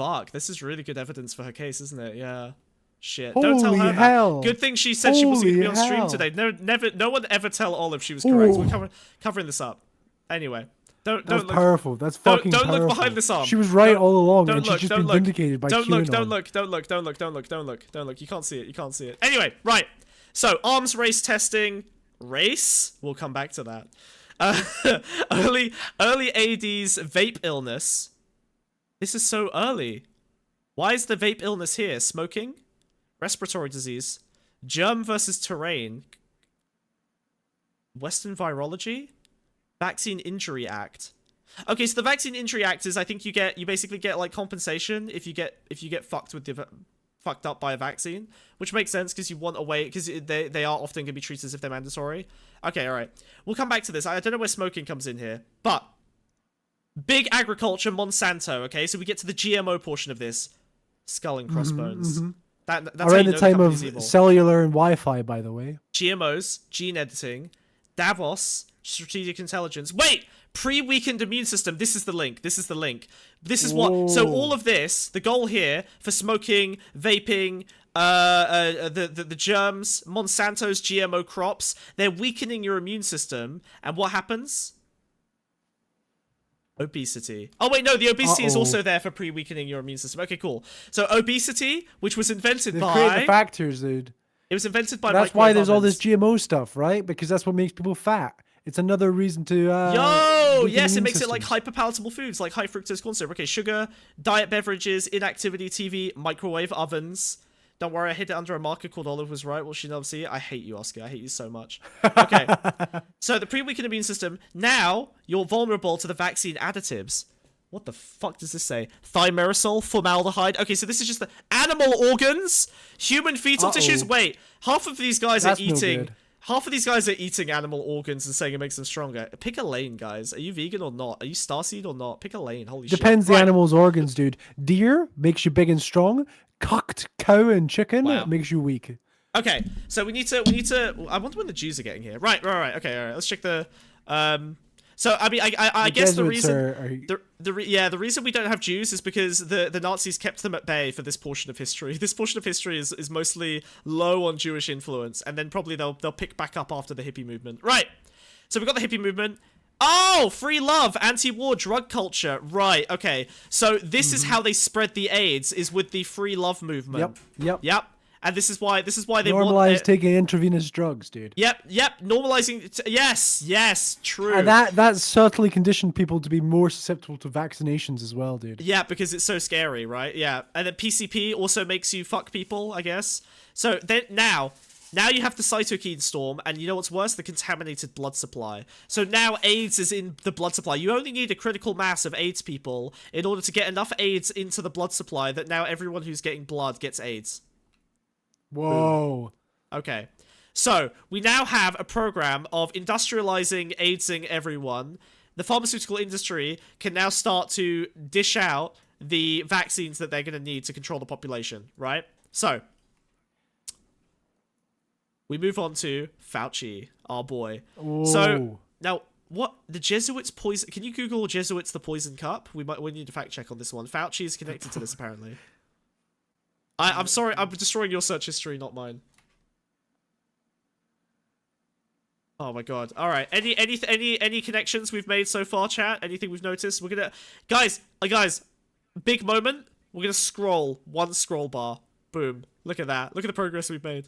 Fuck, this is really good evidence for her case, isn't it? Yeah. Shit. Holy Don't tell her hell. that. Good thing she said she wasn't going to be on Holy stream hell. today. No one ever tell Olive she was correct. Ooh. We're covering this up. Anyway. Don't That's look. powerful. That's fucking Don't powerful. look behind this arm. She was right all along, Don't and look, she's just don't been look. vindicated by Don't QAnon. look. You can't see it. Anyway, right. So, arms race testing. Race? We'll come back to that. Early AD's vape illness. This is so early. Why is the vape illness here? Smoking? Respiratory disease? Germ versus terrain? Western virology? Vaccine Injury Act. Okay, so the Vaccine Injury Act is, I think you basically get like compensation if you get fucked up by a vaccine, which makes sense because you want a way, because they are often going to be treated as if they're mandatory. Okay, all right. We'll come back to this. I don't know where smoking comes in here, but big agriculture, Monsanto. Okay, so we get to the GMO portion of this. Skull and crossbones. That's Around the time of evil. cellular and Wi-Fi, by the way. GMOs, gene editing, Davos, strategic intelligence. Wait! Pre-weakened immune system. This is the link. This is what... So all of this, the goal here for smoking, vaping, the germs, Monsanto's GMO crops, they're weakening your immune system. And what happens? Obesity. Oh, wait, no, the obesity is also there for pre-weakening your immune system. Okay, cool. So obesity, which was invented They by... create the factors, dude. It was invented by... That's why there's all ovens. this GMO stuff, right? Because that's what makes people fat. It's another reason to... Yo! weaken Yes, it immune makes it like systems. hyper-palatable foods, like high fructose corn syrup. Okay, sugar, diet beverages, inactivity, TV, microwave ovens. Don't worry, I hid it under a marker called Olive was right. Will she never see it? I hate you, Oscar. I hate you so much. Okay. So the pre-weakened immune system. Now, you're vulnerable to the vaccine additives. What the fuck does this say? Thimerosal, formaldehyde. Okay, so this is just the animal organs, human fetal tissues. Wait, half of these guys That's are no eating... good. Half of these guys are eating animal organs and saying it makes them stronger. Pick a lane, guys. Are you vegan or not? Are you starseed or not? Pick a lane. Holy shit. Depends the Right. animal's organs, dude. Deer makes you big and strong. Cocked cow and chicken makes you weak. Okay, so we need to. I wonder when the Jews are getting here. Right. Okay, all right. Let's check the. So I mean, I guess the reason the reason we don't have Jews is because the Nazis kept them at bay for this portion of history. This portion of history is mostly low on Jewish influence, and then probably they'll pick back up after the hippie movement. Right. So we've got the hippie movement. Oh, free love, anti-war, drug culture. Right. Okay. So this is how they spread the AIDS, is with the free love movement. Yep. And this is why they normalize taking intravenous drugs, dude. Yep. Normalizing. Yes. True. And that certainly conditioned people to be more susceptible to vaccinations as well, dude. Yeah, because it's so scary, right? Yeah. And then PCP also makes you fuck people, I guess. So then now you have the cytokine storm, and you know what's worse? The contaminated blood supply. So now AIDS is in the blood supply. You only need a critical mass of AIDS people in order to get enough AIDS into the blood supply that now everyone who's getting blood gets AIDS. Whoa. Okay. So, we now have a program of industrializing, AIDSing everyone. The pharmaceutical industry can now start to dish out the vaccines that they're going to need to control the population, right? So, we move on to Fauci, our boy. Whoa. So, now, what? The Jesuits poison... Can you Google Jesuits the poison cup? We need to fact check on this one. Fauci is connected to this, apparently. I'm sorry, I'm destroying your search history, not mine. Oh my god. Alright. Any connections we've made so far, chat? Anything we've noticed? We're gonna... Guys, big moment. We're gonna scroll. One scroll bar. Boom. Look at that. Look at the progress we've made.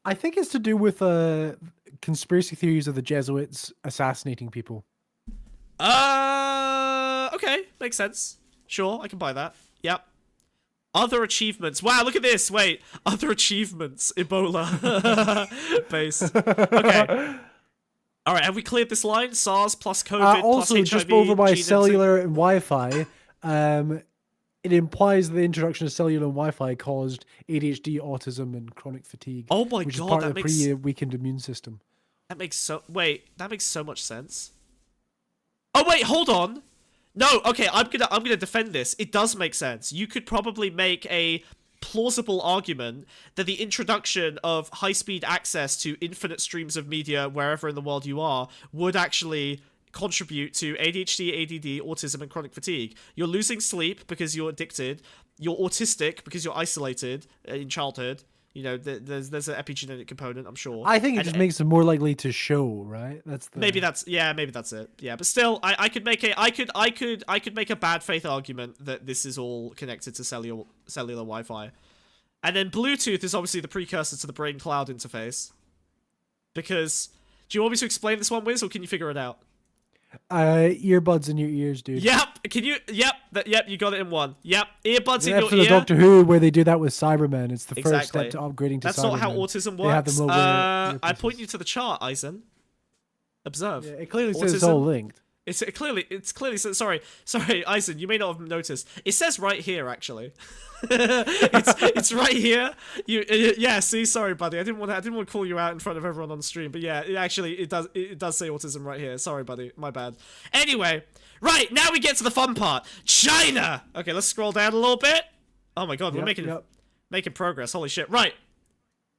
I think it's to do with conspiracy theories of the Jesuits assassinating people. Okay. Makes sense. Sure, I can buy that. Yep. Other achievements. Wow, look at this. Wait. Other achievements. Ebola. Base. Okay. All right, have we cleared this line? SARS plus COVID also, plus HIV. just over by gene cellular and Wi-Fi, it implies the introduction of cellular and Wi-Fi caused ADHD, autism, and chronic fatigue. Oh my which god, is part that of the makes... pre-weakened immune system. That makes so... Wait, that makes so much sense. Oh, wait, hold on. No, okay, I'm gonna defend this. It does make sense. You could probably make a plausible argument that the introduction of high-speed access to infinite streams of media wherever in the world you are would actually contribute to ADHD, ADD, autism, and chronic fatigue. You're losing sleep because you're addicted. You're autistic because you're isolated in childhood. You know, there's an epigenetic component, I'm sure. I think it just makes them more likely to show, right? Maybe that's it. Yeah, but still, I could make a bad faith argument that this is all connected to cellular Wi-Fi, and then Bluetooth is obviously the precursor to the brain cloud interface. Because, do you want me to explain this one, Wiz, or can you figure it out? Earbuds in your ears, dude. Yep. Can you? Yep. You got it in one. Yep. Earbuds in your episode ear. of Doctor Who where they do that with Cybermen. It's the first Exactly. step to upgrading to That's Cybermen. not how autism They have works. them over I point you to the chart, Eisen. Observe. Yeah, it clearly says it's all linked. It's clearly sorry, Eisen, you may not have noticed. It says right here, actually. it's right here. Yeah. See, sorry, buddy. I didn't want to call you out in front of everyone on the stream, but yeah, it does say autism right here. Sorry, buddy. My bad. Anyway, right now we get to the fun part. China. Okay, let's scroll down a little bit. Oh my God, we're making progress. Holy shit. Right.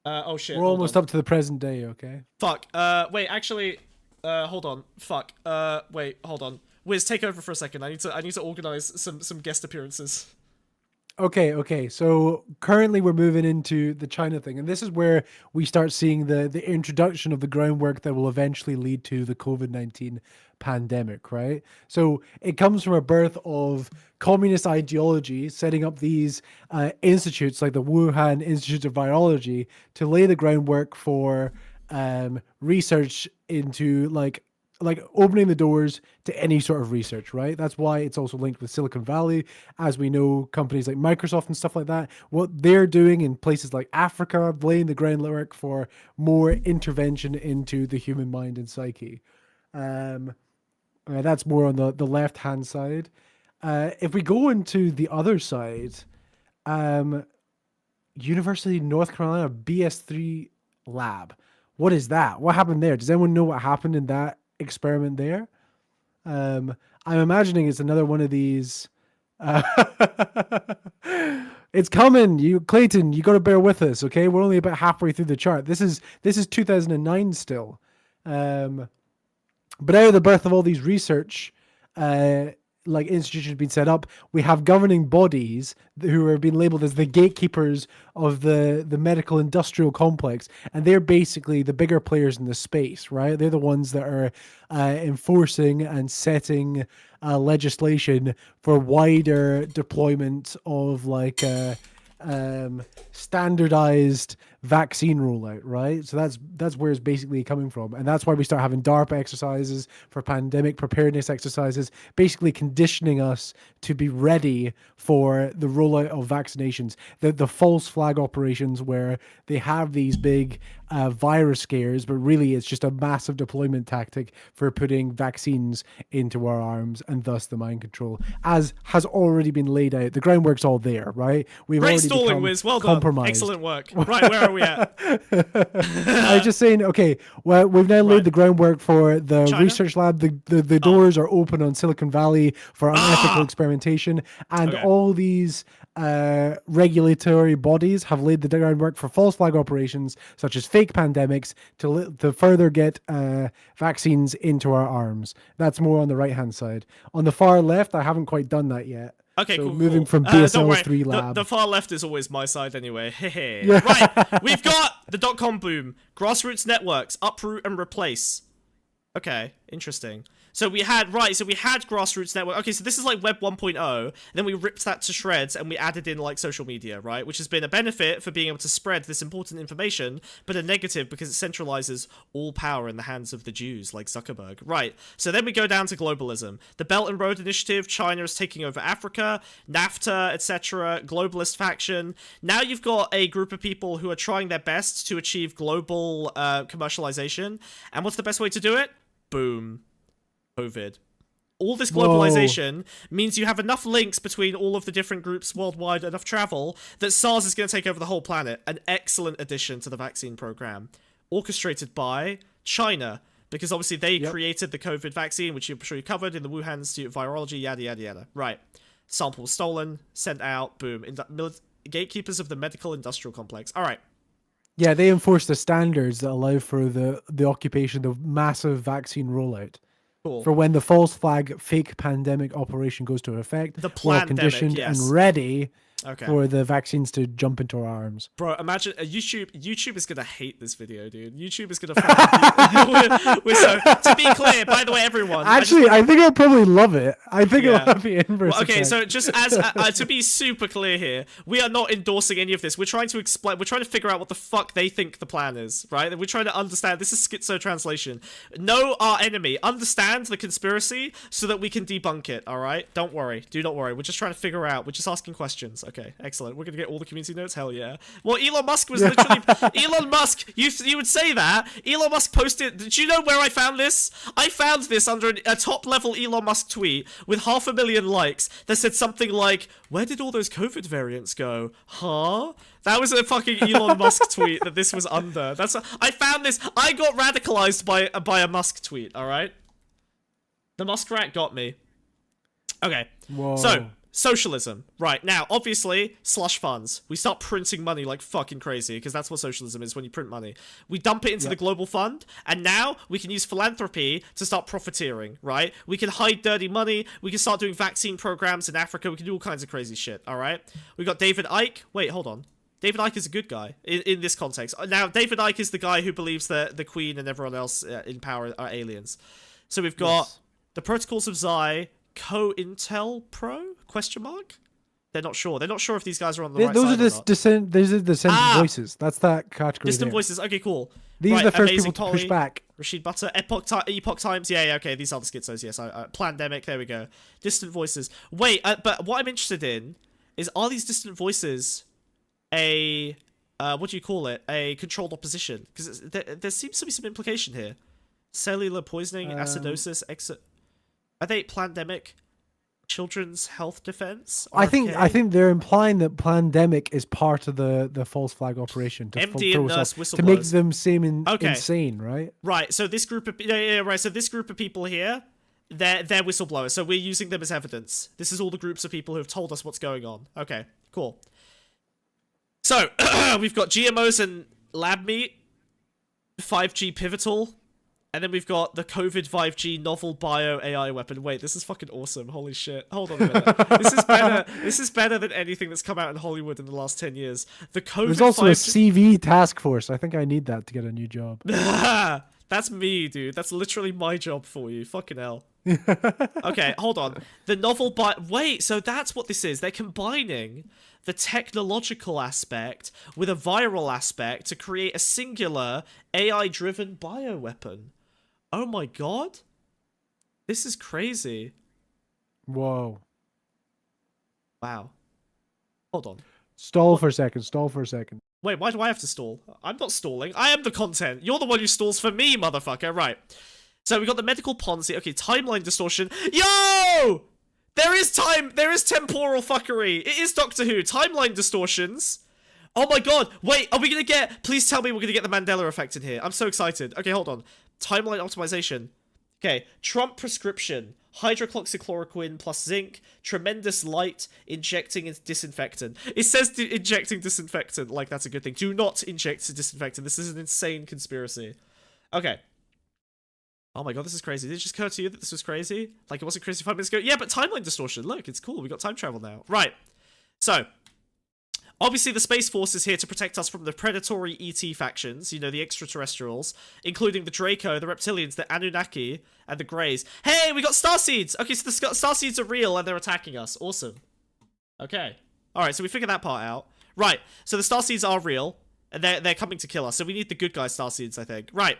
Oh shit. We're almost up to the present day. Okay. Fuck. Wait. Actually. Hold on. Fuck. Wait. Hold on. Wiz, take over for a second. I need to organize some guest appearances. Okay. So currently we're moving into the China thing, and this is where we start seeing the introduction of the groundwork that will eventually lead to the COVID-19 pandemic, right? So it comes from a birth of communist ideology, setting up these institutes like the Wuhan Institute of Virology to lay the groundwork for research into like opening the doors to any sort of research, right? That's why it's also linked with Silicon Valley. As we know, companies like Microsoft and stuff like that, what they're doing in places like Africa, laying the groundwork for more intervention into the human mind and psyche. That's more on the left-hand side. If we go into the other side, University of North Carolina BS3 lab. What is that? What happened there? Does anyone know what happened in that experiment there? I'm imagining it's another one of these. It's coming, Clayton. You got to bear with us, okay? We're only about halfway through the chart. This is 2009 still, but out of the birth of all these research, like institutions being set up, we have governing bodies who are being labeled as the gatekeepers of the medical industrial complex, and they're basically the bigger players in the space, right? They're the ones that are enforcing and setting legislation for wider deployment of like standardized vaccine rollout, right? So that's where it's basically coming from, and that's why we start having DARPA exercises for pandemic preparedness exercises, basically conditioning us to be ready for the rollout of vaccinations. The false flag operations where they have these big virus scares, but really it's just a massive deployment tactic for putting vaccines into our arms, and thus the mind control, as has already been laid out. The groundwork's all there, right? We've Great already stalling, become Wiz. Well compromised. done. Excellent work. Right, where are we at? I was just saying, okay, well, we've now laid the groundwork for the China? research lab. The doors are open on Silicon Valley for unethical experimentation, and all these regulatory bodies have laid the groundwork for false flag operations such as fake pandemics to further get vaccines into our arms. That's more on the right hand side. On the far left, I haven't quite done that yet. Okay, so cool. Moving from don't worry. BSL-3 lab. The far left is always my side anyway. Right, we've got the .com boom, grassroots networks, uproot and replace. Okay, interesting. So we had grassroots network. Okay, so this is like Web 1.0, and then we ripped that to shreds and we added in like social media, right? Which has been a benefit for being able to spread this important information, but a negative because it centralizes all power in the hands of the Jews, like Zuckerberg. Right, so then we go down to globalism. The Belt and Road Initiative, China is taking over Africa, NAFTA, etc., globalist faction. Now you've got a group of people who are trying their best to achieve global commercialization. And what's the best way to do it? Boom. COVID. All this globalization means you have enough links between all of the different groups worldwide, enough travel, that SARS is going to take over the whole planet. An excellent addition to the vaccine program. Orchestrated by China, because obviously they created the COVID vaccine, which I'm sure you covered in the Wuhan Institute of Virology, yada, yada, yada. Right. Sample stolen, sent out, boom. Gatekeepers of the medical industrial complex. All right. Yeah, they enforce the standards that allow for the occupation of massive vaccine rollout. Cool. for when the false flag fake pandemic operation goes into effect. The we're all plandemic, conditioned yes. and ready Okay. for the vaccines to jump into our arms. Bro, imagine YouTube is gonna hate this video, dude. YouTube is gonna fucking we're so, to be clear, by the way, everyone. Actually, I think I'll probably love it. I think it'll have the inverse okay, effect. so just as to be super clear here, we are not endorsing any of this. We're trying to explain. We're trying to figure out what the fuck they think the plan is, right? We're trying to understand. This is schizo translation. Know our enemy. Understand the conspiracy so that we can debunk it. All right? Don't worry. Do not worry. We're just trying to figure out. We're just asking questions. Okay, excellent. We're gonna get all the community notes. Hell yeah. Well, Elon Musk was literally Elon Musk. You would say that Elon Musk posted. Did you know where I found this? I found this under a top level Elon Musk tweet with 500,000 likes that said something like, "Where did all those COVID variants go? Huh?" That was a fucking Elon Musk tweet that this was under. I found this. I got radicalized by a Musk tweet. All right. The Musk rat got me. Okay. Whoa. So. Socialism. Right, now, obviously, slush funds. We start printing money like fucking crazy, because that's what socialism is, when you print money. We dump it into the global fund, and now we can use philanthropy to start profiteering, right? We can hide dirty money, we can start doing vaccine programs in Africa, we can do all kinds of crazy shit, alright? We got David Icke. Wait, hold on. David Icke is a good guy in this context. Now, David Icke is the guy who believes that the Queen and everyone else in power are aliens. So we've got the Protocols of Xi, Co-Intel Pro? Question mark? They're not sure. They're not sure if these guys are on the right those side are or the not. dissenting voices. That's that category. Distant there. voices. Okay, cool. These right, are the first Amazing people to Polly, push back. Rashid Butter, Epoch Times. Yeah, okay. These are the schizos. Yes, Plandemic. There we go. Distant voices. Wait, but what I'm interested in is, are these distant voices a what do you call it? A controlled opposition? Because there seems to be some implication here. Cellular poisoning, acidosis, are they Plandemic? Children's Health Defense? I think they're implying that Plandemic is part of the false flag operation to MD and nurse whistleblowers. to make them seem insane, right? Right. So this group of right. So this group of people here, they're whistleblowers. So we're using them as evidence. This is all the groups of people who have told us what's going on. Okay. Cool. So we've got GMOs and lab meat, 5G pivotal. And then we've got the COVID 5G novel bio AI weapon. Wait, this is fucking awesome. Holy shit. Hold on a minute. This is better than anything that's come out in Hollywood in the last 10 years. The COVID There's also 5G... a CV task force. I think I need that to get a new job. That's me, dude. That's literally my job for you. Fucking hell. Okay, hold on. The novel bio... Wait, so that's what this is. They're combining the technological aspect with a viral aspect to create a singular AI-driven bioweapon. Oh my god. This is crazy. Whoa. Wow. Hold on. Stall for a second. Wait, why do I have to stall? I'm not stalling. I am the content. You're the one who stalls for me, motherfucker. Right. So we got the medical Ponzi. Okay, timeline distortion. Yo! There is temporal fuckery. It is Doctor Who. Timeline distortions. Oh my god. Wait, are we gonna get... Please tell me we're gonna get the Mandela effect in here. I'm so excited. Okay, hold on. Timeline optimization. Okay, Trump prescription. Hydroxychloroquine plus zinc. Tremendous light. Injecting disinfectant. It says injecting disinfectant. Like, that's a good thing. Do not inject disinfectant. This is an insane conspiracy. Okay. Oh my god, this is crazy. Did it just occur to you that this was crazy? Like, it wasn't crazy 5 minutes ago? Yeah, but timeline distortion. Look, it's cool. We got time travel now. Right. So, obviously the Space Force is here to protect us from the predatory ET factions, you know, the extraterrestrials, including the Draco, the Reptilians, the Anunnaki, and the Greys. Hey, we got Starseeds! Okay, so the Starseeds are real and they're attacking us. Awesome. Okay. Alright, so we figured that part out. Right, so the Starseeds are real, and they're coming to kill us, so we need the good guy Starseeds, I think. Right.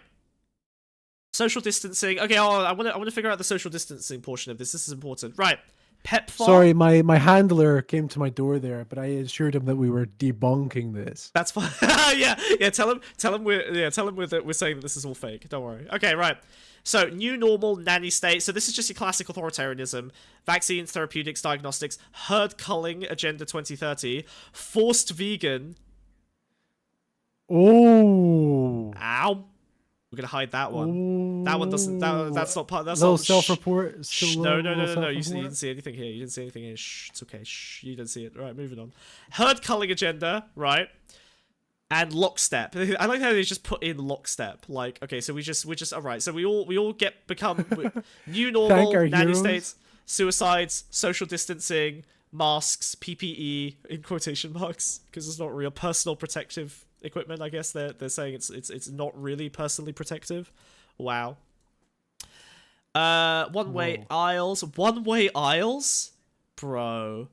Social distancing. Okay, I want to figure out the social distancing portion of this. This is important. Right. PEPFAR. Sorry, my handler came to my door there, but I assured him that we were debunking this. That's fine. yeah. Tell him we're saying that this is all fake. Don't worry. Okay, right. So, new normal, nanny state. So this is just your classic authoritarianism. Vaccines, therapeutics, diagnostics, herd culling, Agenda 2030, forced vegan. Oh. Ow. We're gonna hide that one. Ooh. That one doesn't. That's not part. That's little not self-report. No. You didn't see anything here. You didn't see anything here. Shh. It's okay. Shh. You didn't see it. All right. Moving on. Herd culling agenda. Right. And lockstep. I like how they just put in lockstep. Like, okay, so we're just all right. So we all become new normal, nanny heroes. states, suicides, social distancing, masks, PPE in quotation marks because it's not real personal protective equipment. I guess they're saying it's not really personally protective. Wow. One-way aisles, bro.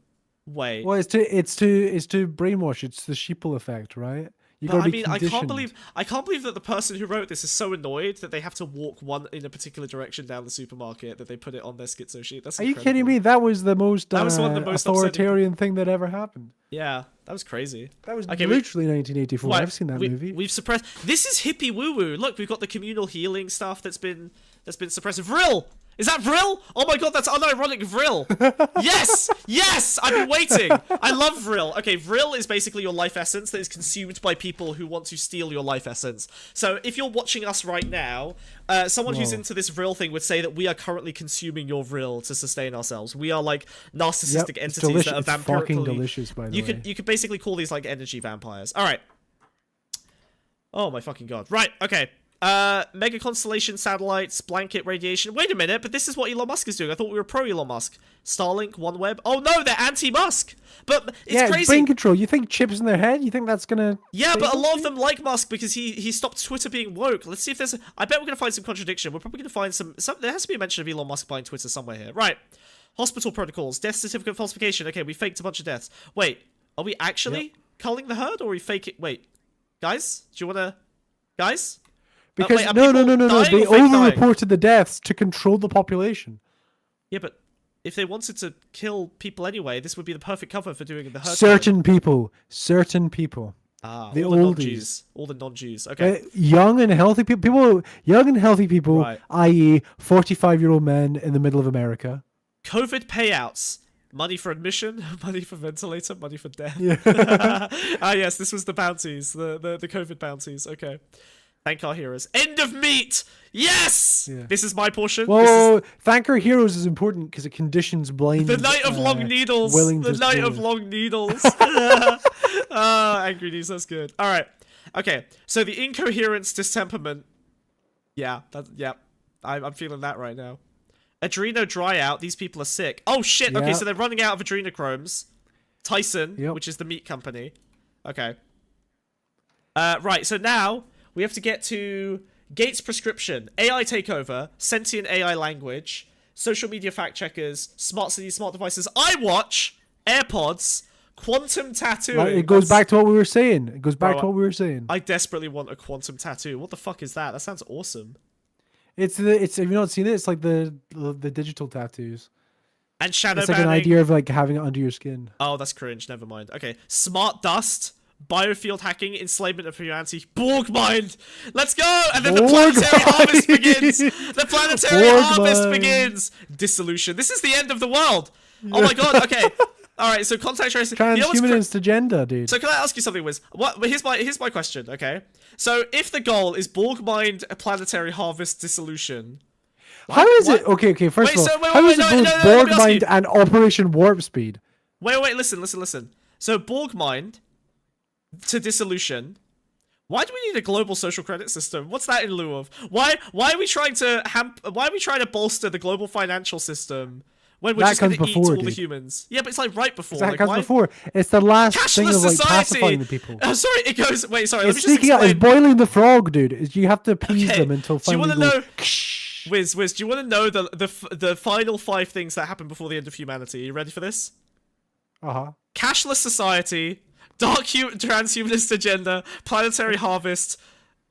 Wait. Well, it's to brainwash. It's the sheeple effect, right? But I mean, I can't believe that the person who wrote this is so annoyed that they have to walk one in a particular direction down the supermarket that they put it on their schizo sheet. That's incredible. Are you kidding me? That was the most, one of the most authoritarian thing that ever happened. Yeah, that was crazy. That was literally 1984. What? I've seen that movie. We've suppressed. This is hippie woo woo. Look, we've got the communal healing stuff that's been suppressed. Vril. Is that Vril? Oh my god, that's unironic Vril. Yes! Yes! I've been waiting. I love Vril. Okay, Vril is basically your life essence that is consumed by people who want to steal your life essence. So if you're watching us right now, someone who's into this Vril thing would say that we are currently consuming your Vril to sustain ourselves. We are like narcissistic entities that are vampirically... It's fucking delicious, by the way. You could basically call these like energy vampires. Alright. Oh my fucking god. Right, okay. Mega constellation satellites, blanket radiation. Wait a minute, but this is what Elon Musk is doing. I thought we were pro Elon Musk. Starlink, OneWeb. Oh no, they're anti-Musk. But it's crazy. Brain control. You think chips in their head? You think that's gonna? Yeah, but a lot of them like Musk because he stopped Twitter being woke. Let's see if there's. I bet we're gonna find some contradiction. We're probably gonna find some. There has to be a mention of Elon Musk buying Twitter somewhere here. Right. Hospital protocols, death certificate falsification. Okay, we faked a bunch of deaths. Wait, are we actually culling the herd or are we faking? Wait, guys, do you wanna? Guys. Because wait, no. They over-reported the deaths to control the population. Yeah, but if they wanted to kill people anyway, this would be the perfect cover for doing the herd. Certain people. Ah, the all oldies. All the non-Jews. Okay. Young and healthy people. Young and healthy people, right. i.e., 45-year-old men in the middle of America. COVID payouts. Money for admission, money for ventilator, money for death. Yeah. Yes, this was the bounties, the COVID bounties. Okay. Thank our heroes. End of meat! Yes! Yeah. This is my portion. Well, thank our heroes is important because it conditions blind. The night of long needles. The night of long needles. Angry news, that's good. Alright. Okay, so the incoherence distemperament. Yeah, I'm feeling that right now. Adreno dry out. These people are sick. Oh shit, okay, so they're running out of adrenochromes. Tyson, which is the meat company. Okay. Right, so now we have to get to Gates prescription, AI takeover, sentient AI language, social media fact checkers, smart cities, smart devices, iWatch, AirPods, quantum tattoo. Right, it goes back to what we were saying. I desperately want a quantum tattoo. What the fuck is that? That sounds awesome. It's have you not seen it? It's like the digital tattoos. And shadow It's like banning. an idea of like having it under your skin. Oh, that's cringe. Never mind. Okay, smart dust. Biofield hacking, enslavement of humanity, Borg mind. Let's go! And then the planetary harvest begins. The planetary harvest begins. Dissolution. This is the end of the world. Oh my god. Okay. All right. So contact tracing. Transhumanist agenda, dude. So can I ask you something, Wiz? Here's my question. Okay. So if the goal is Borg mind, planetary harvest, dissolution. How is it? Okay. First of all, how is it both Borg mind and Operation Warp Speed? Wait. Listen. So Borg mind to dissolution. Why do we need a global social credit system? What's that in lieu of? Why are we trying to bolster the global financial system when we're just going to eat all the humans? Yeah, but it's like right before. That comes before. It's the last thing of like society. pacifying the people. Oh, sorry, it goes. Wait, sorry. It's sneaking out. It's boiling the frog, dude. You have to appease them until finally. Do you want to know? Wiz, do you want to know the final 5 things that happen before the end of humanity? Are you ready for this? Cashless society. Dark transhumanist agenda, planetary harvest,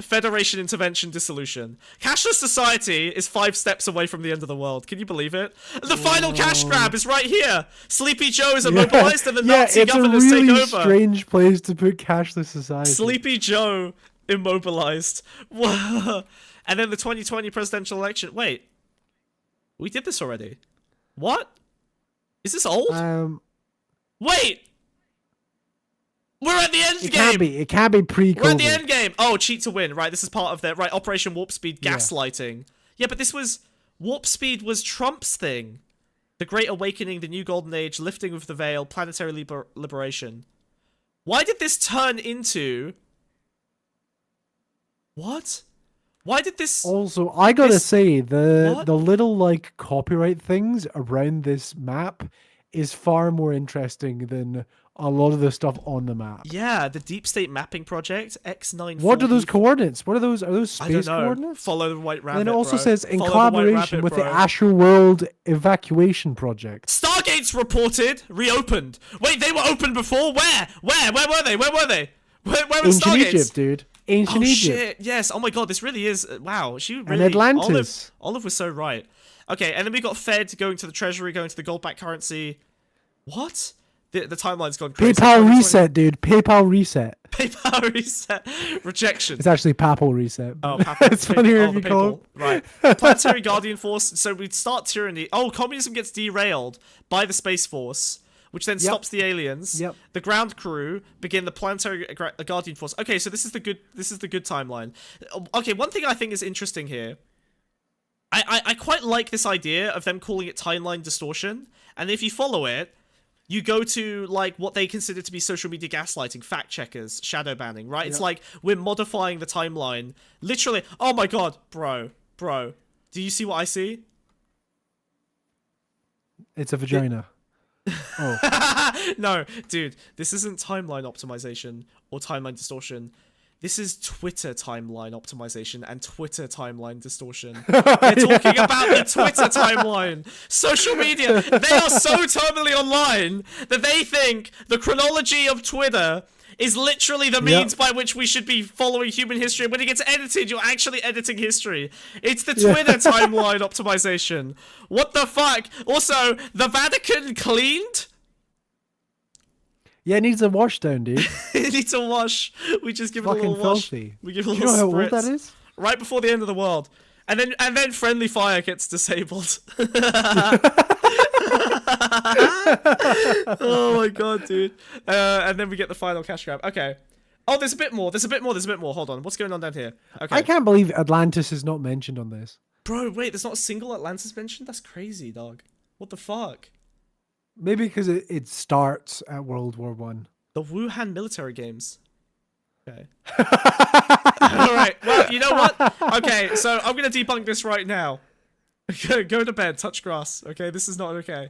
Federation intervention, dissolution. Cashless society is 5 steps away from the end of the world. Can you believe it? The final cash grab is right here. Sleepy Joe is immobilized and the Nazi governors take over. It's a really strange place to put cashless society. Sleepy Joe immobilized. And then the 2020 presidential election. Wait. We did this already. What? Is this old? Wait! We're at the end game! It can't be pre-COVID. We're at the end game! Oh, cheat to win. Right, this is part of the... Right, Operation Warp Speed gaslighting. Yeah, but this was... Warp Speed was Trump's thing. The Great Awakening, the New Golden Age, lifting of the veil, planetary liberation. Why did this turn into What? Why did this? Also, I gotta this- say What? the little like copyright things around this map is far more interesting than a lot of the stuff on the map. Yeah, the Deep State Mapping Project X9. What are those coordinates? What are those? Are those I don't space know. coordinates? Follow the white rabbit. And then it also bro. says in Follow the white collaboration rabbit, with the bro. Asher World Evacuation Project. Stargates reported reopened. Wait, they were open before? Where? Where were they? Where were they? Where were Ancient Stargates? Egypt, dude. Ancient Oh Egypt. shit! Yes. Oh my god, this really is. Wow, she really. And Atlantis. Olive was so right. Okay, and then we got Fed going to the Treasury, going to the gold-backed currency. What? The timeline's gone crazy. PayPal 2020. reset, dude. PayPal reset. PayPal reset. Rejection. It's actually Papal reset. Oh, papal, it's funnier if the you call papal. Right. Planetary Guardian Force. So we start tyranny. Oh, communism gets derailed by the Space Force, which then stops the aliens. Yep. The ground crew begin the Planetary Guardian Force. Okay, so this is the good timeline. Okay, one thing I think is interesting here. I quite like this idea of them calling it timeline distortion, and if you follow it, you go to, like, what they consider to be social media gaslighting, fact checkers, shadow banning, right? It's like, we're modifying the timeline. Literally, oh my god, bro, do you see what I see? It's a vagina. Oh. No, dude, this isn't timeline optimization or timeline distortion. This is Twitter timeline optimization and Twitter timeline distortion. They're talking about the Twitter timeline. Social media, they are so terminally online that they think the chronology of Twitter is literally the means by which we should be following human history. When it gets edited, you're actually editing history. It's the Twitter timeline optimization. What the fuck? Also, the Vatican cleaned? Yeah, it needs a wash down, dude. It needs a wash. We just give it a Fucking little wash. filthy. We give it a Do you little know how spritz. old that is? Right before the end of the world. And then friendly fire gets disabled. Oh my god, dude. And then we get the final cash grab. Okay. Oh, there's a bit more. Hold on. What's going on down here? Okay. I can't believe Atlantis is not mentioned on this. Bro, wait, there's not a single Atlantis mentioned? That's crazy, dog. What the fuck? Maybe because it starts at World War One. The Wuhan military games. Okay. Alright, well, you know what? Okay, so I'm gonna debunk this right now. Go to bed, touch grass. Okay, this is not okay.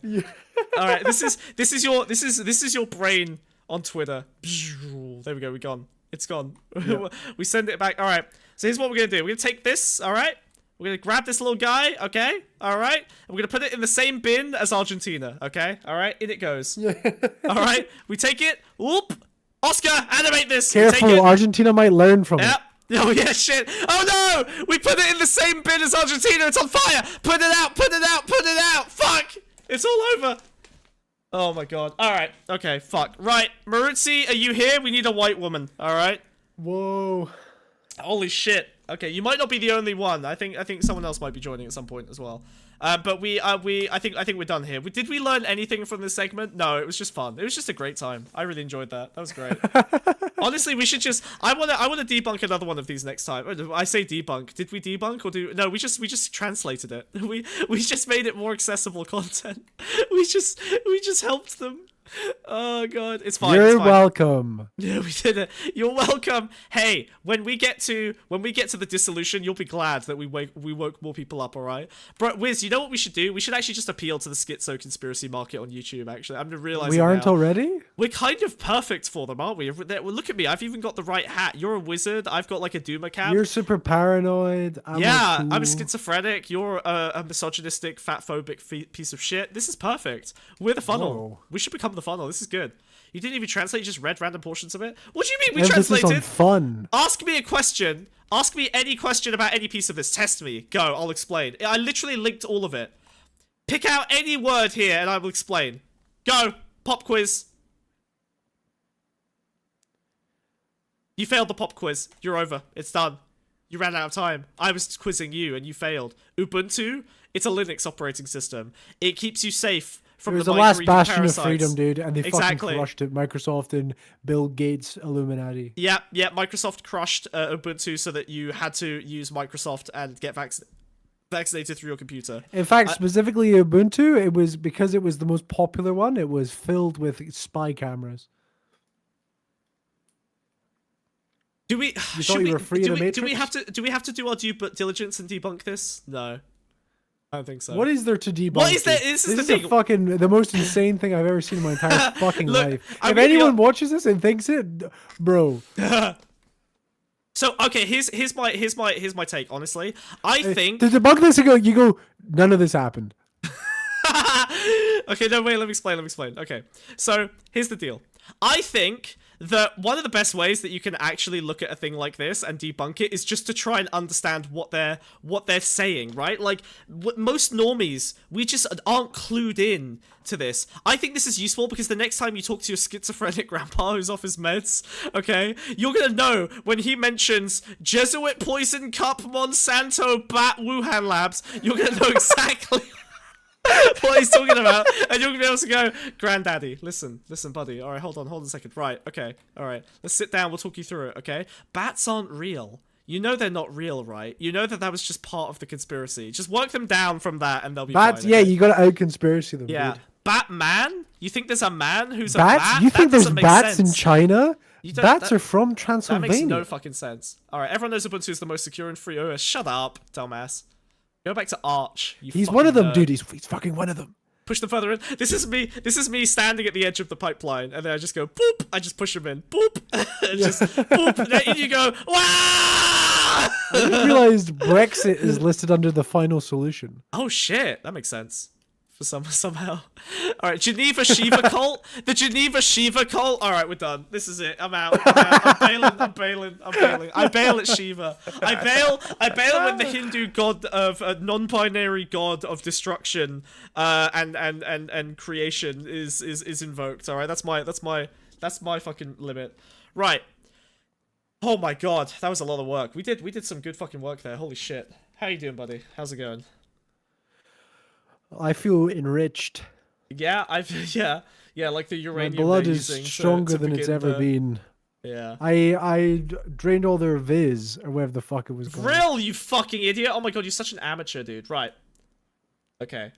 Alright, this is your brain on Twitter. There we go, we're gone. It's gone. Yep. We send it back. Alright. So here's what we're gonna do. We're gonna take this, alright? We're gonna grab this little guy, okay? Alright? And we're gonna put it in the same bin as Argentina, okay? Alright, in it goes. Alright, we take it. Whoop! Oscar, animate this! We take Careful, it. Argentina might learn from it. Yep. Oh yeah, shit. Oh no! We put it in the same bin as Argentina. It's on fire. Put it out. Put it out. Put it out. Fuck! It's all over. Oh my god. All right. Okay. Fuck. Right. Maruzzi, are you here? We need a white woman. All right. Whoa. Holy shit. Okay, you might not be the only one. I think someone else might be joining at some point as well. But I think we're done here. Did we learn anything from this segment? No, it was just fun. It was just a great time. I really enjoyed that. That was great. Honestly, we should just. I wanna debunk another one of these next time. I say debunk. Did we debunk or do? No, we just translated it. We just made it more accessible content. We just helped them. Oh god, it's fine. You're it's fine. welcome. Yeah, we did it. You're welcome. Hey, when we get to the dissolution, you'll be glad that we woke more people up. All right, bro. Wiz, you know what we should do? We should actually just appeal to the schizo conspiracy market on YouTube. Actually, I'm realizing We aren't now. already? We're kind of perfect for them, aren't we? Look at me. I've even got the right hat. You're a wizard. I've got like a Duma cap. You're super paranoid. I'm I'm schizophrenic. You're a misogynistic, fatphobic piece of shit. This is perfect. We're the funnel. Whoa. We should become the funnel. This is good. You didn't even translate. You just read random portions of it. What do you mean we Emphasis on translated? fun. Ask me a question. Ask me any question about any piece of this. Test me. Go. I'll explain. I literally linked all of it. Pick out any word here and I will explain. Go. Pop quiz. You failed the pop quiz. You're over. It's done. You ran out of time. I was quizzing you and you failed. Ubuntu, it's a Linux operating system. It keeps you safe from It was the the last microeven bastion parasites. of freedom, dude, and they Exactly. fucking crushed it. Microsoft and Bill Gates Illuminati. Yeah, Microsoft crushed Ubuntu so that you had to use Microsoft and get vaccinated through your computer. In fact, specifically Ubuntu, it was because it was the most popular one. It was filled with spy cameras. Do we? You thought you were free in the Matrix? Do we have to do our due diligence and debunk this? No, I don't think so. What is there to debunk? What is there? This is the thing. The most insane thing I've ever seen in my entire fucking Look, life. If anyone watches this and thinks it, bro. So okay, here's my take. Honestly, I think to debunk this, you go. None of this happened. Okay, no, wait, let me explain. Okay, so here's the deal. I think that one of the best ways that you can actually look at a thing like this and debunk it is just to try and understand what they're saying, right? Like, most normies, we just aren't clued in to this. I think this is useful because the next time you talk to your schizophrenic grandpa who's off his meds, okay, you're gonna know when he mentions Jesuit poison cup Monsanto bat Wuhan labs, you're gonna know exactly what he's talking about, and you're gonna be able to go, Granddaddy, listen, buddy. All right, hold on a second. Right, okay, all right, let's sit down. We'll talk you through it. Okay, bats aren't real. You know they're not real, right? You know that was just part of the conspiracy. Just work them down from that, and they'll be bats. fine, Yeah, okay? you gotta out conspiracy them. Yeah, dude. Batman. You think there's a man who's bats? a bat? You That think there's doesn't make bats sense. in China? Bats are from That Transylvania. makes no fucking sense. All right, everyone knows Ubuntu is the most secure and free OS. Shut up, dumbass. Go back to Arch. He's one of them, dude. He's fucking one of them. Push them further in. This is me standing at the edge of the pipeline, and then I just go boop. I just push them in, boop. Just boop. And then you go, wow. I didn't realize Brexit is listed under the final solution. Oh shit, that makes sense. For somehow. All right, Geneva Shiva cult. The Geneva Shiva cult. All right, we're done. This is it. I'm out. I'm bailing. I bail at Shiva. I bail when the Hindu god of non-binary god of destruction and creation is invoked. All right, that's my fucking limit. Right. Oh my god, that was a lot of work. We did some good fucking work there. Holy shit. How you doing, buddy? How's it going? I feel enriched. Yeah, like the uranium. My blood they're is using stronger to than it's begin ever been. Yeah. I drained all their viz or whatever the fuck it was called. Vril, you fucking idiot! Oh my god, you're such an amateur, dude. Right. Okay.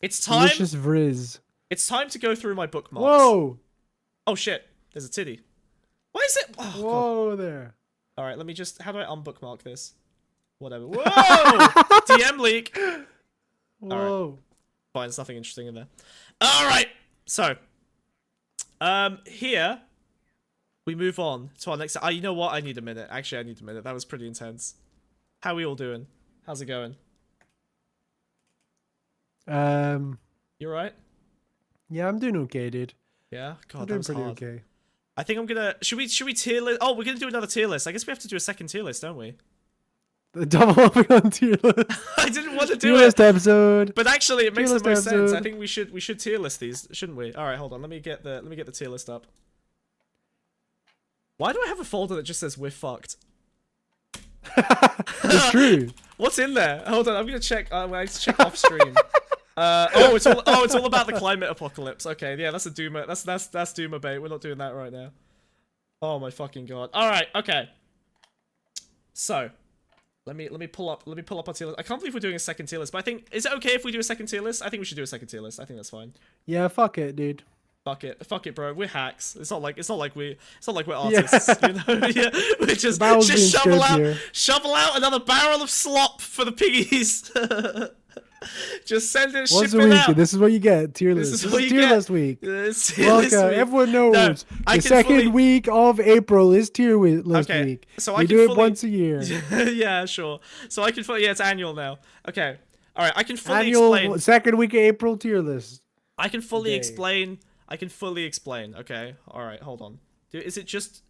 It's time. Delicious Vriz. It's time to go through my bookmarks. Whoa! Oh shit! There's a titty. Why is it? Oh, Whoa god. there. All right, let me just. How do I unbookmark this? Whatever. Whoa! DM leak. Whoa. Right. Fine, there's nothing interesting in there. All right. So, here we move on to our next. You know what? I need a minute. Actually, I need a minute. That was pretty intense. How are we all doing? How's it going? You alright? Yeah, I'm doing okay, dude. Yeah. God, I'm that doing was pretty hard. okay. I think I'm gonna. Should we tier list? Oh, we're gonna do another tier list. I guess we have to do a second tier list, don't we? The double up on tier list. I didn't want to do tier it. list episode. But actually, it makes the Tier most list sense. I episode. think we should tier list these, shouldn't we? All right, hold on. Let me get the tier list up. Why do I have a folder that just says "we're fucked"? It's true. What's in there? Hold on, I'm gonna check. I have to check off stream. It's all about the climate apocalypse. Okay, yeah, that's a doomer. That's doomer bait. We're not doing that right now. Oh my fucking god. All right, okay. So, let me pull up our tier list. I can't believe we're doing a second tier list, but I think, is it okay if we do a second tier list? I think we should do a second tier list. I think that's fine. Yeah, fuck it, dude. Fuck it, bro. We're hacks. It's not like we're artists. You know, yeah. We just Barrel's being shovel scared here. out another barrel of slop for the piggies. Just send it, Once ship a it week, out. this is what you get. Tier list. This This is what is you tier get. list week. Tier list Welcome. week. Everyone knows I the can second fully- week of April is tier list Okay, week. so we I can do it fully- once a year. Yeah, sure. So I can fully, yeah, it's annual now. Okay. All right, I can fully Annual explain. second week of April tier list. I can fully Day. explain. I can fully explain. Okay. All right. Hold on. Is it just?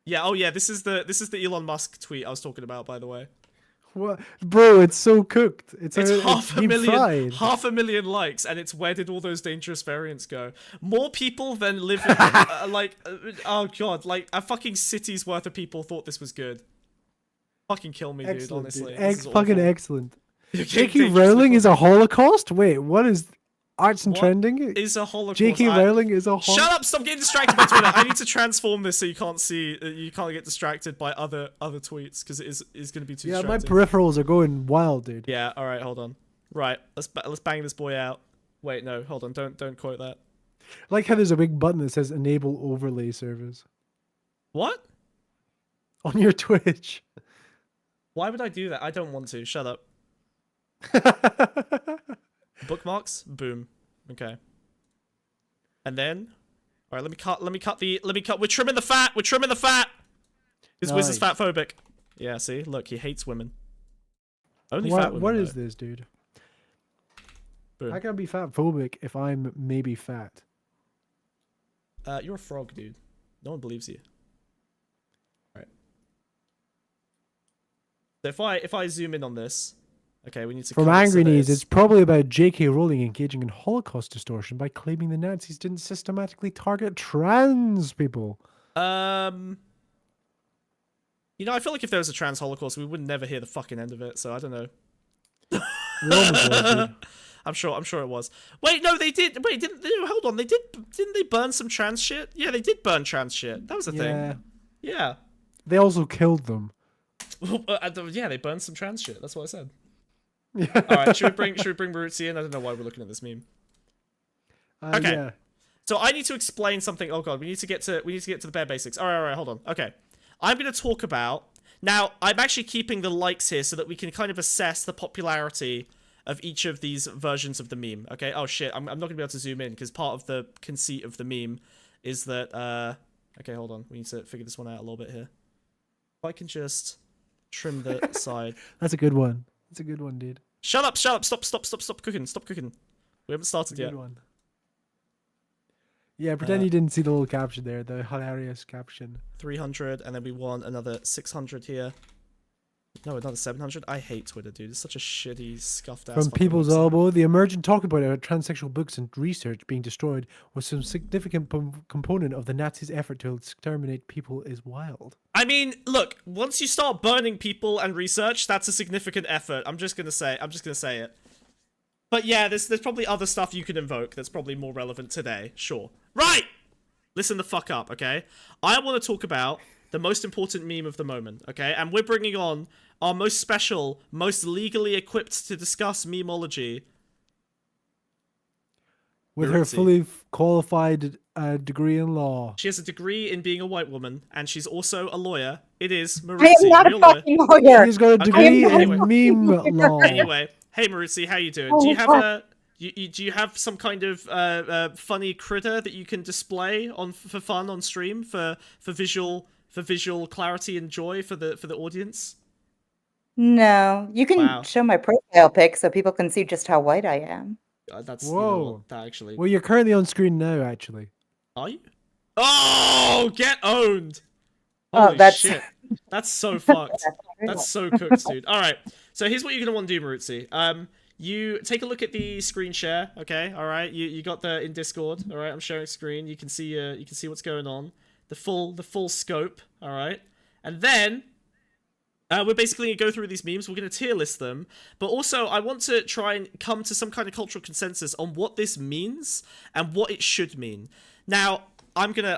Yeah. Oh yeah. This is the Elon Musk tweet I was talking about, by the way. What, bro? It's so cooked. It's half a deep million, fried. 500,000 likes, and it's where did all those dangerous variants go? More people than live in, oh god, like a fucking city's worth of people thought this was good. Fucking kill me, dude. Excellent, Honestly, dude. This is Fucking awful. excellent. You're getting J.K. dangerously Rowling is close. a Holocaust. Wait, what is arts and What trending? is a Holocaust? J.K. Rowling is a Shut up! Stop getting distracted by Twitter. I need to transform this so you can't see. You can't get distracted by other tweets because it is going to be too. Yeah, my distracting. peripherals are going wild, dude. Yeah. All right. Hold on. Right. Let's bang this boy out. Wait. No. Hold on. Don't quote that. Like how there's a big button that says enable overlay service. What? on your Twitch. Why would I do that? I don't want to. Shut up. Bookmarks. Boom. Okay. And then, all right. Let me cut. We're trimming the fat. We're trimming the fat. This Wiz is fat phobic. Yeah. See. Look. He hates women. Only fat women. What is this, dude? Boom. How can I be fat phobic if I'm maybe fat? You're a frog, dude. No one believes you. All right. So if I zoom in on this, okay, we need to. From Angry Knees, it's probably about J.K. Rowling engaging in Holocaust distortion by claiming the Nazis didn't systematically target trans people. You know, I feel like if there was a trans Holocaust, we would never hear the fucking end of it. So I don't know. I'm sure it was. Wait, no, they did. Wait, hold on. Didn't they burn some trans shit? Yeah, they did burn trans shit. That was a thing. Yeah. They also killed them. Yeah, they burned some trans shit. That's what I said. All right, should we bring Maruzzi in? I don't know why we're looking at this meme. Okay. Yeah. So I need to explain something. Oh god, we need to get to the bare basics. All right, hold on. Okay. I'm going to talk about now. I'm actually keeping the likes here so that we can kind of assess the popularity of each of these versions of the meme. Okay. Oh shit, I'm not going to be able to zoom in because part of the conceit of the meme is that okay, hold on. We need to figure this one out a little bit here. If I can just trim the side. That's a good one. That's a good one, dude. Shut up! Stop cooking. Stop cooking. We haven't started yet. Good one. Yeah, pretend you didn't see the little caption there, the hilarious caption. 300, and then we want another 600 here. No, another 700. I hate Twitter, dude. It's such a shitty, scuffed ass. From People's Elbow, the emergent talk about transsexual books and research being destroyed was some significant component of the Nazis' effort to exterminate people is wild. I mean, look, once you start burning people and research, that's a significant effort. I'm just gonna say it. But yeah, there's probably other stuff you can invoke that's probably more relevant today. Sure. Right! Listen the fuck up, okay? I want to talk about the most important meme of the moment, okay? And we're bringing on our most special, most legally equipped to discuss memeology. With her fully qualified degree in law. She has a degree in being a white woman, and she's also a lawyer. It is Maruzzi. I am not a fucking lawyer. She's got a degree in meme law. Anyway, hey Maruzzi, how you doing? Do you have do you have some kind of funny critter that you can display for fun on stream for visual clarity and joy for the audience? No, you can show my profile pic so people can see just how white I am. That's that actually. Well, you're currently on screen now, actually. Are you? Oh, get owned! Holy shit. That's so fucked. That's so cooked, dude. All right. So here's what you're gonna want to do, Maruzzi. You take a look at the screen share. Okay. All right. You got the in Discord. All right. I'm sharing screen. You can see what's going on. The full scope. All right. And then. We're basically going to go through these memes. We're going to tier list them, but also I want to try and come to some kind of cultural consensus on what this means and what it should mean. Now, I'm gonna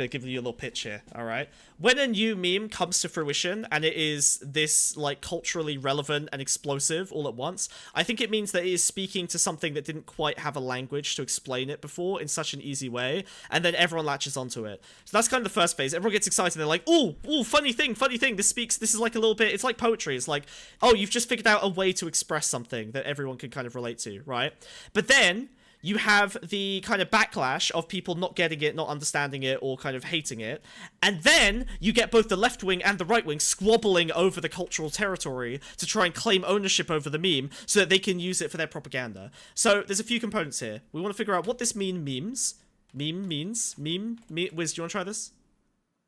give you a little pitch here. All right. When a new meme comes to fruition and it is this like culturally relevant and explosive all at once, I think it means that it is speaking to something that didn't quite have a language to explain it before in such an easy way, and then everyone latches onto it. So that's kind of the first phase. Everyone gets excited. They're like, "Oh, funny thing. This is like a little bit. It's like poetry. It's like, oh, you've just figured out a way to express something that everyone can kind of relate to, right?" But then you have the kind of backlash of people not getting it, not understanding it, or kind of hating it. And then you get both the left wing and the right wing squabbling over the cultural territory to try and claim ownership over the meme so that they can use it for their propaganda. So there's a few components here. We want to figure out what this means. Wiz, do you want to try this?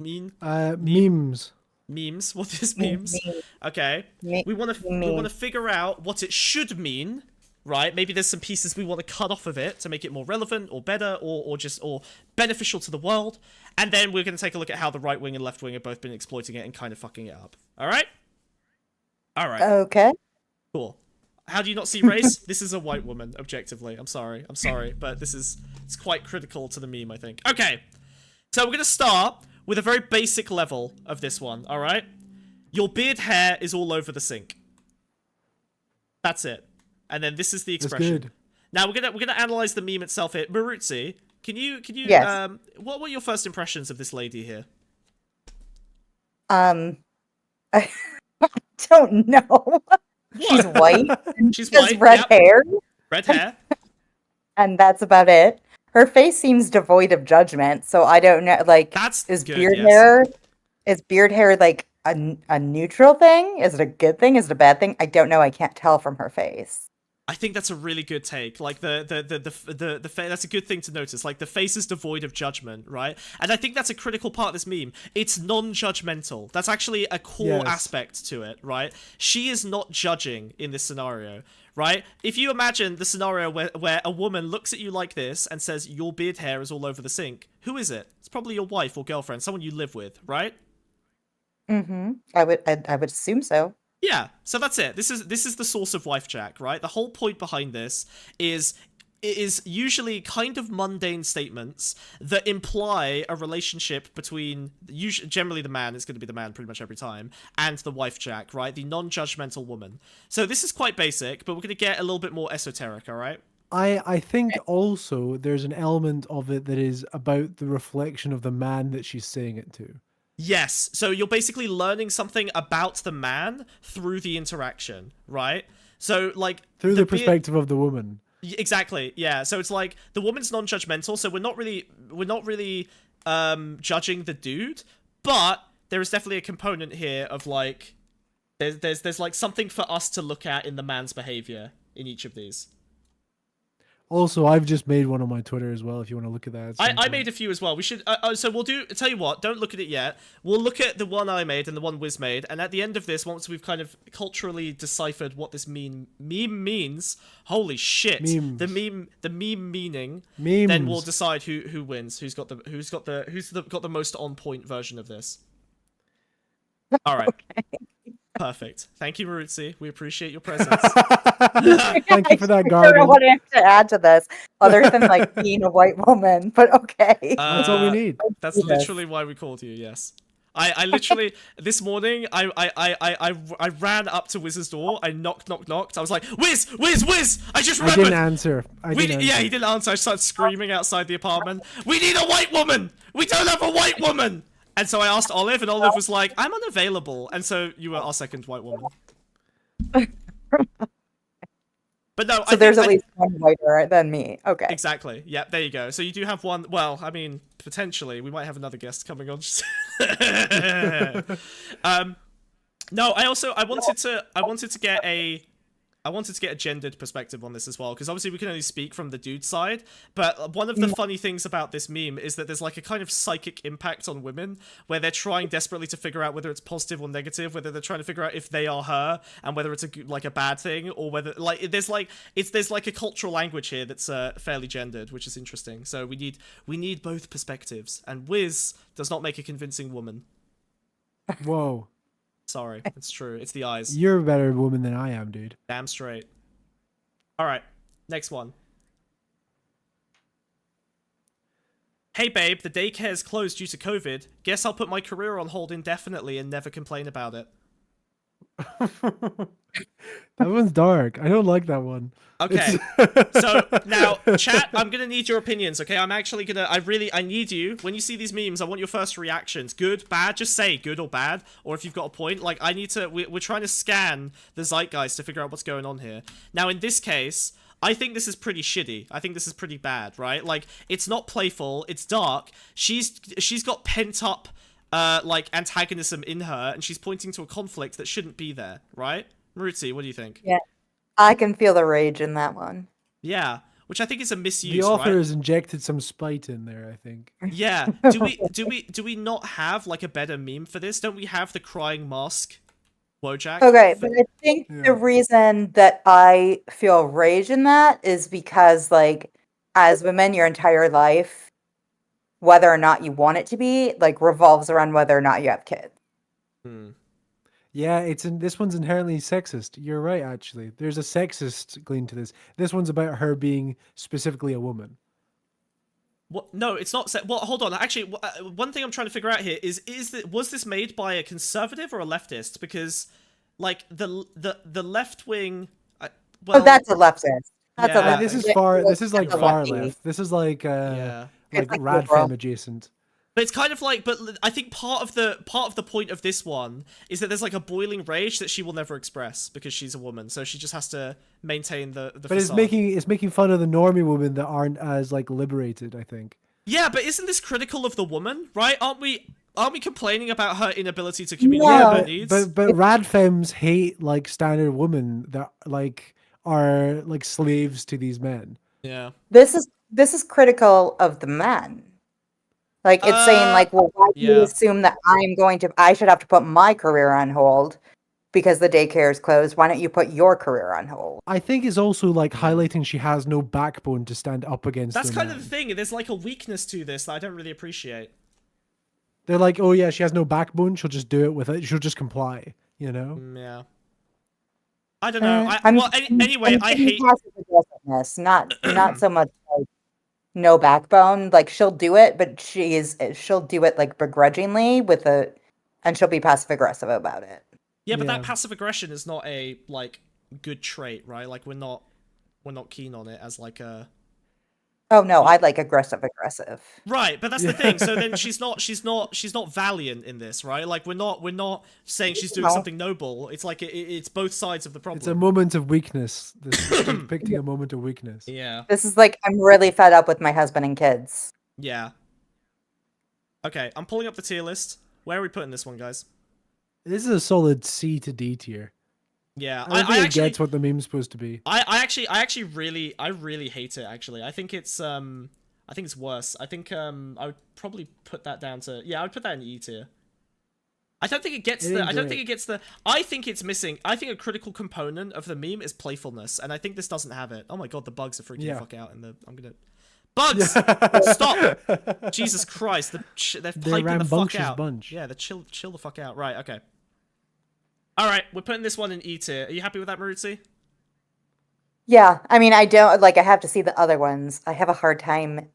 Memes. Memes. What this means? Okay. We want to figure out what it should mean. Right, maybe there's some pieces we want to cut off of it to make it more relevant or better or beneficial to the world. And then we're going to take a look at how the right wing and left wing have both been exploiting it and kind of fucking it up. All right? All right. Okay. Cool. How do you not see race? This is a white woman, objectively. I'm sorry, but it's quite critical to the meme, I think. Okay. So we're going to start with a very basic level of this one, all right? Your beard hair is all over the sink. That's it. And then this is the expression. That's good. Now we're gonna analyze the meme itself here. Maruzzi, can you yes. What were your first impressions of this lady here? I don't know. She's white. She's She has white. red Yep. hair, Red hair. and that's about it. Her face seems devoid of judgment, so I don't know. Like, That's is good, beard yes. hair? Is beard hair like a neutral thing? Is it a good thing? Is it a bad thing? I don't know. I can't tell from her face. I think that's a really good take. Like that's a good thing to notice. Like the face is devoid of judgment, right? And I think that's a critical part of this meme. It's non-judgmental. That's actually a core aspect to it, right? She is not judging in this scenario, right? If you imagine the scenario where a woman looks at you like this and says your beard hair is all over the sink, who is it? It's probably your wife or girlfriend, someone you live with, right? Mm-hmm. I would assume so. Yeah, so that's it. This is the source of WIFEJAK, right? The whole point behind this is usually kind of mundane statements that imply a relationship between generally the man, it's going to be the man pretty much every time, and the WIFEJAK, right? The non-judgmental woman. So this is quite basic, but we're going to get a little bit more esoteric, all right? I think also there's an element of it that is about the reflection of the man that she's saying it to. Yes, so you're basically learning something about the man through the interaction, right? So, like... Through the perspective of the woman. Exactly, yeah. So it's like, the woman's non-judgmental, so we're not really judging the dude, but there is definitely a component here of, like... There's like, something for us to look at in the man's behavior in each of these. Also, I've just made one on my Twitter as well, if you want to look at that. I made a few as well. We should... so we'll do... Tell you what, don't look at it yet. We'll look at the one I made and the one Wiz made, and at the end of this, once we've kind of culturally deciphered what this meme means... Holy shit. Memes. The meme meaning. Memes. Then we'll decide who wins, who's got the most on-point version of this. Alright. Okay. Perfect. Thank you, Maruzzi. We appreciate your presence. Thank you for that, I Garden. don't know what I have to add to this, other than like being a white woman, but okay. That's all we need. That's literally why we called you, yes. I literally, this morning, I ran up to Wiz's door, I knocked. I was like, Wiz! I just remembered! I didn't answer. Yeah, he didn't answer. I started screaming outside the apartment. We need a white woman! We don't have a white woman! And so I asked Olive, and Olive was like, I'm unavailable. And so you were our second white woman. But no, so there's at least one whiter than me. Okay. Exactly. Yeah, there you go. So you do have one. Well, I mean, potentially, we might have another guest coming on. No, I wanted to get a gendered perspective on this as well, because obviously we can only speak from the dude side, but one of the funny things about this meme is that there's like a kind of psychic impact on women, where they're trying desperately to figure out whether it's positive or negative, whether they're trying to figure out if they are her, and whether it's a bad thing, or whether, like, there's a cultural language here that's fairly gendered, which is interesting. So we need both perspectives, and Wiz does not make a convincing woman. Whoa. Sorry, it's true. It's the eyes. You're a better woman than I am, dude. Damn straight. Alright, next one. Hey babe, the daycare is closed due to COVID. Guess I'll put my career on hold indefinitely and never complain about it. That one's dark. I don't like that one. Okay, so now, chat, I'm gonna need your opinions, okay? I'm actually gonna, I need you, when you see these memes, I want your first reactions. Good, bad, just say good or bad, or if you've got a point. Like, we're trying to scan the zeitgeist to figure out what's going on here. Now, in this case, I think this is pretty shitty. I think this is pretty bad, right? Like, it's not playful, it's dark. She's got pent-up, like, antagonism in her, and she's pointing to a conflict that shouldn't be there, right? Maruzzi, what do you think? Yeah, I can feel the rage in that one. Yeah, which I think is a misuse. The author right? has injected some spite in there, I think. Yeah. Do we not have like a better meme for this? Don't we have the crying mask? WIFEJAK? Okay, but I think the reason that I feel rage in that is because, like, as women, your entire life, whether or not you want it to be, like, revolves around whether or not you have kids. Yeah, this one's inherently sexist. You're right, actually. There's a sexist glean to this. This one's about her being specifically a woman. What? No, it's not. Well, hold on. Actually, one thing I'm trying to figure out here was this made by a conservative or a leftist? Because, like, the left wing. Well, oh, that's a leftist. That's a leftist. This is far. This is like That's a far lefty. left. This is like yeah. like like Radfem liberal. adjacent. But it's kind of like, but I think part of the point of this one is that there's like a boiling rage that she will never express because she's a woman, so she just has to maintain the But facade. it's making fun of the normie women that aren't as like liberated, I think. Yeah, but isn't this critical of the woman, right? Aren't we complaining about her inability to communicate No. her needs? But radfems hate like standard women that like are like slaves to these men. Yeah. This is critical of the men. Like it's saying like, well, why do you yeah. assume that I should have to put my career on hold because the daycare is closed? Why don't you put your career on hold? I think it's also like highlighting she has no backbone to stand up against. That's the kind man. of the thing. There's like a weakness to this that I don't really appreciate. They're like, oh yeah, she has no backbone. She'll just do it with it. She'll just comply. You know? Yeah. I don't know. Anyway, I hate passive aggressiveness, not so much like no backbone. Like she'll do it, but she'll do it like begrudgingly and she'll be passive aggressive about it. Yeah, but that passive aggression is not a like good trait, right? Like we're not keen on it as like a. Oh no, I like aggressive. Right, but that's the thing. So then she's not valiant in this, right? Like we're not saying she's doing something noble. It's like it's both sides of the problem. It's a moment of weakness. This is depicting a moment of weakness. Yeah. This is like I'm really fed up with my husband and kids. Yeah. Okay, I'm pulling up the tier list. Where are we putting this one, guys? This is a solid C to D tier. Yeah, I think it gets what the meme's supposed to be. I actually really hate it. Actually, I think it's worse. I think I would probably put that down to I would put that in E tier. I don't think it gets I think it's missing. I think a critical component of the meme is playfulness, and I think this doesn't have it. Oh my god, the bugs are freaking the fuck out. Bugs! Stop! Jesus Christ, they're piping the fuck out. Bunch. Yeah, they're chill the fuck out. Right, okay. Alright, we're putting this one in E tier. Are you happy with that, Maruzzi? Yeah, I mean, I have to see the other ones. I have a hard time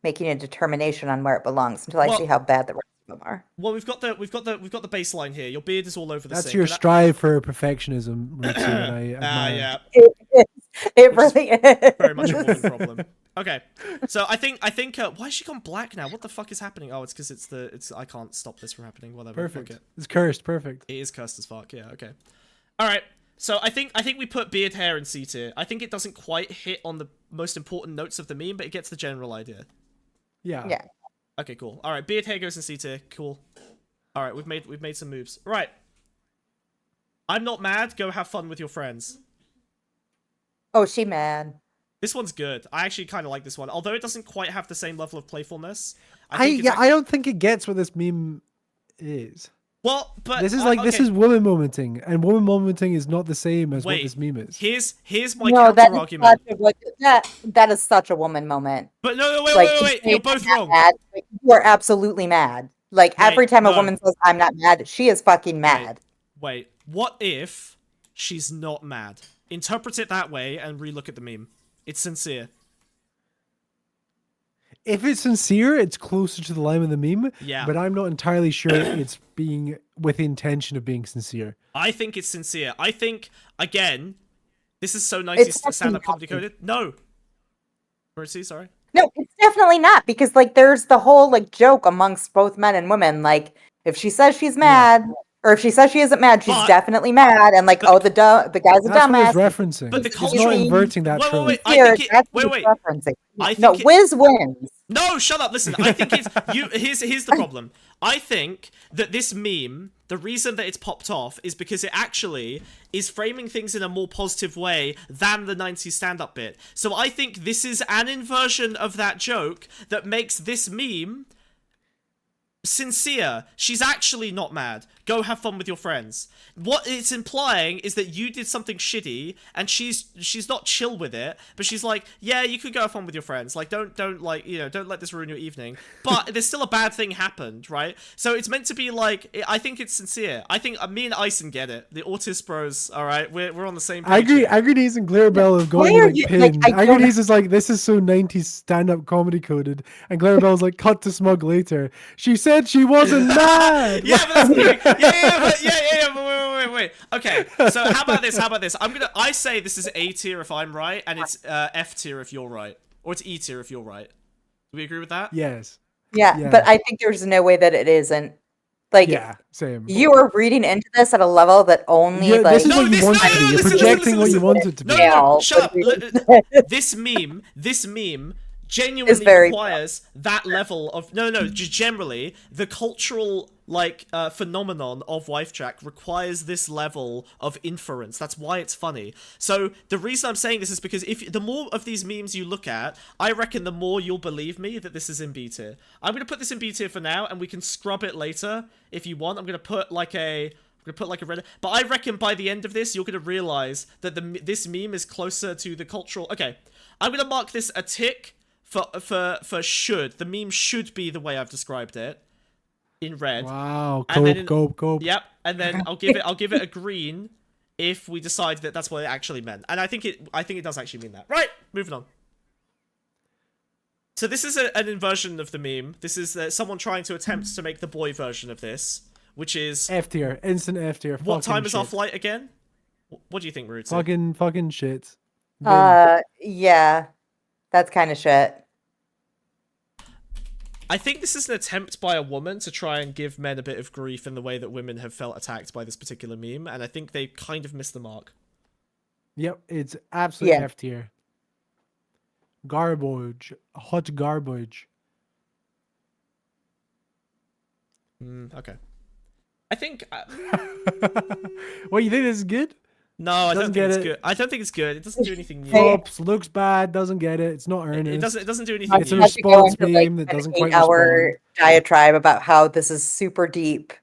making a determination on where it belongs until I see how bad the rest of them are. Well, we've got the baseline here. Your beard is all over the That's sink. your strive for perfectionism, Ritzy, and I admire. Yeah. It really is. Very much a woman problem. Okay, so I think why has she gone black now? What the fuck is happening? Oh, it's because I can't stop this from happening. Whatever. Perfect. Fuck it. It's cursed. Perfect. It is cursed as fuck. Yeah. Okay. All right. So I think we put beard hair in C tier. I think it doesn't quite hit on the most important notes of the meme, but it gets the general idea. Yeah. Yeah. Okay. Cool. All right. Beard hair goes in C tier. Cool. All right. We've made some moves. Right. I'm not mad. Go have fun with your friends. Oh, she mad. This one's good. I actually kind of like this one, although it doesn't quite have the same level of playfulness. I don't think it gets what this meme is. Well, but this is this is woman momenting, and woman momenting is not the same as what this meme is. Here's my counter argument. That is such a woman moment. But no, wait. You're both wrong. You are absolutely mad. Like every time a woman says I'm not mad, she is fucking mad. Wait. What if she's not mad? Interpret it that way and relook at the meme. It's sincere. If it's sincere, it's closer to the line of the meme. Yeah. But I'm not entirely sure it's being with intention of being sincere. I think it's sincere. I think, again, this is so nicely stand-up comedy coded. No. Mercy, sorry. No, it's definitely not, because there's the whole joke amongst both men and women. If she says she's mad, or if she says she isn't mad, she's definitely mad. And the guy's a dumbass. That's what he's referencing. But the he's not inverting that trope. Wait. Referencing. No, Wiz wins. No, shut up. Listen, I think it's here's the problem. I think that this meme, the reason that it's popped off is because it actually is framing things in a more positive way than the 90s stand-up bit. So I think this is an inversion of that joke that makes this meme sincere. She's actually not mad. Go have fun with your friends. What it's implying is that you did something shitty, and she's not chill with it, but she's like, yeah, you could go have fun with your friends. Don't let this ruin your evening. But there's still a bad thing happened, right? So it's meant to be I think it's sincere. I think me and Ison get it. The Autist Bros, all right, we're on the same page. I agree. Agrides and Clarabelle have gone pin. Agrides is this is so 90s stand-up comedy coded, and Clarabelle's cut to smug later. She said she wasn't mad. Yeah, but that's the thing. But wait. Okay, so how about this? I say this is A tier if I'm right, and it's F tier if you're right, or it's E tier if you're right. Do we agree with that? Yes. Yeah. but I think there's no way that it isn't. Like, Yeah, same. you are reading into this at a level that only Yeah, like this is what you want it to be. You're projecting what you want it to be. No, Yeah, shut up. but This meme genuinely very requires that level of just generally the cultural phenomenon of WIFEJAK requires this level of inference. That's why it's funny. So the reason I'm saying this is because if the more of these memes you look at, I reckon the more you'll believe me that this is in B tier. I'm gonna put this in B tier for now, and we can scrub it later if you want. I'm gonna put like a red, but I reckon by the end of this you're gonna realize that this meme is closer to the cultural. Okay, I'm gonna mark this a tick. For should. The meme should be the way I've described it. In red. Wow, cope. Yep, and then I'll give it a green if we decide that that's what it actually meant. And I think it does actually mean that. Right, moving on. So this is an inversion of the meme. This is someone trying to attempt to make the boy version of this, which is F tier, instant F tier. What time is our flight again? What do you think, Roots? Fucking shit. Yeah. That's kind of shit. I think this is an attempt by a woman to try and give men a bit of grief in the way that women have felt attacked by this particular meme, and I think they kind of missed the mark. Yep, it's absolute F tier. Garbage. Hot garbage. Okay. I think... What, you think this is good? No, I don't think it's good. I don't think it's good. It doesn't do anything new. Flops, looks bad, doesn't get it. It's not earned. It doesn't do anything. It's a response meme that doesn't quite respond. Diatribe about how this is super deep,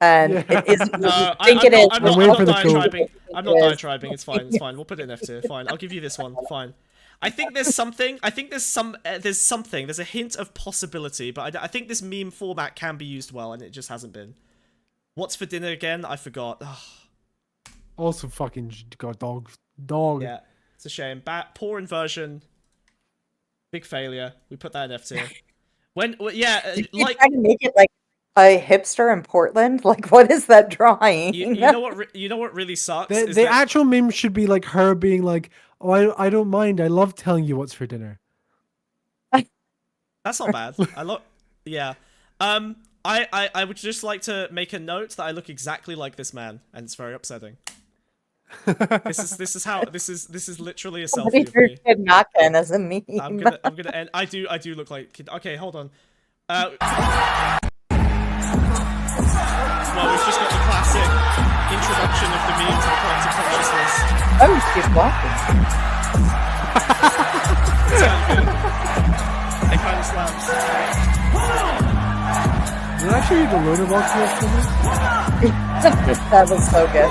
and it isn't. I'm not diatribing. I'm not diatribing. It's fine. It's fine. We'll put it in F tier. Fine. I'll give you this one. Fine. I think there's something. I think there's something. There's a hint of possibility, but I think this meme format can be used well, and it just hasn't been. What's for dinner again? I forgot. Ugh. Also fucking dog. Yeah, it's a shame. Poor inversion. Big failure. We put that in F tier. Trying to make it like a hipster in Portland. Like, what is that drawing? You know what? You know what really sucks. The actual meme should be like her being like, "Oh, I don't mind. I love telling you what's for dinner." That's not bad. Yeah. I would just like to make a note that I look exactly like this man, and it's very upsetting. This is literally a selfie of me. Knocking as a meme. I'm gonna end. I do look like kid. Okay, hold on. Well, we've just got the classic introduction of the meme to the collective consciousness. Oh, she's walking. It's kind of good. It kind of slaps. Did I actually read the loader box yesterday? That was so good.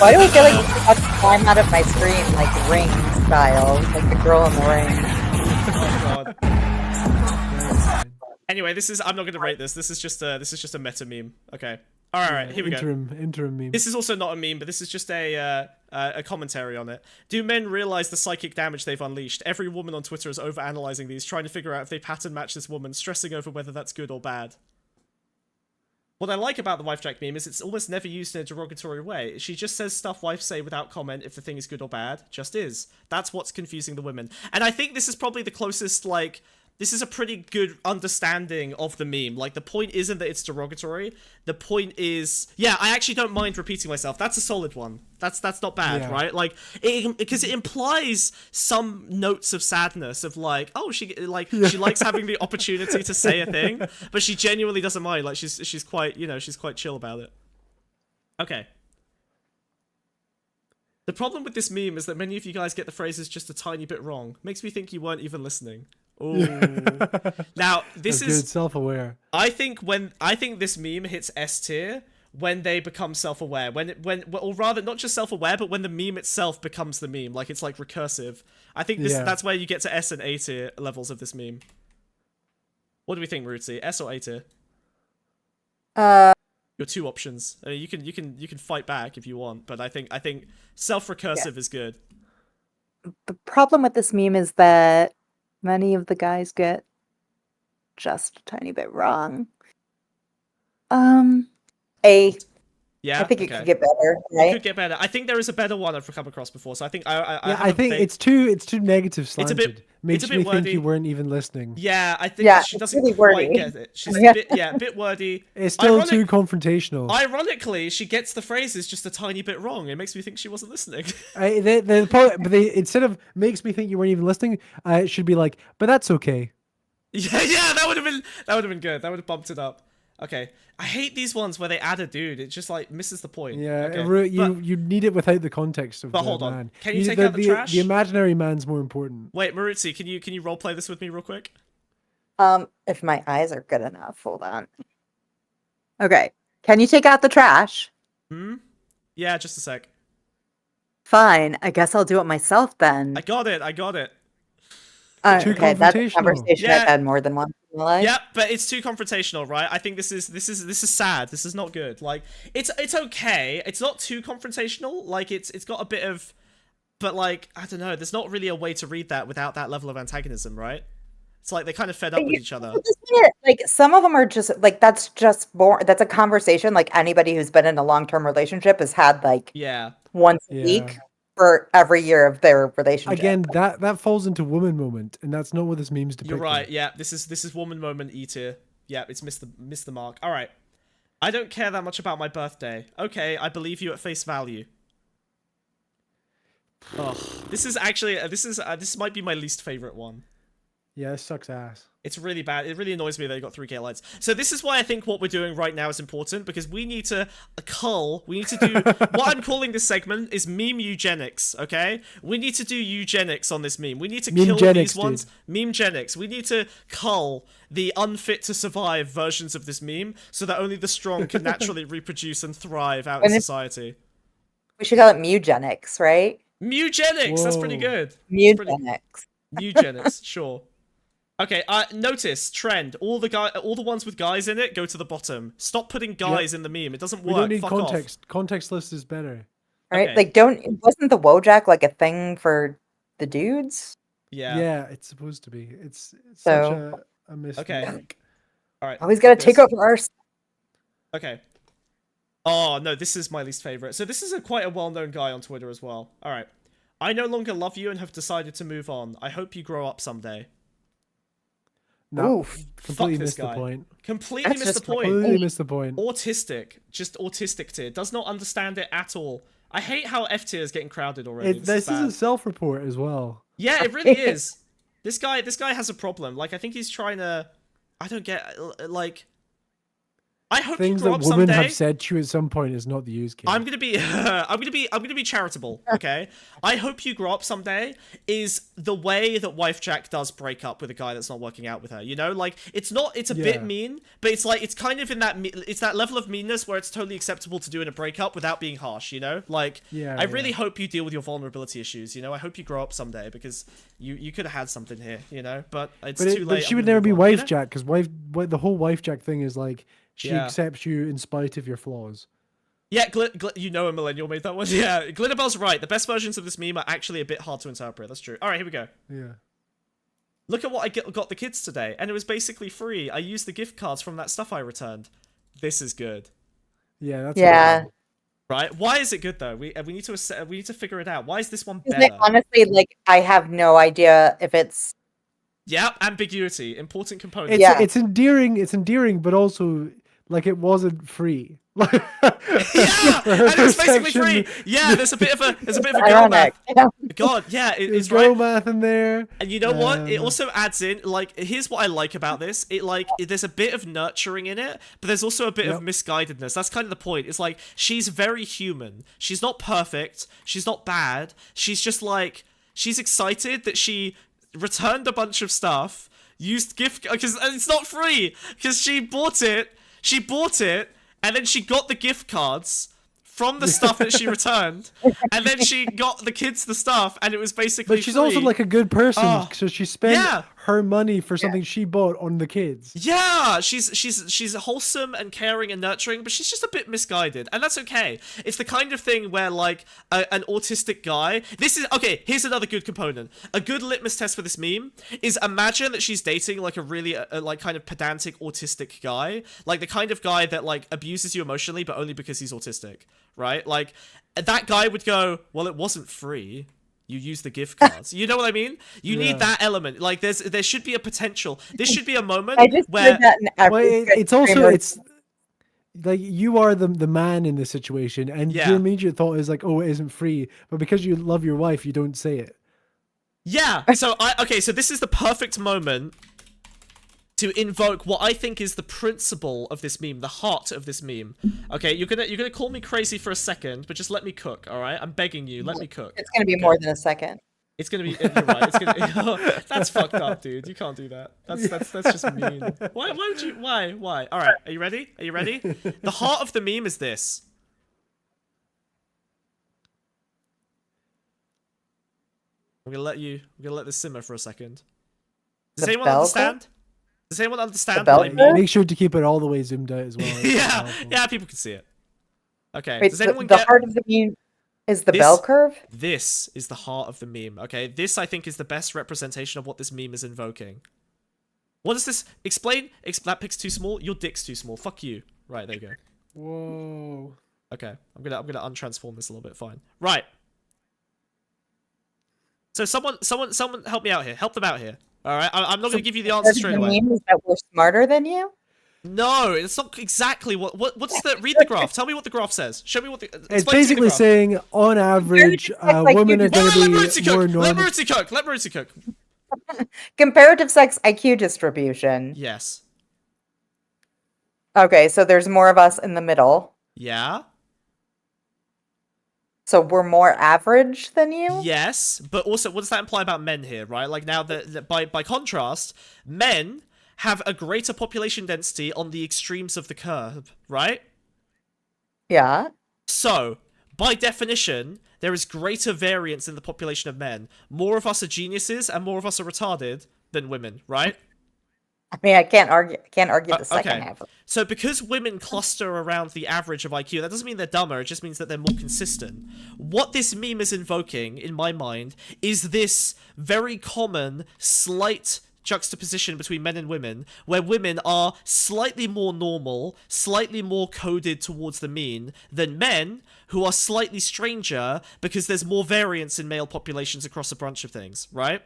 Why do I feel like I climb out of my screen like Ring style, like the girl in the ring? Oh god. Anyway, I'm not gonna rate this. This is just a meta meme. Okay. All right, here we go. Interim meme. This is also not a meme, but this is just a commentary on it. Do men realize the psychic damage they've unleashed? Every woman on Twitter is overanalyzing these, trying to figure out if they pattern match this woman, stressing over whether that's good or bad. What I like about the WIFEJAK meme is it's almost never used in a derogatory way. She just says stuff wives say without comment if the thing is good or bad. Just is. That's what's confusing the women. And I think this is probably the closest, like... This is a pretty good understanding of the meme. Like, the point isn't that it's derogatory. The point is... Yeah, I actually don't mind repeating myself. That's a solid one. That's not bad, right? Like, because it implies some notes of sadness of like, oh, she likes having the opportunity to say a thing, but she genuinely doesn't mind. Like, she's quite, she's quite chill about it. Okay. The problem with this meme is that many of you guys get the phrases just a tiny bit wrong. Makes me think you weren't even listening. Ooh. Now, this is good, self-aware. I think this meme hits S tier when they become self-aware. Or rather, not just self-aware, but when the meme itself becomes the meme. Like, it's like recursive. I think that's where you get to S and A tier levels of this meme. What do we think, Rootsy? S or A tier? Your two options. I mean, you can fight back if you want, but I think self-recursive is good. The problem with this meme is that many of the guys get just a tiny bit wrong. A. Yeah, I think it could get better. Right? It could get better. I think there is a better one I've come across before. So I think I think it's too negative slanted. Makes a bit me wordy. think you weren't even listening. Yeah, I think Yeah, she it's doesn't really quite wordy. get it. She's a bit wordy. It's still Ironic- too confrontational. Ironically, she gets the phrases just a tiny bit wrong. It makes me think she wasn't listening. But they instead of makes me think you weren't even listening, it should be like, but that's okay. Yeah, that would have been good. That would have bumped it up. Okay, I hate these ones where they add a dude. It just like misses the point. Yeah, okay. you need it without the context of But the hold on. man. Can you take out the trash? The imaginary man's more important. Wait, Maruzzi, can you roleplay this with me real quick? If my eyes are good enough, hold on. Okay, can you take out the trash? Yeah, just a sec. Fine, I guess I'll do it myself then. I got it. Too Okay, that's a confrontational. conversation Yeah. I've had more than once in my life. Yeah, but it's too confrontational, right? I think this is sad. This is not good. Like, it's okay. It's not too confrontational. Like, it's got a bit of, but like, I don't know. There's not really a way to read that without that level of antagonism, right? It's like they kind of fed up with each other. Like some of them are just like that's just boring. That's a conversation like anybody who's been in a long-term relationship has had like Yeah. once a Yeah. week for every year of their relationship. Again, that falls into woman moment, and that's not what this meme's depicting. You're right. Yeah, this is woman moment E tier. Yeah, it's missed the mark. All right. I don't care that much about my birthday. Okay, I believe you at face value. Oh, this is actually this might be my least favorite one. Yeah, this sucks ass. It's really bad. It really annoys me that you got 3K lights. So this is why I think what we're doing right now is important, because we need to we need to do what I'm calling this segment is meme eugenics, okay? We need to do eugenics on this meme. We need to kill these ones. Memegenics. We need to cull the unfit to survive versions of this meme so that only the strong can naturally reproduce and thrive out in society. We should call it Mugenics, right? Mugenics. That's pretty good. Mugenics. Eugenics, sure. Okay, notice trend. All the ones with guys in it go to the bottom. Stop putting guys in the meme. It doesn't work. We don't need Fuck context. off. Context list is better. Right? Okay. Like wasn't the WOJAK like a thing for the dudes? Yeah. Yeah, it's supposed to be. It's So- such a mistake. Okay. All right. Always gotta take over our Okay. Oh no, this is my least favorite. So this is quite a well-known guy on Twitter as well. All right. I no longer love you and have decided to move on. I hope you grow up someday. No, Oof. completely Fuck this missed the guy. point. Completely That's missed the just like- point. Completely missed the point. Autistic. Just autistic tier. Does not understand it at all. I hate how F tier is getting crowded already. This bad. isn't self-report as well. Yeah, it really is. This guy has a problem. Like, I think he's trying to. I don't get like. I hope Things you grow that up women someday. have said to you at some point is not the use case. I'm gonna be charitable. Okay. I hope you grow up someday is the way that WIFEJAK does break up with a guy that's not working out with her. You know, like it's a bit mean, but it's like it's kind of in that it's that level of meanness where it's totally acceptable to do in a breakup without being harsh. You know, like I really hope you deal with your vulnerability issues. You know, I hope you grow up someday because you could have had something here. You know, but it's too late. But she I'm would gonna never be move on, you know? WIFEJAK because the whole WIFEJAK thing is like. She accepts you in spite of your flaws. Yeah, you know a millennial made that one. Yeah, Glitterbell's right. The best versions of this meme are actually a bit hard to interpret. That's true. All right, here we go. Yeah. Look at what I got the kids today, and it was basically free. I used the gift cards from that stuff I returned. This is good. Yeah, that's Yeah. Right? Why is it good though? We need to figure it out. Why is this one Like, better? honestly, like I have no idea if it's Yeah, ambiguity, important component. It's endearing, but also like it wasn't free. Yeah, and it was basically free. Yeah, there's a bit of a girl math. God, yeah, There's it's right. girl math in there. And you know what? It also adds in, like, here's what I like about this. There's a bit of nurturing in it, but there's also a bit of misguidedness. That's kind of the point. It's like, she's very human. She's not perfect. She's not bad. She's just like, she's excited that she returned a bunch of stuff, used gift, because it's not free, because she bought it, and then she got the gift cards from the stuff that she returned, and then she got the kids the stuff, and it was basically But she's free. also like a good person, Oh, so she spent her money for something she bought on the kids. Yeah, she's wholesome and caring and nurturing, but she's just a bit misguided, and that's okay. It's the kind of thing where like an autistic guy. This is okay. Here's another good component. A good litmus test for this meme is imagine that she's dating like a really like kind of pedantic autistic guy, like the kind of guy that like abuses you emotionally, but only because he's autistic, right? Like that guy would go, well, it wasn't free. you use the gift cards. You know what I mean? You need that element. Like there should be a potential. This should be a moment I just where heard that in every it's also streamer. it's like you are the man in this situation, and your immediate thought is like, oh, it isn't free, but because you love your wife, you don't say it. Yeah. So so this is the perfect moment to invoke what I think is the principle of this meme, the heart of this meme. Okay, you're gonna call me crazy for a second, but just let me cook, all right? I'm begging you, let me cook. It's gonna be more than a second. It's gonna be. You're right. It's gonna. That's fucked up, dude. You can't do that. That's just mean. Why would you? Why? All right. Are you ready? Are you ready? The heart of the meme is this. I'm gonna let this simmer for a second. Does anyone understand? Does anyone understand what I mean? Make sure to keep it all the way zoomed out as well. Yeah, people can see it. Okay. Wait, does anyone the get heart of the meme is the bell curve? This is the heart of the meme. Okay, this I think is the best representation of what this meme is invoking. What is this? Explain. That pic's too small. Your dick's too small. Fuck you. Right, there you go. Whoa. Okay, I'm gonna untransform this a little bit. Fine. Right. So someone help me out here. Help them out here. All right. I'm not gonna give you the answer straight away. The meme is that we're smarter than you? No, it's not exactly what's the read the graph. Tell me what the graph says. Show me what the it's basically saying on average women are going to be more normal. Let Maruti cook. Comparative sex IQ distribution. Yes. Okay, so there's more of us in the middle. Yeah. So we're more average than you? Yes, but also what does that imply about men here, right? Like now that by contrast, men have a greater population density on the extremes of the curve, right? Yeah. So, by definition, there is greater variance in the population of men. More of us are geniuses and more of us are retarded than women, right? I mean, I can't argue the second half. So because women cluster around the average of IQ, that doesn't mean they're dumber, it just means that they're more consistent. What this meme is invoking, in my mind, is this very common, slight juxtaposition between men and women, where women are slightly more normal, slightly more coded towards the mean, than men, who are slightly stranger, because there's more variance in male populations across a bunch of things, right?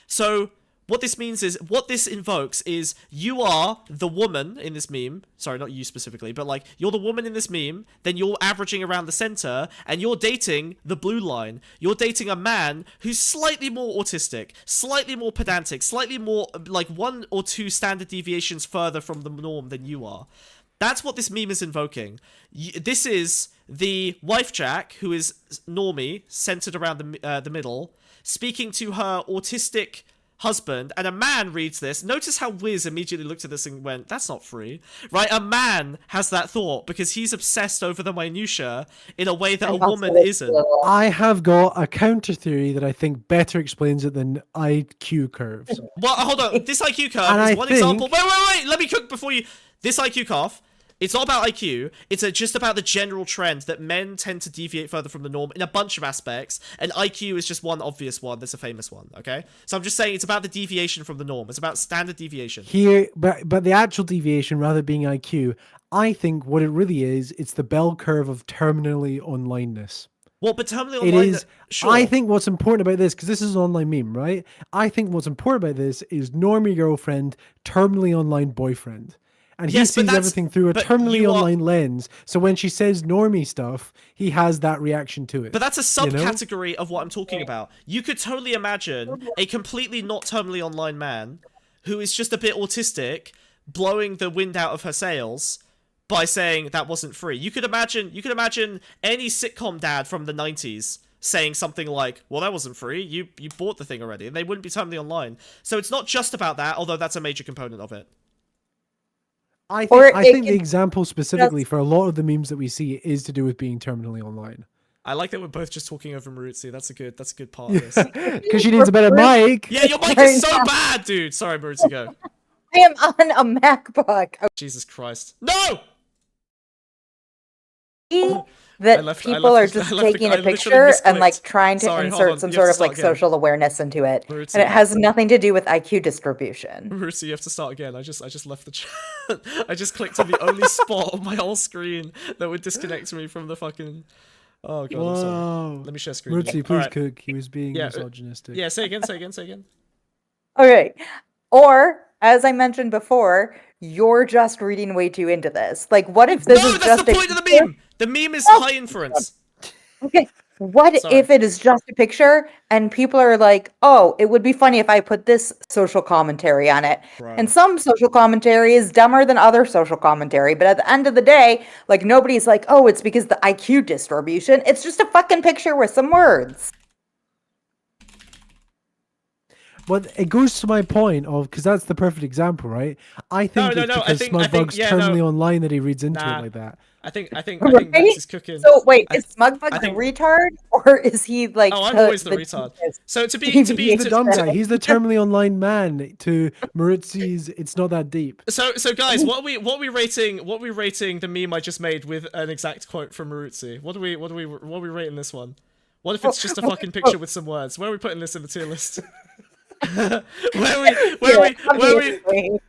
So what this means is, what this invokes is, you are the woman in this meme, sorry, not you specifically, but like, you're the woman in this meme, then you're averaging around the center, and you're dating the blue line. You're dating a man who's slightly more autistic, slightly more pedantic, slightly more, like, 1 or 2 standard deviations further from the norm than you are. That's what this meme is invoking. This is the WIFEJAK, who is normie, centered around the middle, speaking to her autistic husband, and a man reads this. Notice how Wiz immediately looked at this and went, that's not free, right? A man has that thought because he's obsessed over the minutia in a way that a woman isn't. I have got a counter theory that I think better explains it than IQ curves. Well, hold on. This IQ curve is one example. Wait. Let me cook before you. This IQ curve, it's not about IQ. It's just about the general trend that men tend to deviate further from the norm in a bunch of aspects, and IQ is just one obvious one. There's a famous one, okay? So I'm just saying it's about the deviation from the norm. It's about standard deviation. Here, but the actual deviation, rather being IQ, I think what it really is, it's the bell curve of terminally onlineness. Well, but terminally online, it is. Sure. I think what's important about this, because this is an online meme, right? I think what's important about this is normie girlfriend, terminally online boyfriend. And he sees everything through a terminally online lens. So when she says normie stuff, he has that reaction to it. But that's a subcategory of what I'm talking about. You could totally imagine a completely not terminally online man who is just a bit autistic blowing the wind out of her sails by saying that wasn't free. You could imagine any sitcom dad from the 90s saying something like, well, that wasn't free. You bought the thing already. And they wouldn't be terminally online. So it's not just about that, although that's a major component of it. I think the example specifically for a lot of the memes that we see is to do with being terminally online. I like that we're both just talking over Maruzzi. That's a good part of this. Because she needs a better mic. Yeah, your mic is so bad, dude. Sorry, Maruzzi, go. I am on a MacBook. Oh. Jesus Christ. No! People are just taking a picture and like trying to insert some sort of like social awareness into it, Maruzzi. And it has nothing to do with IQ distribution. Maruzzi, you have to start again. I just left the chat. I just clicked on the only spot on my whole screen that would disconnect me from the fucking. Oh god, I'm sorry. Let me share screen. Murtzy, please cook. He was being misogynistic. Yeah, say again. Okay. Or, as I mentioned before, you're just reading way too into this. Like, what if this is that's just the point of the meme. The meme is high inference. Okay. What if it is just a picture and people are like, oh, it would be funny if I put this social commentary on it. Right. And some social commentary is dumber than other social commentary. But at the end of the day, like nobody's like, oh, it's because the IQ distribution. It's just a fucking picture with some words. But it goes to my point of, because that's the perfect example, right? I think it's because Smugbug's terminally online that he reads into it like that. I think Max is cooking. So wait, is Smugbug the retard, or is he like? Oh, I'm always the retard. So to be he's the dumb guy. He's the terminally online man to Marutzi's. It's not that deep. So guys, what are we rating the meme I just made with an exact quote from Marutzi? What are we rating this one? What if it's just a fucking picture with some words? Where are we putting this in the tier list? where are we putting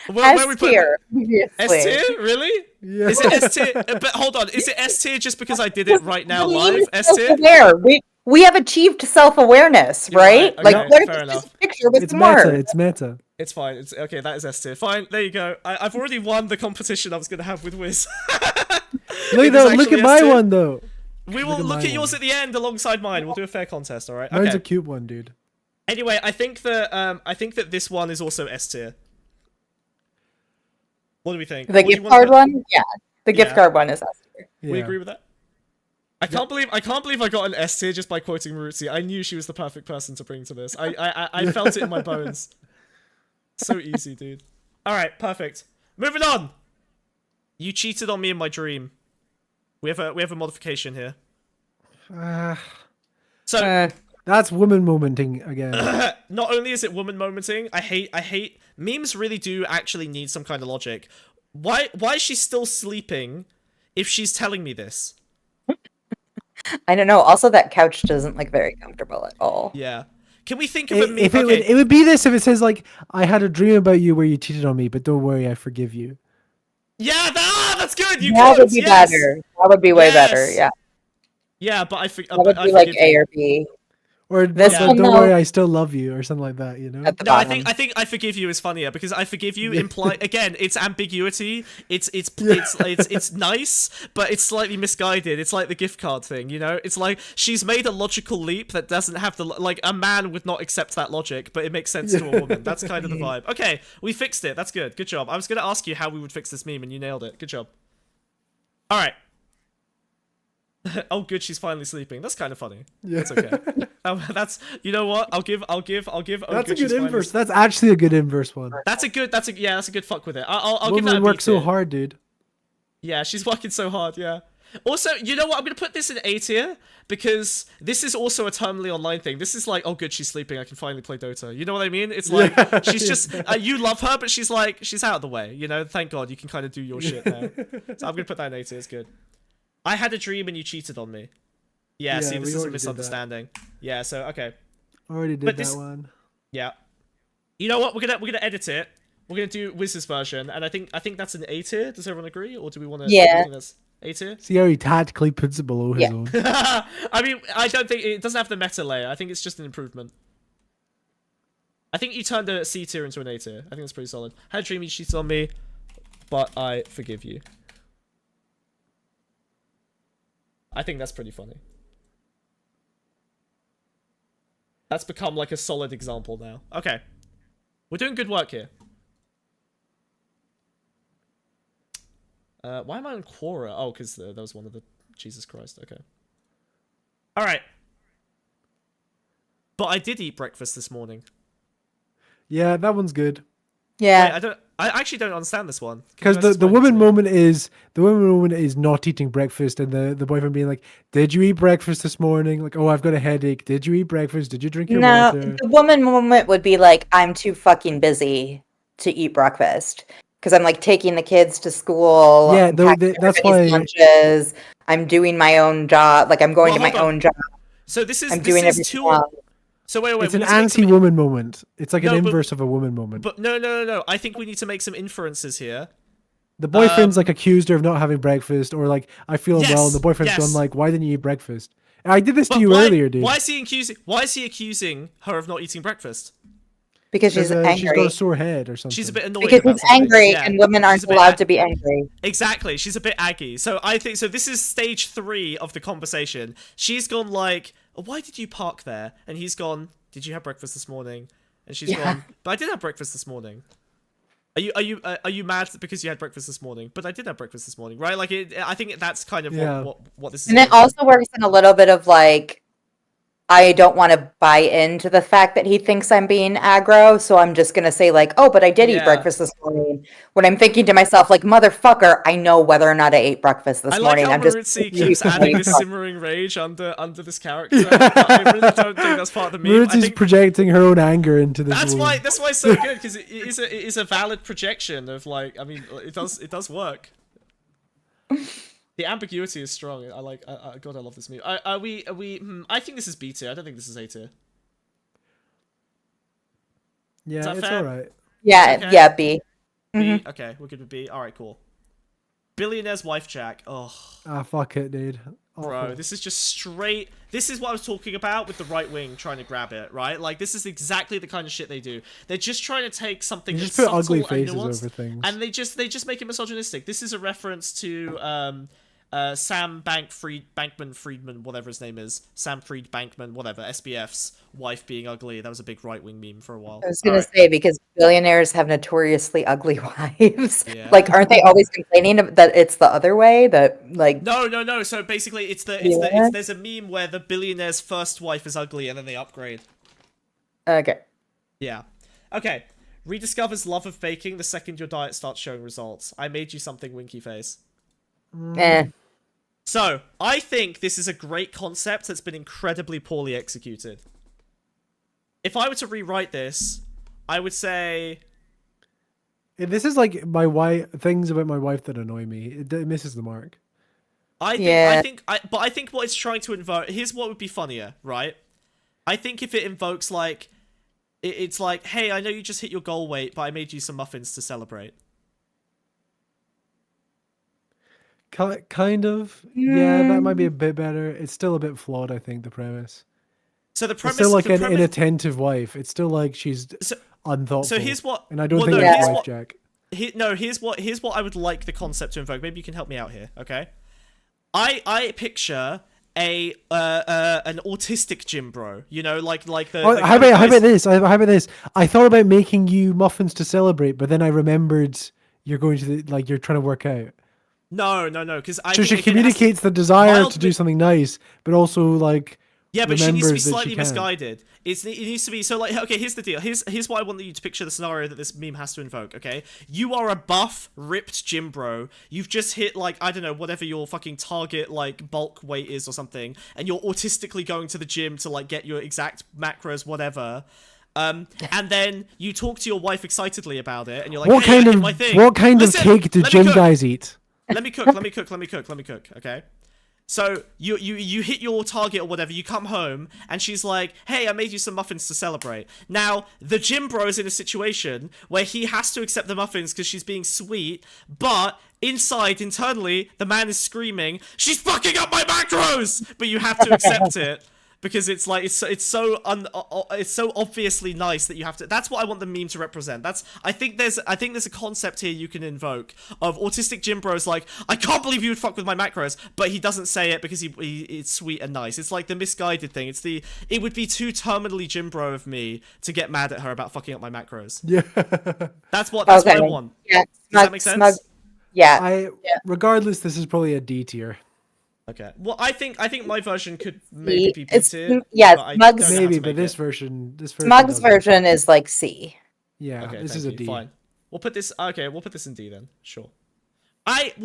S tier? Really? Yeah. Is it S tier? But hold on, is it S tier just because I did it right now live? S tier? We have achieved self-awareness, right? Okay, like, what if fair it's enough. just a picture with It's some meta. words? It's meta. It's fine. It's okay. That is S tier. Fine. There you go. I've already won the competition I was gonna have with Wiz. Look at my one though. We will look at yours at the end alongside mine. We'll do a fair contest. All right. Mine's Okay. a cute one, dude. Anyway, I think that this one is also S tier. What do we think? The gift card one? Yeah. The gift card one is S tier. Yeah. We agree with that? I can't believe I got an S tier just by quoting Marutzi. I knew she was the perfect person to bring to this. I felt it in my bones. So easy, dude. Alright, perfect. Moving on! You cheated on me in my dream. We have a modification here. That's woman momenting again. Not only is it woman momenting, I hate memes really do actually need some kind of logic. Why is she still sleeping if she's telling me this? I don't know. Also, that couch doesn't look very comfortable at all. Yeah. Can we think of a meme? It would be this if it says like, I had a dream about you where you cheated on me, but don't worry, I forgive you. Yeah, that's good. That would be better. That would be way better. Yeah. Yeah, but that would be like A or B. Or this one, don't worry, I still love you, or something like that, you know? No, I think I forgive you is funnier because I forgive you imply again, it's ambiguity. It's nice, but it's slightly misguided. It's like the gift card thing, you know? It's like she's made a logical leap that doesn't have the like a man would not accept that logic, but it makes sense to a woman. That's kind of the vibe. Okay, we fixed it. That's good. Good job. I was gonna ask you how we would fix this meme, and you nailed it. Good job. All right. Oh, good. She's finally sleeping. That's kind of funny. Yeah. That's okay. That's you know what? I'll give. Oh, that's good, a good inverse. That's actually a good inverse one. That's a good fuck with it. I'll Woman give that. Works so hard, dude. Yeah, she's working so hard. Yeah. Also, you know what? I'm gonna put this in A tier because this is also a terminally online thing. This is like, oh, good, she's sleeping. I can finally play Dota. You know what I mean? It's like she's just you love her, but she's like she's out of the way. You know? Thank God you can kind of do your shit now. So I'm gonna put that in A tier. It's good. I had a dream and you cheated on me. Yeah, see, this is a misunderstanding. Yeah, so okay. Already did that one. Yeah. You know what? We're gonna edit it. We're gonna do Wiz's version, and I think that's an A tier. Does everyone agree, or do we want to? Yeah. That's A tier. See how he tactically puts it below his own. I mean, I don't think it doesn't have the meta layer. I think it's just an improvement. I think you turned a C tier into an A tier. I think that's pretty solid. Had a dream you cheated on me, but I forgive you. I think that's pretty funny. That's become like a solid example now. Okay. We're doing good work here. Why am I on Quora? Oh, because that was one of the... Jesus Christ, okay. Alright. But I did eat breakfast this morning. Yeah, that one's good. Yeah. Wait, I actually don't understand this one. Because the woman moment is not eating breakfast, and the boyfriend being like, "Did you eat breakfast this morning?" Like, "Oh, I've got a headache." "Did you eat breakfast? Did you drink your water?" No, the woman moment would be like, "I'm too fucking busy to eat breakfast because I'm like taking the kids to school. Yeah, that's why lunches. I'm doing my own job. Like I'm going to my own job. So this is I'm doing everything else. So wait. It's an anti-woman moment. It's like an inverse of a woman moment. But no. I think we need to make some inferences here. The boyfriend's like accused her of not having breakfast, or like I feel unwell, and the boyfriend's gone like, "Why didn't you eat breakfast?" And I did this to you earlier, dude. Why is he accusing her of not eating breakfast? Because she's angry. She's got a sore head or something. She's a bit annoyed. Because he's angry, and women aren't allowed to be angry. Exactly. She's a bit aggy. So I think so. This is stage 3 of the conversation. She's gone like, "Why did you park there?" And he's gone, "Did you have breakfast this morning?" And she's gone, "But I did have breakfast this morning." Are you mad because you had breakfast this morning? But I did have breakfast this morning, right? Like, I think that's kind of what this is. And it also works in a little bit of like, I don't want to buy into the fact that he thinks I'm being aggro, so I'm just gonna say like, "Oh, but I did eat breakfast this morning." When I'm thinking to myself like, "Motherfucker, I know whether or not I ate breakfast this morning." I like how Maritzi keeps adding this simmering rage under this character. I really don't think that's part of the meme. Maritzi's projecting her own anger into this. That's why it's so good, because it is a valid projection of like, I mean, it does work. The ambiguity is strong. God, I love this meme. Are we? I think this is B tier. I don't think this is A tier. Yeah, it's all right. Yeah, okay? yeah, B. B. Okay, we're good with B. All right, cool. Billionaire's WIFEJAK. Oh. Ah, fuck it, dude. Bro, this is just straight. This is what I was talking about with the right wing trying to grab it, right? Like, this is exactly the kind of shit they do. They're just trying to take something They just that's put ugly subtle and faces nuanced, over things, and they just make it misogynistic. This is a reference to Sam Bankman-Friedman, whatever his name is, Sam Bankman, whatever, SBF's wife being ugly. That was a big right-wing meme for a while. I was gonna say, because billionaires have notoriously ugly wives. Like, aren't they always complaining that it's the other way? That like no. So basically, there's a meme where the billionaire's first wife is ugly and then they upgrade. Okay. Yeah. Okay. Rediscovers love of baking the second your diet starts showing results. I made you something, winky face. So, I think this is a great concept that's been incredibly poorly executed. If I were to rewrite this, I would say... This is like my wife, things about my wife that annoy me. It misses the mark. I think what it's trying to invoke... Here's what would be funnier, right? I think if it invokes, like... It's like, hey, I know you just hit your goal weight, but I made you some muffins to celebrate. Kind of. Yeah, that might be a bit better. It's still a bit flawed, I think, the premise. So the premise... It's still like an inattentive wife. It's still like she's unthoughtful. So here's what... And I don't think that's WIFEJAK. Here's what I would like the concept to invoke. Maybe you can help me out here, okay? I picture an autistic gym bro, you know, like the... how about this? I thought about making you muffins to celebrate, but then I remembered you're going to you're trying to work out. No, because So she communicates the desire to do something nice, but also like but she needs to be slightly misguided. It needs to be so like, okay, here's the deal. Here's what I want you to picture the scenario that this meme has to invoke. Okay, you are a buff, ripped gym bro. You've just hit like, I don't know, whatever your fucking target like bulk weight is or something, and you're autistically going to the gym to like get your exact macros, whatever. And then you talk to your wife excitedly about it, and you're like, what kind of cake do gym guys eat? Let me cook, okay? So, you hit your target or whatever, you come home, and she's like, hey, I made you some muffins to celebrate. Now, the gym bro is in a situation where he has to accept the muffins because she's being sweet, but internally, the man is screaming, she's fucking up my macros! But you have to accept it. Because it's like it's so obviously nice that you have to. That's what I want the meme to represent. I think there's a concept here you can invoke of autistic gym bros like, I can't believe you would fuck with my macros, but he doesn't say it because it's sweet and nice. It's like the misguided thing. It would be too terminally gym bro of me to get mad at her about fucking up my macros. Yeah, that's what I want. Yeah, does that make sense? Regardless, this is probably a D tier. Okay. Well, I think my version could maybe be it's tier. Smug's maybe, but this version Smug's version is like C. Yeah, okay, this is a D. Fine. We'll put this. Okay, we'll put this in D then. Sure. You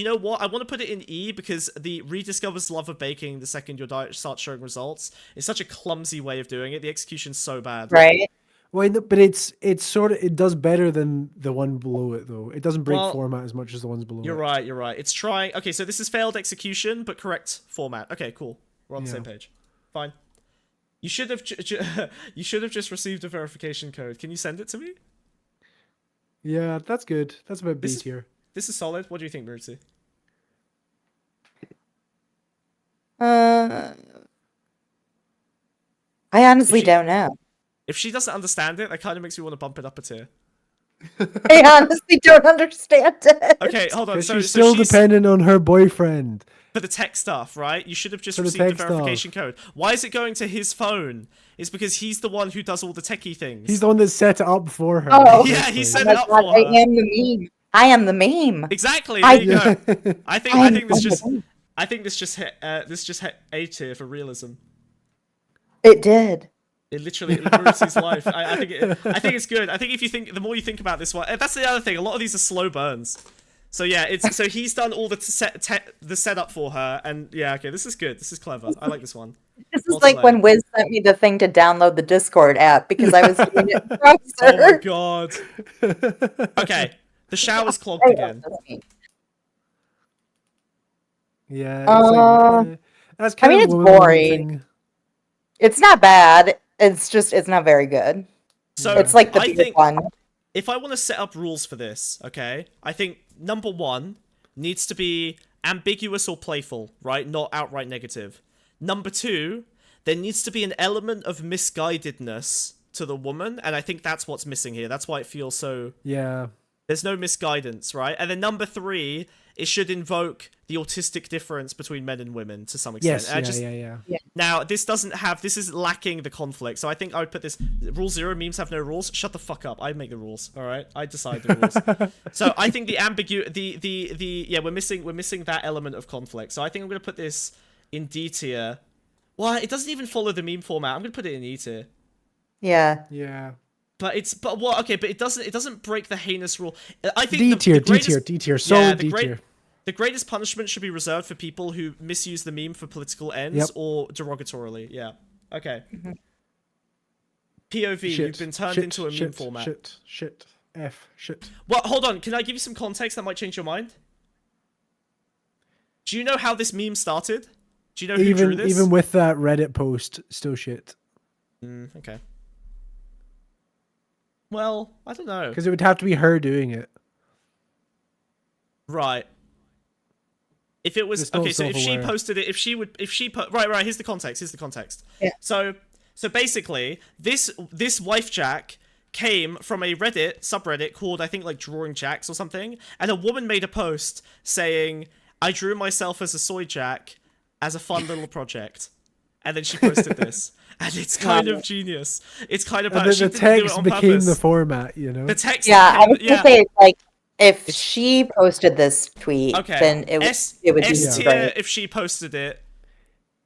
know what? I want to put it in E because the rediscovers love of baking the second your diet starts showing results is such a clumsy way of doing it. The execution's so bad. Right. Well, but it does better than the one below it though. It doesn't break format as much as the ones below. You're right. It's trying. Okay, so this is failed execution, but correct format. Okay, cool. We're on the same page. Fine. You should have just received a verification code. Can you send it to me? Yeah, that's good. That's about B This is- tier. This is solid. What do you think, Maruti? I honestly don't know. If she doesn't understand it, that kind of makes me want to bump it up a tier. I honestly don't understand it. Okay, hold on. 'Cause So she's still dependent on her boyfriend. for the tech stuff, right? You should have just For the received the tech stuff. verification code. Why is it going to his phone? It's because he's the one who does all the techie things. He's the one that set it up for her. Oh. Yeah, he set Oh it my up God, for I her. am the meme. I am the meme. Exactly. There you go. I think this just I'm- I think this just hit A tier for realism. It did. It literally improves his life. I think it's good. I think if you think the more you think about this one, that's the other thing. A lot of these are slow burns. So yeah, so he's done all the setup for her, and yeah, okay, this is good. This is clever. I like this one. This is like when Wiz sent me the thing to download the Discord app because I was doing it in browser. Oh my god. Okay, the shower's clogged again. Yeah. It's like, that's kind I mean, of it's a woman boring. thing. It's not bad. It's just it's not very good. So It's like the I big think one. if I want to set up rules for this, okay, I think number one needs to be ambiguous or playful, right? Not outright negative. Number two, there needs to be an element of misguidedness to the woman, and I think that's what's missing here. That's why it feels so... Yeah. There's no misguidance, right? And then number three, it should invoke the autistic difference between men and women to some extent. Yes. Yeah. Now, this is lacking the conflict, so I think I would put this... Rule 0, memes have no rules. Shut the fuck up. I make the rules, alright? I decide the rules. So I think the yeah, we're missing that element of conflict. So I think I'm going to put this in D tier. Well, it doesn't even follow the meme format. I'm going to put it in E tier. Yeah. Yeah. But it doesn't break the heinous rule. I think D tier, the greatest, D tier, solid yeah, D tier. The greatest punishment should be reserved for people who misuse the meme for political ends Yep. or derogatorily. Yeah. Okay. POV, Shit, you've been turned into a meme format. Shit. Shit. Well, hold on. Can I give you some context that might change your mind? Do you know how this meme started? Do you know who drew this? Even with that Reddit post, still shit. Okay. Well, I don't know. Because it would have to be her doing it. Right. If it was It's not okay, so if she self-aware. posted it, right. Here's the context. Yeah. So basically, this WIFEJAK came from a Reddit subreddit called I think like Drawing Jacks or something, and a woman made a post saying, "I drew myself as a soy jack as a fun little project," and then she posted this, and it's kind of genius. It's kind of And then she the didn't do it text on became purpose. the format, you know? The text. Yeah, I became- was gonna say like if she posted this tweet, Okay. then it would be S tier great. if she posted it,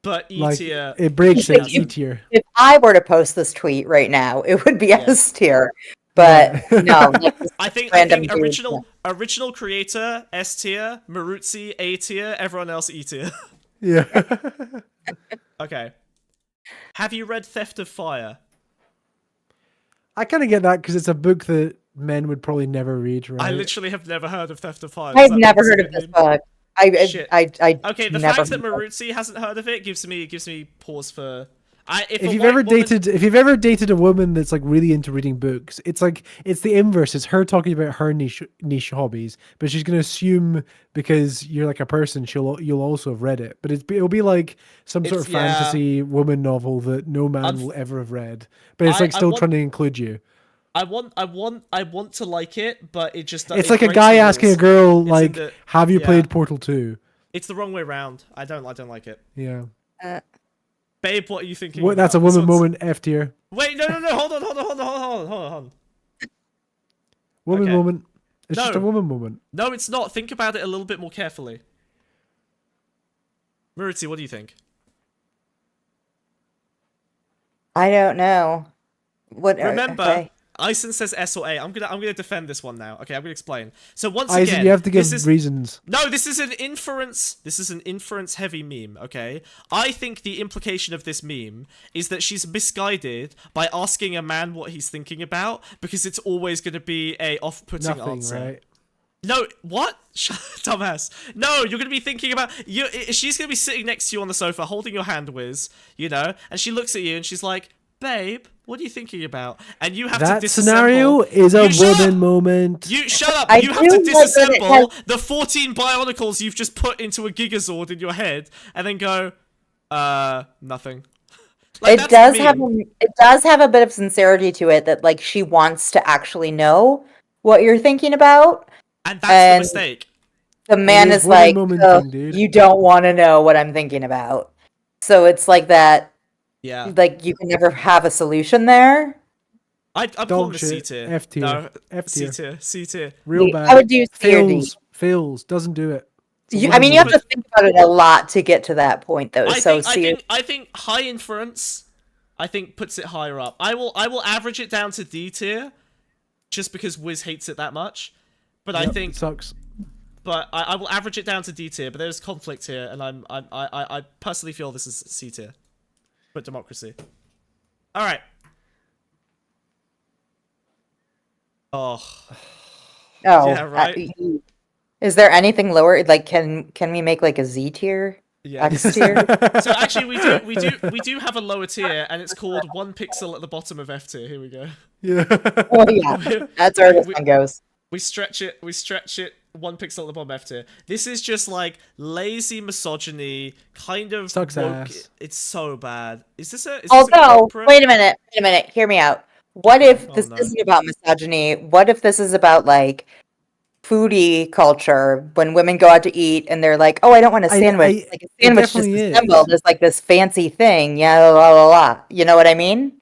but E Like, tier. it breaks Like, it, E tier. If I were to post this tweet right now, it would be S tier. But no, like, this I think random dude, original creator S tier, Maruzzi A tier, everyone else E tier. Yeah. Okay. Have you read Theft of Fire? I kind of get that because it's a book that men would probably never read, right? I literally have never heard of Theft of Fire. I've Does that never make heard it of this name? book. Shit. I Okay, the never fact that heard of it. Maruzzi hasn't heard of it gives me pause for. If you've ever dated a woman that's like really into reading books, it's like it's the inverse. It's her talking about her niche hobbies, but she's gonna assume because you're like a person, you'll also have read it. But it'll be like some sort of It's- yeah. fantasy woman novel that no man will ever have read. But it's like still trying to include you. I want to like it, but it just. It's it like a breaks guy the asking a rules. girl It's in like, the- "Have you yeah. played Portal 2?" It's the wrong way around. I don't like it. Yeah. Babe, what are you thinking? What? That's a about? This woman one's- moment F tier. Wait, no, hold on. Woman Okay. moment. It's just a No. woman moment. No, it's not. Think about it a little bit more carefully. Maruzzi, what do you think? I don't know. What? Remember, okay. Ison says S or A. I'm gonna defend this one now. Okay, I'm gonna explain. So once Isaac, again, you have to give this is, reasons. No, this is an inference. This is an inference-heavy meme. Okay, I think the implication of this meme is that she's misguided by asking a man what he's thinking about because it's always going to be a off-putting Nothing, answer. right? No, what? Dumbass. No, you're gonna be thinking about she's gonna be sitting next to you on the sofa, holding your hand, Wiz. You know, and she looks at you and she's like, babe, what are you thinking about? And you have That to disassemble. scenario is a woman moment. You shut up. I You have do to like that it disassemble the 14 bionicles you've just put into a Gigazord in your head, and then go, nothing. Like, it does have a bit of sincerity to it that like she wants to actually know what you're thinking about, and that's the mistake. The man is like, you don't want to know what I'm thinking about. So it's like that. Yeah. Like you can never have a solution there. I'm calling it C tier. F tier. No, F tier. C tier. Real bad. I would do C or D. Fails. Doesn't do it. You have to think about it a lot to get to that point, though. I think high inference, I think puts it higher up. I will average it down to D tier, just because Wiz hates it that much. But I think it sucks. But I will average it down to D tier. But there's conflict here, and I personally feel this is C tier. But democracy. All right. Oh. Yeah, right. Is there anything lower? Like, can we make like a Z tier? Yeah. X tier? So actually, we do have a lower tier, and it's called 1 pixel at the bottom of F tier. Here we go. Yeah. Oh yeah. That's where this one goes. We stretch it 1 pixel at the bottom F tier. This is just like lazy misogyny, kind of sucks woke. ass. It's so bad. Is this a wait a minute, hear me out. What if this isn't about misogyny? What if this is about like foodie culture when women go out to eat and they're like, "Oh, I don't want a sandwich." Like a sandwich just assembled is like this fancy thing. Yeah, la la la. You know what I mean?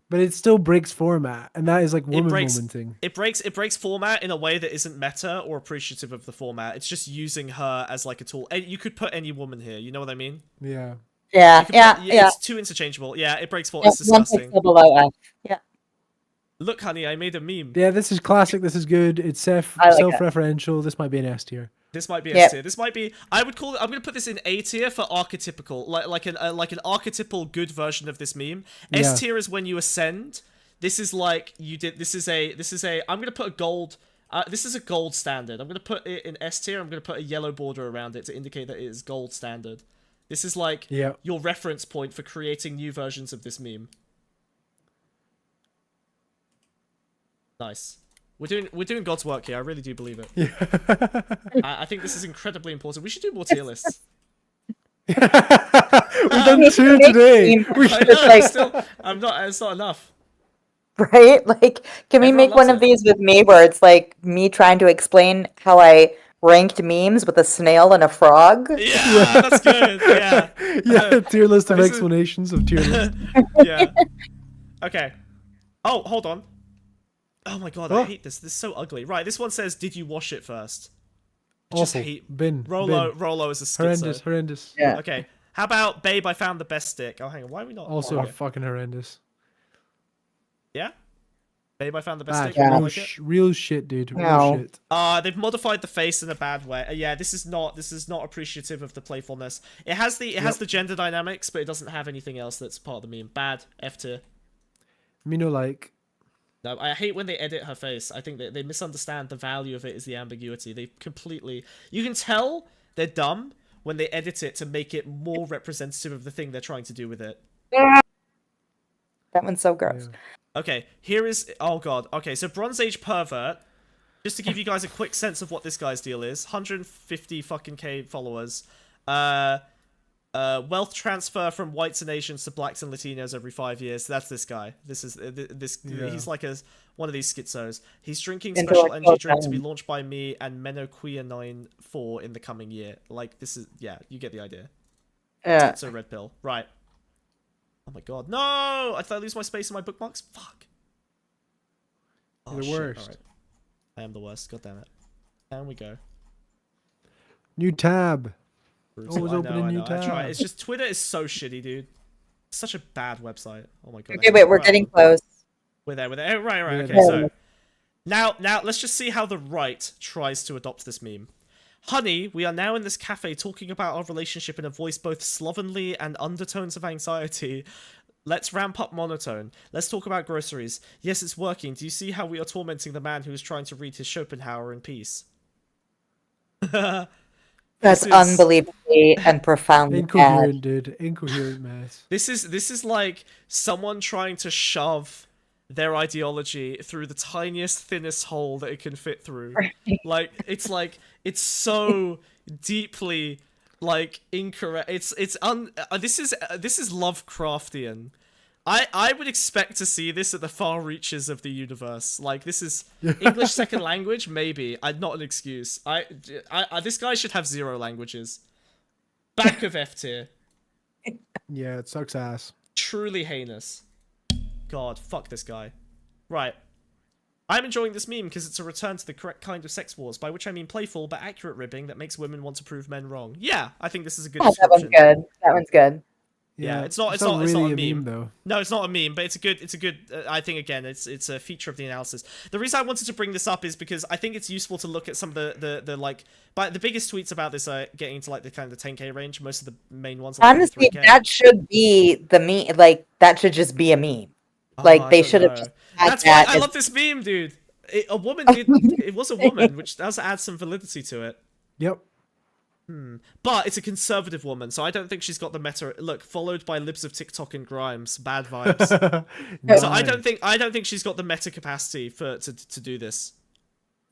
But it still breaks format, and that is like woman momenting. It breaks format in a way that isn't meta or appreciative of the format. It's just using her as like a tool. You could put any woman here. You know what I mean? Yeah. Yeah. It's too interchangeable. Yeah, it breaks format. It's disgusting. Yeah. Look, honey, I made a meme. Yeah, this is classic. This is good. It's self-referential. This might be an S tier. This might be S tier. This might be. I would call it. I'm gonna put this in A tier for archetypical, like an archetypal good version of this meme. S tier is when you ascend. This is like you did. This is a. I'm gonna put a gold. This is a gold standard. I'm gonna put it in S tier. I'm gonna put a yellow border around it to indicate that it is gold standard. This is like your reference point for creating new versions of this meme. Nice. We're doing God's work here. I really do believe it. Yeah. I think this is incredibly important. We should do more tier lists. We've done 2 today. I'm not. It's not enough. Right? Like, can we make one of these with me where it's like me trying to explain how I ranked memes with a snail and a frog? Yeah, that's good. Yeah. Yeah. Tier list of explanations of tier list. Yeah. Okay. Oh, hold on. Oh my god, I hate this. This is so ugly. Right, this one says, "Did you wash it first?" I just hate Rolo is a schizo. Horrendous. Yeah. Okay. How about, "Babe, I found the best stick." Oh, hang on. Why are we not? Also fucking horrendous. Yeah. "Babe, I found the best stick." Yeah. Real shit, dude. Real shit. They've modified the face in a bad way. Yeah, this is not appreciative of the playfulness. It has the gender dynamics, but it doesn't have anything else that's part of the meme. Bad. F tier. Me no like. No, I hate when they edit her face. I think that they misunderstand the value of it is the ambiguity. They completely... You can tell they're dumb when they edit it to make it more representative of the thing they're trying to do with it. That one's so gross. Yeah. Okay, here is... Oh, God. Okay, so Bronze Age Pervert. Just to give you guys a quick sense of what this guy's deal is. 150 fucking K followers. Wealth transfer from whites and Asians to blacks and Latinos every 5 years. That's this guy. This is He's like one of these schizos. He's drinking special energy drink to be launched by me and Q-anon 4 in the coming year. Like, this is... Yeah, you get the idea. Yeah. So red pill. Right. Oh my god. No! I thought I lose my space in my bookmarks? Fuck. You're the worst. All right. I am the worst. God damn it. Down we go. New tab. Always open a new tab. It's just Twitter is so shitty, dude. It's such a bad website. Oh my god. Okay, wait, we're getting close. We're there. Oh, right. Okay, so now let's just see how the right tries to adopt this meme. "Honey, we are now in this cafe talking about our relationship in a voice both slovenly and undertones of anxiety. Let's ramp up monotone. Let's talk about groceries. Yes, it's working. Do you see how we are tormenting the man who is trying to read his Schopenhauer in peace?" That's unbelievably and profoundly Incoherent, bad. dude. Incoherent mess. This is like someone trying to shove their ideology through the tiniest, thinnest hole that it can fit through. Like it's so deeply like incorrect. This is Lovecraftian. I would expect to see this at the far reaches of the universe. Like, this is English second language, maybe. Not an excuse. This guy should have 0 languages. Back of F tier. Yeah, it sucks ass. Truly heinous. God, fuck this guy. Right. I'm enjoying this meme because it's a return to the correct kind of sex wars, by which I mean playful but accurate ribbing that makes women want to prove men wrong. Yeah, I think this is a good description. That one's good. That one's good. Yeah, it's not really a meme though. No, it's not a meme, but it's a good. I think again, it's a feature of the analysis. The reason I wanted to bring this up is because I think it's useful to look at some of the like. But the biggest tweets about this are getting into like the kind of the 10K range. Most of the main ones. Are Honestly, that should be the meme. Like that should just be a meme. Like they should have just. That's why I love this meme, dude. A woman did. It was a woman, which does add some validity to it. Yep. But it's a conservative woman, so I don't think she's got the meta. Look, followed by libs of TikTok and Grimes, bad vibes. So I don't think she's got the meta capacity to do this.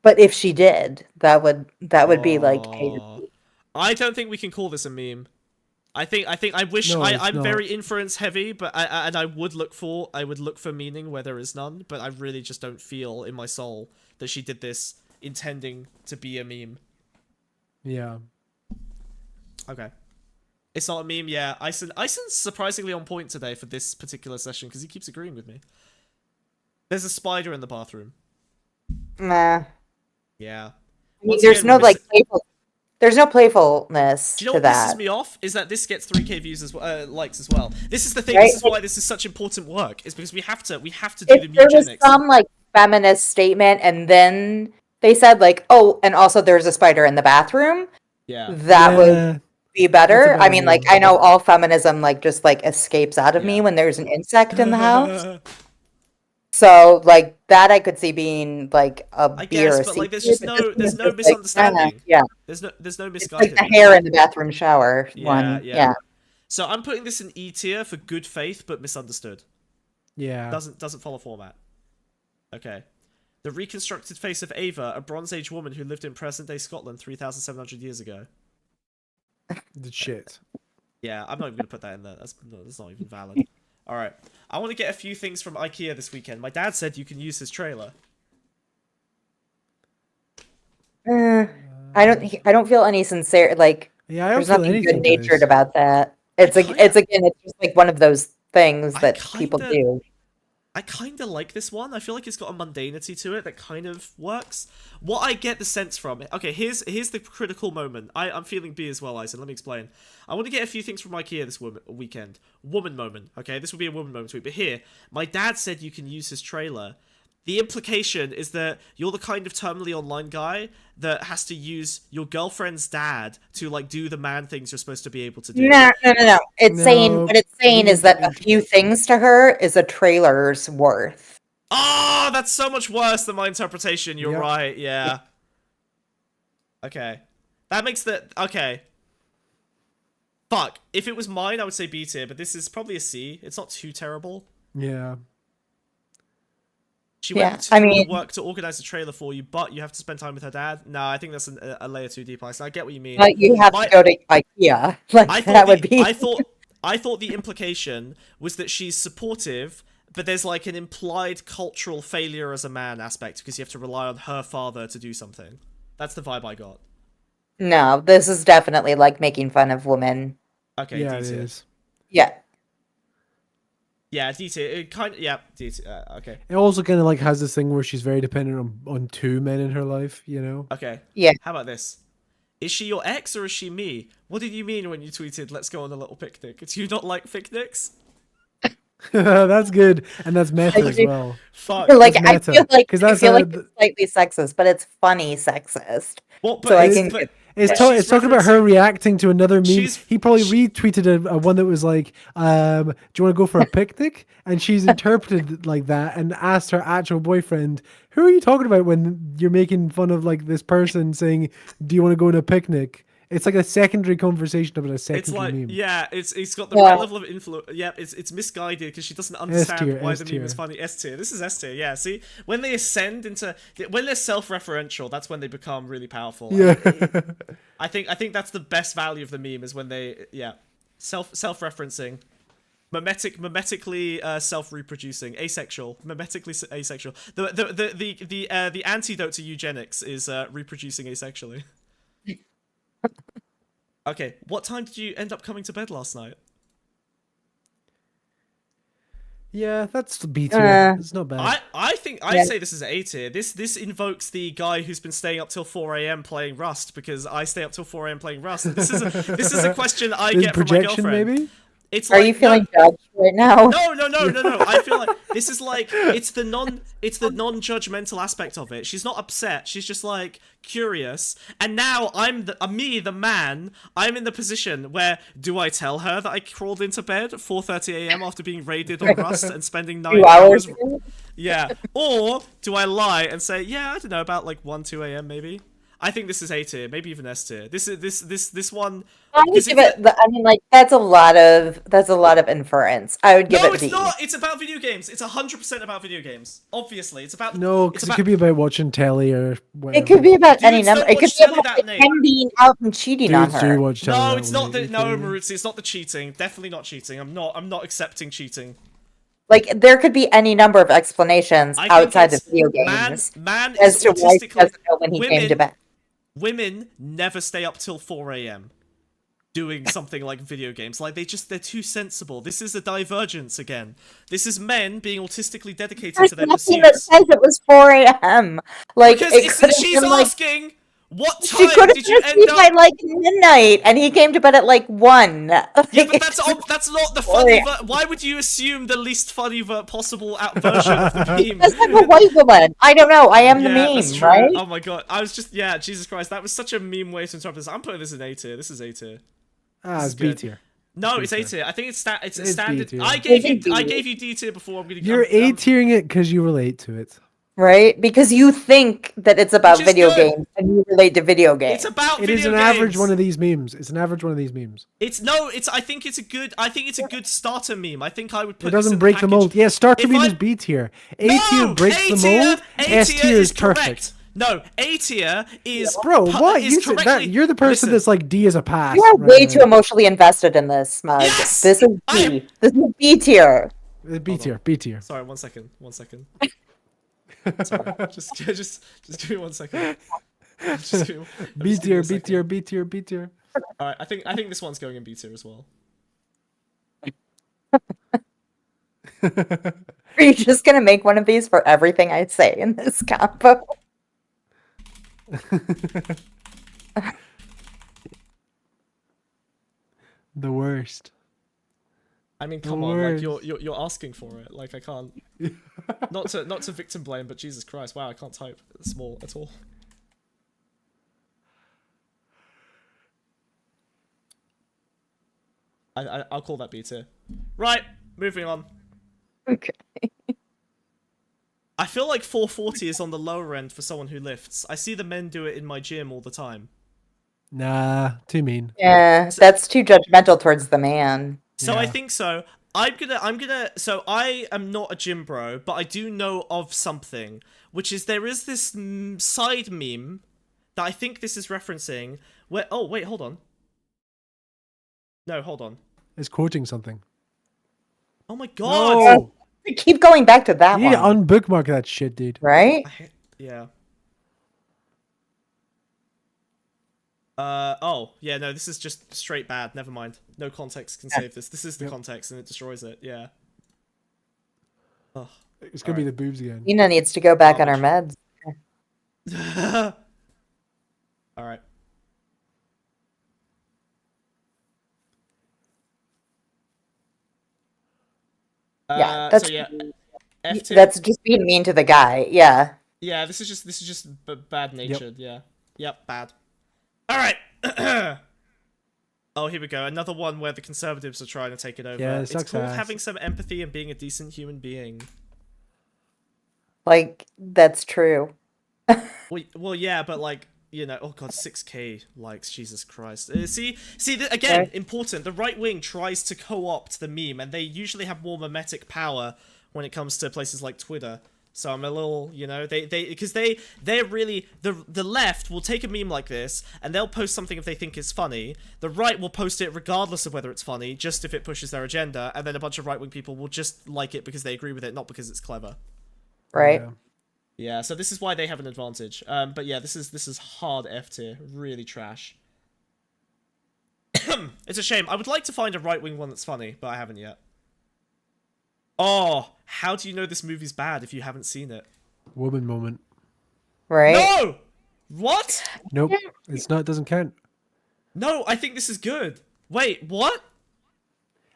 But if she did, that would be like. I don't think we can call this a meme. I wish I'm very inference heavy, but I would look for meaning where there is none. But I really just don't feel in my soul that she did this intending to be a meme. Yeah. Okay. It's not a meme, yeah. Ison's surprisingly on point today for this particular session because he keeps agreeing with me. There's a spider in the bathroom. Nah. Yeah. There's no like there's no playfulness do you know to what that. pisses me off? Is that this gets 3K views as well, likes as well. This is the thing. Right? This is why this is such important work. Is because we have to do the If there was eugenics. some like feminist statement and then they said like, oh, and also there's a spider in the bathroom. Yeah. That would be better. I mean, like I know all feminism like just like escapes out of me when there's an insect in the house. So like that I could see being like a beer. But like there's no misunderstanding. Yeah. There's no misguidance. It's like the hair in the bathroom shower one. Yeah. So I'm putting this in E tier for good faith but misunderstood. Yeah. Doesn't follow format. Okay. The reconstructed face of Ava, a Bronze Age woman who lived in present-day Scotland 3,700 years ago. The shit. Yeah, I'm not even going to put that in there. That's not even valid. Alright. I want to get a few things from IKEA this weekend. My dad said you can use his trailer. I don't feel any sincere like there's nothing good natured about that. It's just like one of those things that people do. I kind of like this one. I feel like it's got a mundanity to it that kind of works. What I get the sense from it... Okay, here's the critical moment. I'm feeling B as well, Ison. Let me explain. I want to get a few things from IKEA this weekend. Woman moment. Okay, this will be a woman moment tweet. But here, my dad said you can use his trailer. The implication is that you're the kind of terminally online guy that has to use your girlfriend's dad to like do the man things you're supposed to be able to do. No. What it's saying is that a few things to her is a trailer's worth. Oh, that's so much worse than my interpretation. You're right. Yeah. Okay. That makes okay. Fuck. If it was mine, I would say B tier, but this is probably a C. It's not too terrible. Yeah. She went to work to organize a trailer for you, but you have to spend time with her dad. No, I think that's a layer too deep. I get what you mean. Like you have to go to IKEA. Like that would be. I thought the implication was that she's supportive, but there's like an implied cultural failure as a man aspect because you have to rely on her father to do something. That's the vibe I got. No, this is definitely like making fun of women. Okay, yeah, D tier. it is. Yeah. Yeah, D tier. It kind of, yeah, D tier. Okay. It also kind of like has this thing where she's very dependent on two men in her life, you know? Okay. Yeah. How about this? Is she your ex or is she me? What did you mean when you tweeted, let's go on a little picnic? Do you not like picnics? That's good. And that's meta as well. Fuck. Like, I feel like it's slightly sexist, but it's funny sexist. What? But so I can... It's talking about her reacting to another meme. He probably retweeted a one that was like, do you want to go for a picnic? And she's interpreted it like that and asked her actual boyfriend, who are you talking about when you're making fun of like this person saying, do you want to go on a picnic? It's like a secondary conversation about a It's secondary like, meme. yeah, it's got the right level of influence. Yeah, it's misguided because she doesn't understand why the meme is funny. S tier. This is S tier. Yeah, see, when they ascend into, when they're self-referential, that's when they become really powerful. Yeah. I think that's the best value of the meme is when they, self-referencing. Mimetically self-reproducing, asexual, mimetically asexual. The antidote to eugenics is reproducing asexually. Okay, what time did you end up coming to bed last night? Yeah, that's the B tier. It's not bad. I think I'd say this is A tier. This invokes the guy who's been staying up till 4 a.m. playing Rust because I stay up till 4 a.m. playing Rust. This is a question I get from my girlfriend. Maybe? It's Are you feeling judged right now? No. I feel like this is like it's the non-judgmental aspect of it. She's not upset. She's just like curious. And now I'm the man. I'm in the position where do I tell her that I crawled into bed at 4:30 a.m. after being raided on Rust and spending 9 hours? Yeah. Or do I lie and say, yeah, I don't know, about like 1, 2 a.m. maybe? I think this is A tier, maybe even S tier. This one. I would give it. I mean, like that's a lot of inference. I would give it. No, it's not. It's about video games. It's 100% about video games. Obviously, it's about. No, because it could be about watching telly or whatever. It could be about any number. It could be about him being out and cheating on her. No, it's not. No, Maruzzi, it's not the cheating. Definitely not cheating. I'm not accepting cheating. Like there could be any number of explanations outside of video games. Man as is to why he doesn't know when he women, came to bed. Women never stay up till 4 a.m. doing something like video games. Like they're too sensible. This is a divergence again. This is men being autistically dedicated to their pursuits. That says it was 4 a.m. Like because she's asking. What time did you end up? By like midnight, and he came to bed at like 1. Yeah, but that's not the funny. Why would you assume the least funny possible version of the meme? Because I'm a white woman. I don't know. I am the meme, right? Oh my god, I was just Jesus Christ, that was such a meme way to interrupt this. I'm putting this in A tier. This is A tier. It's B tier. No, it's A tier. I think it's a standard. B-tier. I gave you D tier before. You're A tiering it because you relate to it. Right? Because you think that it's about video games and you relate to video games. It's about video games. It is an average one of these memes. It's an average one of these memes. I think it's a good starter meme. I think I would put it doesn't this in break the mold. Yeah, starter meme is B tier. A tier breaks the mold. S tier is perfect. No, A tier is bro. What you're the person that's like D is a pass. You are way too emotionally invested in this, Smug. Yes! This is B. This is B tier. B tier. B tier. Sorry, 1 second. 1 second. Sorry, just give me 1 second. B tier, B tier, B tier, B tier. All right, I think this one's going in B tier as well. Are you just gonna make one of these for everything I say in this combo? The worst. I mean, come on, like you're asking for it. Like I can't. not to victim blame, but Jesus Christ, wow, I can't type small at all. I'll call that B tier. Right, moving on. Okay. I feel like 440 is on the lower end for someone who lifts. I see the men do it in my gym all the time. Nah, too mean. Yeah, that's too judgmental towards the man. So I think so. So I am not a gym bro, but I do know of something, which is there is this side meme that I think this is referencing where, oh wait, hold on. No, hold on. It's quoting something. Oh my god! No. I keep going back to that one. You need to unbookmark that shit, dude. Right? Yeah. Oh, yeah, no, this is just straight bad. Never mind. No context can save this. This is the context and it destroys it. Yeah. Oh, it's gonna be the boobs again. Nina needs to go back on her meds. Alright. Yeah, that's F tier. That's just being mean to the guy. Yeah. Yeah, this is just bad natured. Yep. Yep, bad. All right. Oh, here we go. Another one where the conservatives are trying to take it over. Yeah, it's called having some empathy and being a decent human being. Like that's true. Well, yeah, but like you know, oh god, 6K likes, Jesus Christ. Again, important. The right wing tries to co-opt the meme, and they usually have more mimetic power when it comes to places like Twitter. So I'm a little, you know, they're really, the left will take a meme like this, and they'll post something if they think it's funny. The right will post it regardless of whether it's funny, just if it pushes their agenda, and then a bunch of right-wing people will just like it because they agree with it, not because it's clever. Right. Yeah, so this is why they have an advantage. But yeah, this is hard F tier, really trash. It's a shame. I would like to find a right-wing one that's funny, but I haven't yet. Oh, how do you know this movie's bad if you haven't seen it? Woman moment. Right. No! What? Nope. It's not. It doesn't count. No, I think this is good. Wait, what?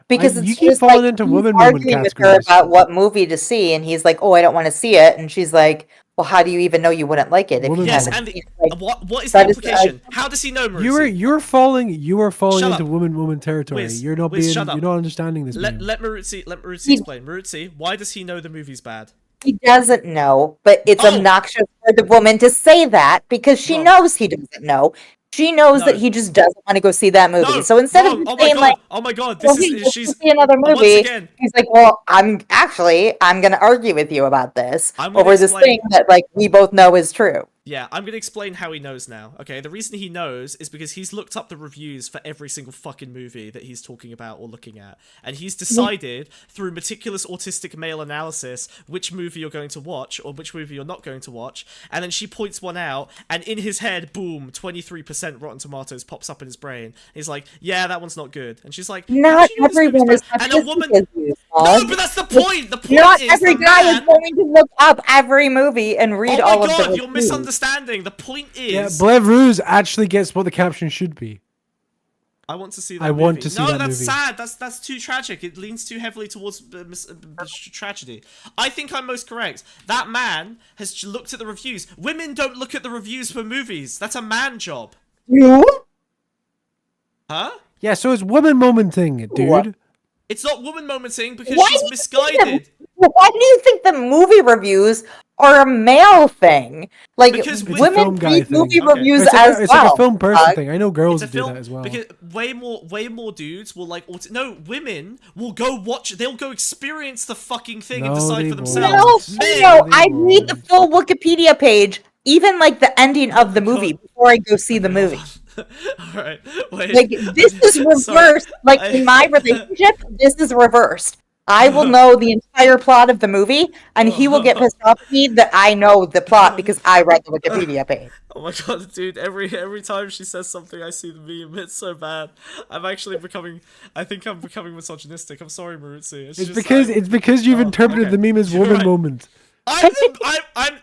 Because you it's keep just falling like into he's woman moment arguing with her categories. about what movie to see, and he's like, "Oh, I don't want to see it," and she's like, "Well, how do you even know you wouldn't like it if you Yes, haven't and seen it?" Like, what is the implication? How does he know, Mauricio? You are falling Shut into up. woman moment territory. Wiz, You're not Wiz, being. shut up. You're not understanding this. Let Mauricio explain. Mauricio, why does he know the movie's bad? he doesn't know, but it's Oh! obnoxious for the woman to say that because she Wrong. knows he doesn't know. She knows No. that he just doesn't want to go see that movie. No, So instead wrong. of Oh just my saying god, like, oh my god, "Well, this hey, is let's she's go see another once movie," again. he's like, "Well, I'm going to argue with you about this I'm gonna over this explain- thing that like we both know is true." Yeah, I'm gonna explain how he knows now. Okay, the reason he knows is because he's looked up the reviews for every single fucking movie that he's talking about or looking at. And he's decided, through meticulous autistic male analysis, which movie you're going to watch or which movie you're not going to watch. And then she points one out, and in his head, boom, 23% Rotten Tomatoes pops up in his brain. He's like, yeah, that one's not good. And she's like, Not "How do you know this movie's everyone is bad?" And a woman... as you, No, Todd. but that's the point! The point Not is every the guy man... is going to look up every movie and read Oh all my of the god, you're reviews. misunderstanding. The point Yeah, is... Blair Ruse actually gets what the caption should be. I want to see that I movie. want to see no, that that's movie. sad. That's too tragic. It leans too heavily towards tragedy. I think I'm most correct. That man has looked at the reviews. Women don't look at the reviews for movies. That's a man job. You? Huh? Yeah, so it's woman moment thing, dude. It's not woman momenting because Why she's do you misguided. Why do you think the movie reviews are a male thing? Like Because it's a women film guy read thing. movie Okay. reviews It's like, as it's well. like a film person Doug. thing. I know girls It's a do film that as well. because way more dudes will like. No, women will go watch. They'll go experience the fucking thing and No, decide they for won't. themselves. No, Men- no, they I read the won't. full Wikipedia page, even like the ending of the Oh my movie God. before I go see the movie. Alright, wait. Like this is Sorry. reversed. Like in my relationship, this is reversed. I will know the entire plot of the movie, and he will get pissed off at me that I know the plot because I read the Wikipedia page. Oh my god, dude, every time she says something I see the meme, it's so bad. I think I'm becoming misogynistic. I'm sorry, Maruzi. It's because you've interpreted okay. the meme as You're woman right. moment.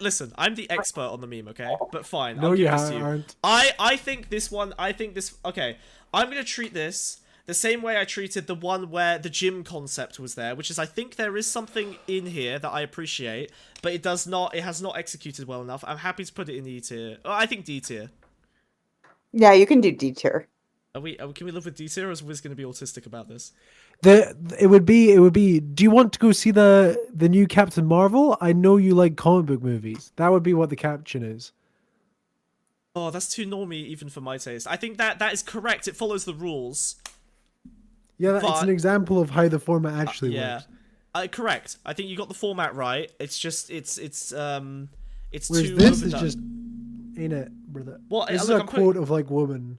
Listen, I'm the expert on the meme, okay? But fine, No, I'll you give this to you. aren't. I think this, okay, I'm gonna treat this the same way I treated the one where the gym concept was there, which is I think there is something in here that I appreciate, but it has not executed well enough. I'm happy to put it in E tier. Oh, I think D tier. Yeah, you can do D tier. Can we live with D tier, or is Wiz gonna be autistic about this? It would be. Do you want to go see the new Captain Marvel? I know you like comic book movies. That would be what the caption is. Oh, that's too normie even for my taste. I think that is correct. It follows the rules. Yeah, it's But- an example of how the format actually Yeah. works. Correct. I think you got the format right. It's just it's Whereas too this is overdone. just, ain't it, brother? Well, This is look, a I'm putting- quote of like woman.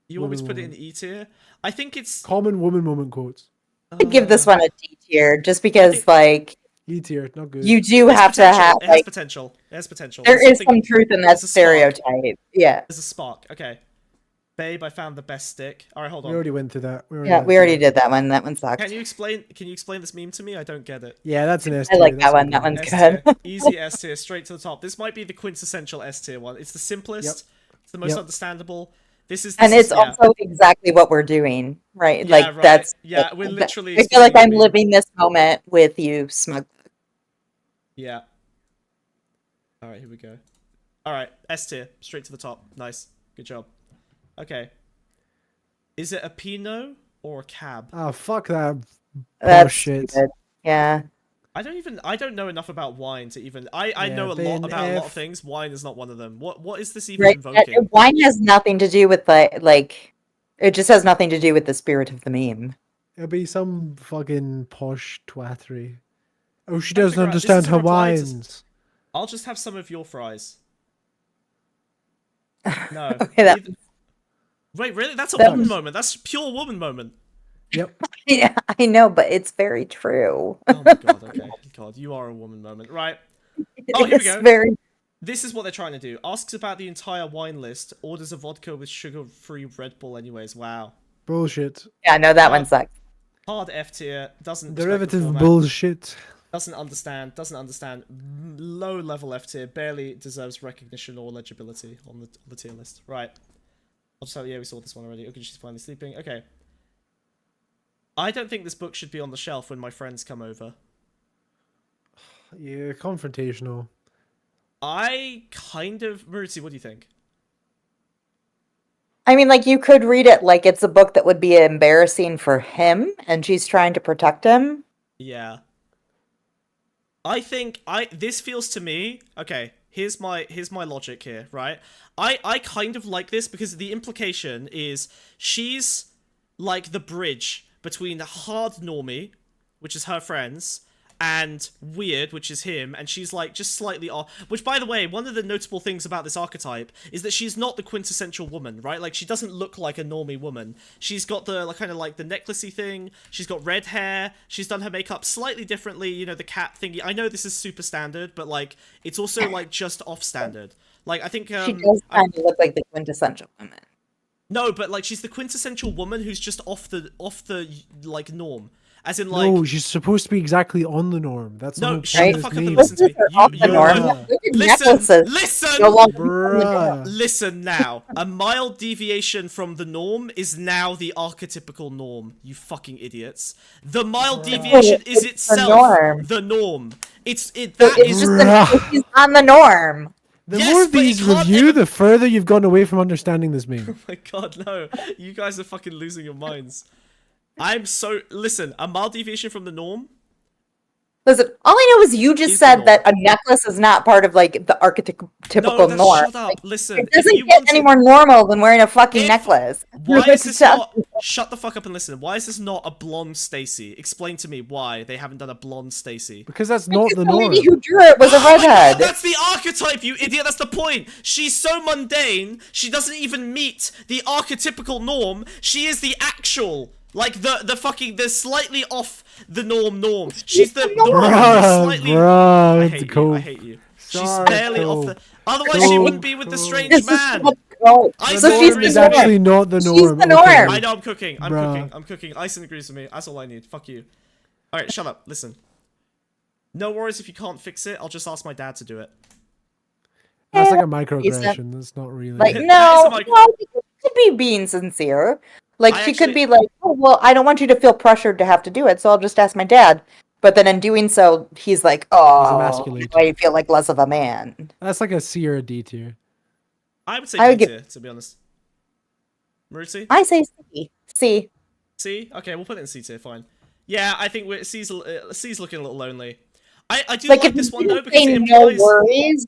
You want me to woman, put it in E tier? I think it's Common woman moment quotes. I'd give this one a D tier just because like E tier, not good. you do it has have to potential. have It has like potential. It has potential. there There's is something- some truth in that there's a spark. stereotype. Yeah. There's a spark. Okay. Babe, I found the best stick. All right, hold we on. already went through that. Yeah, we already did that one. That one sucked. Can you explain this meme to me? I don't get it. Yeah, that's an S I tier. like that that's one. good. That one's S good. tier. Easy S tier, straight to the top. This might be the quintessential S tier one. It's the simplest. Yep. It's the most Yep. understandable. This is And it's yeah. also exactly what we're doing, right? Yeah, Like right. that's Yeah, we're literally I feel like explaining I'm the meme. living this moment with you, Smug. Yeah. All right, here we go. All right, S tier, straight to the top. Nice, good job. Okay. Is it a Pinot or a cab? Oh, fuck that That's bullshit. stupid. Yeah. I don't know enough about wine to even. I know a lot about a lot of things. Wine is not one of them. What is this even invoking? Wine has nothing to do with like. It just has nothing to do with the spirit of the meme. It'll be some fucking posh twattery. Oh, she doesn't understand Hawaiians. I'll just have some of your fries. No. Okay, Wait, really? That's a woman moment. That's pure woman moment. Yep. Yeah, I know, but it's very true. Oh my god, okay. God, you are a woman moment. Right. Oh, here we go. This is what they're trying to do. Asks about the entire wine list. Orders a vodka with sugar-free Red Bull anyways. Wow. Bullshit. Yeah, no, that one sucks. Hard F tier. Doesn't derivative bullshit. Doesn't understand. Low level F tier. Barely deserves recognition or legibility on the tier list. Right. I'll just tell you, yeah, we saw this one already. Okay, she's finally sleeping. Okay. I don't think this book should be on the shelf when my friends come over. Yeah, confrontational. I kind of... Maruti, what do you think? I mean, like, you could read it like it's a book that would be embarrassing for him, and she's trying to protect him. Yeah. I think this feels to me... Okay, here's my logic here, right? I kind of like this because the implication is she's like the bridge between the hard normie, which is her friends, and weird, which is him, and she's like just slightly off. Which, by the way, one of the notable things about this archetype is that she's not the quintessential woman, right? Like, she doesn't look like a normie woman. She's got the like, kind of like the necklacey thing. She's got red hair. She's done her makeup slightly differently. You know, the cat thingy. I know this is super standard, but like it's also like just off standard. Like, I think she does kind of look like the quintessential woman. No, but like she's the quintessential woman who's just off the like norm. As in, like... No, she's supposed to be exactly on the norm. That's no, the shut the fuck up and listen to me. Listen now. A mild deviation from the norm is now the archetypical norm, you fucking idiots. The mild deviation is itself the norm. It's just on the norm. The more these review, the further you've gone away from understanding this meme. Oh my god, no. You guys are fucking losing your minds. Listen, a mild deviation from the norm? Listen, all I know is you just said that a necklace is not part of, like, the archetypical norm. Shut up, like, listen. It doesn't get any more normal than wearing a fucking necklace. Why is this not... Shut the fuck up and listen. Why is this not a blonde Stacy? Explain to me why they haven't done a blonde Stacy. Because that's not the norm. The lady who drew it was a redhead. That's the archetype, you idiot. That's the point. She's so mundane, she doesn't even meet the archetypical norm. She is the actual... Like, the slightly off the norm. She's the slightly... I hate you. She's barely off the... Otherwise, she wouldn't be with the strange man. She's actually not the norm. She's the norm. Okay. I know, I'm cooking. I'm cooking. Ison agrees with me. That's all I need. Fuck you. Alright, shut up. Listen. No worries if you can't fix it. I'll just ask my dad to do it. That's like a microaggression. That's not really... Like, no, it could be being sincere. Like, she could be like, oh, well, I don't want you to feel pressured to have to do it, so I'll just ask my dad. But then in doing so, he's like, oh, I feel like less of a man. That's like a C or a D tier. I would say D tier, to be honest. Maruti? I say C. C. C? Okay, we'll put it in C tier, fine. Yeah, I think C's looking a little lonely. I do like this one, though, because it implies... No worries.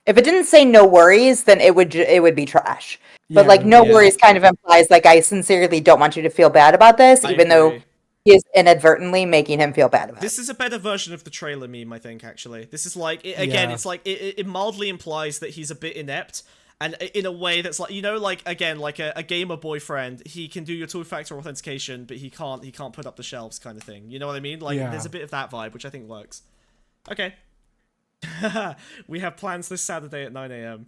If it didn't say no worries, then it would be trash. But like no worries kind of implies like I sincerely don't want you to feel bad about this, even though he is inadvertently making him feel bad about it. This is a better version of the trailer meme, I think, actually. This is like, it's like, it mildly implies that he's a bit inept, and in a way that's like, you know, like, again, like a gamer boyfriend, he can do your two-factor authentication, but he can't put up the shelves kind of thing. You know what I mean? Like, there's a bit of that vibe, which I think works. Okay. We have plans this Saturday at 9 AM.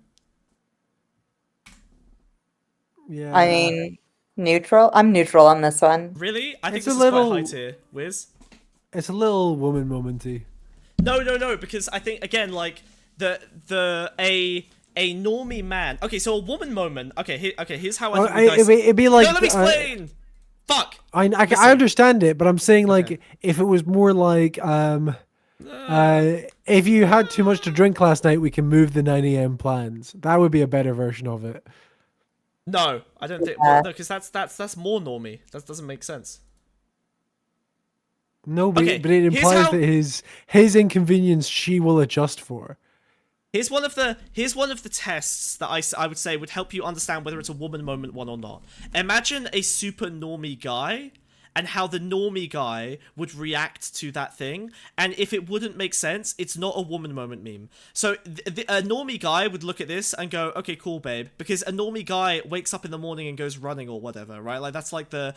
Yeah. I mean, neutral. I'm neutral on this one. Really? I think this is quite high tier. Wiz? It's a little woman momenty. No, because I think, again, like, a normie man. Okay, so a woman moment. Okay, here's how I think it'd be like... No, let me explain! Fuck! I understand it, but I'm saying, like, if it was more like, if you had too much to drink last night, we can move the 9 AM plans. That would be a better version of it. No, I don't think. Well, no, because that's more normie. That doesn't make sense. No, but, Okay, but it here's implies how- that his inconvenience she will adjust for. Here's one of the tests that I would say would help you understand whether it's a woman moment one or not. Imagine a super normie guy and how the normie guy would react to that thing, and if it wouldn't make sense, it's not a woman moment meme. So a normie guy would look at this and go, okay, cool, babe, because a normie guy wakes up in the morning and goes running or whatever, right? Like that's like the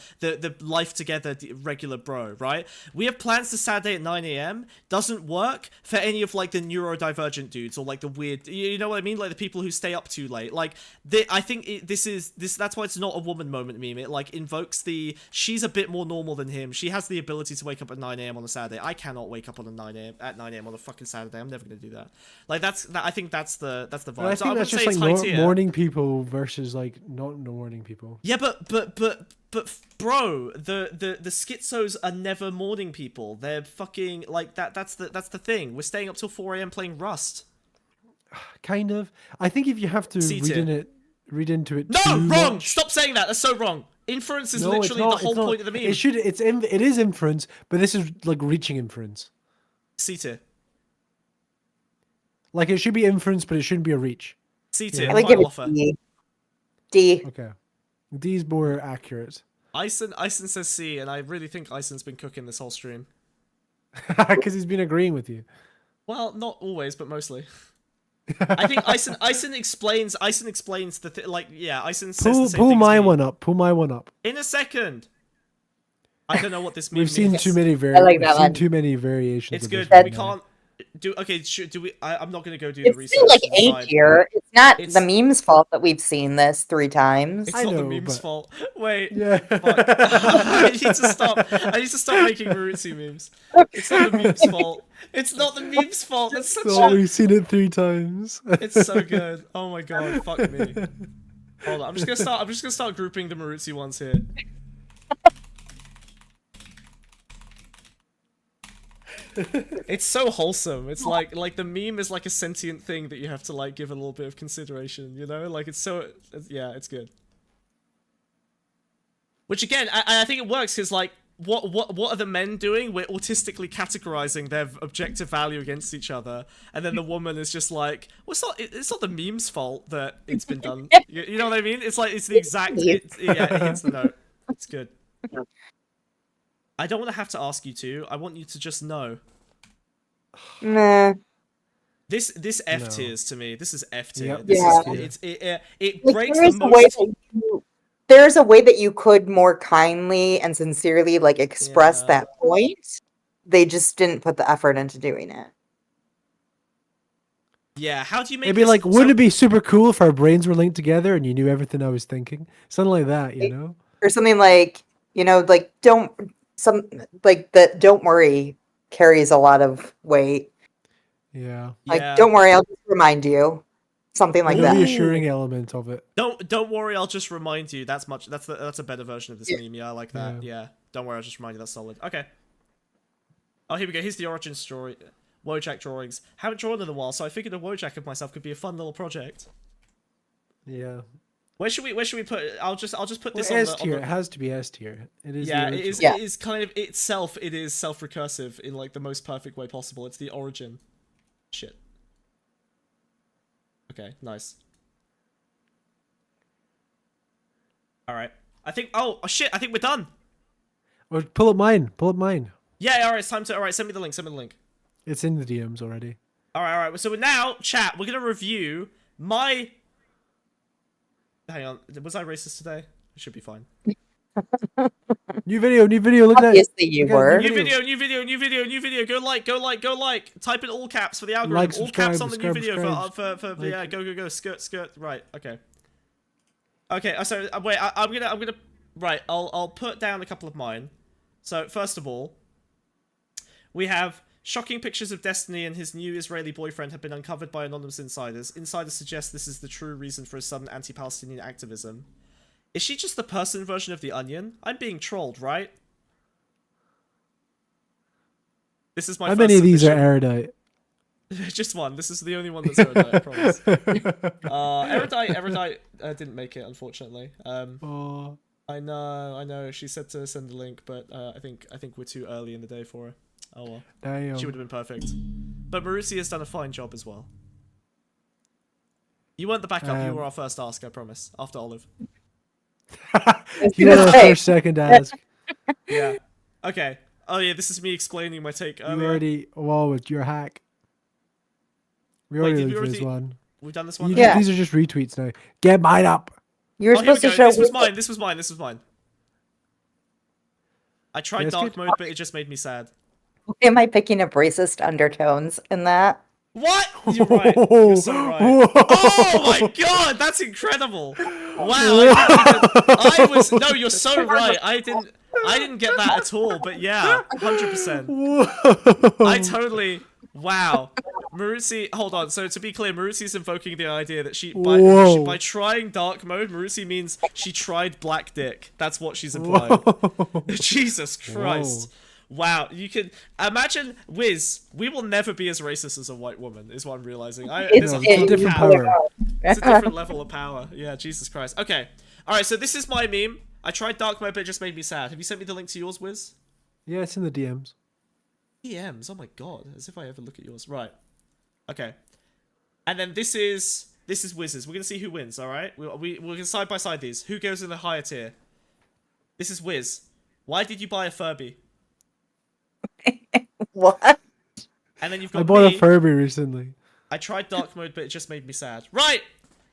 life together regular bro, right? We have plans to Saturday at 9 a.m. doesn't work for any of like the neurodivergent dudes or like the weird, you know what I mean? Like the people who stay up too late. Like I think that's why it's not a woman moment meme. It like invokes she's a bit more normal than him. She has the ability to wake up at 9 a.m. on a Saturday. I cannot wake up on at 9 a.m. on a fucking Saturday. I'm never gonna do that. Like I think that's the vibe. I So think that's say just it's like high tier. morning people versus like not morning people. Yeah, but bro, the schizos are never morning people. They're fucking like that. That's the thing. We're staying up till 4 a.m. playing Rust. Kind of. I think if you have to read into it. No, too wrong. much- Stop saying that. That's so wrong. Inference is No, it's literally not, the whole it's not. point of the meme. It is inference, but this is like reaching inference. C tier. Like it should be inference, but it shouldn't be a reach. C tier. I would give Final it offer. D. D. Okay, D's more accurate Ison says C, and I really think Ison's been cooking this whole stream. because he's been agreeing with you. Well, not always, but mostly. I think Ison explains the like yeah, Ison says the same Pull thing as my me. one up. Pull my one up. In a second. I don't know what this meme We've seen means. too many like that one. too many variations. It's of good. this We right now. can't do. Okay, do we? I'm not gonna go do the It's research. still like to A decide. tier. It's not It's- the meme's fault that we've seen this 3 times. It's I not the know, meme's but- fault. Wait. Yeah. Fuck. I need to stop. I need to stop making Marutsu memes. It's not the meme's fault. It's not the meme's fault. That's such So a. we've seen it 3 times. It's so good. Oh my god. Fuck me. Hold on. I'm just gonna start grouping the Marutsu ones here. It's so wholesome. It's like the meme is like a sentient thing that you have to like give a little bit of consideration, you know? Like yeah, it's good. Which again, I think it works because like what are the men doing? We're autistically categorizing their objective value against each other, and then the woman is just like, well, it's not the meme's fault that it's been done. You know what I mean? It's like it's the exact it hits the note. It's good. I don't want to have to ask you to. I want you to just know. Nah. This F No. tiers to me. This is F tier. Yep. This Yeah. is it Like, breaks there the is a way most. that there's a way that you could more kindly and sincerely like express Yeah. that point. They just didn't put the effort into doing it. Yeah, how do you make It'd be this- like, wouldn't so- it be super cool if our brains were linked together and you knew everything I was thinking? Something like that, you know? Or something like, like don't worry carries a lot of weight. Yeah. Like, Yeah. don't worry, I'll just remind you. Something like the that. reassuring element of it. Don't worry, I'll just remind you. That's a better version of this Yeah. meme. Yeah, I like that. Yeah. Don't worry, I'll just remind you. That's solid. Okay. Oh, here we go. Here's the origin story. WIFEJAK drawings. Haven't drawn in a while, so I figured a WIFEJAK of myself could be a fun little project. Yeah. Where should we put it? I'll just put Well, this S on tier. the It has to be S tier. It is. yeah, the it is. original. Yeah. It is kind of itself. It is self-recursive in like the most perfect way possible. It's the origin. Shit. Okay, nice. All right. I think. Oh shit! I think we're done. Or pull up mine. Pull up mine. Yeah. All right. It's time to. All right. Send me the link. Send me the link. It's in the DMs already. All right. All right. So now, chat. We're gonna review my. Hang on. Was I racist today? It should be fine. New video. New video. Look at that. Obviously you Okay, were. New video, new video, new video, new video. Go like, go like, go like. Type in all caps for the algorithm. Like, all subscribe, caps on the new video subscribe, for like- yeah. Go. Skirt. Right. Okay. Okay. So wait. I'm gonna. Right. I'll put down a couple of mine. So first of all, we have shocking pictures of Destiny and his new Israeli boyfriend have been uncovered by anonymous insiders. Insiders suggest this is the true reason for his sudden anti-Palestinian activism. Is she just the person version of the Onion? I'm being trolled, right? This is my How first many of these are submission. erudite? Just one. This is the only one that's erudite, I promise. Erudite didn't make it, unfortunately. Oh. I know. She said to send the link, but I think we're too early in the day for her. Oh well. Damn. She would have been perfect. But Marusi has done a fine job as well. You weren't the backup. You were our first ask, I promise. After Olive. You were our first, second ask. Yeah. Okay. Oh yeah, this is me explaining my take earlier. You already with your hack. We already did this one. We've done this one. Yeah. These are just retweets now. Get mine up. You were supposed to show. This was mine. This was mine. I tried dark mode, but it just made me sad. Am I picking up racist undertones in that? What? You're right. You're so right. Oh my god, that's incredible. Wow. No, you're so right. I didn't get that at all, but yeah, 100%. I totally. Wow. Marusi, hold on. So to be clear, Marusi's invoking the idea that by trying dark mode, Marusi means she tried black dick. That's what she's implying. Jesus Christ. Whoa. Wow, you can imagine, Wiz. We will never be as racist as a white woman, is what I'm realizing. There's a whole different power. It's a different level of power. Yeah, Jesus Christ. Okay, all right. So this is my meme. I tried dark mode, but it just made me sad. Have you sent me the link to yours, Wiz? Yeah, it's in the DMs. DMs. Oh my god, as if I ever look at yours. Right. Okay. And then this is Wiz's. We're gonna see who wins. All right. We're gonna side by side these. Who goes in the higher tier? This is Wiz. Why did you buy a Furby? What? And then you've got I bought me. a Furby recently. I tried dark mode, but it just made me sad. Right!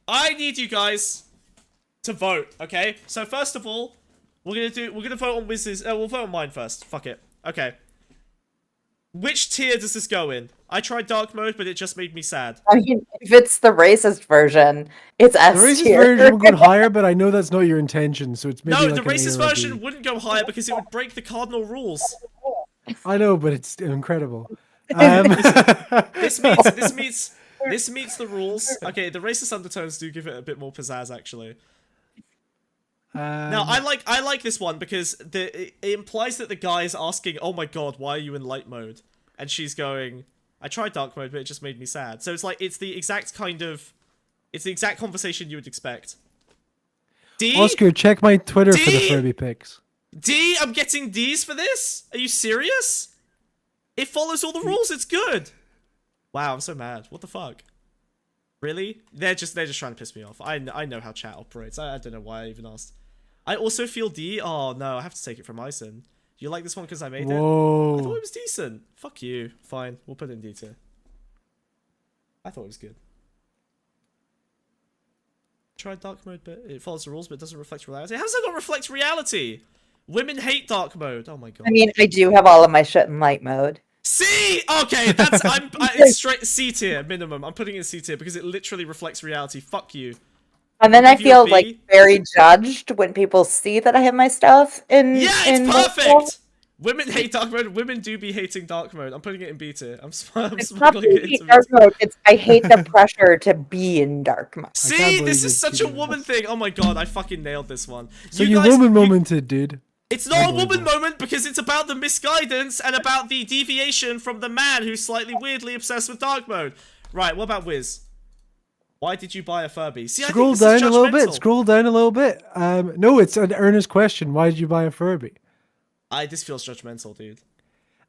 I need you guys to vote, okay? So first of all, we're gonna vote on Wiz's. We'll vote on mine first. Fuck it. Okay. Which tier does this go in? I tried dark mode, but it just made me sad. I mean, if it's the racist version, it's S tier. The racist tier. version will go higher, but I know that's not your intention, so it's maybe No, like the racist A or a version B. wouldn't go higher because it would break the cardinal rules. I know, but it's incredible. This meets the rules. Okay, the racist undertones do give it a bit more pizzazz, actually. Now, I like this one because it implies that the guy is asking, "Oh my god, why are you in light mode?" And she's going, "I tried dark mode, but it just made me sad." So it's like it's the exact conversation you would expect. D? Oscar, check my Twitter for the Furby pics. D? I'm getting D's for this? Are you serious? It follows all the rules. It's good. Wow, I'm so mad. What the fuck? Really? They're just trying to piss me off. I know how chat operates. I don't know why I even asked. I also feel D. Oh no, I have to take it from Ison. You like this one because I made it? I thought it was decent. Fuck you. Fine, we'll put it in D tier. I thought it was good. Tried dark mode, but it follows the rules, but it doesn't reflect reality. How does that not reflect reality? Women hate dark mode. Oh my god. I mean, I do have all of my shit in light mode. C! Okay, that's it's straight C tier minimum. I'm putting it in C tier because it literally reflects reality. Fuck you. And then I feel like very judged when people see that I have my stuff in. Yeah, it's perfect. Women hate dark mode. Women do be hating dark mode. I'm putting it in B tier. I'm smuggling it into dark mode. I hate the pressure to be in dark mode. See, this is such a woman thing. Oh my god, I fucking nailed this one. So you woman momented, dude. It's not a woman moment because it's about the misguidance and about the deviation from the man who's slightly weirdly obsessed with dark mode. Right, what about Wiz? Why did you buy a Furby? See, Scroll down a little bit. Scroll down a little bit. No, it's an earnest question. Why did you buy a Furby? This feels judgmental, dude.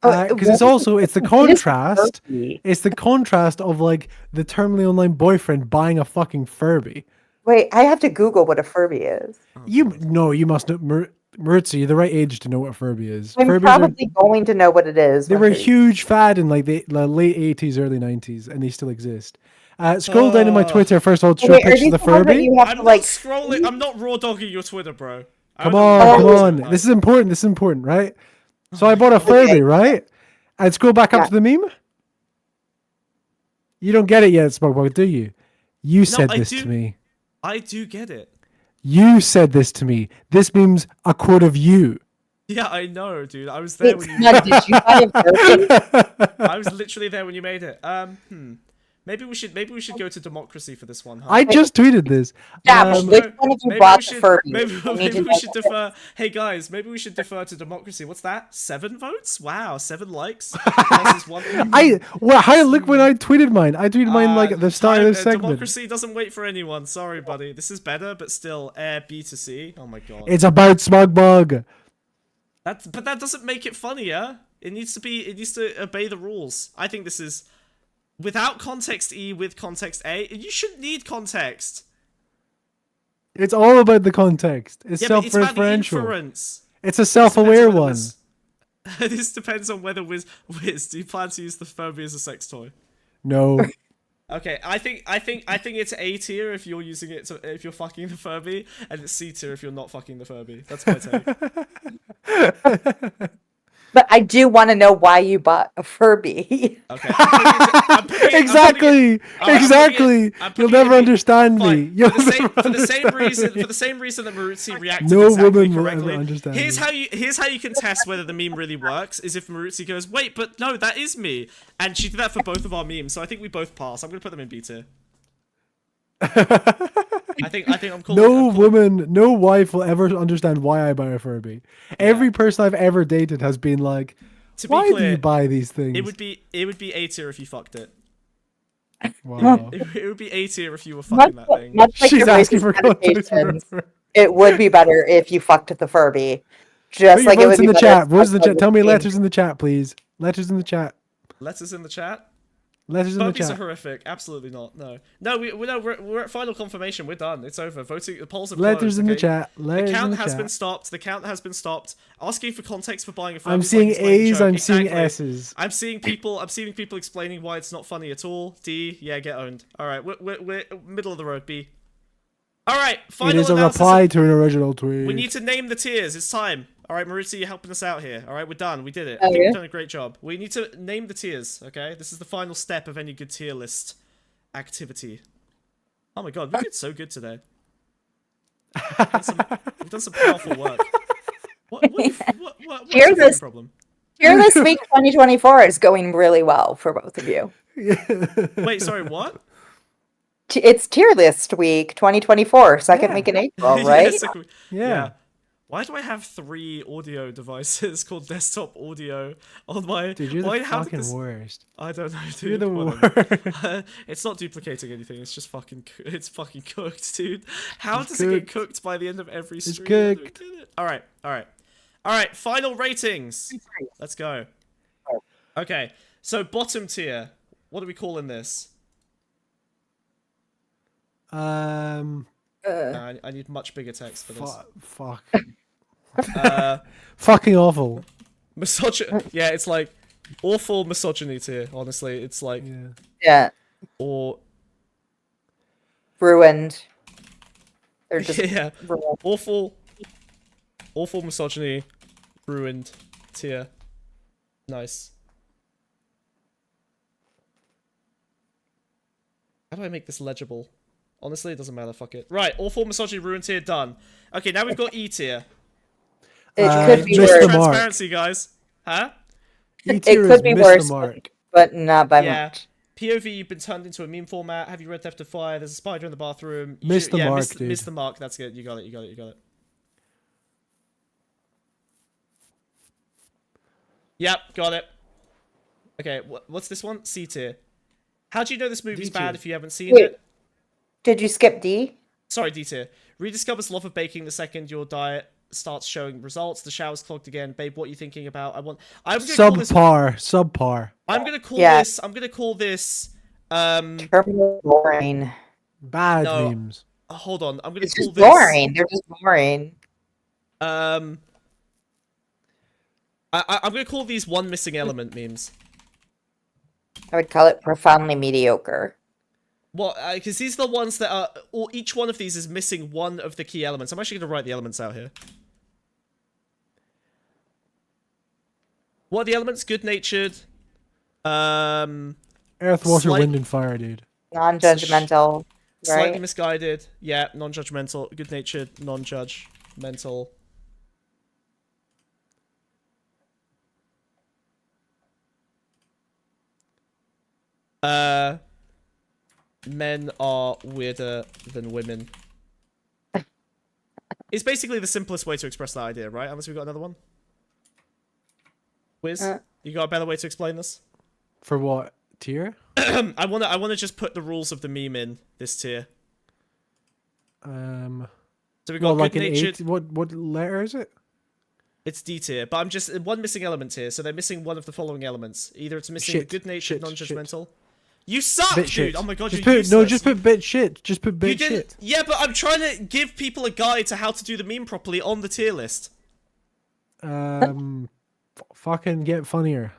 Because it's the contrast. It's the contrast of like the terminally online boyfriend buying a fucking Furby. Wait, I have to Google what a Furby is. You must know. Maritza, you're the right age to know what a Furby is. I'm probably going to know what it is. They were a huge fad in like the late 80s, early 90s, and they still exist. Scroll down to my Twitter first. I'll show pictures of the Furby. I'm not scrolling. I'm not raw dogging your Twitter, bro. Come on. This is important, right? So I bought a Furby, right? And scroll back up to the meme. You don't get it yet, Smugmug, do you? You said this to me. I do get it. You said this to me. This meme's a quote of you. Yeah, I know, dude. I was there when you made it. Did you buy a Furby? I was literally there when you made it. Maybe we should go to democracy for this one, huh? I just tweeted this. Yeah, but which one of you bought the Furby? Maybe we should defer. Hey guys, maybe we should defer to democracy. What's that? 7 votes? Wow, 7 likes. Versus 1. Look when I tweeted mine. I tweeted mine like at the start of this segment. Democracy doesn't wait for anyone. Sorry, buddy. This is better, but still, air B to C. Oh my god. It's about Smugbug. But that doesn't make it funnier. It needs to obey the rules. I think this is without context E, with context A. You shouldn't need context. It's all about the context. It's self-referential. It's a self-aware one. This depends on whether Wiz, do you plan to use the Furby as a sex toy? No. Okay, I think it's A tier if you're using it if you're fucking the Furby, and it's C tier if you're not fucking the Furby. That's my take. But I do want to know why you bought a Furby. Okay. Exactly. You'll never understand me. For the same reason that Maruzzi reacted no exactly woman correctly. will ever understand Here's how you can test whether the meme really works is if Maruzzi goes, wait, but no, that is me. And she did that for both of our memes, so I think we both pass. I'm gonna put them in B tier. I think I'm calling no wife will ever understand why I buy a Furby. Yeah. Every person I've ever dated has been like, why do you buy these things? It would be A tier if you fucked it. Wow. It would be A tier if you were fucking that thing. Much like She's asking for it would be better if you fucked the Furby. Just like it would be in the better. Chat. Tell me letters in the chat, please. Letters in the chat. Letters in the chat? Letters in the chat. Furbies are horrific. Absolutely not. No, we're at final confirmation. We're done. It's over. Voting. The polls are closed. Letters in the chat. The count has been stopped. The count has been stopped. Asking for context for buying a Furby. I'm seeing A's. I'm seeing S's. I'm seeing people explaining why it's not funny at all. D. Yeah, get owned. All right, we're middle of the road. B. All right. Final. It is a reply to an original tweet. We need to name the tiers. It's time. All right, Maruzzi, you're helping us out here. All right, we're done. We did it. I think we've done a great job. We need to name the tiers, okay? This is the final step of any good tier list activity. Oh my god, we did so good today. We've done some powerful work. What's the problem? Tier List Week 2024 is going really well for both of you. Wait, sorry, what? It's Tier List Week 2024, second week in April, right? Yeah. Why do I have 3 audio devices called desktop audio on my... Dude, you're the fucking worst. I don't know, dude. You're the worst. It's not duplicating anything. It's just fucking... It's fucking cooked, dude. How does it get cooked by the end of every stream? It's cooked. All right. Final ratings. Let's go. Okay. So bottom tier. What are we calling this? I need much bigger text for this. Fuck. Fucking awful. Yeah, it's like awful misogyny tier. Honestly, it's like or ruined. They're just ruined. Awful misogyny, ruined tier. Nice. How do I make this legible? Honestly, it doesn't matter. Fuck it. Right, awful misogyny, ruined tier, done. Okay, now we've got E tier. It could be worse. Transparency, guys. Huh? It could be worse, but not by much. POV, you've been turned into a meme format. Have you read Theft of Fire? There's a spider in the bathroom. Missed the mark, dude. Missed the mark. That's good. You got it. Yep, got it. Okay, what's this one? C tier. How do you know this movie's bad if you haven't seen it? Did you skip D? Sorry, D tier. Rediscovers love of baking the second your diet starts showing results. The shower's clogged again. Babe, what are you thinking about? Subpar. I'm gonna call this terminal boring. Bad memes. Hold on. I'm gonna it's call just this boring. They're just boring. I'm gonna call these one missing element memes. I would call it profoundly mediocre. Well, because these are the ones that are... each one of these is missing one of the key elements. I'm actually going to write the elements out here. What are the elements? Good-natured. Earth, water, wind, and fire, dude. Non-judgmental, Slightly misguided. Yeah, non-judgmental. Good-natured, non-judgmental. Men are weirder than women. It's basically the simplest way to express that idea, right? Unless we've got another one. Wiz, you got a better way to explain this? For what tier? I wanna just put the rules of the meme in this tier. So we got like good-natured. What letter is it? It's D tier, but I'm just one missing element here, so they're missing one of the following elements. Either it's missing the good-natured, non-judgmental. You suck, bit dude! shit. Oh my god, just you're put, useless. No, just put bit shit. Just put You bit didn't. shit. Yeah, but I'm trying to give people a guide to how to do the meme properly on the tier list. Fucking get funnier.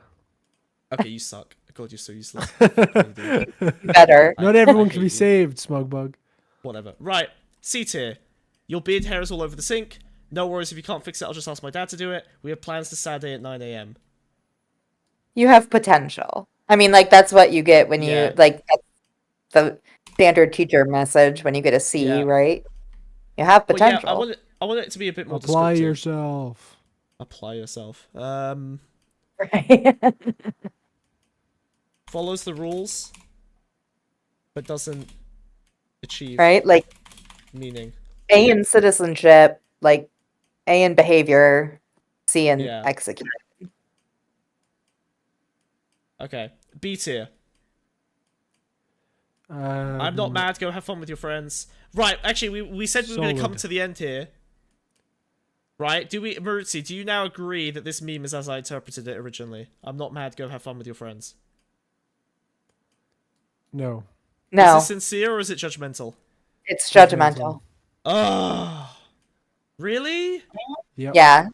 Okay, you suck. God, you're so useless. Better. Not everyone can be saved, Smugbug. Whatever. Right, C tier. Your beard hair is all over the sink. No worries if you can't fix it, I'll just ask my dad to do it. We have plans to Saturday at 9 AM. You have potential. I mean, like, that's what you get when you, like, that's the standard teacher message when you get a C, right? You have potential. Well, yeah, I want it to be a bit more Apply descriptive. yourself. Apply yourself. Right. Follows the rules, but doesn't achieve Right? Like, meaning. A in citizenship, like, A in behavior, C in execution. Okay. B tier. I'm not mad. Go have fun with your friends. Right. Actually, we said we were going to come to the end here. Right? Maruzzi, do you now agree that this meme is as I interpreted it originally? I'm not mad. Go have fun with your friends. No. No. Is this sincere or is it judgmental? It's judgmental. Oh. Really? Yep. Yeah.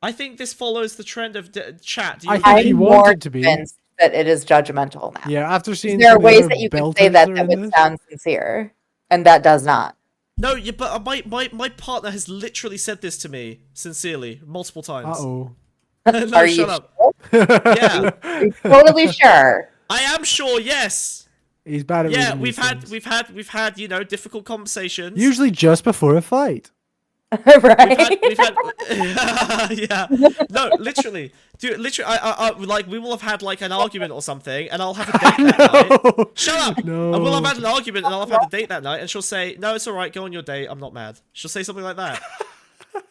I think this follows the trend of chat. Do you I think he wanted to be. Convinced that it is judgmental now. Yeah, after seeing there are some of the ways other that you can belters say that in would this. sound sincere, and that does not. No, but my partner has literally said this to me sincerely multiple times. Uh-oh. No, Are you shut up. sure? Yeah, Are you totally sure? I am sure. Yes. He's bad at Yeah, reading we've these had things. you know, difficult conversations. Usually just before a fight. Right? We've had yeah. No, literally. Dude, literally, I like, we will have had, like, an argument or something, and I'll have a date that night. Shut up! No. And we'll have had an argument, and I'll have had a date that night, and she'll say, no, it's alright, go on your date, I'm not mad. She'll say something like that.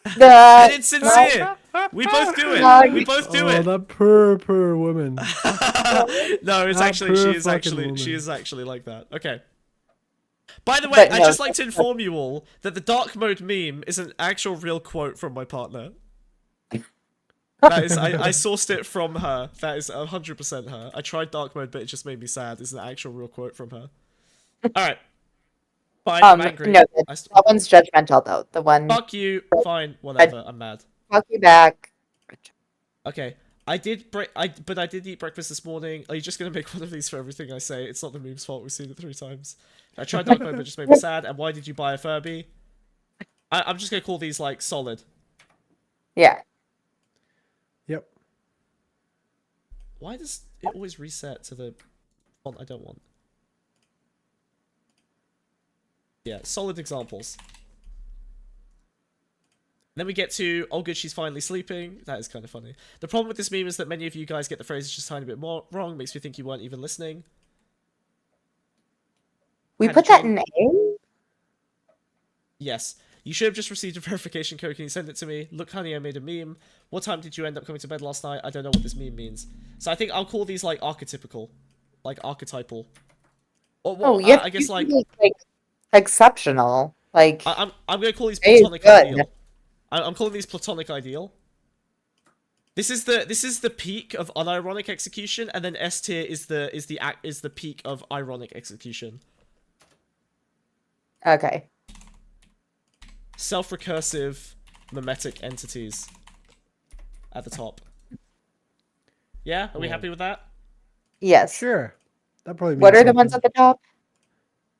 And it's sincere! We both do it! We both do it! That poor woman. No, it's That actually, poor she fucking is woman. actually like that. Okay. By the way, But I'd no, just like to inform you all that the dark mode meme is an actual real quote from my partner. That is, I sourced it from her. That is 100% her. I tried dark mode, but it just made me sad. It's an actual real quote from her. Alright. Fine, I'm angry. No, that one's judgmental, though. The one... Fuck you. Fine, whatever. I'm mad. Fuck you back. Okay. I did eat breakfast this morning. Are you just gonna make one of these for everything I say? It's not the meme's fault. We've seen it 3 times. I tried dark mode, but it just made me sad. And why did you buy a Furby? I'm just gonna call these, like, solid. Yeah. Yep. Why does it always reset to the font I don't want? Yeah, solid examples. Then we get to, oh good, she's finally sleeping. That is kind of funny. The problem with this meme is that many of you guys get the phrases just a tiny bit more wrong. Makes me think you weren't even listening. We put that in A? Yes. You should have just received a verification code. Can you send it to me? Look, honey, I made a meme. What time did you end up coming to bed last night? I don't know what this meme means. So I think I'll call these, like, archetypical. Like, archetypal. Or, well, Oh, yeah. I guess, like exceptional. Like... I'm going to call these A is platonic good. ideal. I'm calling these platonic ideal. This is the peak of unironic execution, and then S tier is the peak of ironic execution. Okay. Self-recursive mimetic entities at the top. Yeah, are we happy with that? Yes. Sure. That probably What means are the ones something. at the top?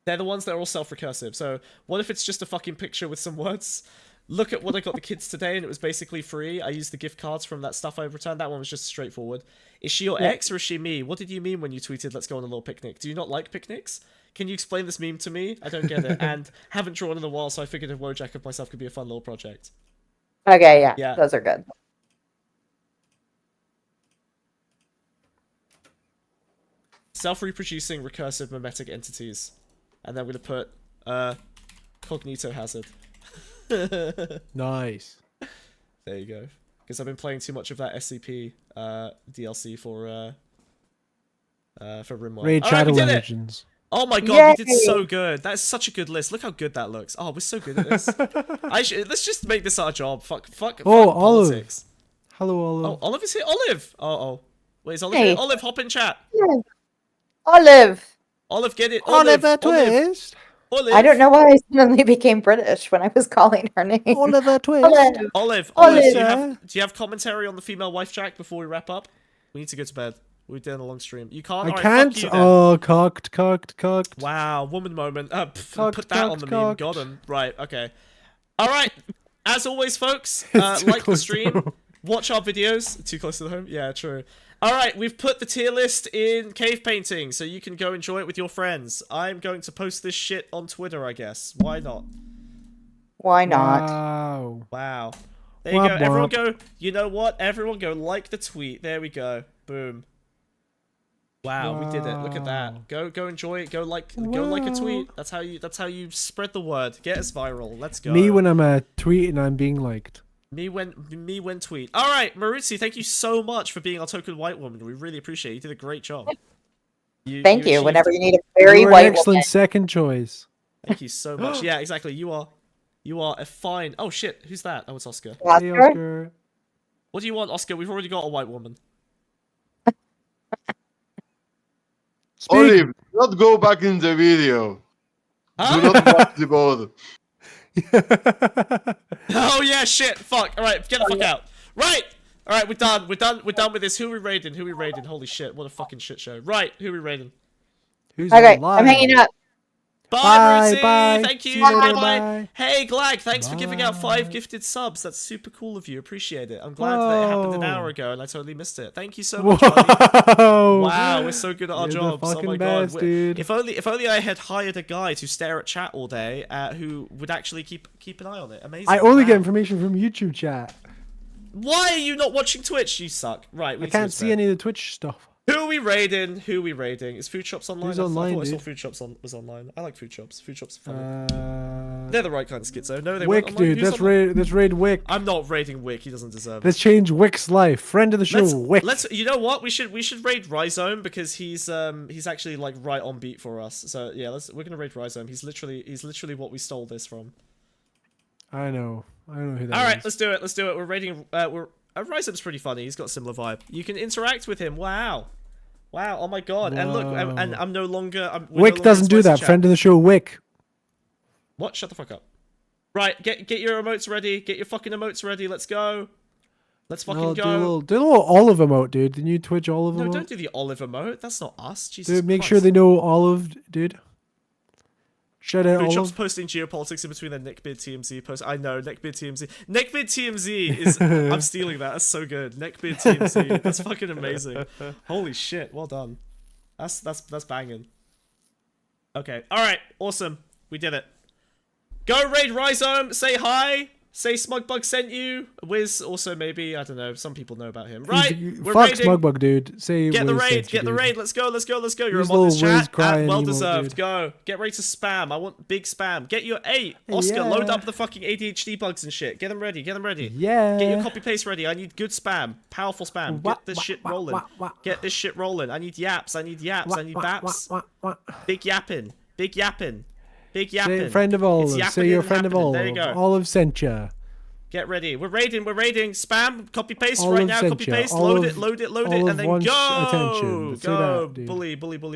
They're the ones that are all self-recursive. So what if it's just a fucking picture with some words? Look at what I got the kids today, and it was basically free. I used the gift cards from that stuff I returned. That one was just straightforward. Is she your ex or is she me? What did you mean when you tweeted, let's go on a little picnic? Do you not like picnics? Can you explain this meme to me? I don't get it. And haven't drawn in a while, so I figured a WIFEJAK of myself could be a fun little project. Okay, yeah. Yeah. Those are good. self-reproducing recursive mimetic entities. And then we're going to put cognito hazard. Nice. There you go. Because I've been playing too much of that SCP DLC for RimWorld. Raid Shadow Legends. Oh my god, we did so good. That's such a good list. Look how good that looks. Oh, we're so good at this. Let's just make this our job. Fuck politics. Hello, Olive. Oh, Olive is here. Olive. Oh. Wait, is Olive here? Olive, hop in chat. Olive. Olive, get it. Oliver Twist. Olive. I don't know why I suddenly became British when I was calling her name. Oliver Twist. Olive. Do you have commentary on the female wife jack before we wrap up? We need to go to bed. We're doing a long stream. You can't. I can't. Fuck you, oh, cocked. Wow, woman moment. Put that on the meme. Got him. Right. Okay. All right. As always, folks, like the stream, watch our videos. Too close to the home. Yeah, true. All right, we've put the tier list in Cave Painting, so you can go enjoy it with your friends. I'm going to post this shit on Twitter, I guess. Why not? Why not? Wow. There you go. Everyone go. You know what? Everyone go like the tweet. There we go. Boom. Wow, we did it. Look at that. Go enjoy it. Go like a tweet. That's how you spread the word. Get us viral. Let's go. Me when I'm a tweet and I'm being liked. Me when tweet. All right, Maruzzi, thank you so much for being our token white woman. We really appreciate it. You did a great job. Thank you. Whenever you need a very white excellent woman. Second choice. Thank you so much. Yeah, exactly. You are a fine. Oh shit, who's that? Oh, it's Oscar. Hey, Oscar. What do you want, Oscar? We've already got a white woman. Olive, do not go back in the video. Huh? Do not watch the board. Oh yeah, shit, fuck. All right, get the fuck out. Right. All right, we're done with this. Who are we raiding? Holy shit, what a fucking shit show. Right, who are we raiding? Who's Okay, alive? I'm hanging up. Bye, Maruzzi. Bye. Thank you. See you later, Bye. bye. Hey, Glag, thanks for giving out 5 gifted subs. That's super cool of you. Appreciate it. I'm glad that it happened an hour ago and I totally missed it. Thank you so much, buddy. Wow, we're so good at our jobs. Oh my god. Dude. If only I had hired a guy to stare at chat all day, who would actually keep an eye on it. Amazing. I only get information from YouTube chat. Why are you not watching Twitch? You suck. Right, I can't see any of the Twitch stuff. Who are we raiding? Is Food Shops online? Who's online, I thought I saw dude? Food Shops was online. I like Food Shops. Food Shops are funny. They're the right kind of schizo. No, they Wick, weren't online. dude. Let's raid Wick. I'm not raiding Wick. He doesn't deserve it. Let's change Wick's life. Friend of the show, Wick. You know what? We should raid Rhizome because he's actually like right on beat for us. So yeah, we're gonna raid Rhizome. He's literally what we stole this from. I know who that is. All right, let's do it. We're raiding. Rhizome's pretty funny. He's got a similar vibe. You can interact with him. Wow. Oh my god. And look, and I'm no longer... Wick doesn't do that. Friend of the show, Wick. What? Shut the fuck up. Right, get your emotes ready. Get your fucking emotes ready. Let's go. Let's fucking go. Do a little Olive emote, dude. The new Twitch Olive emote. No, don't do the Olive emote. That's not us. Jesus Dude, make Christ. sure they know Olive, dude. Shout out Food Shop's Olive. posting geopolitics in between their Neckbeard TMZ post. I know, Neckbeard TMZ. Neckbeard TMZ is... I'm stealing that. That's so good. Neckbeard TMZ. That's fucking amazing. Holy shit. Well done. That's banging. Okay. Alright. Awesome. We did it. Go raid Rhizome. Say hi. Say Smugbug sent you. Wiz also maybe. I don't know. Some people know about him. Right. We're Fuck raiding. Smugbug, dude. Say Get the Wiz raid. sent you, Get the dude. raid. Let's go. You're Use among this little Wiz chat. crying Well emote, deserved. dude. Go. Get ready to spam. I want big spam. Get your... Hey, Oscar, load Yeah. up the fucking ADHD bugs and shit. Get them ready. Yeah. Get your copy paste ready. I need good spam. Powerful spam. Get this shit rolling. Get this shit rolling. I need yaps. I need baps. Big yapping. Say friend of Olive. Say you're a friend of Olive. There you go. Olive sent ya. Get ready. We're raiding. Spam. Copy paste Olive right now. sent Copy ya. paste. Olive- Load it, Olive and then wants go. attention. Say Go. that, dude. Bully. Bully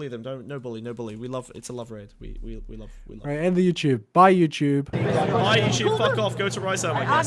them. No bully. We love. It's a love raid. We love. Alright, end the YouTube. Bye, YouTube. Bye YouTube. Fuck off. Go to Rhizome, I guess.